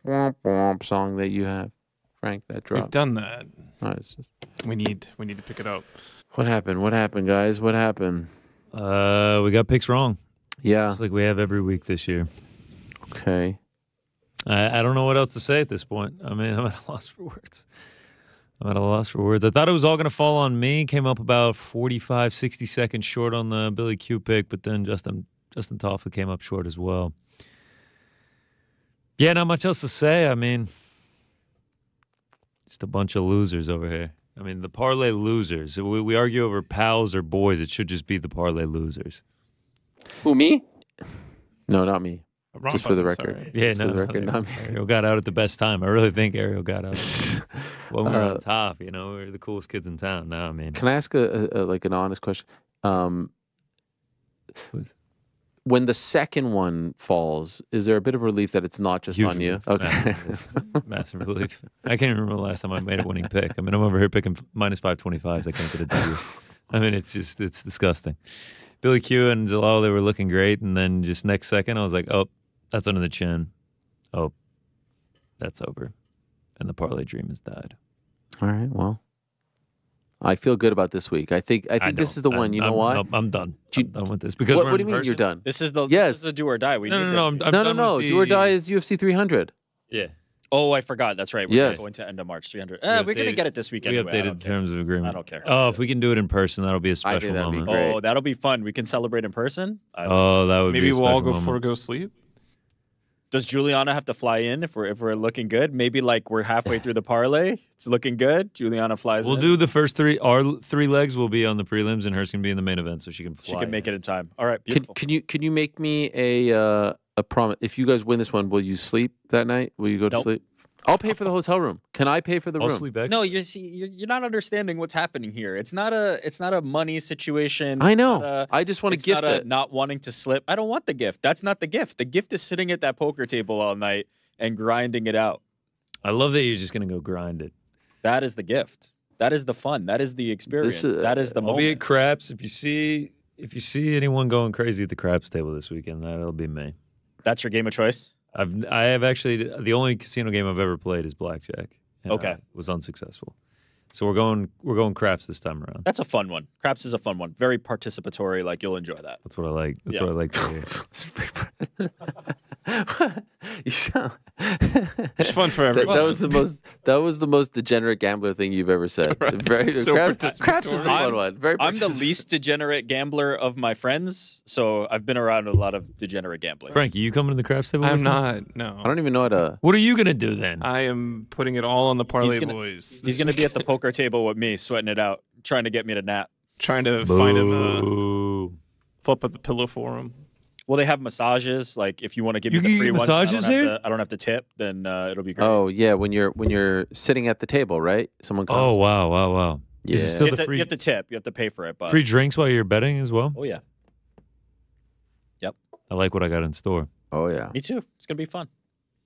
song that you have, Frank. That drop.
We've done that.
Oh, it's just...
We need to pick it up.
What happened? What happened, guys? What happened?
We got picks wrong.
Yeah.
Just like we have every week this year.
Okay.
I don't know what else to say at this point. I mean, I'm at a loss for words. I thought it was all going to fall on me. Came up about 45, 60 seconds short on the Billy Q pick, but then Justin Toffa came up short as well. Yeah, not much else to say. I mean, just a bunch of losers over here. I mean, the parlay losers. We argue over pals or boys. It should just be the parlay losers.
Who, me? No, not me.
Wrong
just for the
button,
record.
sorry.
Yeah,
just for the record, not me.
Ariel got out at the best time. I really think Ariel got out when we were on top. You know, we were the coolest kids in town. No, I mean,
can I ask like an honest question?
Please.
When the second one falls, is there a bit of relief that it's not just
Huge
on you?
relief.
Okay.
Massive relief. I can't even remember the last time I made a winning pick. I mean, I'm over here picking minus 525s. I can't get a W. I mean, it's disgusting. Billy Q and Jalal, they were looking great, and then just next second, I was like, oh, that's under the chin. Oh, that's over. And the parlay dream has died.
All right, well, I feel good about this week. I think this is the one. You know why?
I'm done. I'm done with this. Because
what do you mean you're done?
This is the do or die. We
No.
need
I'm
no.
done with
Do or die is UFC 300.
Yeah.
Oh, I forgot. That's right. We're going to end of March 300. We're going to get it this weekend.
We
anyway.
updated the terms of agreement.
I don't care.
Oh, if we can do it in person, that'll be a special
that'd be
moment.
great.
Oh, that'll be fun. We can celebrate in person.
Oh, that would
Maybe
be a
we'll all
special moment.
go sleep.
Does Juliana have to fly in if we're looking good? Maybe like we're halfway through the parlay. It's looking good. Juliana flies in.
We'll do the first three. Our 3 legs will be on the prelims, and hers can be in the main event, so she can fly.
She can make it in time. All right, beautiful.
Can you make me a promise? If you guys win this one, will you sleep that night? Will you go to sleep? I'll pay for the hotel room. Can I pay for the room?
Sleep back.
No, you're not understanding what's happening here. It's not a money situation.
I know. I just want to gift it.
Not wanting to slip. I don't want the gift. That's not the gift. The gift is sitting at that poker table all night and grinding it out.
I love that you're just gonna go grind it.
That is the gift. That is the fun. That is the experience. That is the moment.
I'll be at craps. If you see anyone going crazy at the craps table this weekend, that'll be me.
That's your game of choice?
I have actually, the only casino game I've ever played is blackjack.
Okay.
Was unsuccessful. So we're going craps this time around.
That's a fun one. Craps is a fun one. Very participatory. Like you'll enjoy that.
That's what I like. That's what I like to hear.
It's fun for everyone.
That was the most degenerate gambler thing you've ever said.
Right.
Very
So
craps is the fun one. Very
I'm the least degenerate gambler of my friends, so I've been around a lot of degenerate gambling.
Frankie, you coming to the craps table?
I'm not. No.
I don't even know how to.
What are you gonna do then?
I am putting it all on the parlay boys.
He's gonna be at the poker table with me, sweating it out, trying to get me to nap.
Trying to find him. Flip up the pillow for him.
Well, they have massages. Like if you want to give me the free ones, I don't have to tip. Then it'll be great.
Oh yeah, when you're sitting at the table, right? Someone comes.
Oh wow.
Yeah.
Is it still
you have to tip. You have to pay for it. But
free drinks while you're betting as well?
Oh yeah. Yep.
I like what I got in store.
Oh yeah.
Me too. It's gonna be fun.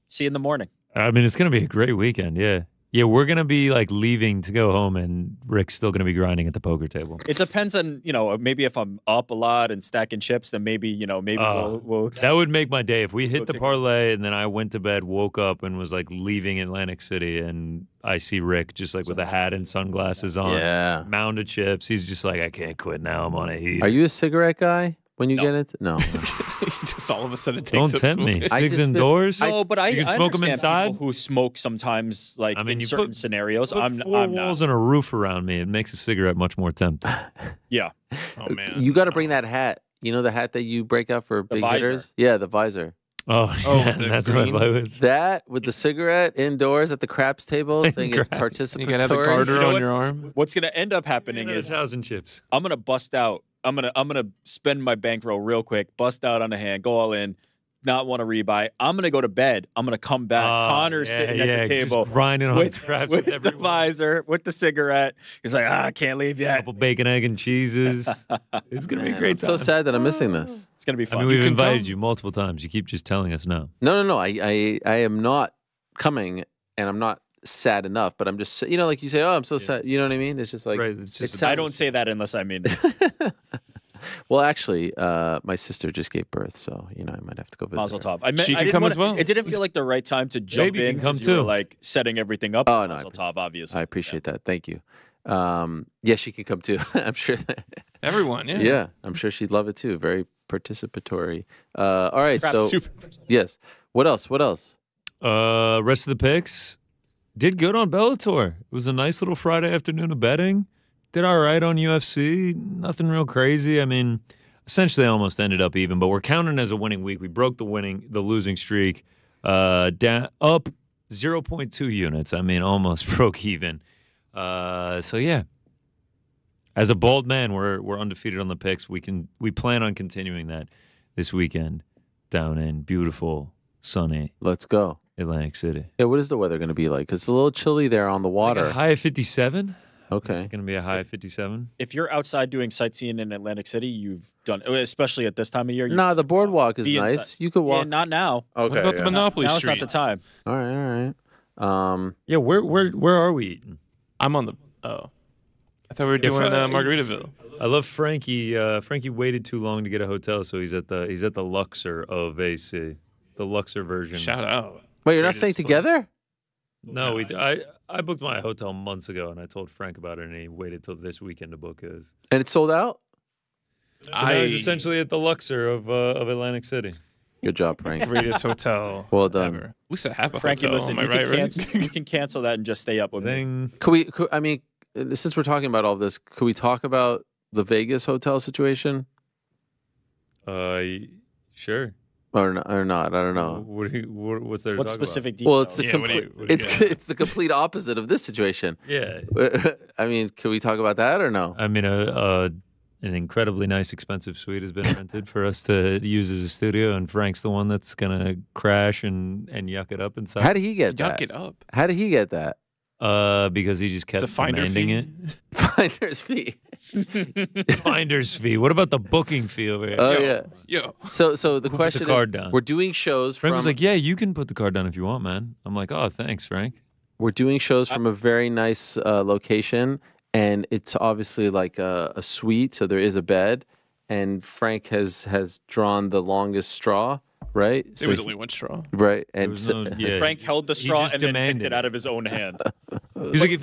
See you in the morning.
I mean, it's gonna be a great weekend. Yeah. Yeah, we're going to be like leaving to go home, and Rick's still going to be grinding at the poker table.
It depends on, maybe if I'm up a lot and stacking chips, then maybe we'll.
That would make my day. If we hit the parlay and then I went to bed, woke up, and was like leaving Atlantic City, and I see Rick just like with a hat and sunglasses on, mound of chips. He's just like, I can't quit now. I'm on a heat.
Are you a cigarette guy? When you get it, no.
Just all of a sudden takes
Don't tempt me. Cigs indoors.
No, but
you can smoke them inside.
People who smoke sometimes, like in certain scenarios. I'm
four
not.
walls and a roof around me. It makes a cigarette much more tempting.
Yeah.
Oh man.
You got to bring that hat. You know the hat that you break out for big hitters? Yeah, the visor.
Oh, yeah, that's what I play with.
That with the cigarette indoors at the craps table, saying it's participatory.
You gotta have the garter on your arm.
What's gonna end up happening is
housing chips.
I'm gonna bust out. I'm gonna spend my bankroll real quick, bust out on the hand, go all in, not want to rebuy. I'm going to go to bed. I'm going to come back. Connor's sitting at the table.
Just grinding on
with
the
visor, with the cigarette. He's like, I can't leave yet.
Couple bacon, egg, and cheeses. It's going to be a great
I'm
time.
so sad that I'm missing this.
It's going to be fun.
I mean, we've invited you multiple times. You keep just telling us no.
No. I am not coming, and I'm not sad enough, but I'm just, like you say, oh, I'm so sad. You know what I mean? It's just like,
right. It's just
I don't say that unless I mean it.
Well, actually, my sister just gave birth, so I might have to go visit.
Mazel
her.
tov.
She can come as well.
It didn't feel like the right time to jump
Baby
in
can come
because you were
too.
like setting everything up.
Oh, no,
Mazel tov, obviously.
I appreciate that. Thank you. Yeah, she can come too. I'm sure.
Everyone, yeah.
Yeah, I'm sure she'd love it too. Very participatory. All right, so
Super.
yes. What else? What else?
Rest of the picks did good on Bellator. It was a nice little Friday afternoon of betting. Did all right on UFC. Nothing real crazy. I mean, essentially almost ended up even, but we're counting as a winning week. We broke the losing streak, down up 0.2 units. I mean, almost broke even. So yeah, as a bold man, we're undefeated on the picks. We plan on continuing that this weekend down in beautiful, sunny.
Let's go.
Atlantic City.
Yeah, what is the weather going to be like? It's a little chilly there on the water.
Like a high of 57.
Okay.
It's going to be a high of 57.
If you're outside doing sightseeing in Atlantic City, you've done, especially at this time of year.
Nah, the boardwalk is nice.
Inside.
You could walk.
Yeah, not now.
Okay.
What about the Monopoly
Now
Street?
it's not the time.
All right.
Yeah, where are we eating?
I'm on the. Oh, I thought we were doing Margaritaville.
I love Frankie. Frankie waited too long to get a hotel, so he's at the Luxor of AC, the Luxor version.
Shout out.
Wait, you're not staying together?
No, I booked my hotel months ago, and I told Frank about it, and he waited till this weekend to book his.
And it's sold out?
So now he's essentially at the Luxor of Atlantic City.
Good job, Frank.
Greatest hotel.
Well done.
Ever. At least I have a
Frankie,
hotel.
listen,
Am I right?
you can cancel that and just stay up with me.
I mean, since we're talking about all this, could we talk about the Vegas hotel situation?
Sure.
Or not? I don't know.
What's there to
What
talk
specific
about?
details?
Well, it's the complete opposite of this situation.
Yeah.
I mean, can we talk about that or no?
I mean, an incredibly nice, expensive suite has been rented for us to use as a studio, and Frank's the one that's gonna crash and yuck it up inside.
How did he get that?
Yuck it up.
How did he get that?
Because he just kept
It's a finder
demanding
fee.
it.
Finder's fee.
Finder's fee. What about the booking fee over here?
Oh yeah.
Yo.
So the question
the card
is,
down?
we're doing shows
Frank
from.
was like, "Yeah, you can put the card down if you want, man." I'm like, "Oh, thanks, Frank."
We're doing shows from a very nice location, and it's obviously like a suite, so there is a bed, and Frank has drawn the longest straw, right?
There was only one straw.
Right,
There
and
was no- yeah.
Frank held the straw
just
and then picked
demanded
it out of his own hand.
He's like, if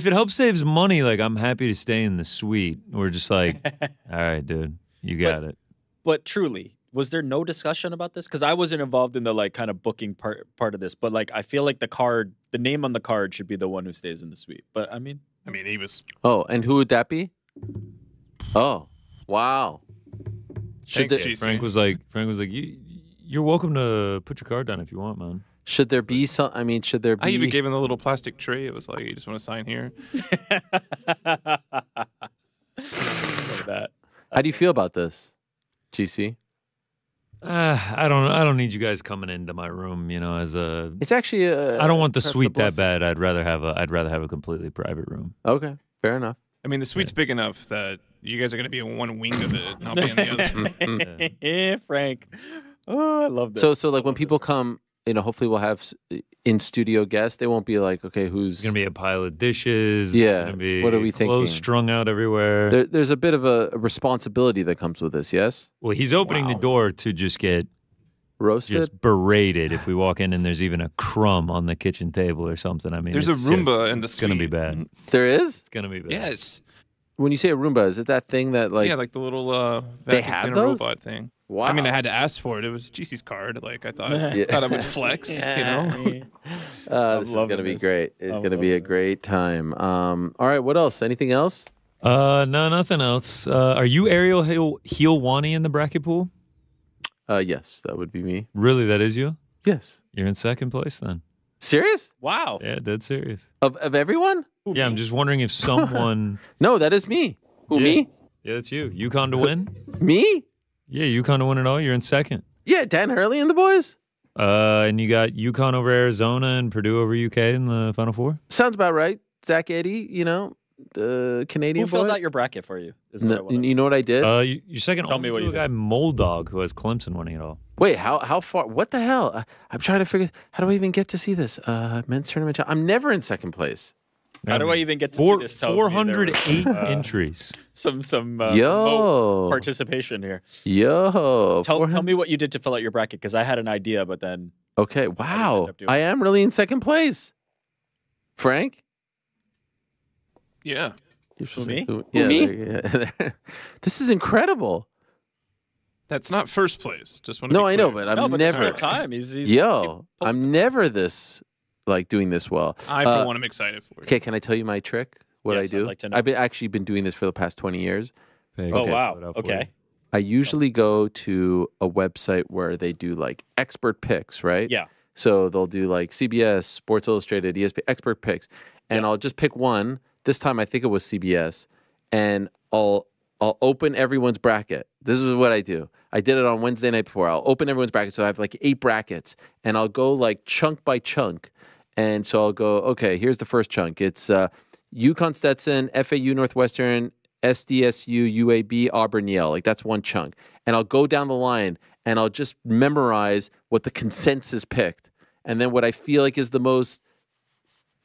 it helps saves money, like I'm happy to stay in the suite. We're just like, all right, dude, you got it.
But truly, was there no discussion about this? Because I wasn't involved in the like kind of booking part of this. But like, I feel like the name on the card should be the one who stays in the suite. But I mean,
he was.
Oh, and who would that be? Oh, wow.
Frank was like, you're welcome to put your card down if you want, man.
Should there be some? I mean, should there be?
I even gave him the little plastic tray. It was like, you just want to sign here.
that.
How do you feel about this, GC?
I don't need you guys coming into my room, as a.
It's actually.
I don't want the
perhaps a
suite that
blessing.
bad. I'd rather have a completely private room.
Okay, fair enough.
I mean, the suite's big enough that you guys are going to be in one wing of it, not be on the other.
Frank. Oh, I love this.
So like when people come, hopefully we'll have in studio guests. They won't be like, okay, who's
It's gonna be a pile of dishes.
Yeah,
It's gonna be
what are we
clothes
thinking?
strung out everywhere.
There's a bit of a responsibility that comes with this. Yes.
Well, he's opening the door to just get
Roasted.
just berated if we walk in and there's even a crumb on the kitchen table or something. I mean,
There's a
it's
Roomba in the
It's gonna be
suite.
bad.
There is.
It's gonna be bad.
Yes.
When you say a Roomba, is it that thing that like?
Yeah, like the little
They
vacuum
have
cleaner
those?
robot thing.
Wow.
I mean, I had to ask for it. It was GC's card. Like I thought,
Yeah.
thought I would flex. This
is gonna be great. It's gonna be a great time. All right. What else? Anything else?
No, nothing else. Are you Ariel Helwani in the bracket pool?
Yes, that would be me.
Really, that is you?
Yes.
You're in second place then.
Serious?
Wow.
Yeah, dead serious.
Of everyone?
Yeah, I'm just wondering if someone.
No, that is me. Who, me?
Yeah, that's you. UConn to win?
Me?
Yeah, UConn to win it all. You're in second.
Yeah, Dan Hurley and the boys.
And you got UConn over Arizona and Purdue over UK in the Final Four?
Sounds about right. Zach Edey, you know, the Canadian
Who filled
boy.
out your bracket for you?
You know what I did?
Your second
Tell
only
me what
to
you
a guy, Moldog, who has Clemson winning it all.
Wait, how far? What the hell? I'm trying to figure. How do I even get to see this? Men's tournament. I'm never in second place.
How do I even get to see this? Tells me there was,
408 entries.
Some
Yo
participation here.
Yo,
tell me what you did to fill out your bracket, because I had an idea, but then
okay. Wow, I am really in second place. Frank.
Yeah.
Who, me?
Yeah,
me?
This is incredible.
That's not first place. Just want to
No,
be
I know,
clear.
but I'm never.
Time.
I'm never this like doing this well.
I for one am excited for you.
Okay, can I tell you my trick? What
Yes,
I do?
I'd like to know.
I've actually been doing this for the past 20 years.
Oh wow. Okay.
I usually go to a website where they do like expert picks, right?
Yeah.
So they'll do like CBS, Sports Illustrated, ESPN, expert picks, and I'll just pick one. This time I think it was CBS, and I'll open everyone's bracket. This is what I do. I did it on Wednesday night before. I'll open everyone's bracket, so I have like 8 brackets, and I'll go like chunk by chunk. And so I'll go, okay, here's the first chunk. It's UConn Stetson, FAU Northwestern, SDSU, UAB, Auburn, Yale. Like that's one chunk. And I'll go down the line and I'll just memorize what the consensus picked. And then what I feel like is the most,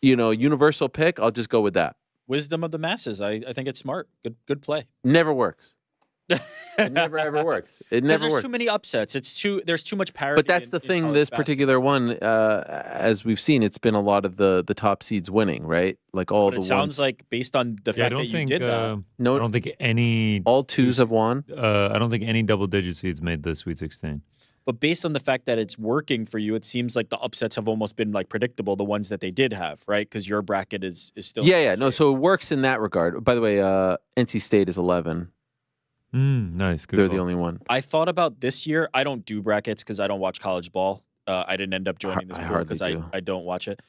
universal pick, I'll just go with that.
Wisdom of the masses. I think it's smart. Good play.
Never works. It never ever works. It never
there's
works.
too many upsets. There's too much parity.
But that's the thing. This particular one, as we've seen, it's been a lot of the top seeds winning, right? Like all the ones.
It sounds like based on the fact that you did that.
No, I don't think any.
All twos have won.
I don't think any double-digit seeds made the Sweet 16.
But based on the fact that it's working for you, it seems like the upsets have almost been like predictable. The ones that they did have, right? Because your bracket is still.
Yeah. No, so it works in that regard. By the way, NC State is 11.
Nice. Good
They're
ball.
the only one.
I thought about this year. I don't do brackets because I don't watch college ball. I didn't end up joining this group because I don't watch it.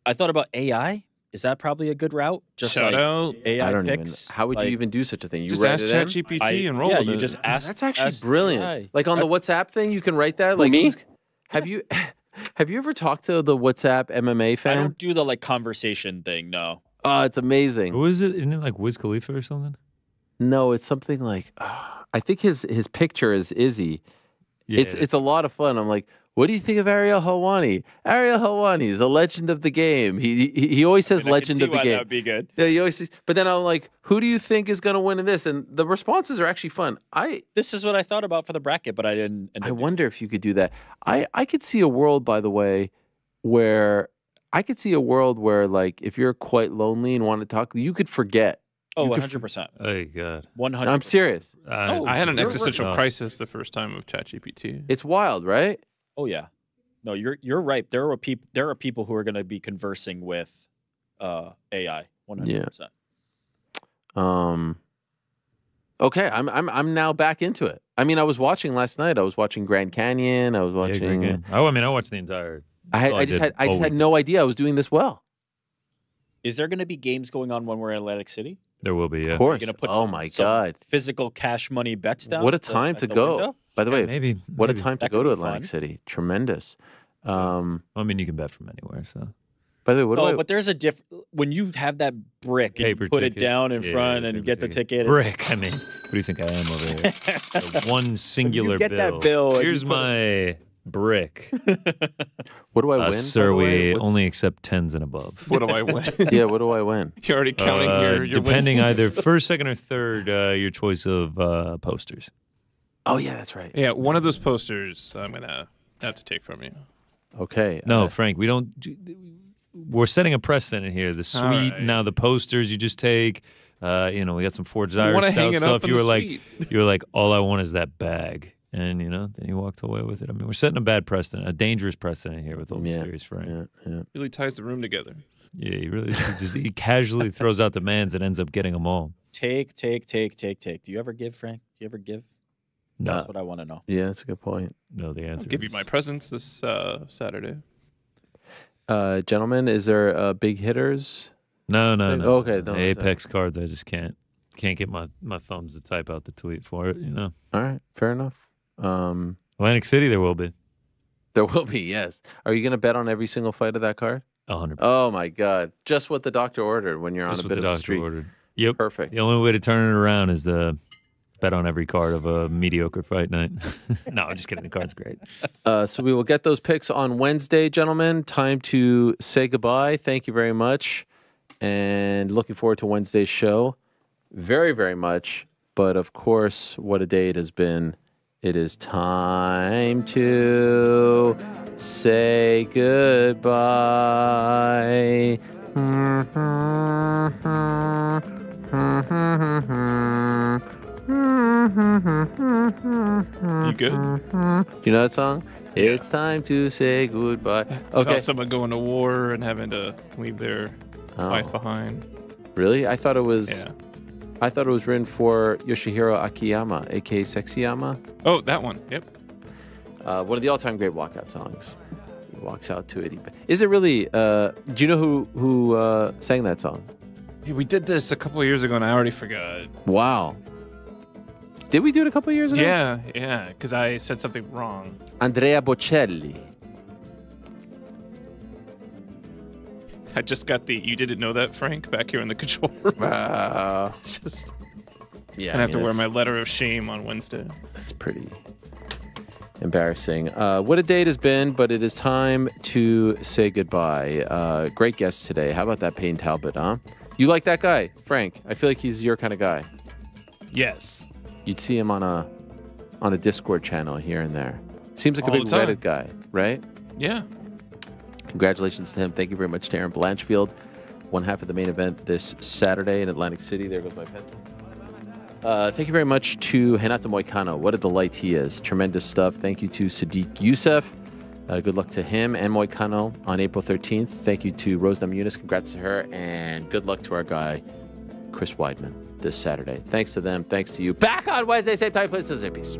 I thought about AI. Is that probably a good route? Just
Shout
like
out.
AI
I don't
picks.
even. How would you even do such a thing? You
Just
write
ask
it in?
ChatGPT and roll with
you
it.
just ask.
That's actually
ask
brilliant.
AI.
Like on the WhatsApp thing, you can write that. Like
me?
Have you ever talked to the WhatsApp MMA
I
fan?
don't do the like conversation thing. No.
Oh, it's amazing.
Who is it? Isn't it like Wiz Khalifa or something?
No, it's something like I think his picture is Izzy.
Yeah.
It's a lot of fun. I'm like, what do you think of Ariel Helwani? Ariel Helwani is a legend of the game. He always says legend of the game.
That would be good.
Yeah, he always says, but then I'm like, who do you think is going to win in this? And the responses are actually fun.
This is what I thought about for the bracket, but I didn't.
I wonder if you could do that. I could see a world, by the way, where like if you're quite lonely and want to talk, you could forget.
Oh, 100%.
Oh, God.
100%.
I'm serious.
I had an existential crisis the first time with ChatGPT.
It's wild, right?
Oh yeah, no, you're right. There are people who are going to be conversing with AI 100%.
Okay, I'm now back into it. I mean, I was watching last night. I was watching Grand Canyon. I was watching.
I watched the entire.
I just had no idea I was doing this well.
Is there going to be games going on when we're in Atlantic City?
There will be, yeah.
Of course.
You're gonna put
some God!
Physical cash money bets down.
What a time to go!
Window?
By the way,
maybe.
What a time to
That
go
could
to
be
Atlantic
fun.
City. Tremendous.
I mean, you can bet from anywhere. So.
By the way,
but there's a when you have that brick and
Paper
you put
ticket.
it down in
Yeah,
front and
paper
get the ticket.
Brick. I mean, what do you think I am over here? The one singular
you get
bill.
that bill and
Here's
you put
my brick.
What do I win?
Sir,
by the way?
we
What's-
only accept 10s and above.
What do I win?
Yeah, what do I win?
You're already counting your
depending
wins.
either first, second, or third, your choice of posters.
Oh yeah, that's right.
Yeah, one of those posters I'm gonna have to take from you.
Okay.
No, Frank, we don't. We're setting a precedent here. The suite,
right.
now the posters you just take. We got some Forged Irish
wanna
style
hang it
stuff.
up in
You
the
were
suite.
like, all I want is that bag. And, then you walked away with it. I mean, we're setting a bad precedent, a dangerous precedent here with all the series, Frank.
Yeah.
Really ties the room together.
Yeah, he casually throws out demands and ends up getting them all.
Take. Do you ever give, Frank? Do you ever give?
No.
That's what I want to know.
Yeah, that's a good point.
No, the answer
I'll give you
is-
my presents this Saturday.
Gentlemen, is there big hitters?
No.
Okay, no,
Apex cards, I just can't get my thumbs to type out the tweet for it,
All right, fair enough.
Atlantic City, there will be.
There will be, yes. Are you going to bet on every single fight of that card?
100%.
Oh, my God. Just what the doctor ordered when you're
Just
on a
what
bit
the
of a
doctor
streak.
ordered. Yep.
Perfect.
The only way to turn it around is to bet on every card of a mediocre fight night. No, I'm just kidding. The card's great.
So we will get those picks on Wednesday, gentlemen. Time to say goodbye. Thank you very much. And looking forward to Wednesday's show. Very, very much. But, of course, what a day it has been. It is time to say goodbye.
You good?
You know that song? Yeah. It's time to say goodbye. Okay.
About someone going to war and having to leave their wife behind.
Really? I thought it was.
Yeah.
I thought it was written for Yoshihiro Akiyama, aka Sexyama.
Oh, that one. Yep.
One of the all-time great walkout songs. He walks out to it. Is it really? Do you know who sang that song?
Yeah, we did this a couple of years ago, and I already forgot.
Wow. Did we do it a couple of years ago?
Yeah, because I said something wrong.
Andrea Bocelli.
I just got the "you didn't know that, Frank" back here in the control room. Just,
yeah,
I have to wear my letter of shame on Wednesday.
That's pretty embarrassing. What a day it has been, but it is time to say goodbye. Great guest today. How about that Payton Talbot, huh? You like that guy, Frank? I feel like he's your kind of guy.
Yes.
You'd see him on a Discord channel here and there. Seems like
All
a big
the time.
Reddit guy, right?
Yeah.
Congratulations to him. Thank you very much to Erin Blanchfield. One half of the main event this Saturday in Atlantic City. There goes my pencil. Thank you very much to Renato Moicano. What a delight he is. Tremendous stuff. Thank you to Sodiq Yusuff. Good luck to him and Moicano on April 13th. Thank you to Rose Namajunas. Congrats to her. And good luck to our guy, Chris Weidman, this Saturday. Thanks to them. Thanks to you. Back on Wednesday, same time, place, same peace.